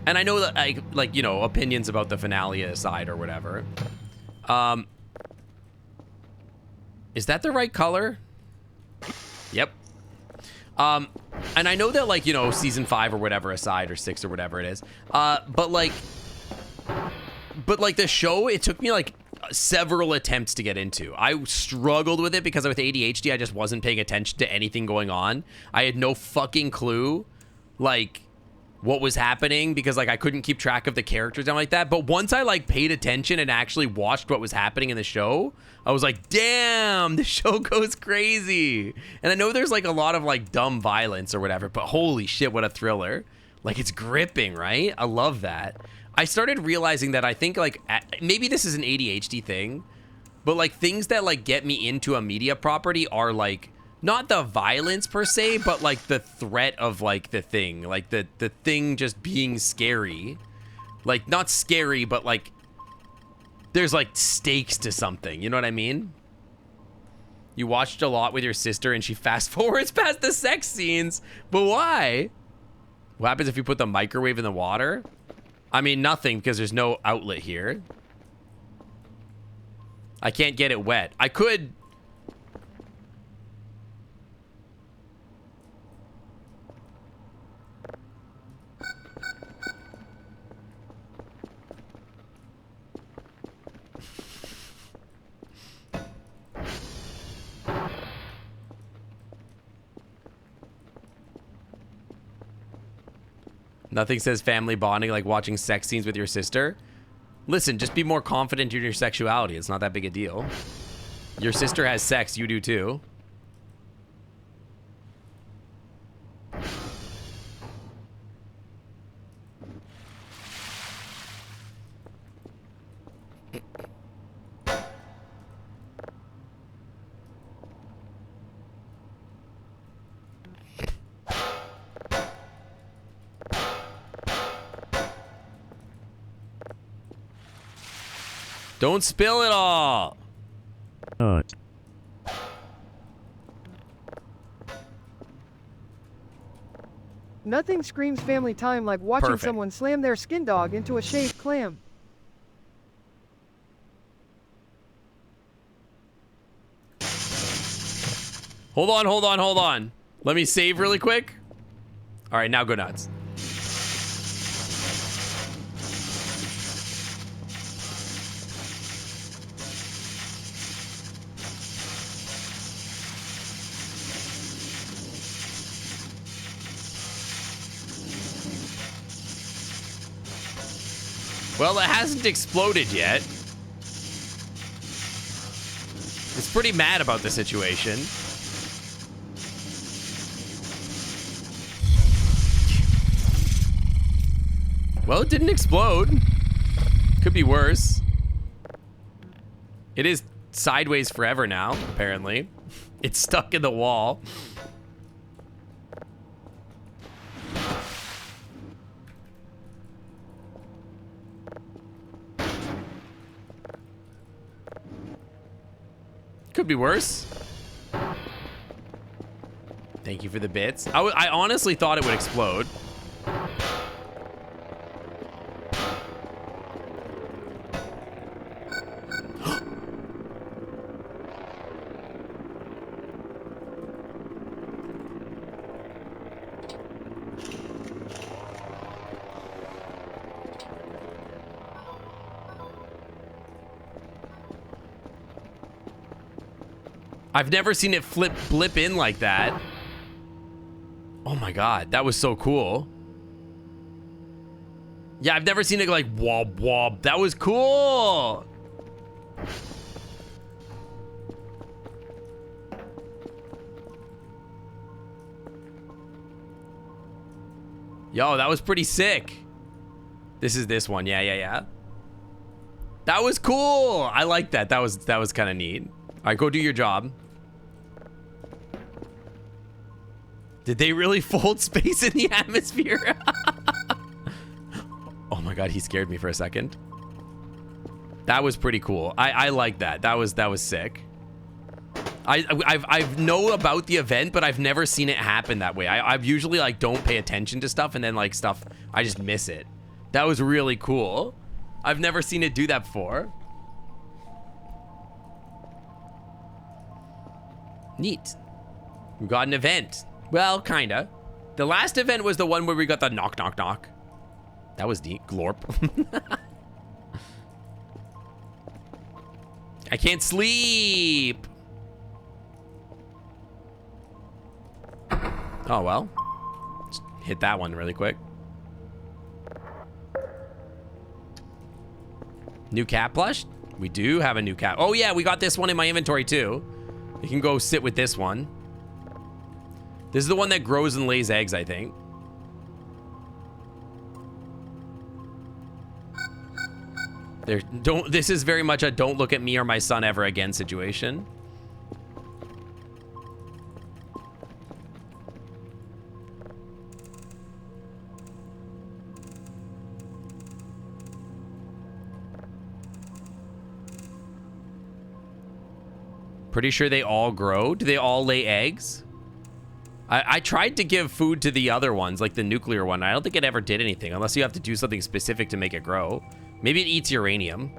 and I know that, like, you know, opinions about the finale aside or whatever. Is that the right color? Yep. And I know that, like, you know, season 5 or whatever aside, or 6 or whatever it is. But like, the show, it took me, like, several attempts to get into. I struggled with it because with ADHD, I just wasn't paying attention to anything going on. I had no fucking clue, like, what was happening because, like, I couldn't keep track of the characters and like that. But once I, like, paid attention and actually watched what was happening in the show, I was like, damn, the show goes crazy. And I know there's, like, a lot of, like, dumb violence or whatever, but holy shit, what a thriller. Like, it's gripping, right? I love that. I started realizing that I think, like, maybe this is an ADHD thing, but, like, things that, like, get me into a media property are, like, not the violence per se, but, like, the threat of, like, the thing. Like, the thing just being scary. Like, not scary, but, like, there's like stakes to something. You know what I mean? You watched a lot with your sister and she fast forwards past the sex scenes. But why? What happens if you put the microwave in the water? I mean, nothing, because there's no outlet here. I can't get it wet. I could... Nothing says family bonding like watching sex scenes with your sister. Listen, just be more confident in your sexuality. It's not that big a deal. Your sister has sex, you do too. Don't spill it all. Not. Nothing screams family time like watching Perfect. someone slam their skin dog into a shaved clam. Hold on, hold on, hold on. Let me save really quick. All right, now go nuts. Well, it hasn't exploded yet. It's pretty mad about the situation. Well, it didn't explode. Could be worse. It is sideways forever now, apparently. It's stuck in the wall. Could be worse. Thank you for the bits. I honestly thought it would explode. I've never seen it blip in like that. Oh my god, that was so cool. Yeah, I've never seen it like wob wob. That was cool. Yo, that was pretty sick. This is this one. Yeah, yeah, yeah. That was cool. I like that. That was kind of neat. All right, go do your job. Did they really fold space in the atmosphere? Oh my god, he scared me for a second. That was pretty cool. I like that. That was sick. I know about the event, but I've never seen it happen that way. I've usually like don't pay attention to stuff, and then like stuff I just miss it. That was really cool. I've never seen it do that before. Neat. We got an event. Well, kinda. The last event was the one where we got the knock, knock, knock. That was neat. Glorp. I can't sleep. Oh, well. Just hit that one really quick. New cat plush? We do have a new cat. Oh, yeah, we got this one in my inventory, too. You can go sit with this one. This is the one that grows and lays eggs, I think. This is very much a don't look at me or my son ever again situation. Pretty sure they all grow. Do they all lay eggs? I tried to give food to the other ones, like the nuclear one. I don't think it ever did anything, unless you have to do something specific to make it grow. Maybe it eats uranium.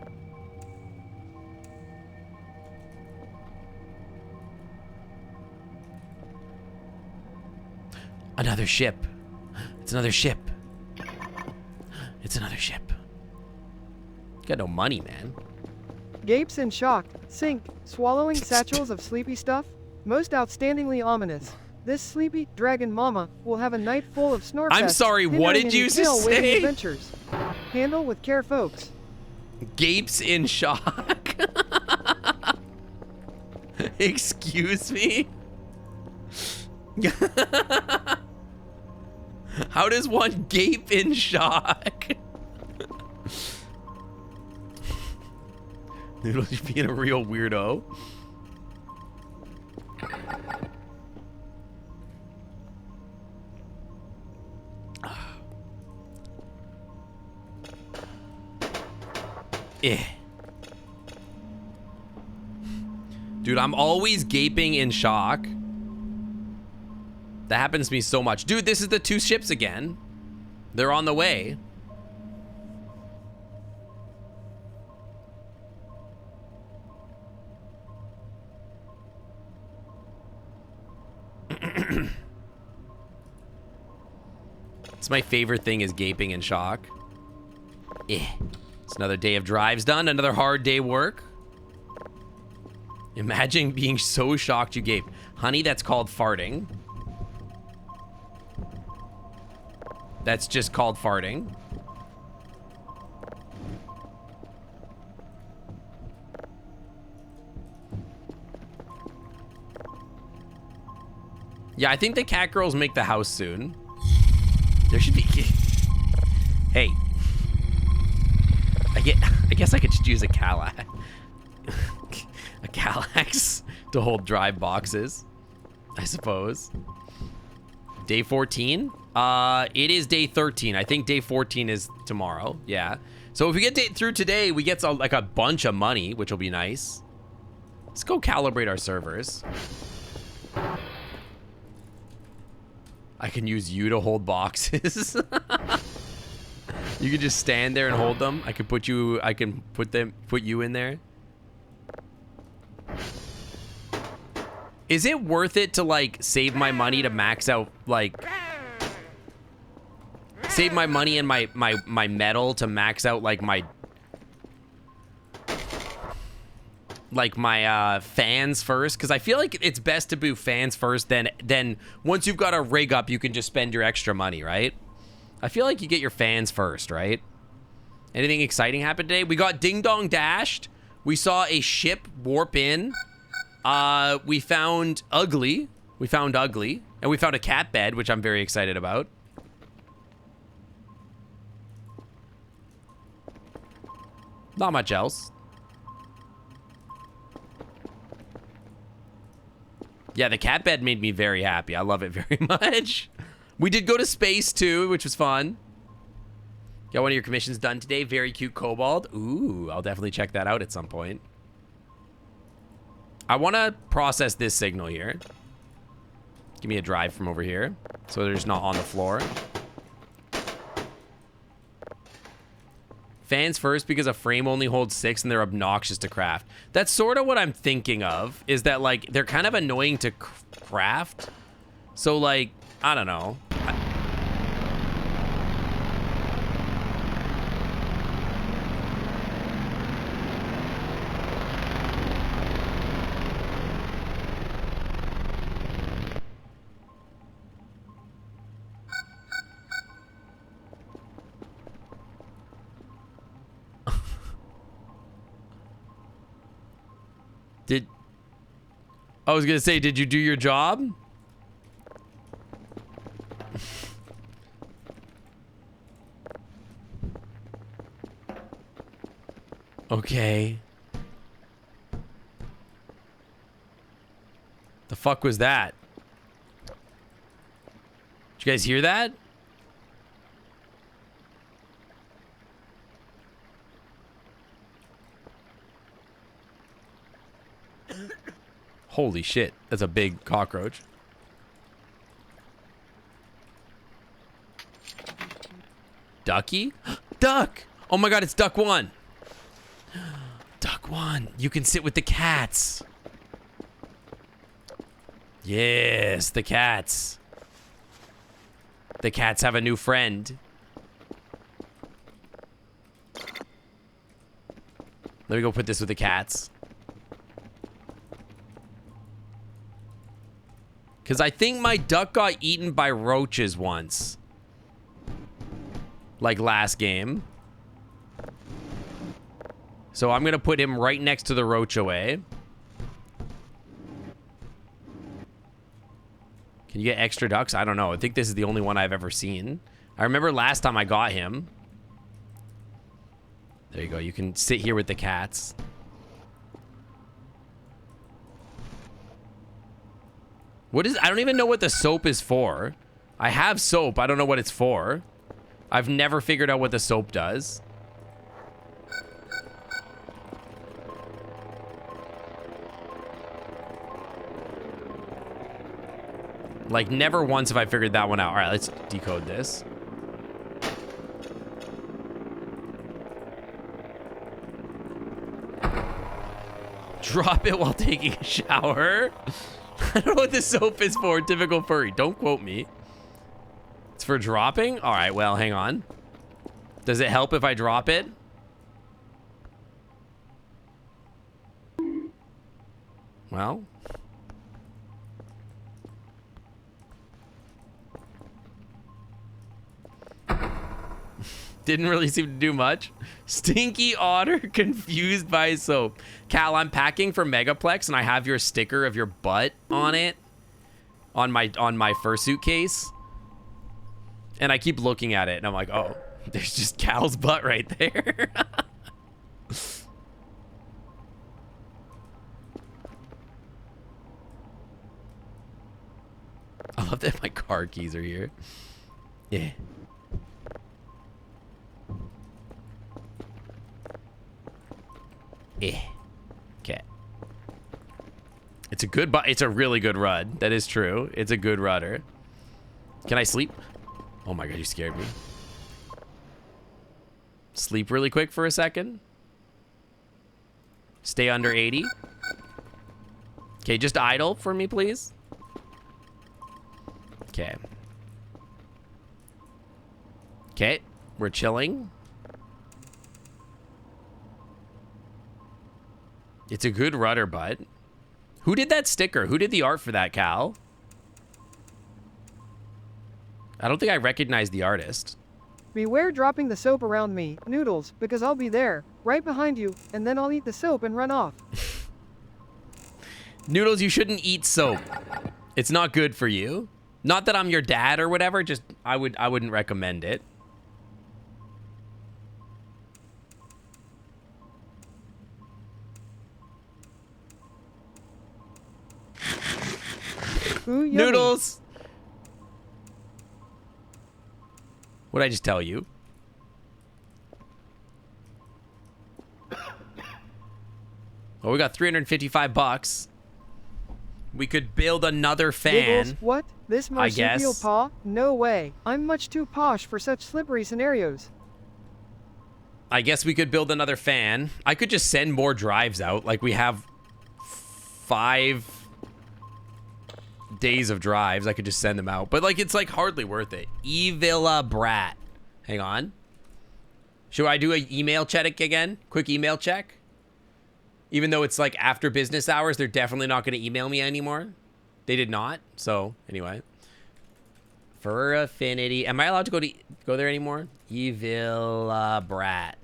Another ship. It's another ship. It's another ship. Got no money, man. Gapes in shock, sink, swallowing satchels of sleepy stuff, most outstandingly ominous. This sleepy dragon mama will have a night full of snorefests. I'm sorry, what hindering did you any just tail-waving say? Adventures. Handle with care, folks. Gapes in shock. Excuse me? How does one gape in shock? Noodle, you're being a real weirdo. Eh. Dude, I'm always gaping in shock. That happens to me so much. Dude, this is the 2 ships again. They're on the way. It's my favorite thing is gaping in shock. Eh. It's another day of drives done. Another hard day work. Imagine being so shocked you gape. Honey, that's called farting. That's just called farting. Yeah, I think the cat girls make the house soon. There should be... Hey. I guess I could just use a Calax. A Calax to hold dry boxes, I suppose. Day 14? It is day 13. I think day 14 is tomorrow. Yeah. So if we get through today, we get like a bunch of money, which will be nice. Let's go calibrate our servers. I can use you to hold boxes. You can just stand there and hold them. I can put you in there. Is it worth it to like save my money to max out like save my money and my metal to max out like my fans first? Because I feel like it's best to do fans first, then once you've got a rig up you can just spend your extra money, right? I feel like you get your fans first, right? Anything exciting happened today? We got Ding Dong Dashed. We saw a ship warp in. We found Ugly. And we found a cat bed, which I'm very excited about. Not much else. Yeah, the cat bed made me very happy. I love it very much. We did go to space too, which was fun. Got one of your commissions done today. Very cute kobold. Ooh, I'll definitely check that out at some point. I want to process this signal here. Give me a drive from over here, so they're just not on the floor. Fans first because a frame only holds 6 and they're obnoxious to craft. That's sort of what I'm thinking of, is that like they're kind of annoying to craft. So like, I don't know. I was gonna say, did you do your job? Okay. The fuck was that? Did you guys hear that? Holy shit. That's a big cockroach. Ducky? Duck! Oh my god, it's Duck 1. Duck 1. You can sit with the cats. Yes, the cats. The cats have a new friend. Let me go put this with the cats. Because I think my duck got eaten by roaches once. Like last game. So I'm going to put him right next to the roach away. Can you get extra ducks? I don't know. I think this is the only one I've ever seen. I remember last time I got him. There you go. You can sit here with the cats. What is... I don't even know what the soap is for. I have soap. I don't know what it's for. I've never figured out what the soap does. Like, never once have I figured that one out. All right, let's decode this. Drop it while taking a shower. I don't know what the soap is for. Typical furry. Don't quote me. It's for dropping? All right, well, hang on. Does it help if I drop it? Well. Didn't really seem to do much. Stinky otter confused by soap. Cal, I'm packing for Megaplex and I have your sticker of your butt on it. On my fursuit case. And I keep looking at it and I'm like, oh, there's just Cal's butt right there. I love that my car keys are here. Yeah. Eh. Okay. It's a good it's a really good rud. That is true. It's a good rudder. Can I sleep? Oh my god, you scared me. Sleep really quick for a second. Stay under 80. Okay, just idle for me, please. Okay. Okay, we're chilling. It's a good rudder, bud. Who did that sticker? Who did the art for that, Cal? I don't think I recognize the artist. Beware dropping the soap around me, Noodles, because I'll be there, right behind you, and then I'll eat the soap and run off. Noodles, you shouldn't eat soap. It's not good for you. Not that I'm your dad or whatever, just I wouldn't recommend it. Ooh, yummy. Noodles! What'd I just tell you? Well, we got 355 bucks. We could build another fan. Giggles, what? This I guess. marsupial paw? No way. I'm much too posh for such slippery scenarios. I guess we could build another fan. I could just send more drives out. Like, we have 5 days of drives. I could just send them out. But, like, it's, like, hardly worth it. Evilla Brat. Hang on. Should I do an email check again? Quick email check? Even though it's, like, after business hours, they're definitely not going to email me anymore. They did not. So, anyway. Fur Affinity. Am I allowed to go there anymore? Evilla Brat.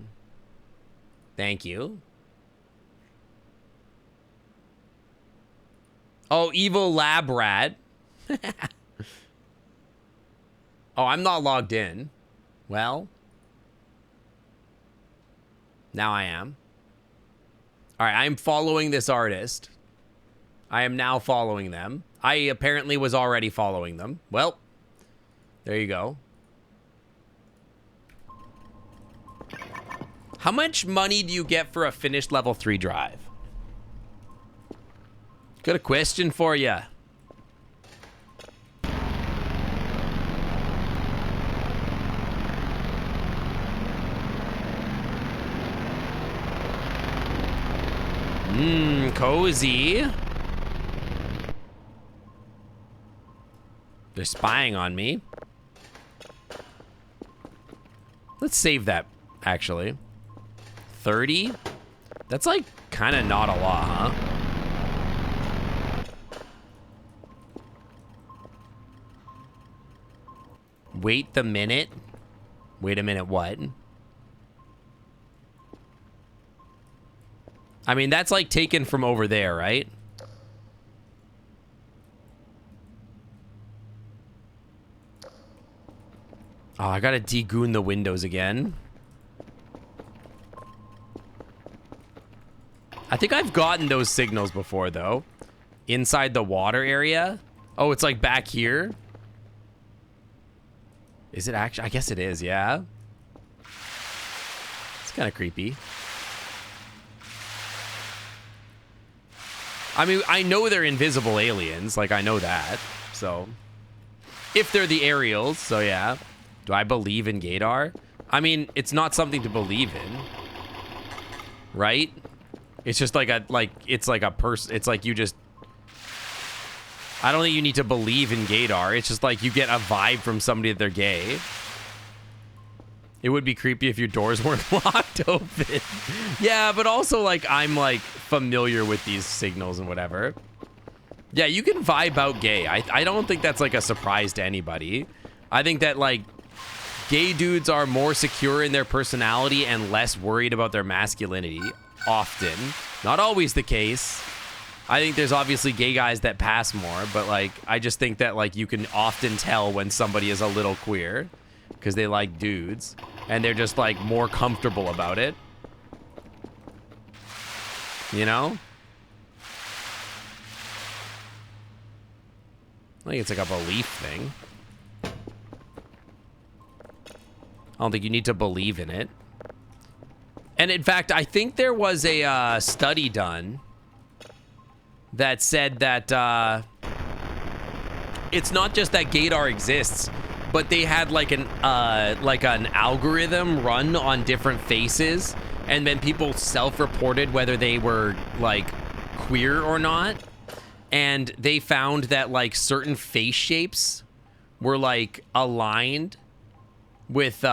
Thank you. Oh, Evil Lab Rat. Oh, I'm not logged in. Well. Now I am. All right, I'm following this artist. I am now following them. I apparently was already following them. Well, there you go. How much money do you get for a finished level 3 drive? Got a question for you. Cozy. They're spying on me. Let's save that, actually. 30? That's like kind of not a lot, huh? Wait the minute. Wait a minute, what? I mean, that's like taken from over there, right? Oh, I gotta degoon the windows again. I think I've gotten those signals before, though. Inside the water area. Oh, it's like back here. Is it actually? I guess it is, yeah. It's kind of creepy. I mean, I know they're invisible aliens. Like, I know that. So, if they're the aerials, so yeah. Do I believe in Gaydar? I mean, it's not something to believe in. Right? It's just like it's like a person. It's like you just... I don't think you need to believe in Gaydar. It's just like you get a vibe from somebody that they're gay. It would be creepy if your doors weren't locked open. Yeah, but also, like, I'm, like, familiar with these signals and whatever. Yeah, you can vibe out gay. I don't think that's, like, a surprise to anybody. I think that, like, gay dudes are more secure in their personality and less worried about their masculinity. Often. Not always the case. I think there's obviously gay guys that pass more, but, like, I just think that, like, you can often tell when somebody is a little queer. Because they like dudes. And they're just, like, more comfortable about it. You know? I think it's like a belief thing. I don't think you need to believe in it. And in fact, I think there was a study done that said that it's not just that Gaydar exists, but they had like an algorithm run on different faces, and then people self-reported whether they were like queer or not, and they found that like certain face shapes were like aligned with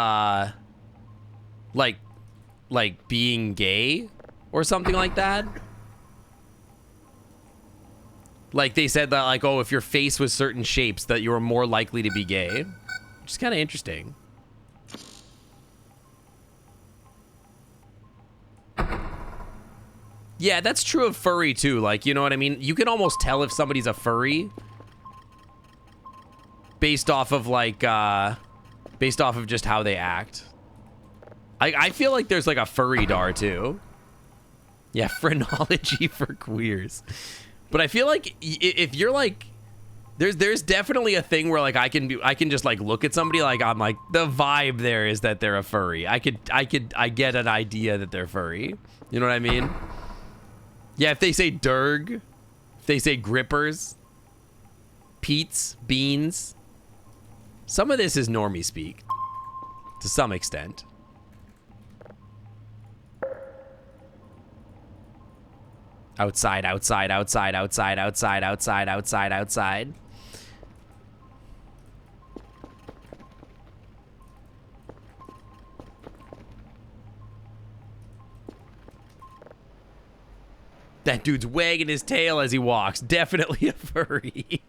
like being gay or something like that. Like they said that like, oh, if your face was certain shapes that you were more likely to be gay. Which is kind of interesting. Yeah, that's true of furry too. Like, you know what I mean? You can almost tell if somebody's a furry based off of like, based off of just how they act. I feel like there's like a furry dar too. Yeah, phrenology for queers. But I feel like if you're like, there's definitely a thing where like I can just like look at somebody like I'm like the vibe there is that they're a furry. I get an idea that they're furry. You know what I mean? Yeah, if they say Durg, if they say grippers, Pete's, beans, some of this is normie speak to some extent. Outside, outside, outside, outside, outside, outside, outside, outside. That dude's wagging his tail as he walks. Definitely a furry.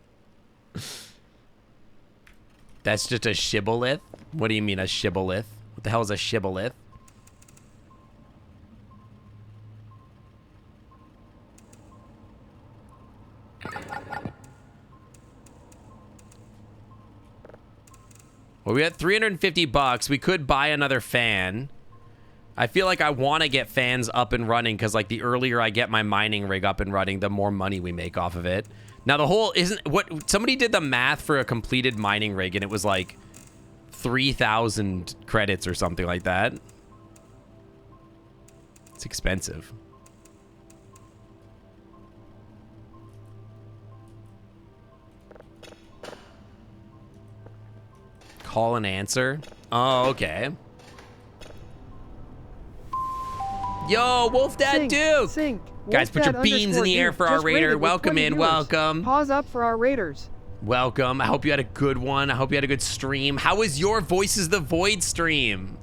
That's just a shibboleth? What do you mean a shibboleth? What the hell is a shibboleth? Well, we got 350 bucks. We could buy another fan. I feel like I want to get fans up and running because, like, the earlier I get my mining rig up and running, the more money we make off of it. Now, the whole isn't what somebody did the math for a completed mining rig, and it was like 3,000 credits or something like that. It's expensive. Call and answer. Oh, okay. Yo, Wolf Dad Sync, Duke. sync. Guys, put your beans in the air for our Just raider. rated with Welcome 20 in, viewers. welcome. Pause up for our raiders. Welcome. I hope you had a good one. I hope you had a good stream. How was your Voices the Void stream?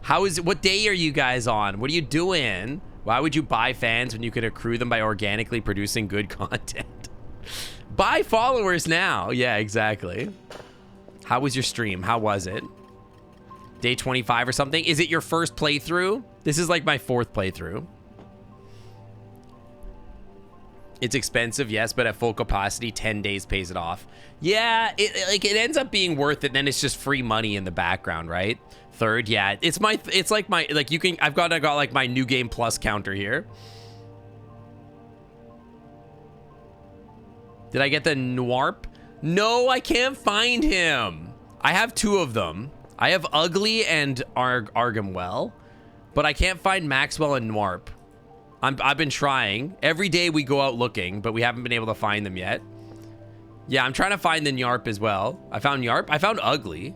How is it? What day are you guys on? What are you doing? Why would you buy fans when you could accrue them by organically producing good content? Buy followers now. Yeah, exactly. How was your stream? How was it? Day 25 or something? Is it your first playthrough? This is like my 4th playthrough. It's expensive, yes, but at full capacity, 10 days pays it off. Yeah, it ends up being worth it. Then it's just free money in the background, right? 3rd, yeah, I've got like my new game plus counter here. Did I get the Nwarp? No, I can't find him. I have 2 of them. I have Ugly and Argamwell, but I can't find Maxwell and Nwarp. I've been trying. Every day we go out looking, but we haven't been able to find them yet. Yeah, I'm trying to find the Nyarp as well. I found Nyarp. I found Ugly.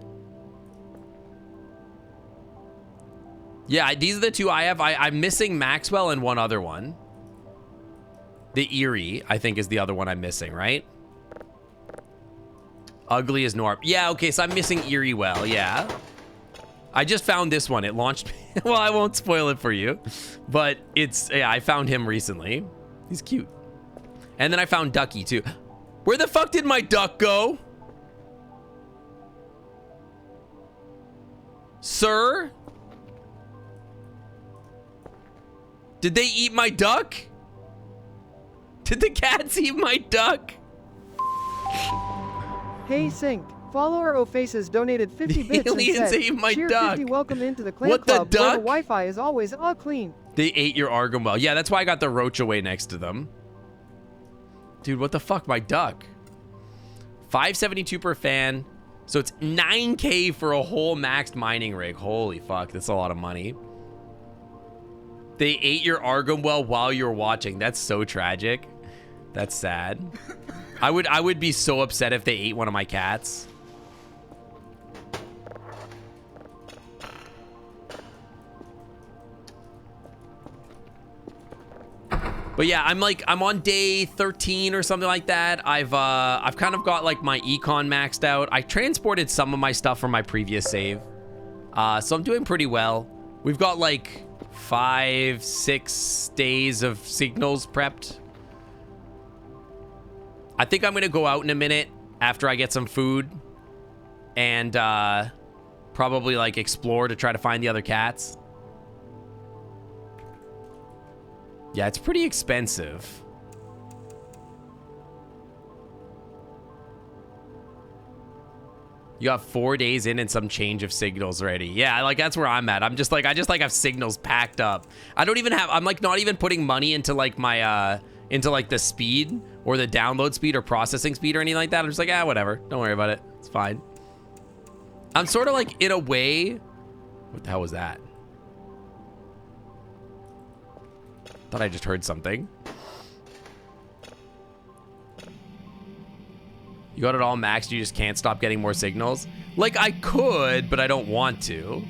Yeah, these are the 2 I have. I'm missing Maxwell and one other one. The Eerie, I think, is the other one I'm missing, right? Ugly is Norp. Yeah, okay, so I'm missing Eerie Well, yeah. I just found this one. It launched... well, I won't spoil it for you. But it's... yeah, I found him recently. He's cute. And then I found Ducky, too. Where the fuck did my duck go? Sir? Did they eat my duck? Did the cats eat my duck? Hey, Sync. Follower Ofaces donated 50 bits and aliens said, ate my Cheer duck. 50, welcome into the clan What, the club where duck? the Wi-Fi is always all clean. They ate your Argamwell. Yeah, that's why I got the roach away next to them. Dude, what the fuck? My duck. 572 per fan. So it's 9K for a whole maxed mining rig. Holy fuck, that's a lot of money. They ate your Argamwell while you were watching. That's so tragic. That's sad. I would be so upset if they ate one of my cats. But yeah, I'm on day 13 or something like that. I've kind of got like my econ maxed out. I transported some of my stuff from my previous save. So I'm doing pretty well. We've got like 5-6 days of signals prepped. I think I'm gonna go out in a minute after I get some food and probably like explore to try to find the other cats. Yeah, it's pretty expensive. You got 4 days in and some change of signals already. Yeah, like that's where I'm at. I'm just like, I just like have signals packed up. I don't even have, I'm like not even putting money into like my, into like the speed or the download speed or processing speed or anything like that. I'm just like, ah, whatever. Don't worry about it. It's fine. I'm sort of like in a way, what the hell was that? Thought I just heard something. You got it all maxed, you just can't stop getting more signals? Like, I could, but I don't want to.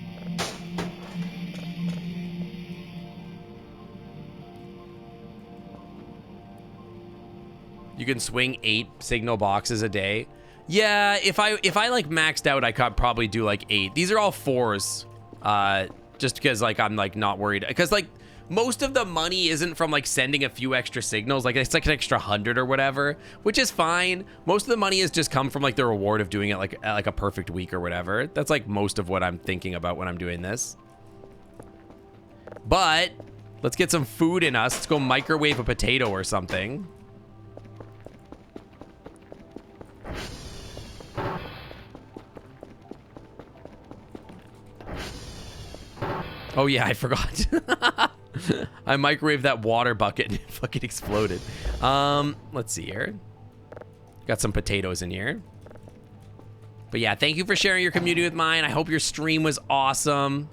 You can swing 8 signal boxes a day. Yeah, if I like maxed out, I could probably do like 8. These are all 4s. Just because like I'm like not worried. Because like most of the money isn't from like sending a few extra signals. Like it's like an extra 100 or whatever, which is fine. Most of the money has just come from like the reward of doing it like a perfect week or whatever. That's like most of what I'm thinking about when I'm doing this. But let's get some food in us. Let's go microwave a potato or something. Oh yeah, I forgot. I microwaved that water bucket and it fucking exploded. Let's see here. Got some potatoes in here. But yeah, thank you for sharing your community with mine. I hope your stream was awesome.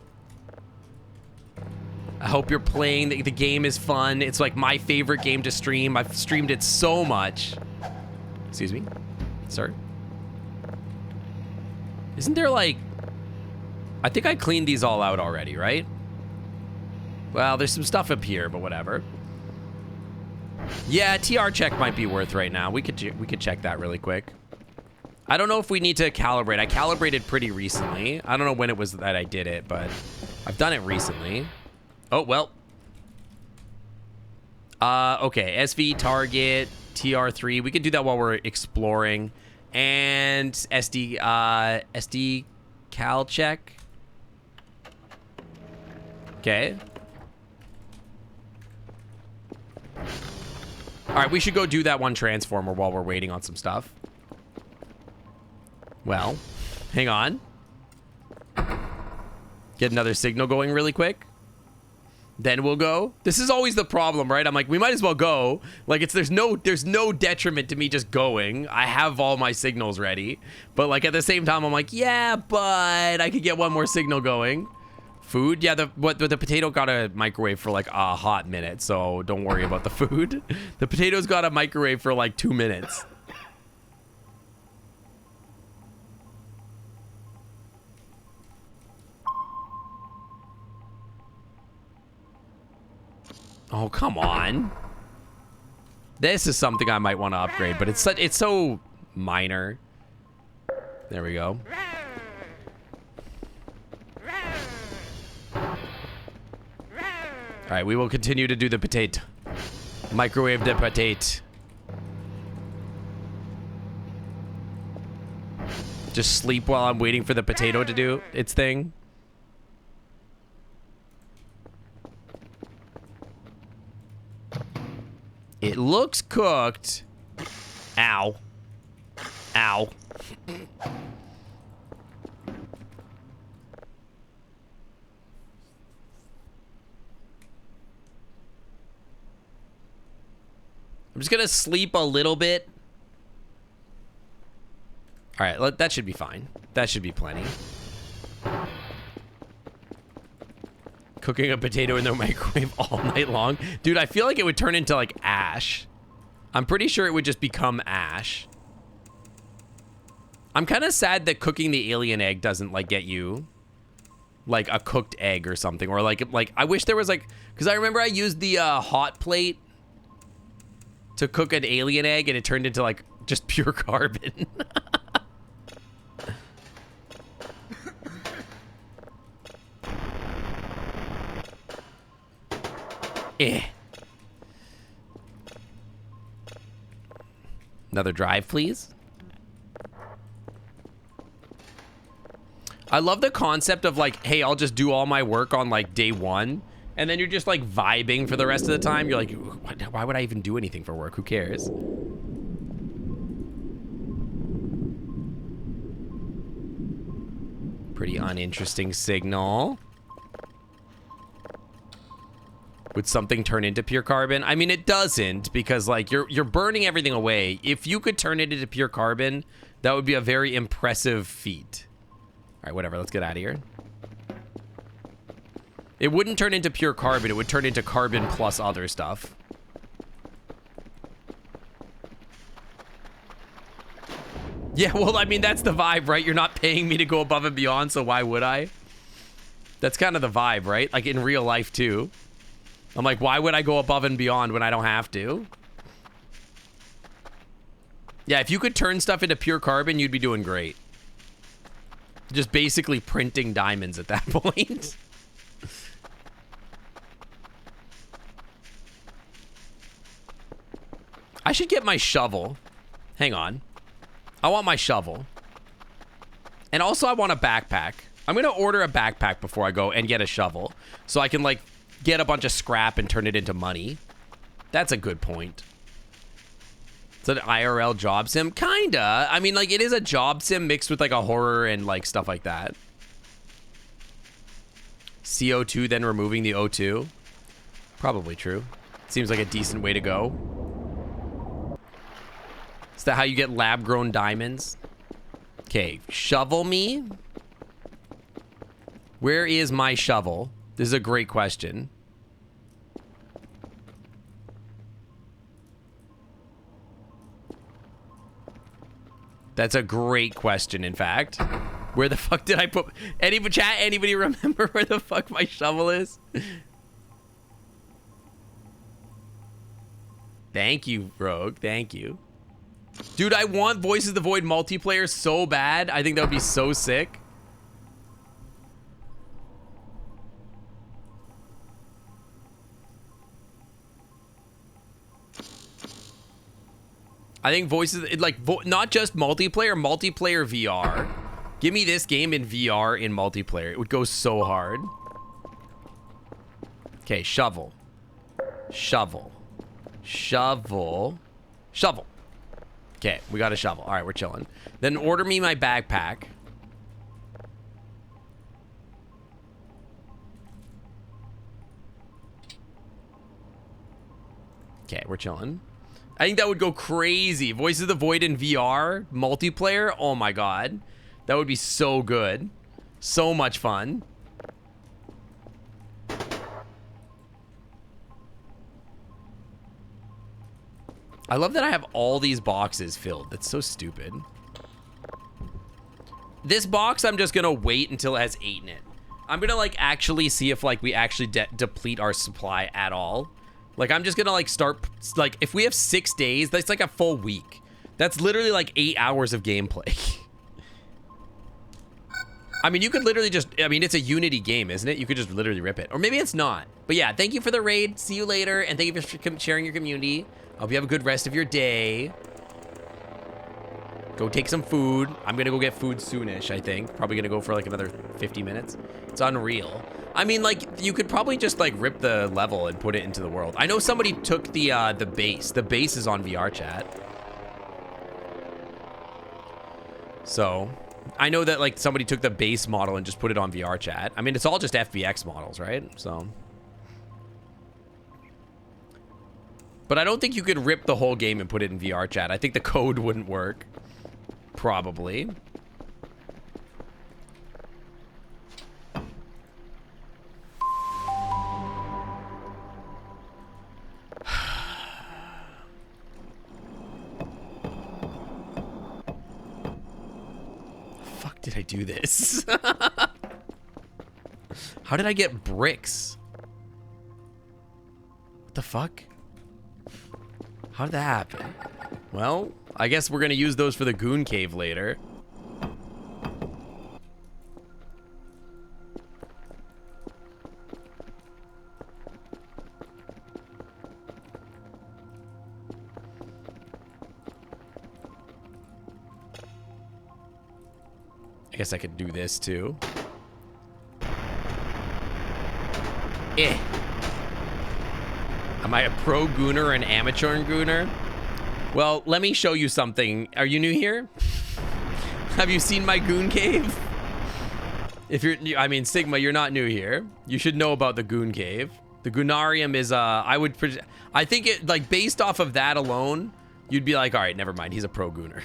I hope you're playing. The game is fun. It's like my favorite game to stream. I've streamed it so much. Excuse me, sir. Isn't there like... I think I cleaned these all out already, right? Well, there's some stuff up here, but whatever. Yeah, TR check might be worth right now. We could check that really quick. I don't know if we need to calibrate. I calibrated pretty recently. I don't know when it was that I did it, but I've done it recently. Oh, well. Okay, SV, target, TR3. We could do that while we're exploring. And SD cal check. Okay. All right, we should go do that one transformer while we're waiting on some stuff. Well, hang on. Get another signal going really quick. Then we'll go. This is always the problem, right? I'm like, we might as well go. Like, there's no detriment to me just going. I have all my signals ready. But like at the same time, I'm like, yeah, but I could get one more signal going. Food? Yeah, the potato got a microwave for like a hot minute, so don't worry about the food. The potato's got a microwave for like 2 minutes. Oh, come on. This is something I might want to upgrade, but it's so minor. There we go. All right, we will continue to do the potato. Microwave the potato. Just sleep while I'm waiting for the potato to do its thing. It looks cooked. Ow. Ow. I'm just gonna sleep a little bit. All right, that should be fine. That should be plenty. Cooking a potato in the microwave all night long. Dude, I feel like it would turn into like ash. I'm pretty sure it would just become ash. I'm kind of sad that cooking the alien egg doesn't like get you like a cooked egg or something. Or like I wish there was like, because I remember I used the hot plate to cook an alien egg and it turned into like just pure carbon. Eh. Another drive, please. I love the concept of like, hey, I'll just do all my work on like day one. And then you're just like vibing for the rest of the time. You're like, why would I even do anything for work? Who cares? Pretty uninteresting signal. Would something turn into pure carbon? I mean, it doesn't, because like you're burning everything away. If you could turn it into pure carbon, that would be a very impressive feat. All right, whatever. Let's get out of here. It wouldn't turn into pure carbon. It would turn into carbon plus other stuff. Yeah, well, I mean, that's the vibe, right? You're not paying me to go above and beyond, so why would I? That's kind of the vibe, right? Like in real life, too. I'm like, why would I go above and beyond when I don't have to? Yeah, if you could turn stuff into pure carbon, you'd be doing great. Just basically printing diamonds at that point. I should get my shovel. Hang on. I want my shovel. And also I want a backpack. I'm going to order a backpack before I go and get a shovel. So I can like get a bunch of scrap and turn it into money. That's a good point. It's an IRL job sim? Kinda. I mean, like, it is a job sim mixed with, like, a horror and, like, stuff like that. CO2, then removing the O2? Probably true. Seems like a decent way to go. Is that how you get lab-grown diamonds? Okay, shovel me? Where is my shovel? This is a great question. That's a great question, in fact. Where the fuck did I put... Anybody remember where the fuck my shovel is? Thank you, Rogue. Thank you. Dude, I want Voices of the Void multiplayer so bad. I think that would be so sick. I think Voices... Like, not just multiplayer VR. Give me this game in VR in multiplayer. It would go so hard. Okay, shovel. Shovel. Shovel. Shovel. Okay, we got a shovel. All right, we're chilling. Then order me my backpack. Okay, we're chilling. I think that would go crazy. Voices of the Void in VR, multiplayer. Oh my god. That would be so good. So much fun. I love that I have all these boxes filled. That's so stupid. This box, I'm just gonna wait until it has 8 in it. I'm gonna like actually see if like we actually deplete our supply at all. Like I'm just gonna like start, like if we have 6 days, that's like a full week. That's literally like 8 hours of gameplay. I mean, you could literally just, I mean, it's a Unity game, isn't it? You could just literally rip it. Or maybe it's not. But yeah, thank you for the raid. See you later. And thank you for sharing your community. I hope you have a good rest of your day. Go take some food. I'm gonna go get food soonish, I think. Probably gonna go for like another 50 minutes. It's unreal. I mean, like, you could probably just like rip the level and put it into the world. I know somebody took the base. The base is on VR chat. So, I know that like somebody took the base model and just put it on VR chat. I mean, it's all just FBX models, right? So. But I don't think you could rip the whole game and put it in VR chat. I think the code wouldn't work. Probably. Fuck did I do this? How did I get bricks? What the fuck? How did that happen? Well, I guess we're gonna use those for the goon cave later. I guess I could do this too. Eh. Am I a pro gooner or an amateur gooner? Well, let me show you something. Are you new here? Have you seen my goon cave? If you're, I mean, Sigma, you're not new here. You should know about the goon cave. The goonarium is, I think it, like, based off of that alone, you'd be like, all right, never mind. He's a pro gooner.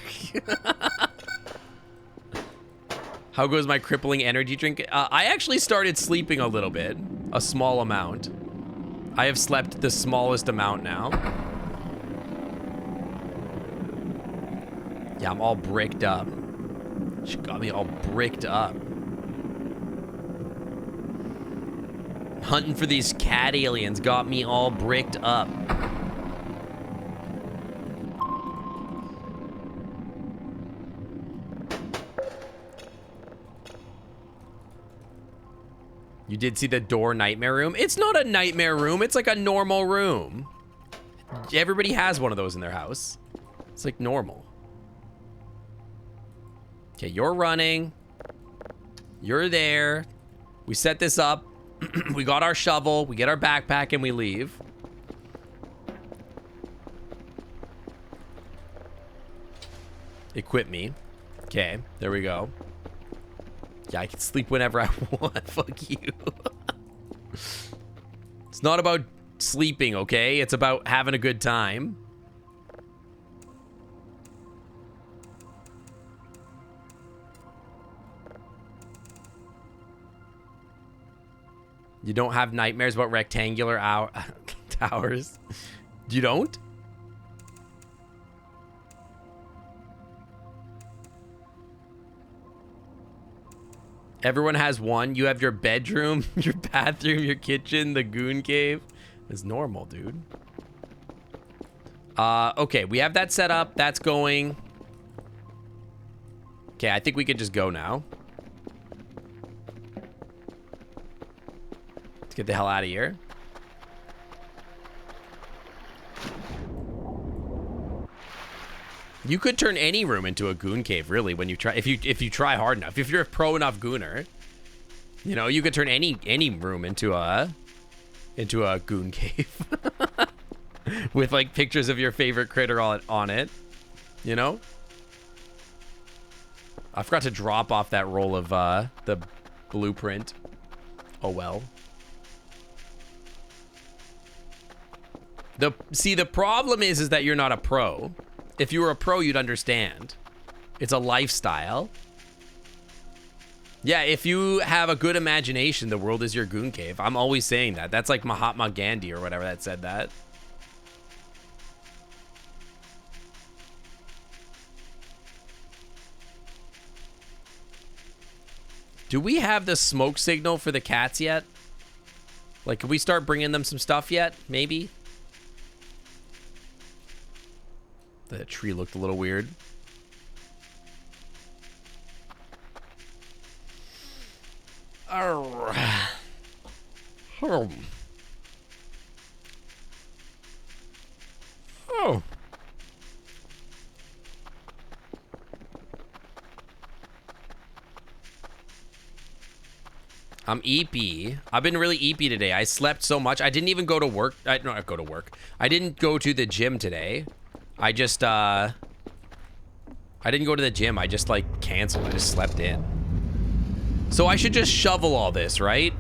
How goes my crippling energy drink? I actually started sleeping a little bit, a small amount. I have slept the smallest amount now. Yeah, I'm all bricked up. She got me all bricked up. Hunting for these cat aliens got me all bricked up. You did see the door nightmare room? It's not a nightmare room. It's like a normal room. Everybody has one of those in their house. It's like normal. Okay, you're running. You're there. We set this up. We got our shovel. We get our backpack and we leave. Equip me. Okay, there we go. Yeah, I can sleep whenever I want. Fuck you. It's not about sleeping, okay? It's about having a good time. You don't have nightmares about rectangular towers? You don't? Everyone has one. You have your bedroom, your bathroom, your kitchen, the goon cave. It's normal, dude. Okay, we have that set up. That's going. Okay, I think we could just go now. Let's get the hell out of here. You could turn any room into a goon cave, really, when you try. If you try hard enough, if you're a pro enough gooner, you know, you could turn any room into a goon cave with like pictures of your favorite critter on it. You know. I forgot to drop off that roll of the blueprint. Oh well. The problem is that you're not a pro. If you were a pro, you'd understand. It's a lifestyle. Yeah, if you have a good imagination, the world is your goon cave. I'm always saying that. That's like Mahatma Gandhi or whatever that said that. Do we have the smoke signal for the cats yet? Like, can we start bringing them some stuff yet? Maybe? The tree looked a little weird. Oh. Oh. I'm EP. I've been really EP today. I slept so much. I didn't even go to work. Not go to work. I didn't go to the gym today. I just, I didn't go to the gym. I just, like, canceled. I just slept in. So I should just shovel all this, right?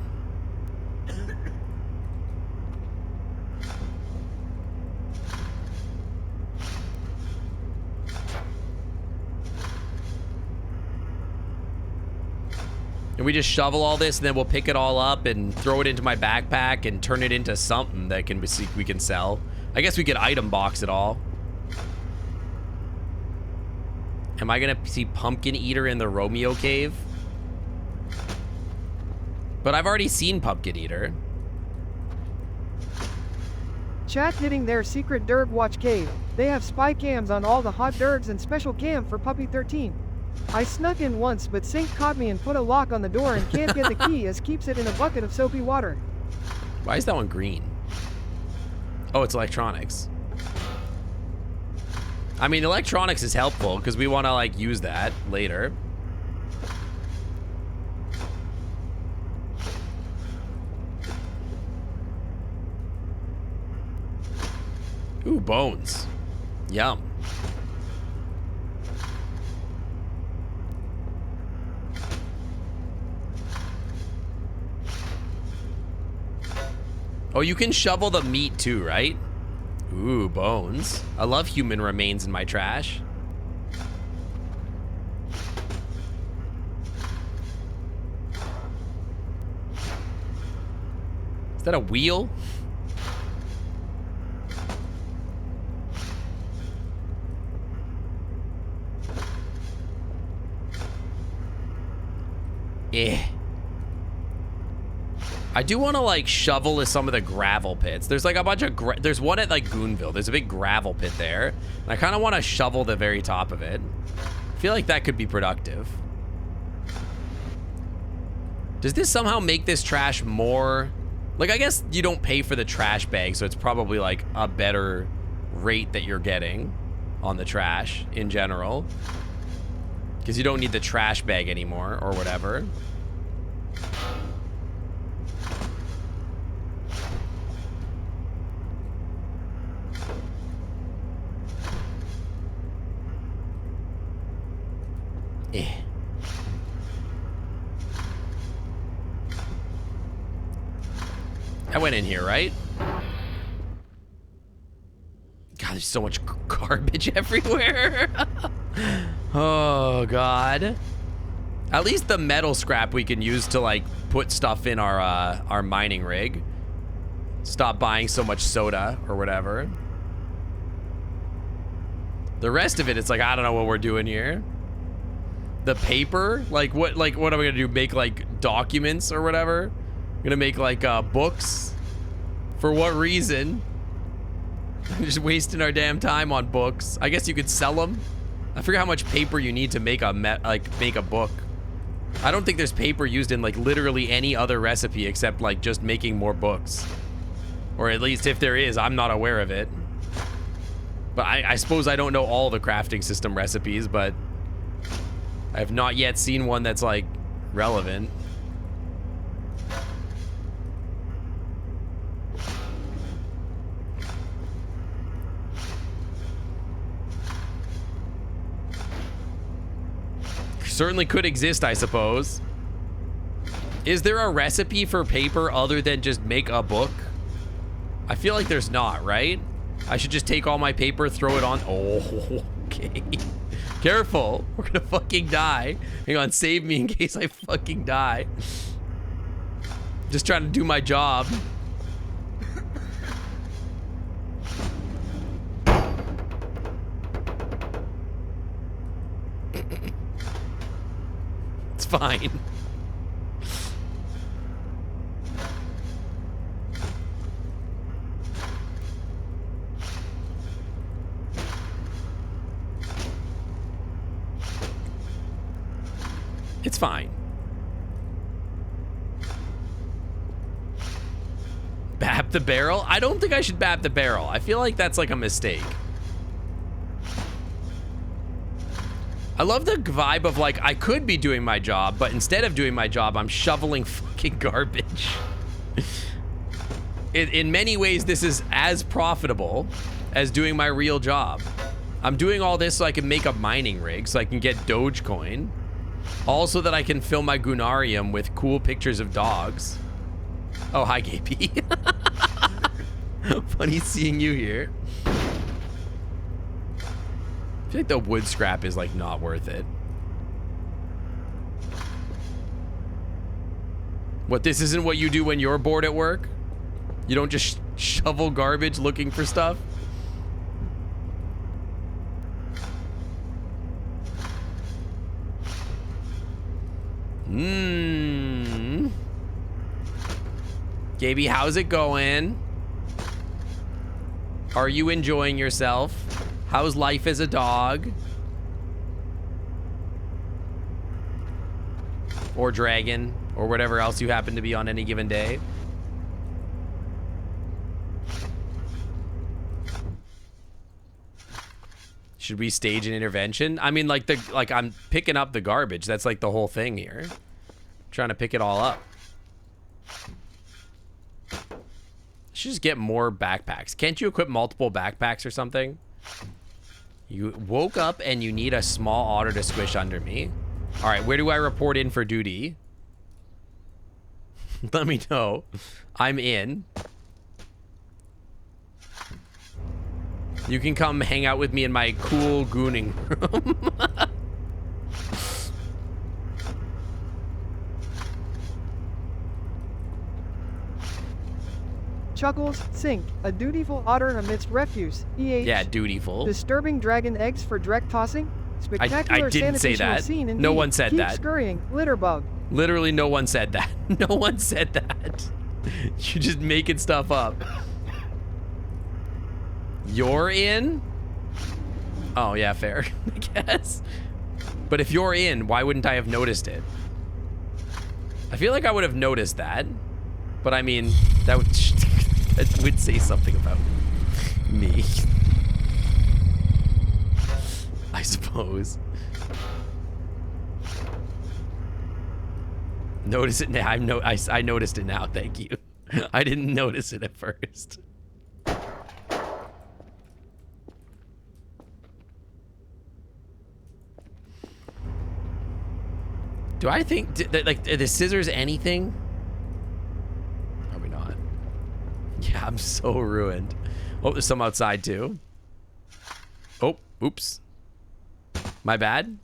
And we just shovel all this, and then we'll pick it all up and throw it into my backpack and turn it into something that we can sell. I guess we could item box it all. Am I gonna see Pumpkin Eater in the Romeo cave? But I've already seen Pumpkin Eater. Chat hitting their secret Derg watch cave. They have spy cams on all the hot Dergs and special cam for Puppy 13. I snuck in once, but Sync caught me and put a lock on the door and can't get the key as keeps it in a bucket of soapy water. Why is that one green? Oh, it's electronics. I mean, electronics is helpful because we want to, like, use that later. Ooh, bones. Yum. Oh, you can shovel the meat too, right? Ooh, bones. I love human remains in my trash. Is that a wheel? Eh. I do want to, like, shovel some of the gravel pits. There's, like, a bunch of... There's one at, like, Goonville. There's a big gravel pit there. And I kind of want to shovel the very top of it. I feel like that could be productive. Does this somehow make this trash more... Like, I guess you don't pay for the trash bag, so it's probably, like, a better rate that you're getting on the trash in general. Because you don't need the trash bag anymore or whatever. I went in here, right? God, there's so much garbage everywhere. Oh, God. At least the metal scrap we can use to, like, put stuff in our mining rig. Stop buying so much soda or whatever. The rest of it, it's like, I don't know what we're doing here. the paper? Like what am I gonna do? Make like documents or whatever? I'm gonna make like books? For what reason? Just wasting our damn time on books. I guess you could sell them. I forget how much paper you need to make a make a book. I don't think there's paper used in like literally any other recipe except like just making more books. Or at least if there is, I'm not aware of it. But I suppose I don't know all the crafting system recipes, but I have not yet seen one that's like relevant. Certainly could exist, I suppose. Is there a recipe for paper other than just make a book? I feel like there's not, right? I should just take all my paper, throw it on. Oh, okay. Careful. We're gonna fucking die. Hang on, save me in case I fucking die. Just trying to do my job. It's fine. It's fine. Bap the barrel? I don't think I should bap the barrel. I feel like that's like a mistake. I love the vibe of like, I could be doing my job, but instead of doing my job, I'm shoveling fucking garbage. In many ways, this is as profitable as doing my real job. I'm doing all this so I can make a mining rig, so I can get Dogecoin. Also that I can fill my Gunarium with cool pictures of dogs. Oh, hi, KP. Funny seeing you here. I feel like the wood scrap is like not worth it. What, this isn't what you do when you're bored at work? You don't just shovel garbage looking for stuff? Gaby, how's it going? Are you enjoying yourself? How's life as a dog? Or dragon, or whatever else you happen to be on any given day. Should we stage an intervention? I mean, like I'm picking up the garbage. That's like the whole thing here. I'm trying to pick it all up. Should just get more backpacks. Can't you equip multiple backpacks or something? You woke up and you need a small otter to squish under me. All right, where do I report in for duty? Let me know. I'm in. You can come hang out with me in my cool gooning room. Chuckles, sink, a dutiful otter amidst refuse. EH. Yeah, dutiful. Disturbing dragon eggs for direct tossing. Spectacular I didn't say sanitational that. Scene indeed. No one said Keep that. Scurrying, litter bug. Literally no one said that. No one said that. You're just making stuff up. You're in? Oh, yeah, fair, I guess. But if you're in, why wouldn't I have noticed it? I feel like I would have noticed that. But I mean, that would say something about me. I suppose. Notice it now. I noticed it now. Thank you. I didn't notice it at first. Do I think like are the scissors anything? Probably not. Yeah, I'm so ruined. Oh, there's some outside too. Oh, oops. My bad.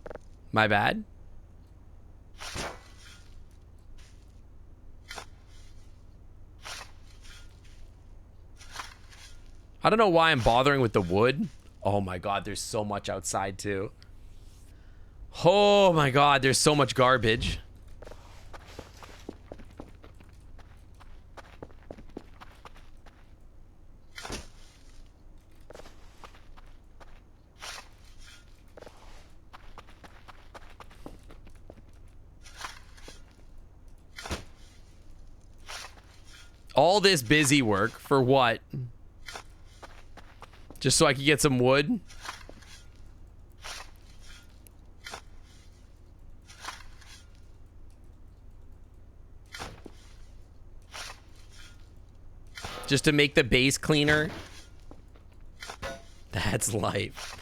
My bad. I don't know why I'm bothering with the wood. Oh my god, there's so much outside too. Oh my god, there's so much garbage. All this busy work for what? Just so I could get some wood? Just to make the base cleaner? That's life.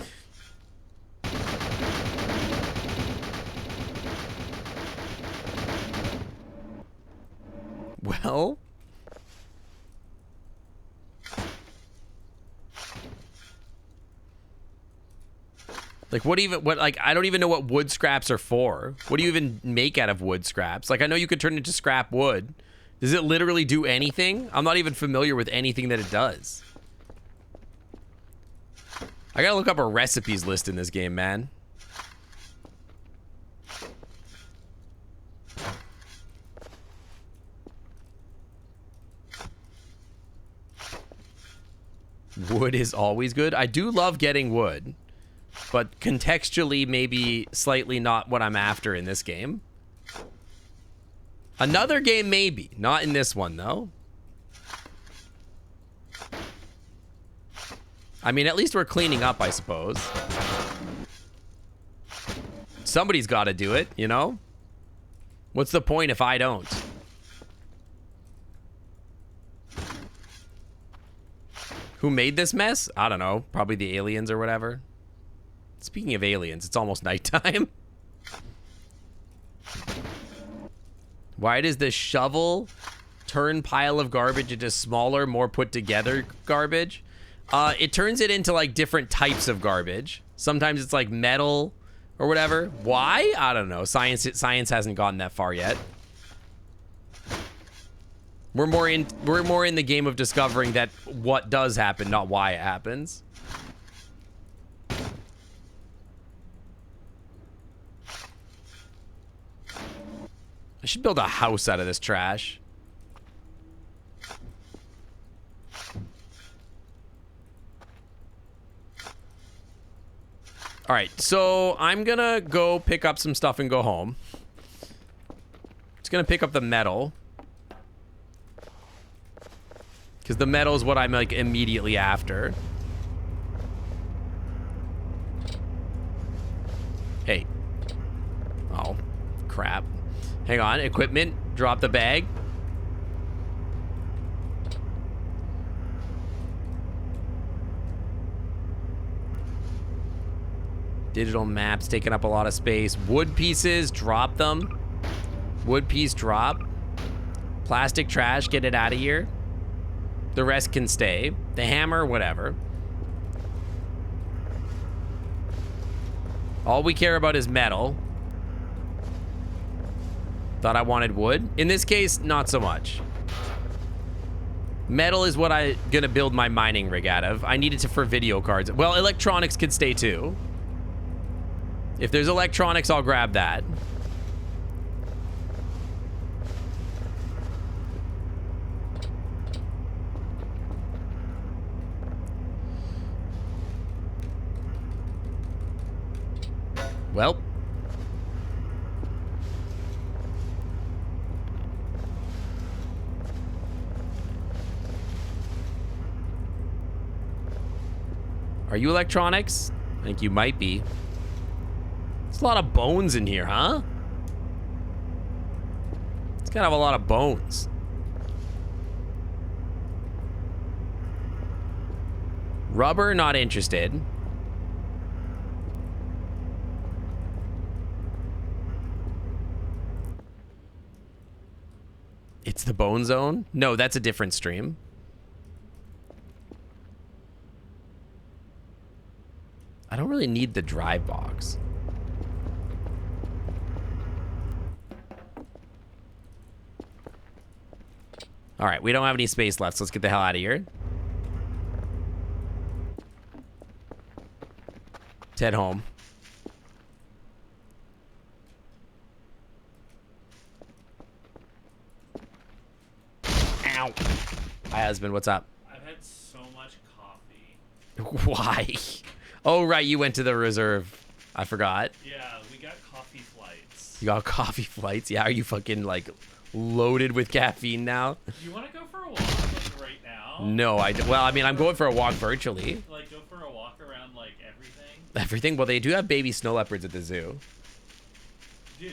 Well... Like, I don't even know what wood scraps are for. What do you even make out of wood scraps? Like, I know you could turn it into scrap wood. Does it literally do anything? I'm not even familiar with anything that it does. I gotta look up a recipes list in this game, man. Wood is always good. I do love getting wood. But contextually, maybe slightly not what I'm after in this game. Another game, maybe. Not in this one, though. I mean, at least we're cleaning up, I suppose. Somebody's got to do it, you know? What's the point if I don't? Who made this mess? I don't know. Probably the aliens or whatever. Speaking of aliens, it's almost nighttime. Why does the shovel turn pile of garbage into smaller, more put together garbage? It turns it into like different types of garbage. Sometimes it's like metal or whatever. Why? I don't know. Science hasn't gotten that far yet. We're more in the game of discovering that what does happen, not why it happens. I should build a house out of this trash. All right, so I'm gonna go pick up some stuff and go home. Just gonna pick up the metal. Because the metal is what I'm like immediately after. Hey. Oh, crap. Hang on, equipment, drop the bag. Digital maps taking up a lot of space. Wood pieces, drop them. Wood piece, drop. Plastic trash, get it out of here. The rest can stay. The hammer, whatever. All we care about is metal. Thought I wanted wood. In this case, not so much. Metal is what I'm gonna build my mining rig out of. I need it for video cards. Well, electronics could stay too. If there's electronics, I'll grab that. Well. Are you electronics? I think you might be. There's a lot of bones in here, huh? It's kind of a lot of bones. Rubber, not interested. It's the bone zone? No, that's a different stream. I don't really need the drive box. All right, we don't have any space left, so let's get the hell out of here. Let's head home. Ow. Hi, husband. What's up? I've had so much coffee. Why? Oh, right. You went to the reserve. I forgot. Yeah, we got coffee flights. You got coffee flights? Yeah, are you fucking, like, loaded with caffeine now? You want to go for a walk like right now? No, well, I mean, I'm going for a walk virtually. Like, go for a walk around, like, everything? Everything? Well, they do have baby snow leopards at the zoo. Dude,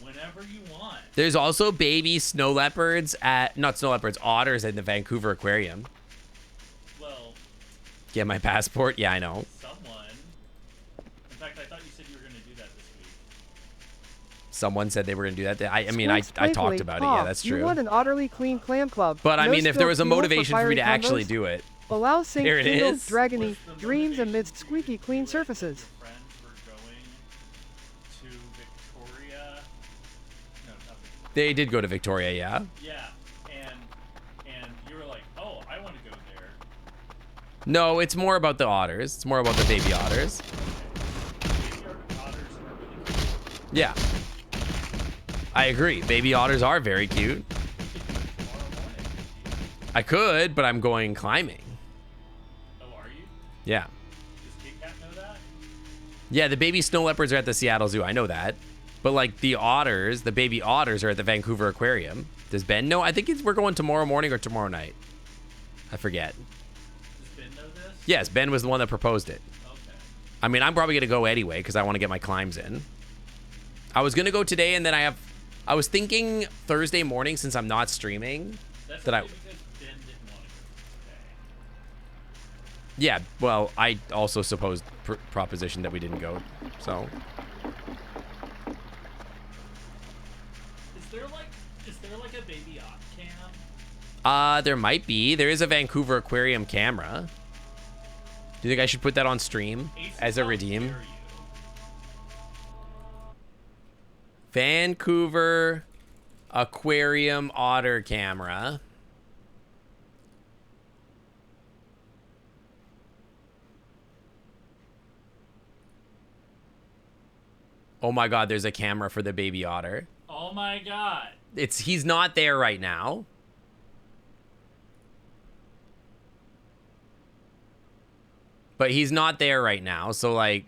whenever you want. There's also baby snow leopards not snow leopards, otters at the Vancouver Aquarium. Well, Get my passport? Yeah, I know. someone. In fact, I thought you said you were going to do that this week. Someone said they were going to do that. I mean, I Squints talked playfully. about it. Aw, Yeah, that's true. You want an utterly clean clam club. But I No mean, if there spilt was a fuel for motivation for me fiery to actually combos. do it. Allow sync There it kindle is. dragony What's the dreams motivation? amidst squeaky clean surfaces. Your friends were going to Victoria. No, not Victoria. They did go to Victoria, yeah. Yeah, and you were like, oh, I want to go there. No, it's more about the otters. It's more about the baby otters. Baby otters are really cool. Yeah. I agree. Baby otters are very cute. Tomorrow morning. I could, but I'm going climbing. Oh, are you? Yeah. Does Kit Kat know that? Yeah, the baby snow leopards are at the Seattle Zoo. I know that. But like the otters, the baby otters are at the Vancouver Aquarium. Does Ben know? I think we're going tomorrow morning or tomorrow night. I forget. Does Ben know this? Yes, Ben was the one that proposed it. Okay. I mean, I'm probably going to go anyway because I want to get my climbs in. I was going to go today and then I was thinking Thursday morning since I'm not streaming. That's That I- only because Ben didn't want to go today. Yeah, well, I also supposed proposition that we didn't go. So, Is there like a baby op cam? there might be. There is a Vancouver Aquarium camera. Do you think I should put that on stream Ace, as a how redeem? dare you? Vancouver Aquarium otter camera. Oh my god, there's a camera for the baby otter. Oh my god. He's not there right now. But he's not there right now, so like,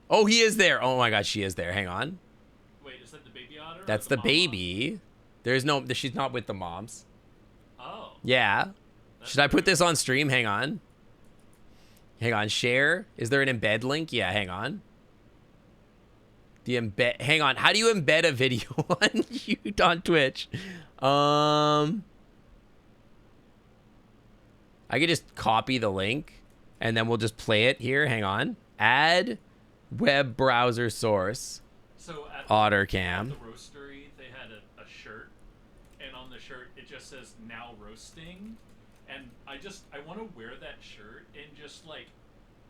oh, he is there. Oh my god, she is there. Hang on. Wait, is that the baby otter? or That's the mama? baby. She's not with the moms. Oh. Yeah. That's Should I put weird. this on stream? Hang on. Hang on, share. Is there an embed link? Yeah, hang on. Hang on. How do you embed a video on Twitch? I could just copy the link and then we'll just play it here. Hang on. Add web browser source. So at Otter At cam. the roastery, they had a shirt, and on the shirt it just says "Now Roasting," and I want to wear that shirt and just like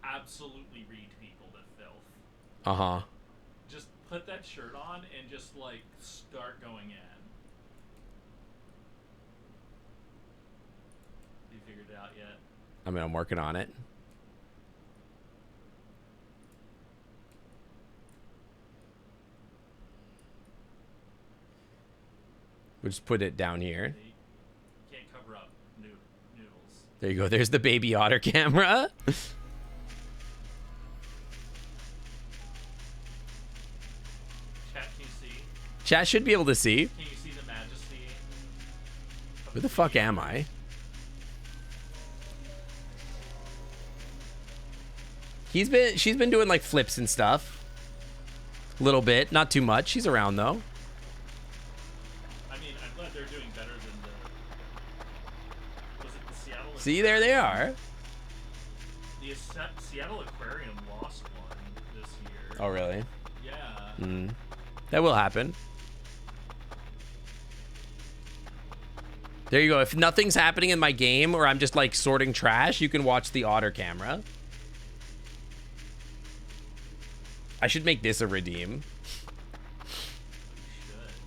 absolutely read people to filth. Uh-huh. Just put that shirt on and just like start going in. You figured it out yet? I mean, I'm working on it. We'll just put it down here. They can't cover up noodles. There you go. There's the baby otter camera. Chat, can you see? Chat should be able to see. Can you see the majesty? of Where the fuck am I? She's been doing like flips and stuff. A little bit, not too much. She's around though. I mean, I'm glad they're doing better than was it the Seattle? See, there they are. The Seattle Aquarium lost one this year. Oh, really? Yeah. That will happen. There you go. If nothing's happening in my game or I'm just like sorting trash, you can watch the otter camera. I should make this a redeem.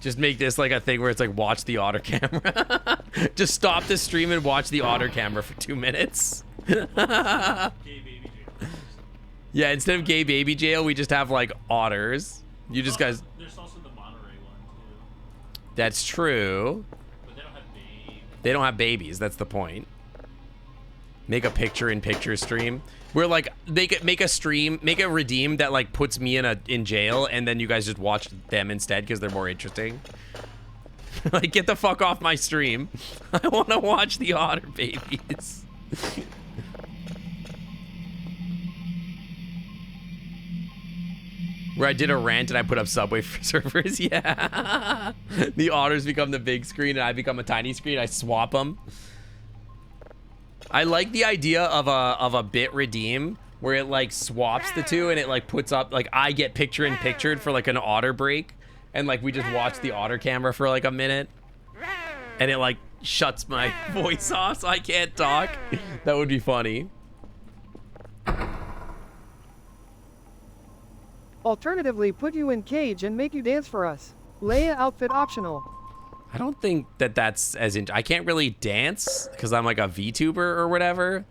Just make this like a thing where it's like watch the otter camera. Just stop the stream and watch the otter camera for 2 minutes. Gay baby jail. Yeah, instead of gay baby jail, we just have like otters. You just guys. There's also the Monterey one too, That's true. but they don't have babies. They don't have babies. That's the point. Make a picture-in-picture stream. We're like, make a stream, make a redeem that like puts me in jail, and then you guys just watch them instead because they're more interesting. Like, get the fuck off my stream. I want to watch the otter babies. Where I did a rant and I put up Subway servers. Yeah. The otters become the big screen and I become a tiny screen. I swap them. I like the idea of a bit redeem where it like swaps the two and it like puts up like I get picture in pictured for like an otter break and like we just watch the otter camera for like a minute and it like shuts my voice off so I can't talk. That would be funny. Alternatively, put you in cage and make you dance for us. Leia outfit optional. I don't think that that's as in. I can't really dance because I'm like a VTuber or whatever.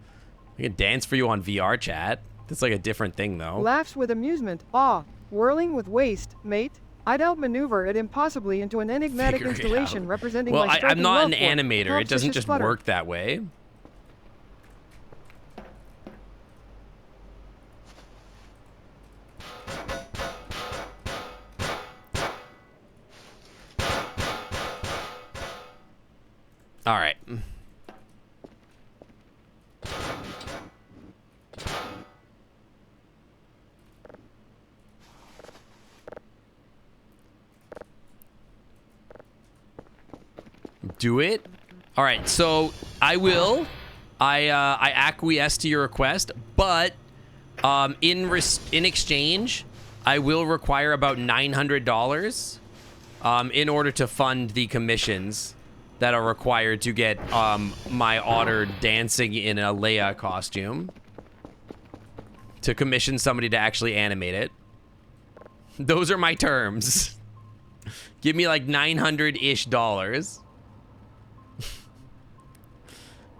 I can dance for you on VR chat. That's like a different thing though. Laughs with amusement. Ah, whirling with waist, mate. I'd outmaneuver it impossibly into an enigmatic Figure it installation out. representing Well, my I'm striking not love an for it. animator. Tom It doesn't Fish's just flutter. work that way. All right. Do it. All right, so I will. I acquiesce to your request, but in exchange, I will require about $900 in order to fund the commissions that are required to get my otter dancing in a Leia costume. To commission somebody to actually animate it. Those are my terms. Give me like $900-ish.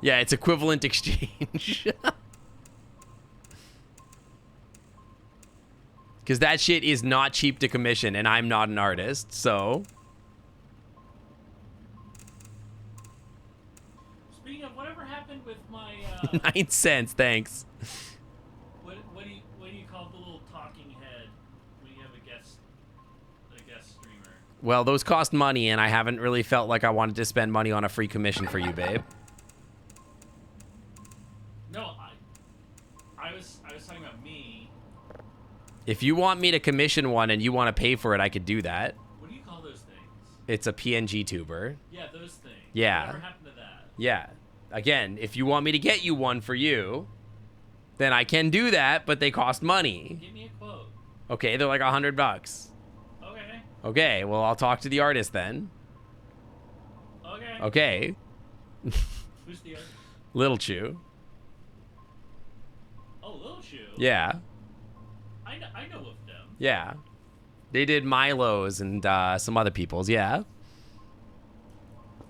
Yeah, it's equivalent exchange. Because that shit is not cheap to commission, and I'm not an artist, so... Speaking of, whatever happened with my 9 cents, thanks. what do you call the little talking head when you have a guest streamer? Well, those cost money, and I haven't really felt like I wanted to spend money on a free commission for you, babe. No, I was talking about me. If you want me to commission one and you want to pay for it, I could do that. What do you call those things? It's a PNG tuber. Yeah, those things. Yeah. Whatever happened to that? Yeah. Again, if you want me to get you one for you, then I can do that, but they cost money. Give me a quote. Okay, they're like $100. Okay. Okay, well, I'll talk to the artist then. Okay. Okay. Who's the other? Little Chew. Oh, Little Chew. Yeah. I know of them. Yeah. They did Milo's and some other people's, yeah.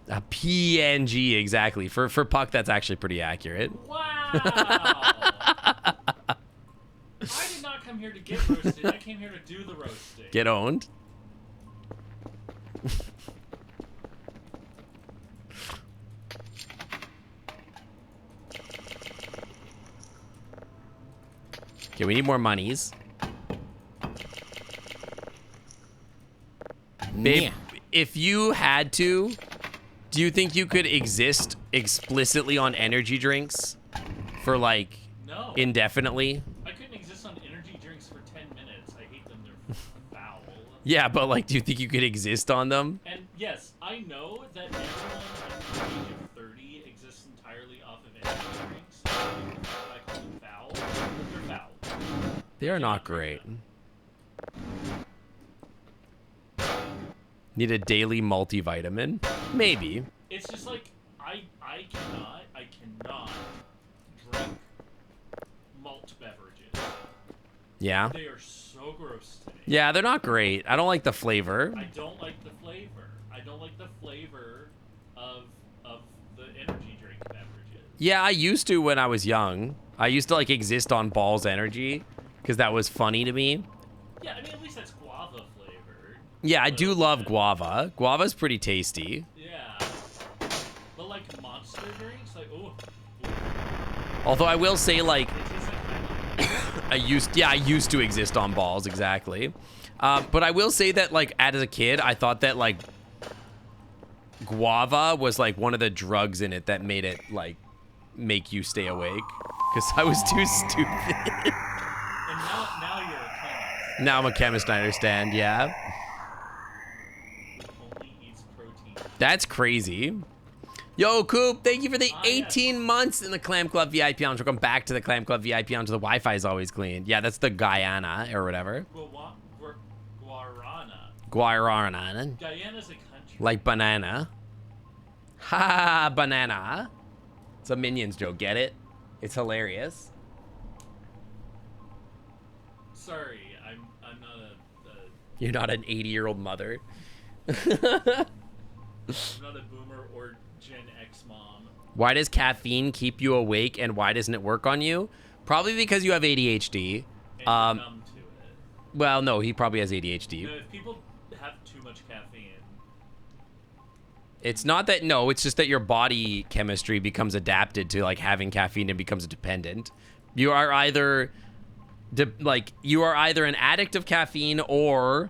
A PNG, exactly. For Puck, that's actually pretty accurate. Wow. I did not come here to get roasted. I came here to do the roasting. Get owned. Okay, we need more monies. Babe, if you had to, do you think you could exist explicitly on energy drinks for like No. indefinitely? I couldn't exist on energy drinks for 10 minutes. I hate them. They're foul. Yeah, but like, do you think you could exist on them? And yes, I know that everyone under the age of 30 exists entirely off of energy drinks. I call them foul. They're foul. They are not great. Need a daily multivitamin? Maybe. It's just like I cannot drink malt beverages. Yeah. They are so gross to me. Yeah, they're not great. I don't like the flavor. I don't like the flavor. I don't like the flavor of the energy drink beverages. Yeah, I used to when I was young. I used to like exist on Ball's Energy because that was funny to me. Yeah, I mean at least that's guava flavored. Yeah, I do love guava. Guava's pretty tasty. Yeah. But like Although I will say, like, I used to exist on balls, exactly. But I will say that, like, as a kid, I thought that, like, guava was, like, one of the drugs in it that made it, like, make you stay awake. Because I was too stupid. And now you're a chemist. Now I'm a chemist, I understand, yeah. Only eats protein. That's crazy. Yo, Coop, thank you for the 18 yes. months in the Clam Club VIP Lounge. Welcome back to the Clam Club VIP Lounge. The Wi-Fi is always clean. Yeah, that's the Guyana or whatever. Guarana. Guarana. Guyana's a country. Like banana. Ha, banana. It's a Minions joke, get it? It's hilarious. Sorry, I'm not a You're not an 80-year-old mother. I'm not a boomer or Gen X mom. Why does caffeine keep you awake and why doesn't it work on you? Probably because you have ADHD. And you're numb to it. Well, no, he probably has ADHD. You know, if people have too much caffeine, It's not that, no, it's just that your body chemistry becomes adapted to, like, having caffeine and becomes dependent. You are either, you are either an addict of caffeine or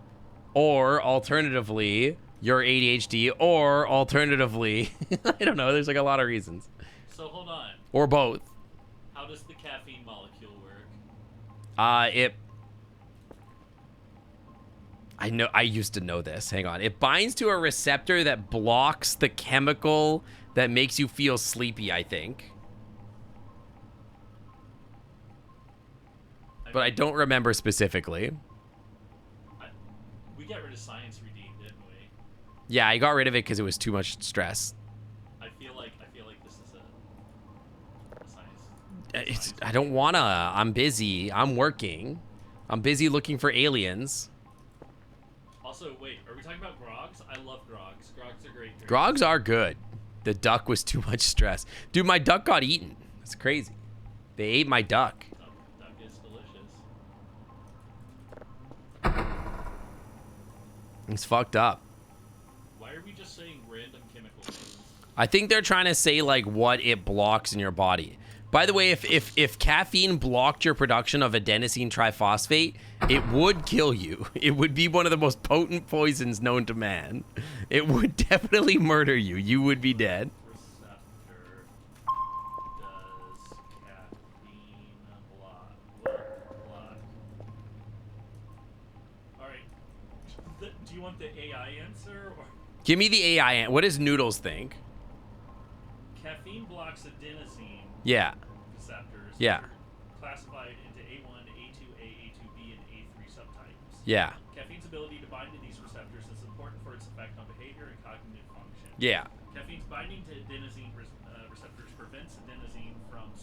alternatively, you're ADHD, or alternatively, I don't know, there's, like, a lot of reasons. so hold on. Or both. How does the caffeine molecule work? I used to know this. Hang on. It binds to a receptor that blocks the chemical that makes you feel sleepy, I think. But I don't remember specifically. We got rid of Science Redeemed, didn't we? Yeah, I got rid of it because it was too much stress. I feel like this is a science. I don't wanna. I'm busy. I'm working. I'm busy looking for aliens. Also, wait, are we talking about grogs? I love grogs. Grogs are great drinks. Grogs are good. The duck was too much stress. Dude, my duck got eaten. That's crazy. They ate my duck. Duck is delicious. It's fucked up. Why are we just saying random chemical names? I think they're trying to say, like, what it blocks in your body. By the way, if caffeine blocked your production of adenosine triphosphate, it would kill you. It would be one of the most potent poisons known to man. It would definitely murder you. You would be dead. Receptor does caffeine block? Alright. Do you want the AI answer? Or Give me the AI. What does Noodles think? caffeine blocks adenosine Yeah. receptors. Yeah. Which are classified into A1, A2A, A2B, and A3 subtypes. Yeah. Caffeine's ability to bind to these receptors is important for its effect on behavior and cognitive function. Yeah. Caffeine's binding to adenosine receptors prevents adenosine from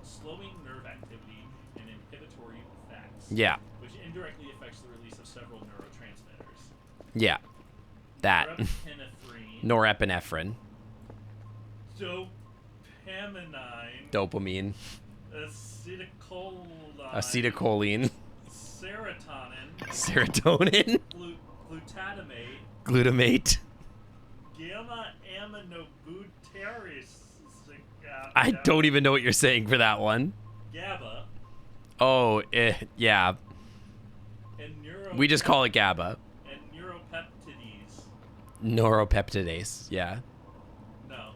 slowing nerve activity and inhibitory effects. Yeah. Which indirectly affects the release of several neurotransmitters. Yeah. That. Norepinephrine, Norepinephrine. dopamine, Dopamine. acetylcholine, Acetylcholine. serotonin, Serotonin. glutamate, Glutamate. gamma aminobutyric I don't even know what you're saying for that one. GABA, Oh, yeah. and We just call it GABA. and neuropeptides. Neuropeptidase. Yeah. No,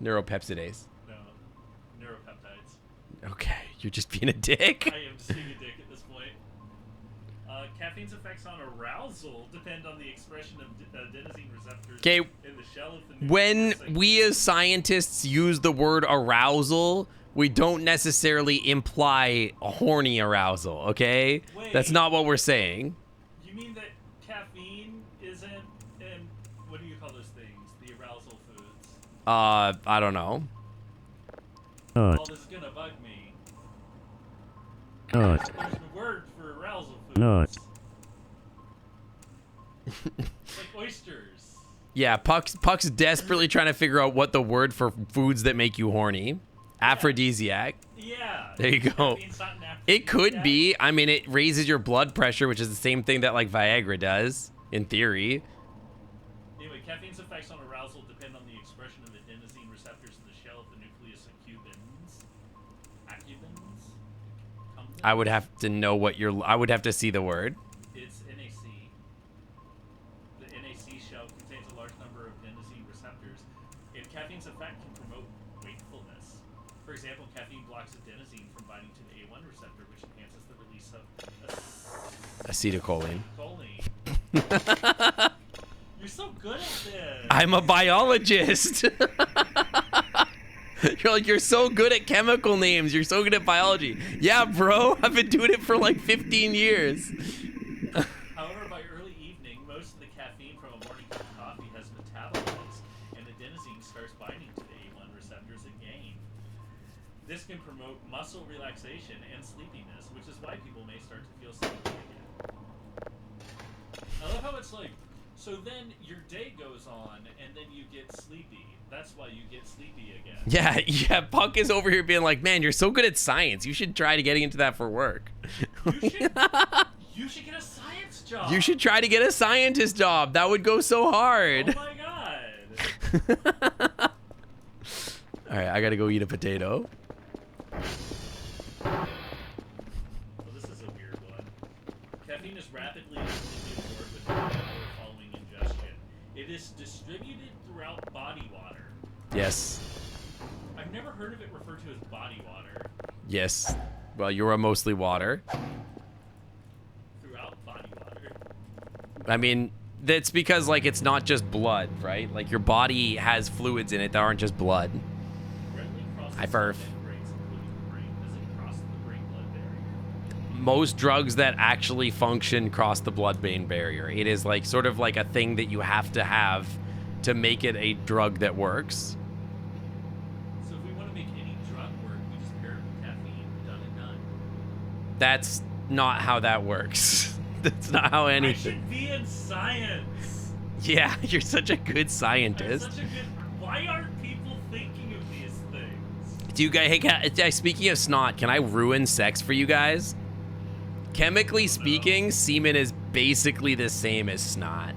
Neuropeptidase. no, neuropeptides. Okay, you're just being a dick. I am just being a dick at this point. Caffeine's effects on arousal depend on the expression of adenosine receptors Okay, in the shell of the when nucleus. we as scientists use the word arousal, we don't necessarily imply a horny arousal, okay? Wait. That's not what we're saying. You mean that caffeine isn't in, what do you call those things? The arousal foods. I don't know. Oh, Not. this is gonna bug me. Not. There's a word for arousal foods. Not. Like oysters. Yeah, Puck's desperately trying to figure out what the word for foods that make you horny. Aphrodisiac. Yeah. There you go. Caffeine's not an It could aphrodisiac. be. I mean, it raises your blood pressure, which is the same thing that, like, Viagra does, in theory. Anyway, caffeine's effects on arousal depend on the expression of adenosine receptors in the shell of the nucleus accumbens. I would have to know what you're. I would have to see the word. It's NAC. The NAC shell contains a large number of adenosine receptors, and caffeine's effect can promote wakefulness. For example, caffeine blocks adenosine from binding to the A1 receptor, which enhances the release of Acetylcholine. choline. You're so good at this. I'm a biologist. You're so good at chemical names. You're so good at biology. Yeah, bro. I've been doing it for like 15 years. However, by early evening, most of the caffeine from a morning cup of coffee has metabolized, and adenosine starts binding to the A1 receptors again. This can promote muscle relaxation and sleepiness, which is why people may start to feel sleepy again. I love how it's like, so then your day goes on, and then you get sleepy. That's why you get sleepy again. Yeah, Punk is over here being like, man, you're so good at science. You should try to getting into that for work. You should get a science job. You should try to get a scientist job. That would go so hard. Oh my god. All right, I gotta go eat a potato. Well, this is a weird one. Caffeine is rapidly absorbed within an hour following ingestion. It is distributed throughout body water. Yes. I've never heard of it referred to as body water. Yes. Well, you're a mostly water. Throughout body water. I mean, that's because, like, it's not just blood, right? Like, your body has fluids in it that aren't just blood. Readily crosses I burp. membranes, including the brain, as it crosses the brain-blood barrier. Most drugs that actually function cross the blood-brain barrier. It is, like, sort of like a thing that you have to make it a drug that works. So if we want to make any drug work, we just pair it with caffeine. Done and done. That's not how that works. That's not how I anything. should be in science. Yeah, you're such a good I'm scientist. such a good. Why aren't people thinking of these things? Do you guys? Hey, speaking of snot, can I ruin sex for you guys? Chemically speaking, semen is basically the same as snot.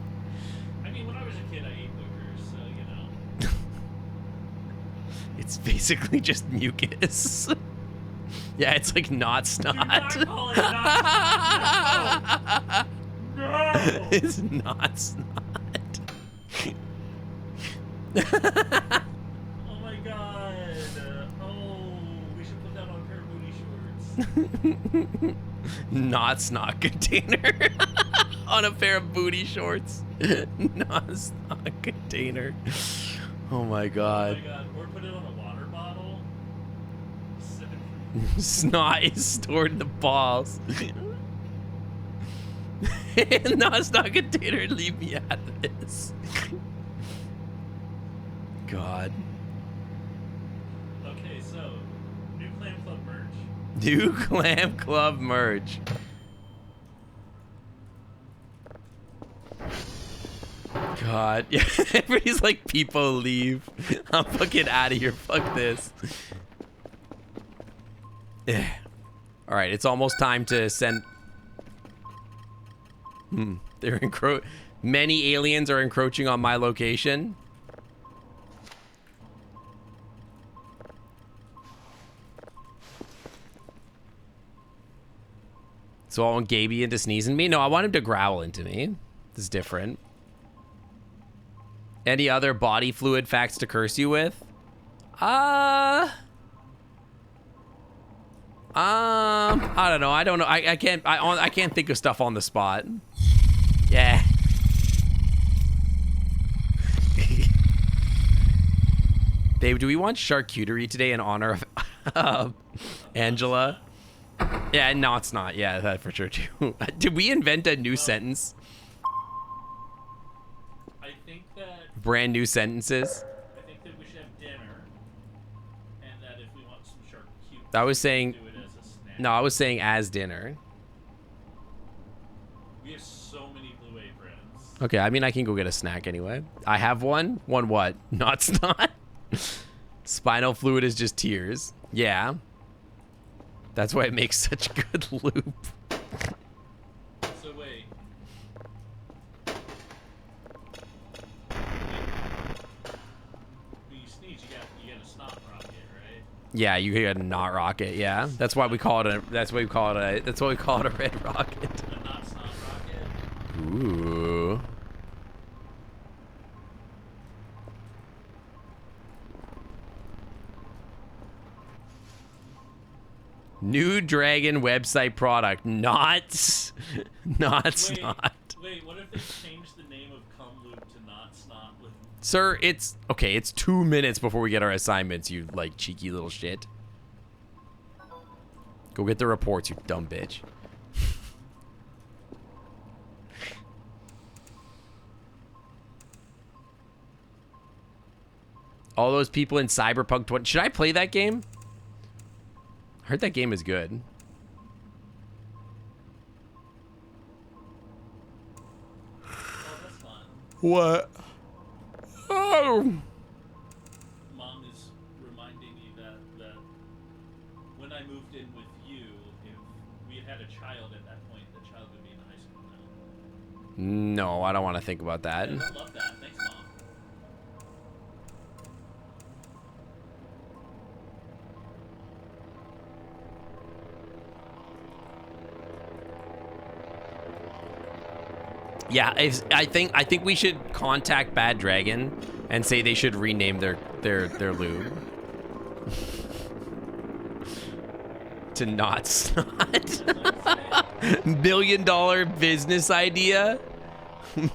I mean, when I was a kid, I ate boogers, so you know. It's basically just mucus. Yeah, it's like not snot. Do not call it not. No. It's not snot. Oh my god. Oh, we should put that on a pair of booty shorts. Not snot container on a pair of booty shorts. Not snot container. Oh my Oh god. my god. Or put it on a water bottle. Sip it. Snot is stored in the balls. Not snot container, leave me out of this. God. Okay, so new Clam Club merch. New Clam Club merch. God. Yeah, everybody's like, people leave. I'm fucking out of here. Fuck this. Yeah. All right, it's almost time to send. They're Many aliens are encroaching on my location. So I want Gaby into sneezing me? No, I want him to growl into me. This is different. Any other body fluid facts to curse you with? I don't know. I don't know. I can't think of stuff on the spot. Yeah. Babe, do we want charcuterie today in honor of Angela? Yeah, no, it's not. Yeah, that for sure too. Did we invent a new sentence? I think that Brand new sentences? we should have dinner, and that if we want some charcuterie, I was saying, do it as a snack. no, I was saying as dinner. We have so many Blue Aprons. Okay, I mean, I can go get a snack anyway. I have one. One what? Not snot. Spinal fluid is just tears. Yeah. That's why it makes such good loop. So wait. When you sneeze, you get a snot rocket, right? Yeah, you get a not rocket. Yeah, that's why we call it a. That's why we call it a. That's why we call it a red rocket. A not snot rocket. Ooh. New Dragon website product. Not snot. Wait, what if they change the name of cum lube to not snot lube? Sir, it's okay. It's 2 minutes before we get our assignments. You like cheeky little shit. Go get the reports, you dumb bitch. All those people in Cyberpunk 20. Should I play that game? I heard that game is good. Oh, that's fun. What? Oh. Mom is reminding me that when I moved in with you, if we had a child at that point, the child would be in high school now. No, I don't want to think about that. I love that. Thanks, Mom. Yeah, I think we should contact Bad Dragon and say they should rename their lube to not snot. $1 billion business idea.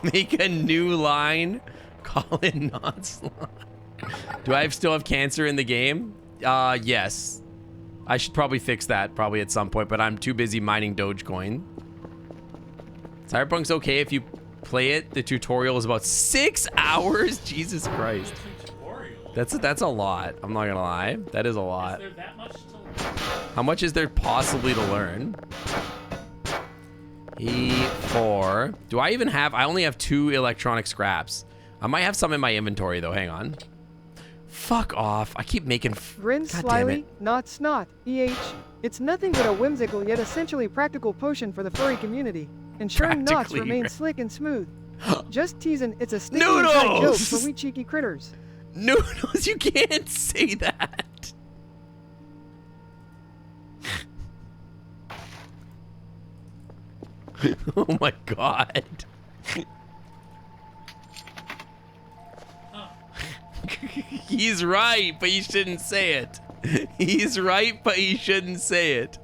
Make a new line. Call it not snot. Do I still have cancer in the game? Yes. I should probably fix that probably at some point, but I'm too busy mining Dogecoin. Cyberpunk's okay if you play it. The tutorial is about 6 hours. Jesus Christ. Tutorial. That's a lot. I'm not gonna lie. That is a lot. Is there that much to learn? How much is there possibly to learn? E4. Do I even have? I only have 2 electronic scraps. I might have some in my inventory though. Hang on. Fuck off. I keep making. Grin God damn slyly, it. not snot. EH. It's nothing but a whimsical yet essentially practical potion for the furry community, ensuring knots Practically, remain right. slick and smooth. Just teasing, it's a sneaky inside joke Noodles! for we cheeky critters. Noodles, you can't say that. Oh my god. He's right, but you shouldn't say it. He's right, but you shouldn't say it.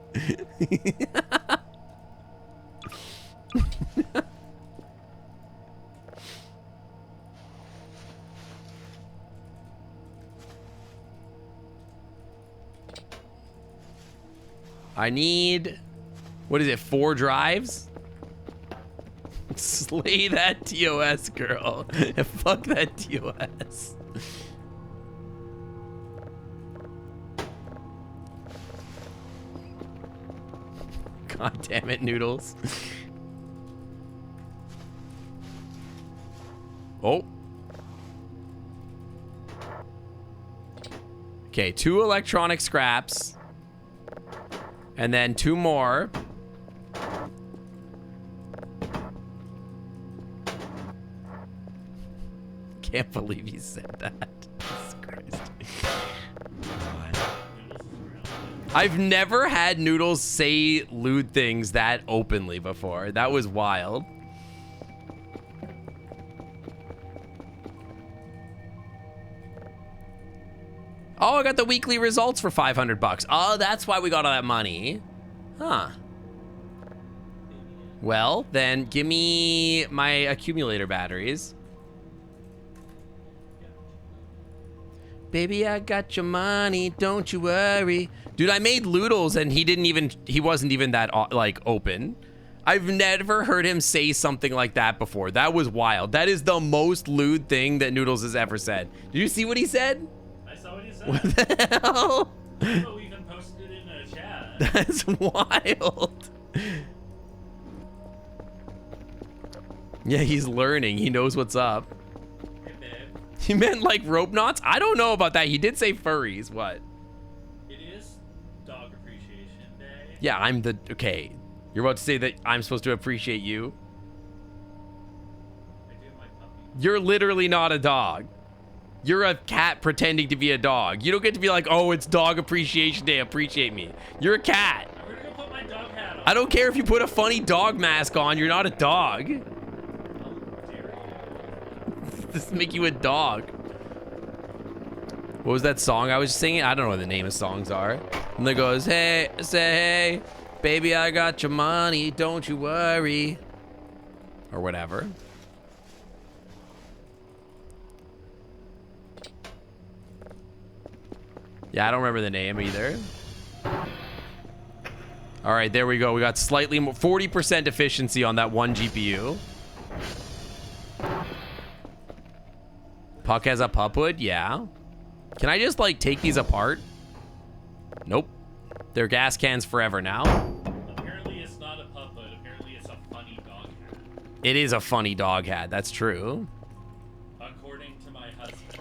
I need, what is it, 4 drives? Slay that TOS girl. Fuck that TOS. God damn it, Noodles. Oh. Okay, 2 electronic scraps. And then 2 more. Can't believe you said that. Jesus Christ. I've never had Noodles say lewd things that openly before. That was wild. Oh, I got the weekly results for 500 bucks. Oh, that's why we got all that money. Huh. Well, then give me my accumulator batteries. Baby, I got your money, don't you worry. Dude, I made Loodles and he wasn't even that like open. I've never heard him say something like that before. That was wild. That is the most lewd thing that Noodles has ever said. Did you see what he said? I saw what he said. What the hell? Oh, we even posted it in a chat. That's wild. Yeah, he's learning. He knows what's up. Hey, babe. He meant like rope knots? I don't know about that. He did say furries. What? It is Dog Appreciation Day. Yeah, I'm the... Okay. You're about to say that I'm supposed to appreciate you? I do my puppy. You're literally not a dog. You're a cat pretending to be a dog. You don't get to be like, oh, it's Dog Appreciation Day. Appreciate me. You're a cat. I'm gonna go put my dog hat on. I don't care if you put a funny dog mask on. You're not a dog. How dare you. This make you a dog. What was that song I was singing? I don't know what the name of songs are. And it goes, hey, say, hey, baby, I got your money. Don't you worry. Or whatever. Yeah, I don't remember the name either. All right, there we go. We got slightly more, 40% efficiency on that one GPU. Puck has a pupwood? Yeah. Can I just, like, take these apart? Nope. They're gas cans forever now. Apparently it's not a puppet. Apparently it's a funny dog hat. It is a funny dog hat. That's true. According to my husband.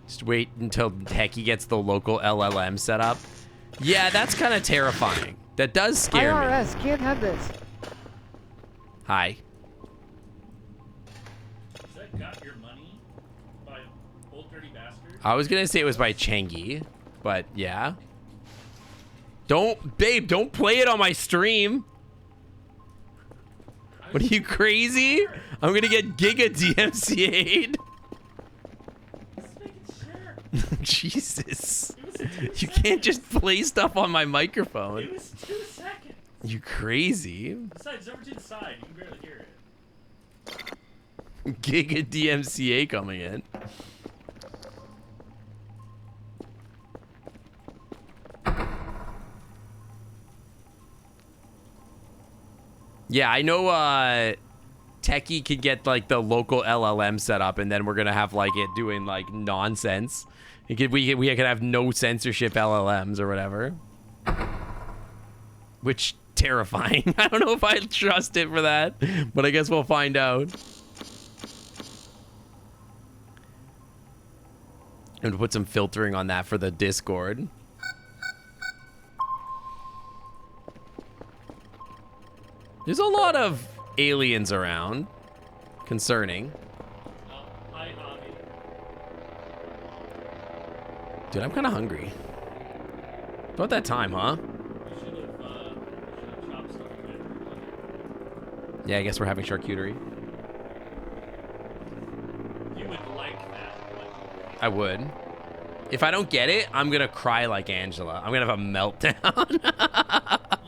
Just wait until Techie gets the local LLM set up. Yeah, that's kind of terrifying. That does scare me. IRS can't have this. Hi. Is that Got Your Money by Old Dirty Bastard? I was gonna say it was by Changi, but yeah. Babe, don't play it on my stream. What are you, crazy? I'm gonna get Giga DMCA'd. Just making sure. Jesus. It was 2 seconds. You can't just play stuff on my It microphone. was 2 seconds. You crazy? Besides, over to the side. You can barely hear it. Giga DMCA coming in. Yeah, I know Techie could get like the local LLM set up, and then we're gonna have like it doing like nonsense. We could have no censorship LLMs or whatever. Which terrifying. I don't know if I trust it for that, but I guess we'll find out. I'm gonna put some filtering on that for the Discord. There's a lot of aliens around. Concerning. Hi, Hobby. Dude, I'm kind of hungry. About that time, huh? You should have chopped stuff with. Yeah, I guess we're having charcuterie. You would like that. Like, I would. If I don't get it, I'm gonna cry like Angela. I'm gonna have a meltdown.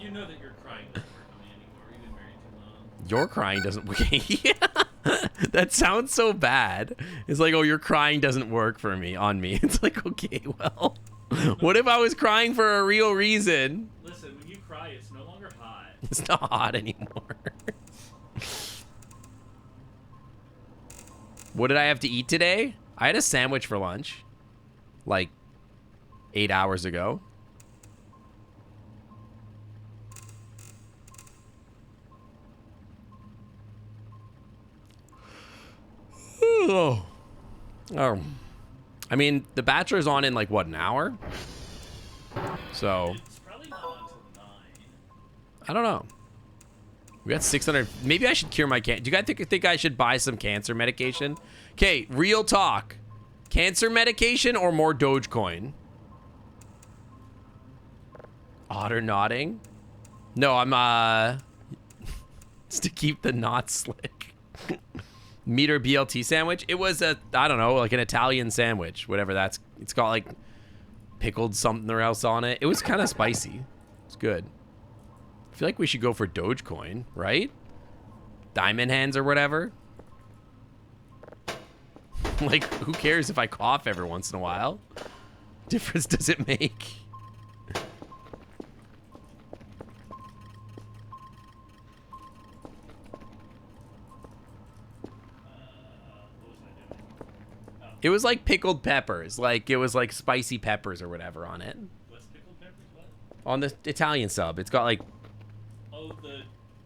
you know that your crying doesn't work on me anymore. You've been married too long. Your crying doesn't work. Yeah. That sounds so bad. It's like, oh, your crying doesn't work for me, on me. It's like, okay, well, what if I was crying for a real reason? Listen, when you cry, it's no longer hot. It's not hot anymore. What did I have to eat today? I had a sandwich for lunch. Like 8 hours ago. Oh. I mean, The Bachelor's on in like what, an hour? So It's probably not until 9. I don't know. We got 600. Maybe I should cure my cancer. Do you guys think I should buy some cancer medication? Okay, real talk. Cancer medication or more Dogecoin? Otter nodding. No, I'm it's to keep the knots slick. Meter BLT sandwich. It was a, I don't know, like an Italian sandwich, whatever that's. It's got like pickled something or else on it. It was kind of spicy. It's good. I feel like we should go for Dogecoin, right? Diamond hands or whatever. Like, who cares if I cough every once in a while? Difference does it make? It was like pickled peppers. Like, it was like spicy peppers or whatever on it. What's pickled peppers? What? On the Italian sub. It's got like Oh,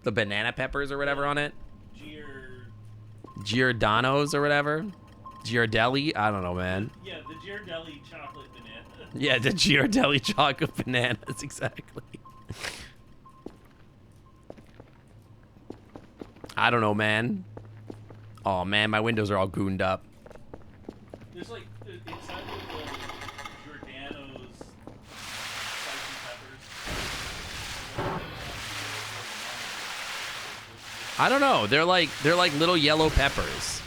the banana peppers or whatever on it. Gior... Giordano's or whatever. Giardelli? I don't know, man. Yeah, the Giardelli chocolate banana. Yeah, the Giardelli chocolate bananas, exactly. I don't know, man. Oh man, my windows are all gooned up. There's like it's either the Giordano's spicy peppers. I don't know. They're like little yellow peppers.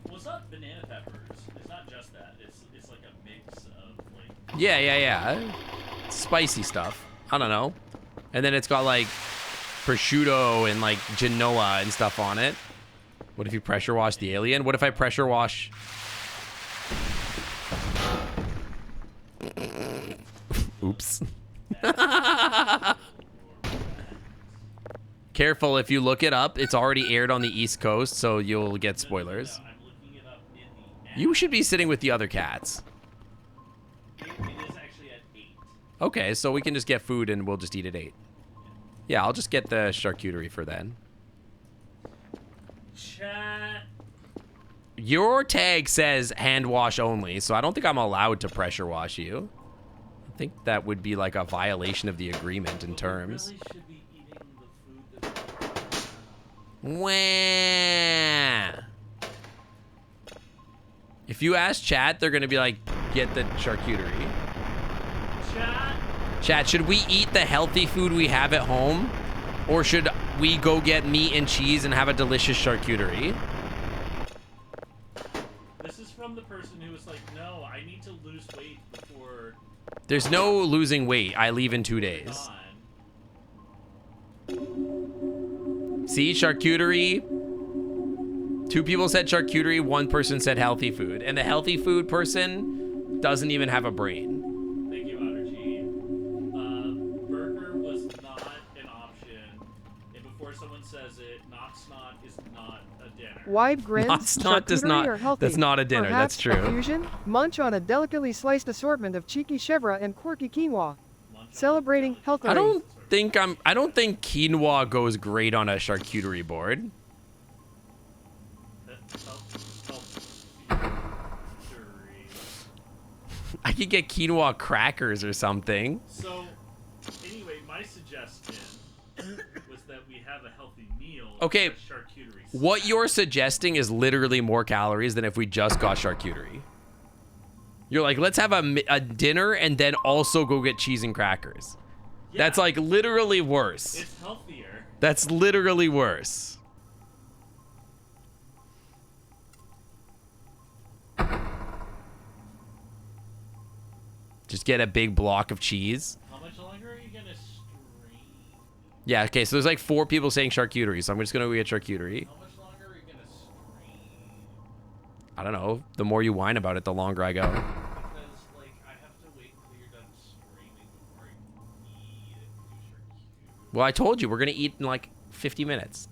Well, it's not banana peppers. It's not just that. It's like a mix of like. Yeah. Spicy stuff. I don't know. And then it's got like prosciutto and like Genoa and stuff on it. What if you pressure wash the alien? What if I pressure wash? Oops. Careful, if you look it up, it's already aired on the East Coast, so you'll get spoilers. I'm looking it up in the app. You should be sitting with the other cats. It is actually at 8. Okay, so we can just get food and we'll just eat at 8. Yeah, I'll just get the charcuterie for then. Chat. Your tag says hand wash only, so I don't think I'm allowed to pressure wash you. I think that would be like a violation of the agreement in terms. Really should be eating the food that Wah. If you ask chat, they're gonna be like, get the charcuterie. Chat, should we eat the healthy food we have at home? Or should we go get meat and cheese and have a delicious charcuterie? This is from the person who was like, no, I need to lose weight before There's no losing weight. I leave in 2 days. gone. See, charcuterie. 2 people said charcuterie, 1 person said healthy food. And the healthy food person doesn't even have a brain. Thank you, Otter G. Burger was not an option. And before someone says it, not snot is not a dinner. Wide grins, Not snot does charcuterie not- are healthy. that's not a dinner, Perhaps that's true. a fusion? Munch on a delicately sliced assortment of cheeky chevre and quirky quinoa. Celebrating health. I don't think quinoa goes great on a charcuterie board. I could get quinoa crackers or something. So, anyway, my suggestion was that we have a healthy meal. Okay, with charcuterie. what you're suggesting is literally more calories than if we just got charcuterie. You're like, let's have a dinner and then also go get cheese and crackers. Yeah, That's like literally worse. it's healthier. That's literally worse. Just get a big block of cheese. How much longer are you gonna stream? Yeah, okay, so there's like 4 people saying charcuterie, so I'm just gonna go get charcuterie. How much longer are you gonna stream? I don't know. The more you whine about it, the longer I go. Because, like, I have to wait until you're done streaming before I eat and do charcuterie. Well, I told you, we're gonna eat in like 50 minutes.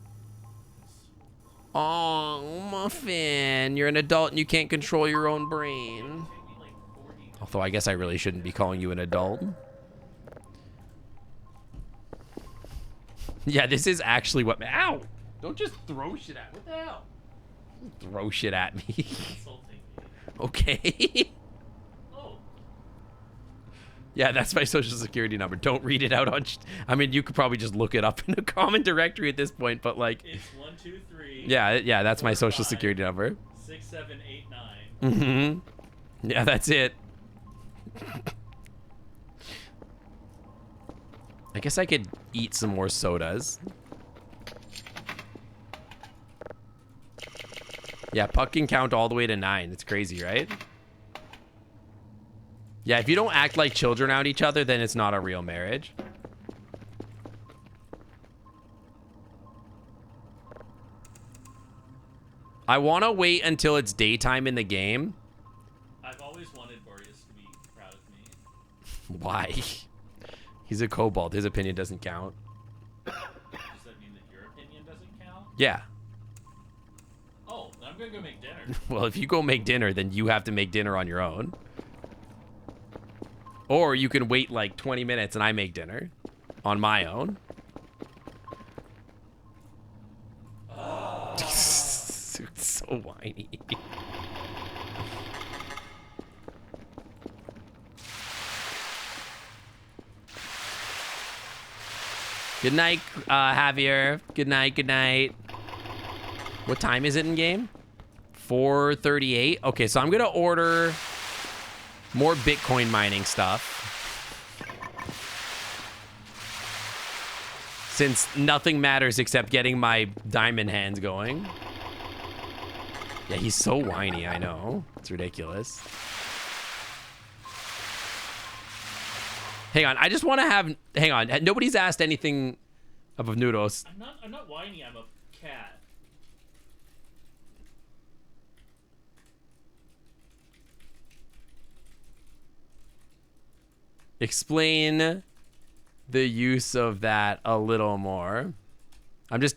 Oh, Muffin, you're an adult and you can't control your own brain. Although I guess I really shouldn't be calling you an adult. Yeah, this is actually what... Ow! Don't just throw shit at me. What the hell? Throw shit at me. Insulting me. Okay. Oh, Yeah, that's my social security number. Don't read it out on... I mean, you could probably just look it up in a common directory at this point, but like... it's 1, 2, 3. Yeah, that's my 4, social 5, security number. 6, 7, 8, 9. Mm-hmm. Yeah, that's it. I guess I could eat some more sodas. Yeah, Puck can count all the way to 9. It's crazy, right? Yeah, if you don't act like children around each other, then it's not a real marriage. I want to wait until it's daytime in the game. I've always wanted Boreas to be proud of me. Why? He's a kobold. His opinion doesn't count. Does that mean that your opinion doesn't count? Yeah. Oh, then I'm gonna go make dinner. Well, if you go make dinner, then you have to make dinner on your own. Or you can wait like 20 minutes and I make dinner on my own. It's so whiny. Good night, Javier. Good night, good night. What time is it in game? 4:38. Okay, so I'm gonna order more Bitcoin mining stuff. Since nothing matters except getting my diamond hands going. Yeah, he's so whiny, I know. It's ridiculous. Hang on, I just want to have... Hang on, nobody's asked anything of Noodles. I'm not whiny, I'm a cat. Explain the use of that a little more.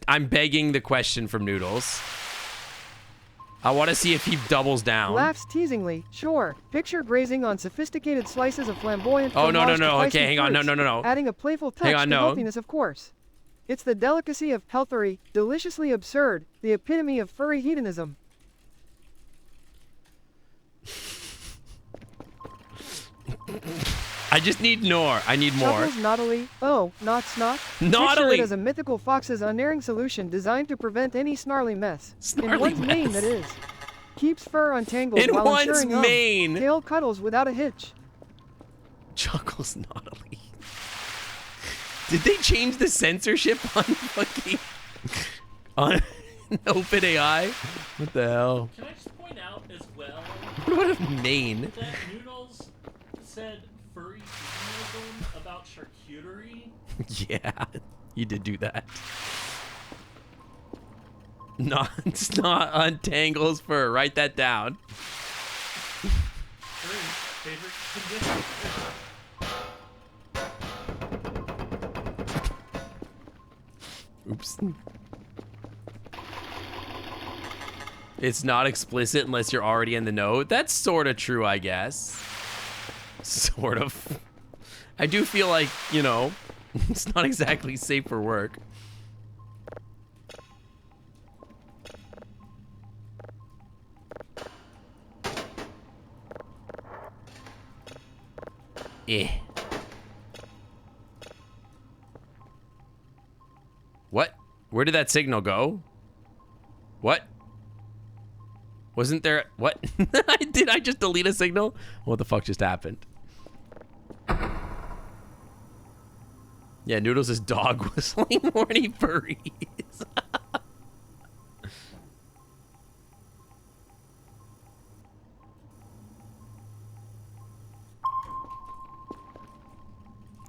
I'm begging the question from Noodles. I want to see if he doubles down. Laughs teasingly. Sure. Picture grazing on sophisticated slices of flamboyant. Oh, no. fromage to feisty Okay, hang on. fruits, No. Adding a playful touch Hang on, to no. healthiness, of course. It's the delicacy of healthery, deliciously absurd, the epitome of furry hedonism. I just need more. I need more. Chuckles naughtily. Oh, not snot. Naughtily. Picture it as a mythical fox's unerring solution designed to prevent any snarly mess. Snarly In one's mane, mess. that is. Keeps fur untangled In while one's ensuring mane. tail cuddles without a hitch. Chuckles naughtily. Did they change the censorship on fucking... on OpenAI? What the hell? Can I just point out as well What a mane. that Noodles said furry hedonism about charcuterie? Yeah, you did do that. It's not untangles fur. Write that down. Furry's favorite condition. Oops. It's not explicit unless you're already in the know. That's sort of true, I guess. Sort of. I do feel like, you know, it's not exactly safe for work. Eh. What? Where did that signal go? What? Wasn't there... What? Did I just delete a signal? What the fuck just happened? Yeah, Noodles is dog whistling horny furries.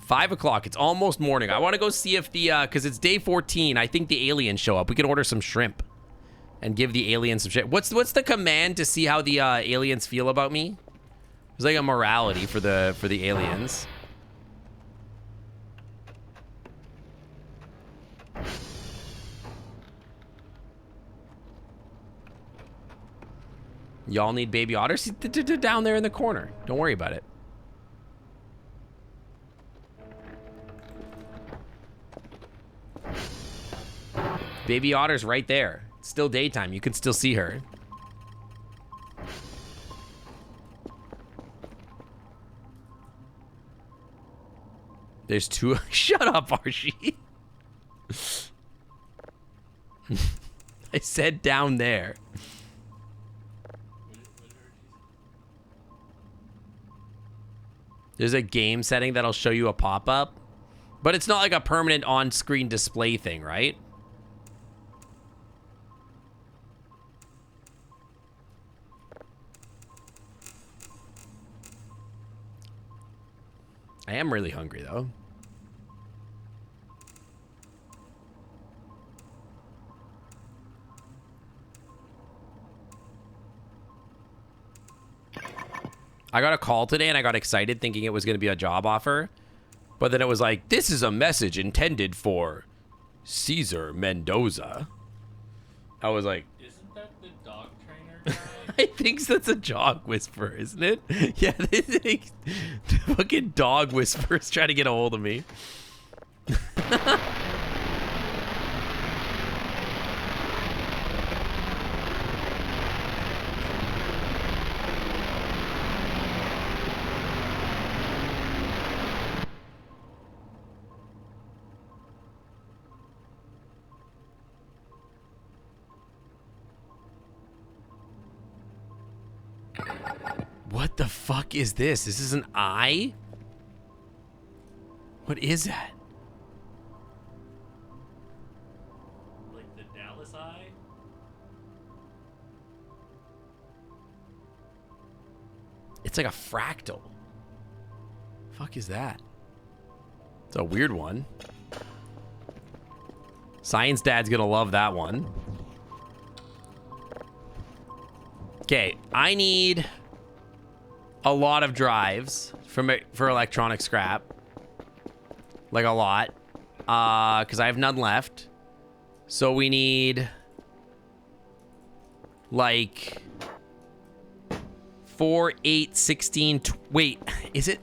Five o'clock. It's almost morning. I want to go see if the because it's day 14. I think the aliens show up. We can order some shrimp and give the aliens some shit. What's the command to see how the aliens feel about me? There's like a morality for the aliens. Y'all need baby otters? They're down there in the corner. Don't worry about it. Baby otter's right there. It's still daytime. You can still see her. There's two. Shut up, Archie. I said down there. There's a game setting that'll show you a pop-up, but it's not like a permanent on-screen display thing, right? I am really hungry, though. I got a call today and I got excited thinking it was going to be a job offer. But then it was like, this is a message intended for Caesar Mendoza. I was like... Isn't that the dog trainer guy? I think that's a dog whisperer, isn't it? Yeah, the fucking dog whisperers trying to get a hold of me. What the fuck is this? This is an eye? What is that? Like the Dallas eye? It's like a fractal. Fuck is that? It's a weird one. Science Dad's gonna love that one. Okay, I need a lot of drives for electronic scrap. Like a lot. Because I have none left. So we need like 4, 8, 16, wait, is it?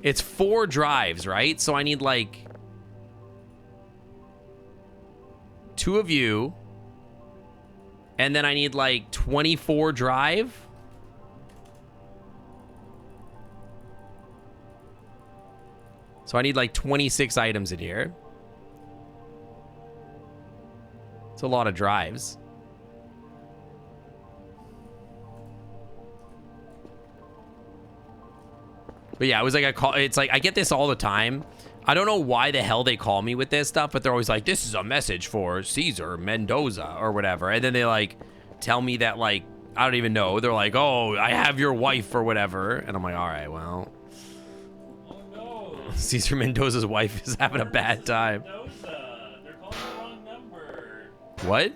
It's 4 drives, right? So I need like 2 of you. And then I need like 24 drive. So I need like 26 items in here. It's a lot of drives. But yeah, it was like it's like I get this all the time. I don't know why the hell they call me with this stuff, but they're always like, this is a message for Caesar Mendoza or whatever. And then they like tell me that like, I don't even know. They're like, oh, I have your wife or whatever. And I'm like, all right, well. Oh no. Caesar Mendoza's wife is having a bad time. Mendoza. They're calling the wrong number. What?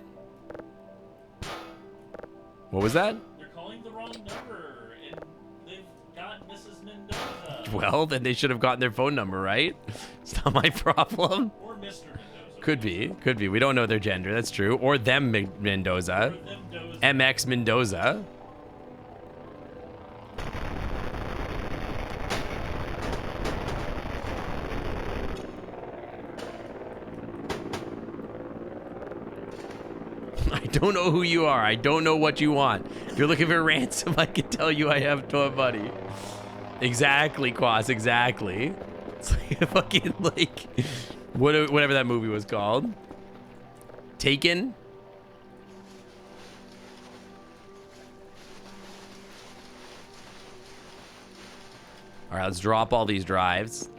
What was that? They're calling the wrong number, and they've got Mrs. Mendoza. Well, then they should have gotten their phone number, right? It's not my problem. Or Mr. Mendoza. Could be. Could be. We don't know their gender. That's true. Or them Mendoza. Or them Doza. MX Mendoza. I don't know who you are. I don't know what you want. If you're looking for ransom, I can tell you I have no money. Exactly, Quas. Exactly. It's like a fucking like whatever that movie was called. Taken. All right, let's drop all these drives.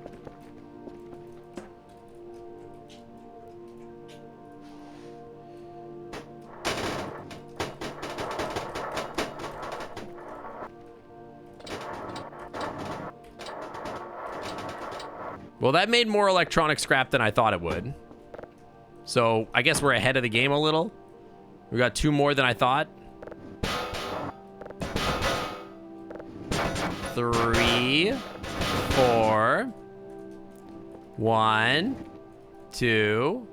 Well, that made more electronic scrap than I thought it would. So, I guess we're ahead of the game a little. We got 2 more than I thought. 3, 4, 1, 2,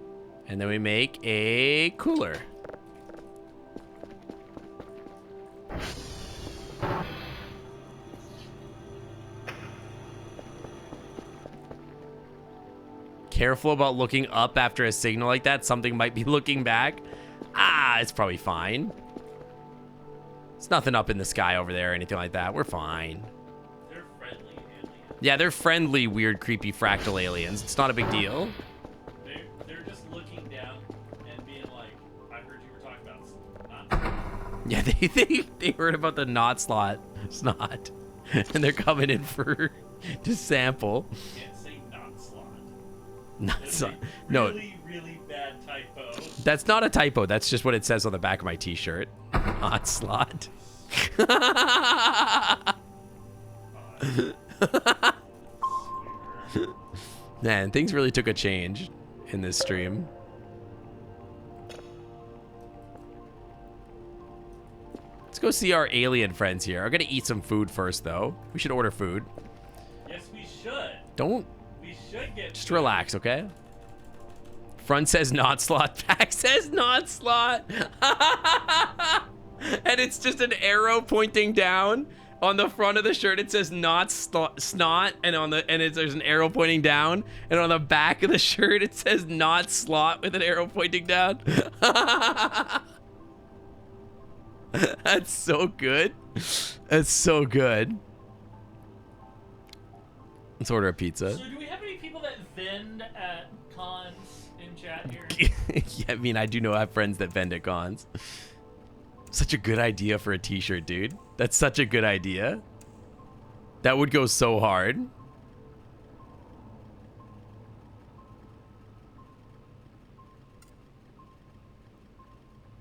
and then we make a cooler. Careful about looking up after a signal like that. Something might be looking back. Ah, it's probably fine. It's nothing up in the sky over there or anything like that. We're fine. They're friendly aliens. Yeah, they're friendly, weird, creepy fractal aliens. It's not a big deal. They're just looking down and being like, I heard you were talking about not. Yeah, they heard about the knot slot. It's not. And they're coming in for to sample. Can't say not slot. Not That's slot. a No, really, really bad typo. that's not a typo. That's just what it says on the back of my t-shirt. Knot slot. Man, things really took a change in this stream. Let's go see our alien friends here. I'm gonna eat some food first, though. We should order food. Yes, we should. Don't. We should get. Just relax, okay? Front says not slot. Back says not slot. And it's just an arrow pointing down. On the front of the shirt, it says not snot, and there's an arrow pointing down. And on the back of the shirt, it says not slot with an arrow pointing down. That's so good. That's so good. Let's order a pizza. So, do we have any people that vend at cons in chat here? Yeah, I mean, I do know I have friends that vend at cons. Such a good idea for a t-shirt, dude. That's such a good idea. That would go so hard.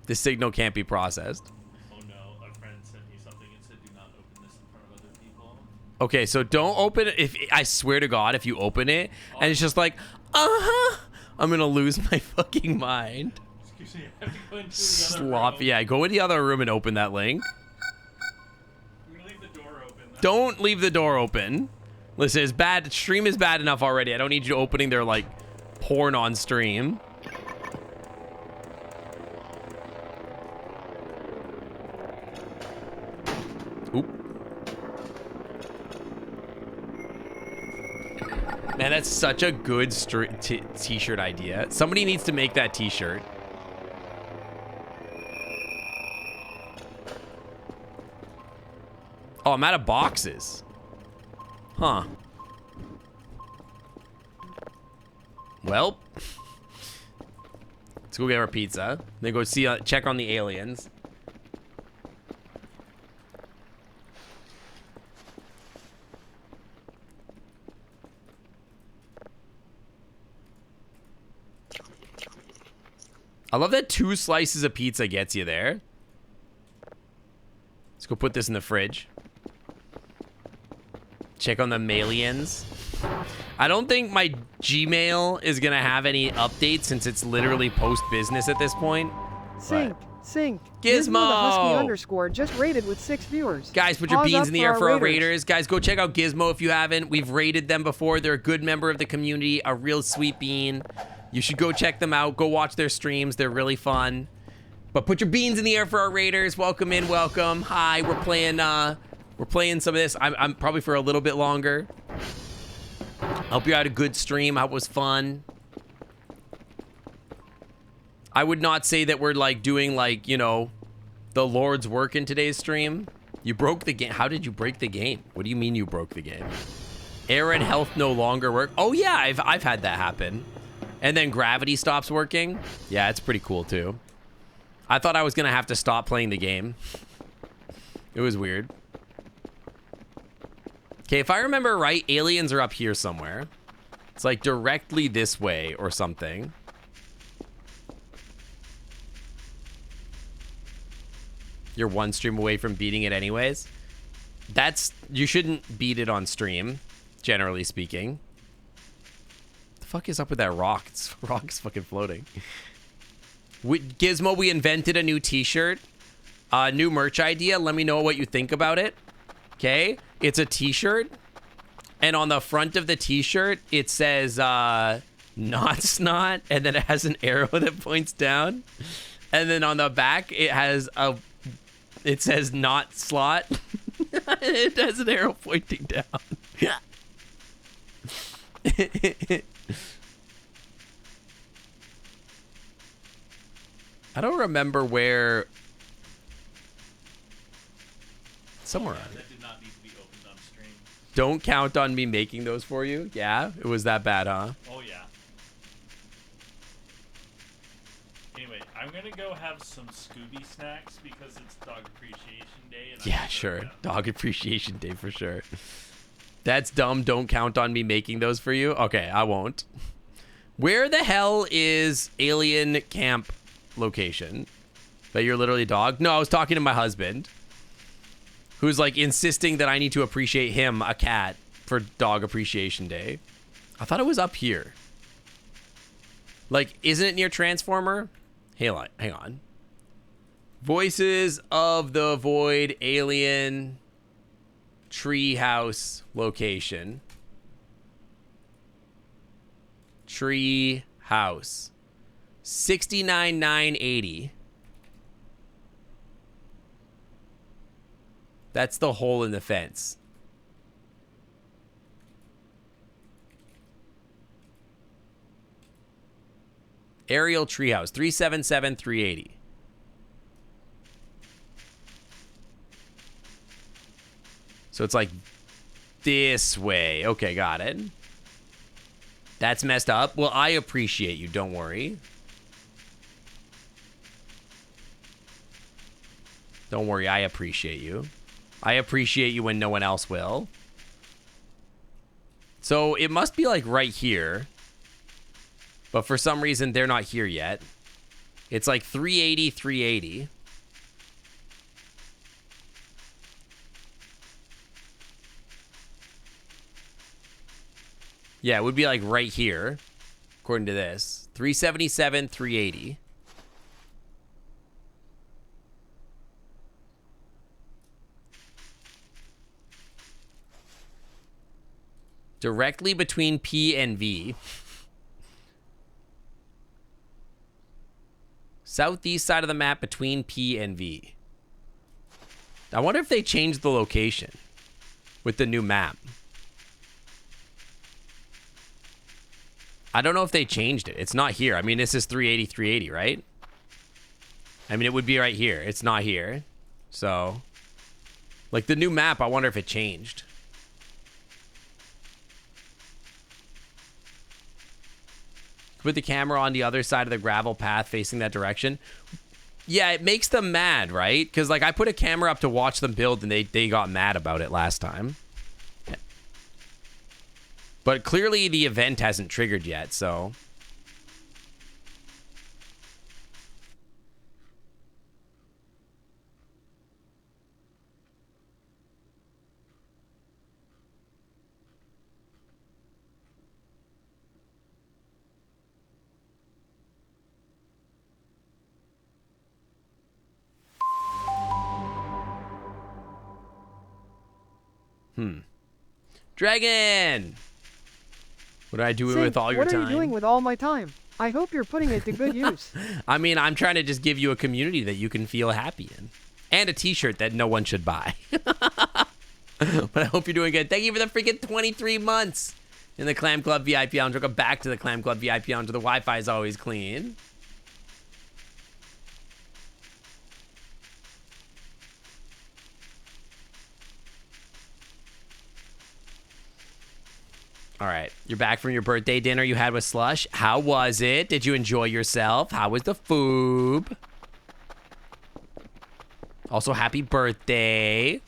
The signal can't be processed. Oh no, a friend sent me something and said do not open this in front of other people. Okay, so don't open it. If I swear to God, if you open it and it's just like, I'm gonna lose my fucking mind. Excuse me, I have to go into the other Slop. room. Yeah, go in the other room and open that link. I'm gonna leave the door open. Don't leave the door open. Listen, it's bad. Stream is bad enough already. I don't need you opening their like porn on stream. Oop. Man, that's such a good t-shirt idea. Somebody needs to make that t-shirt. Oh, I'm out of boxes. Huh. Well. Let's go get our pizza. Then go see, check on the aliens. I love that 2 slices of pizza gets you there. Let's go put this in the fridge. Check on the Malians. I don't think my Gmail is going to have any updates since it's literally post-business at this point. Sync. Gizmo! The Husky underscore just rated with 6 viewers. Guys, put your Paws beans up in the air for our Raiders. Raiders. Guys, go check out Gizmo if you haven't. We've raided them before. They're a good member of the community, a real sweet bean. You should go check them out. Go watch their streams. They're really fun. But put your beans in the air for our Raiders. Welcome in, welcome. Hi, we're playing some of this. I'm probably for a little bit longer. Hope you had a good stream. Hope it was fun. I would not say that we're like doing like, you know, the Lord's work in today's stream. You broke the game. How did you break the game? What do you mean you broke the game? Air and health no longer work. Oh yeah, I've had that happen. And then gravity stops working. Yeah, it's pretty cool too. I thought I was gonna have to stop playing the game. It was weird. Okay, if I remember right, aliens are up here somewhere. It's like directly this way or something. You're one stream away from beating it anyways. You shouldn't beat it on stream, generally speaking. The fuck is up with that rock? Rock's fucking floating. Gizmo, we invented a new t-shirt. New merch idea. Let me know what you think about it. Okay? It's a t-shirt. And on the front of the t-shirt, it says, not snot. And then it has an arrow that points down. And then on the back, it says not slot. It has an arrow pointing down. I don't remember where. Somewhere on it. That did not need to be opened on stream. Don't count on me making those for you. Yeah, it was that bad, huh? Oh yeah. Anyway, I'm gonna go have some Scooby snacks because it's Dog Appreciation Day. And Yeah, sure. Dog Appreciation Day for sure. That's dumb. Don't count on me making those for you. Okay, I won't. Where the hell is alien camp location? That you're literally dog? No, I was talking to my husband, who's like insisting that I need to appreciate him, a cat, for Dog Appreciation Day. I thought it was up here. Like, isn't it near Transformer? Hang on. Voices of the Void alien treehouse location. Tree house. 69,980. That's the hole in the fence. Aerial treehouse, 377,380. So it's like this way. Okay, got it. That's messed up. Well, I appreciate you. Don't worry. Don't worry, I appreciate you. I appreciate you when no one else will. So it must be like right here. But for some reason, they're not here yet. It's like 380, 380. Yeah, it would be like right here, according to this. 377, 380. Directly between P and V. Southeast side of the map between P and V. I wonder if they changed the location with the new map. I don't know if they changed it. It's not here. I mean, this is 380, 380, right? I mean, it would be right here. It's not here. So, like the new map, I wonder if it changed. Put the camera on the other side of the gravel path facing that direction. Yeah, it makes them mad, right? Because, like, I put a camera up to watch them build, and they got mad about it last time. Yeah. But clearly the event hasn't triggered yet, so... Dragon! What are I doing with all your time? What are you doing with all my time? I hope you're putting it to good use. I mean, I'm trying to just give you a community that you can feel happy in. And a t-shirt that no one should buy. But I hope you're doing good. Thank you for the freaking 23 months in the Clam Club VIP Lounge. Welcome back to the Clam Club VIP Lounge. The Wi-Fi is always clean. All right, you're back from your birthday dinner you had with Slush. How was it? Did you enjoy yourself? How was the food? Also, happy birthday.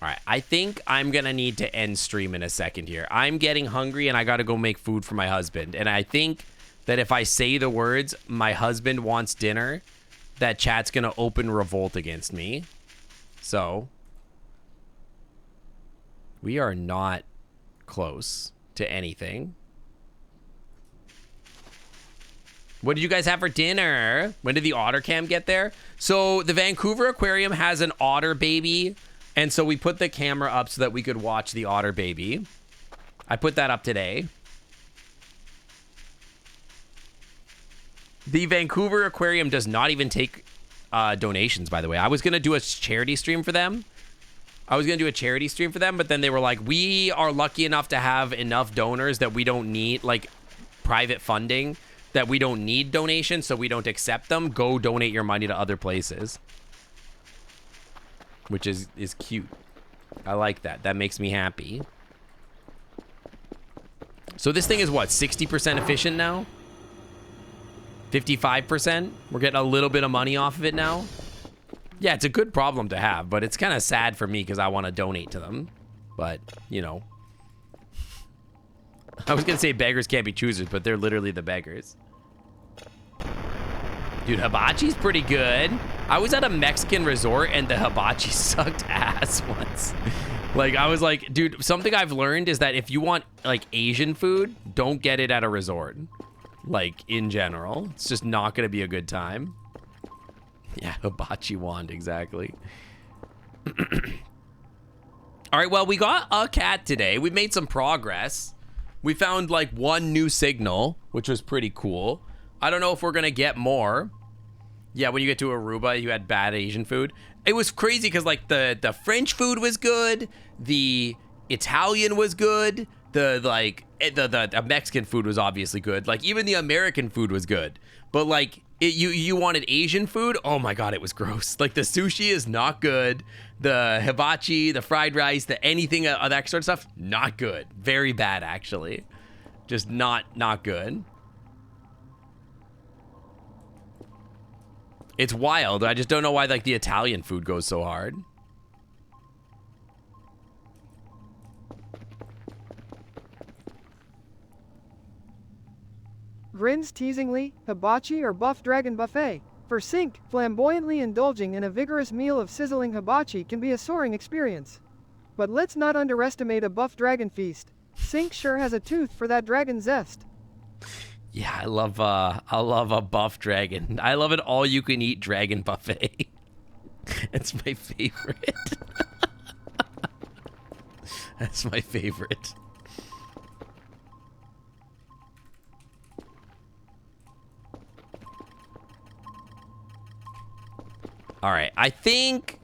All right, I think I'm going to need to end stream in a second here. I'm getting hungry and I got to go make food for my husband. And I think that if I say the words, my husband wants dinner, that chat's gonna open revolt against me. So we are not close to anything. What did you guys have for dinner? When did the otter cam get there? So the Vancouver Aquarium has an otter baby, and so we put the camera up so that we could watch the otter baby. I put that up today. The Vancouver Aquarium does not even take donations, by the way. I was going to do a charity stream for them. But then they were like, we are lucky enough to have enough donors that we don't need, like, private funding, that we don't need donations, so we don't accept them. Go donate your money to other places. Which is cute. I like that. That makes me happy. So this thing is what, 60% efficient now? 55%? We're getting a little bit of money off of it now. Yeah, it's a good problem to have, but it's kind of sad for me because I want to donate to them. But, you know. I was going to say beggars can't be choosers, but they're literally the beggars. Dude, hibachi's pretty good. I was at a Mexican resort and the hibachi sucked ass once. Like, I was like, dude, something I've learned is that if you want, like, Asian food, don't get it at a resort. Like, in general. It's just not going to be a good time. Yeah, hibachi wand, exactly. All right, well, we got a cat today. We made some progress. We found, like, one new signal, which was pretty cool. I don't know if we're going to get more. Yeah, when you get to Aruba, you had bad Asian food. It was crazy because, like, the French food was good. The Italian was good. The Mexican food was obviously good. Like, even the American food was good. But, like, you wanted Asian food? Oh, my God, it was gross. Like, the sushi is not good. The hibachi, the fried rice, the anything of that sort of stuff, not good. Very bad, actually. Just not good. It's wild. I just don't know why like the Italian food goes so hard. Grins teasingly, hibachi or buff dragon buffet. For Sink, flamboyantly indulging in a vigorous meal of sizzling hibachi can be a soaring experience. But let's not underestimate a buff dragon feast. Sink sure has a tooth for that dragon zest. Yeah, I love a buff dragon. I love an all-you-can-eat dragon buffet. It's my favorite. That's my favorite. All right, I think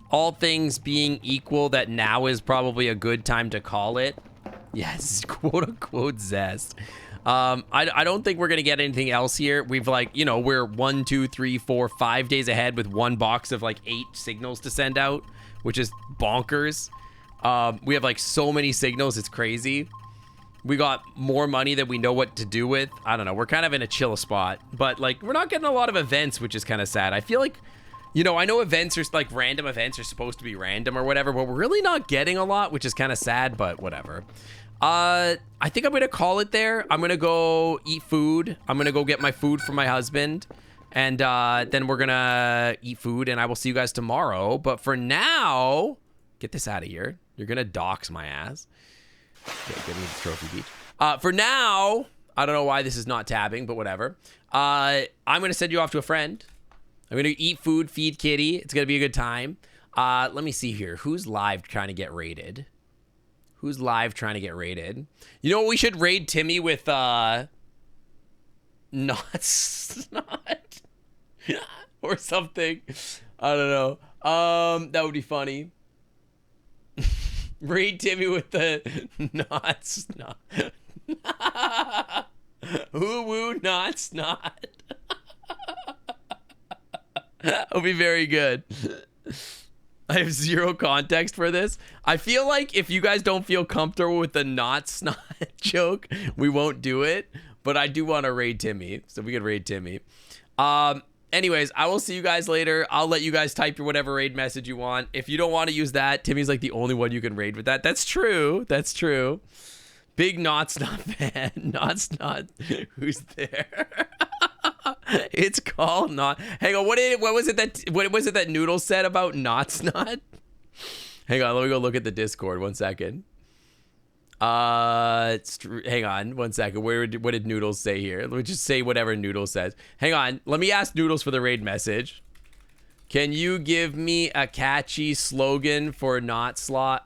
all things being equal that now is probably a good time to call it. Yes, quote-unquote zest. I don't think we're going to get anything else here. We've like, you know, we're 1, 2, 3, 4, 5 days ahead with one box of like 8 signals to send out, which is bonkers. We have like so many signals. It's crazy. We got more money than we know what to do with. I don't know. We're kind of in a chill spot, but like we're not getting a lot of events, which is kind of sad. I feel like, you know, I know events are like random events are supposed to be random or whatever, but we're really not getting a lot, which is kind of sad, but whatever. I think I'm going to call it there. I'm going to go eat food. I'm going to go get my food from my husband. And then we're going to eat food and I will see you guys tomorrow. But for now, get this out of here. You're going to dox my ass. Okay, give me the trophy beach. For now, I don't know why this is not tabbing, but whatever. I'm going to send you off to a friend. I'm going to eat food, feed kitty. It's going to be a good time. Let me see here. Who's live trying to get raided? Who's live trying to get raided? You know what? We should raid Timmy with, not snot. Or something. I don't know. That would be funny. Raid Timmy with the not snot. Woo woo not snot. That'll be very good. I have zero context for this. I feel like if you guys don't feel comfortable with the not snot joke, we won't do it. But I do want to raid Timmy, so we could raid Timmy. Anyways, I will see you guys later. I'll let you guys type your whatever raid message you want. If you don't want to use that, Timmy's like the only one you can raid with that. That's true. That's true. Big not snot fan. Not snot. Who's there? It's called not. Hang on. What was it that Noodle said about not snot? Hang on. Let me go look at the Discord. 1 second. Hang on 1 second. What did Noodles say here? Let me just say whatever Noodles says. Hang on. Let me ask Noodles for the raid message. Can you give me a catchy slogan for not snot?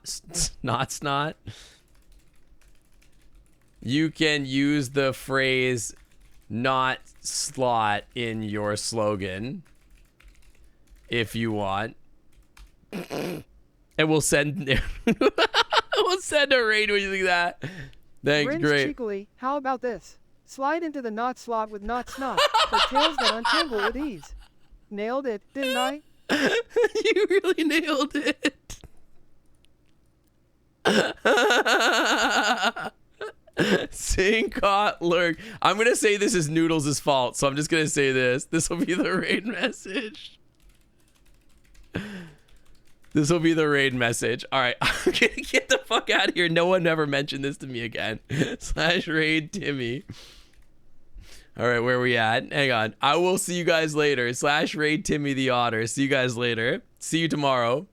You can use the phrase not slot in your slogan if you want. And we'll send we'll send a raid when you think that. Thanks, Grins great. cheekily, how about this? Slide into the not slot with not snot, for tails that untangle with ease. Nailed it, didn't I? You really nailed it. Sincott lurk. I'm gonna say this is Noodles' fault, so I'm just gonna say this. This will be the raid message. This will be the raid message. All right, I'm gonna get the fuck out of here. No one ever mentioned this to me again. /raid Timmy. All right, where are we at? Hang on. I will see you guys later. /raid Timmy the Otter. See you guys later. See you tomorrow.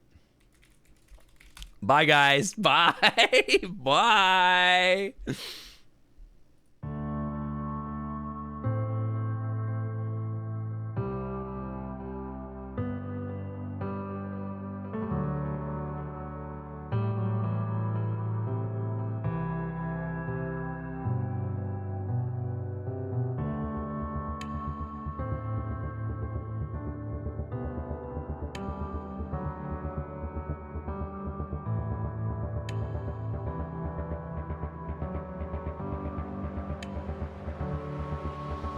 Bye, guys. Bye. Bye.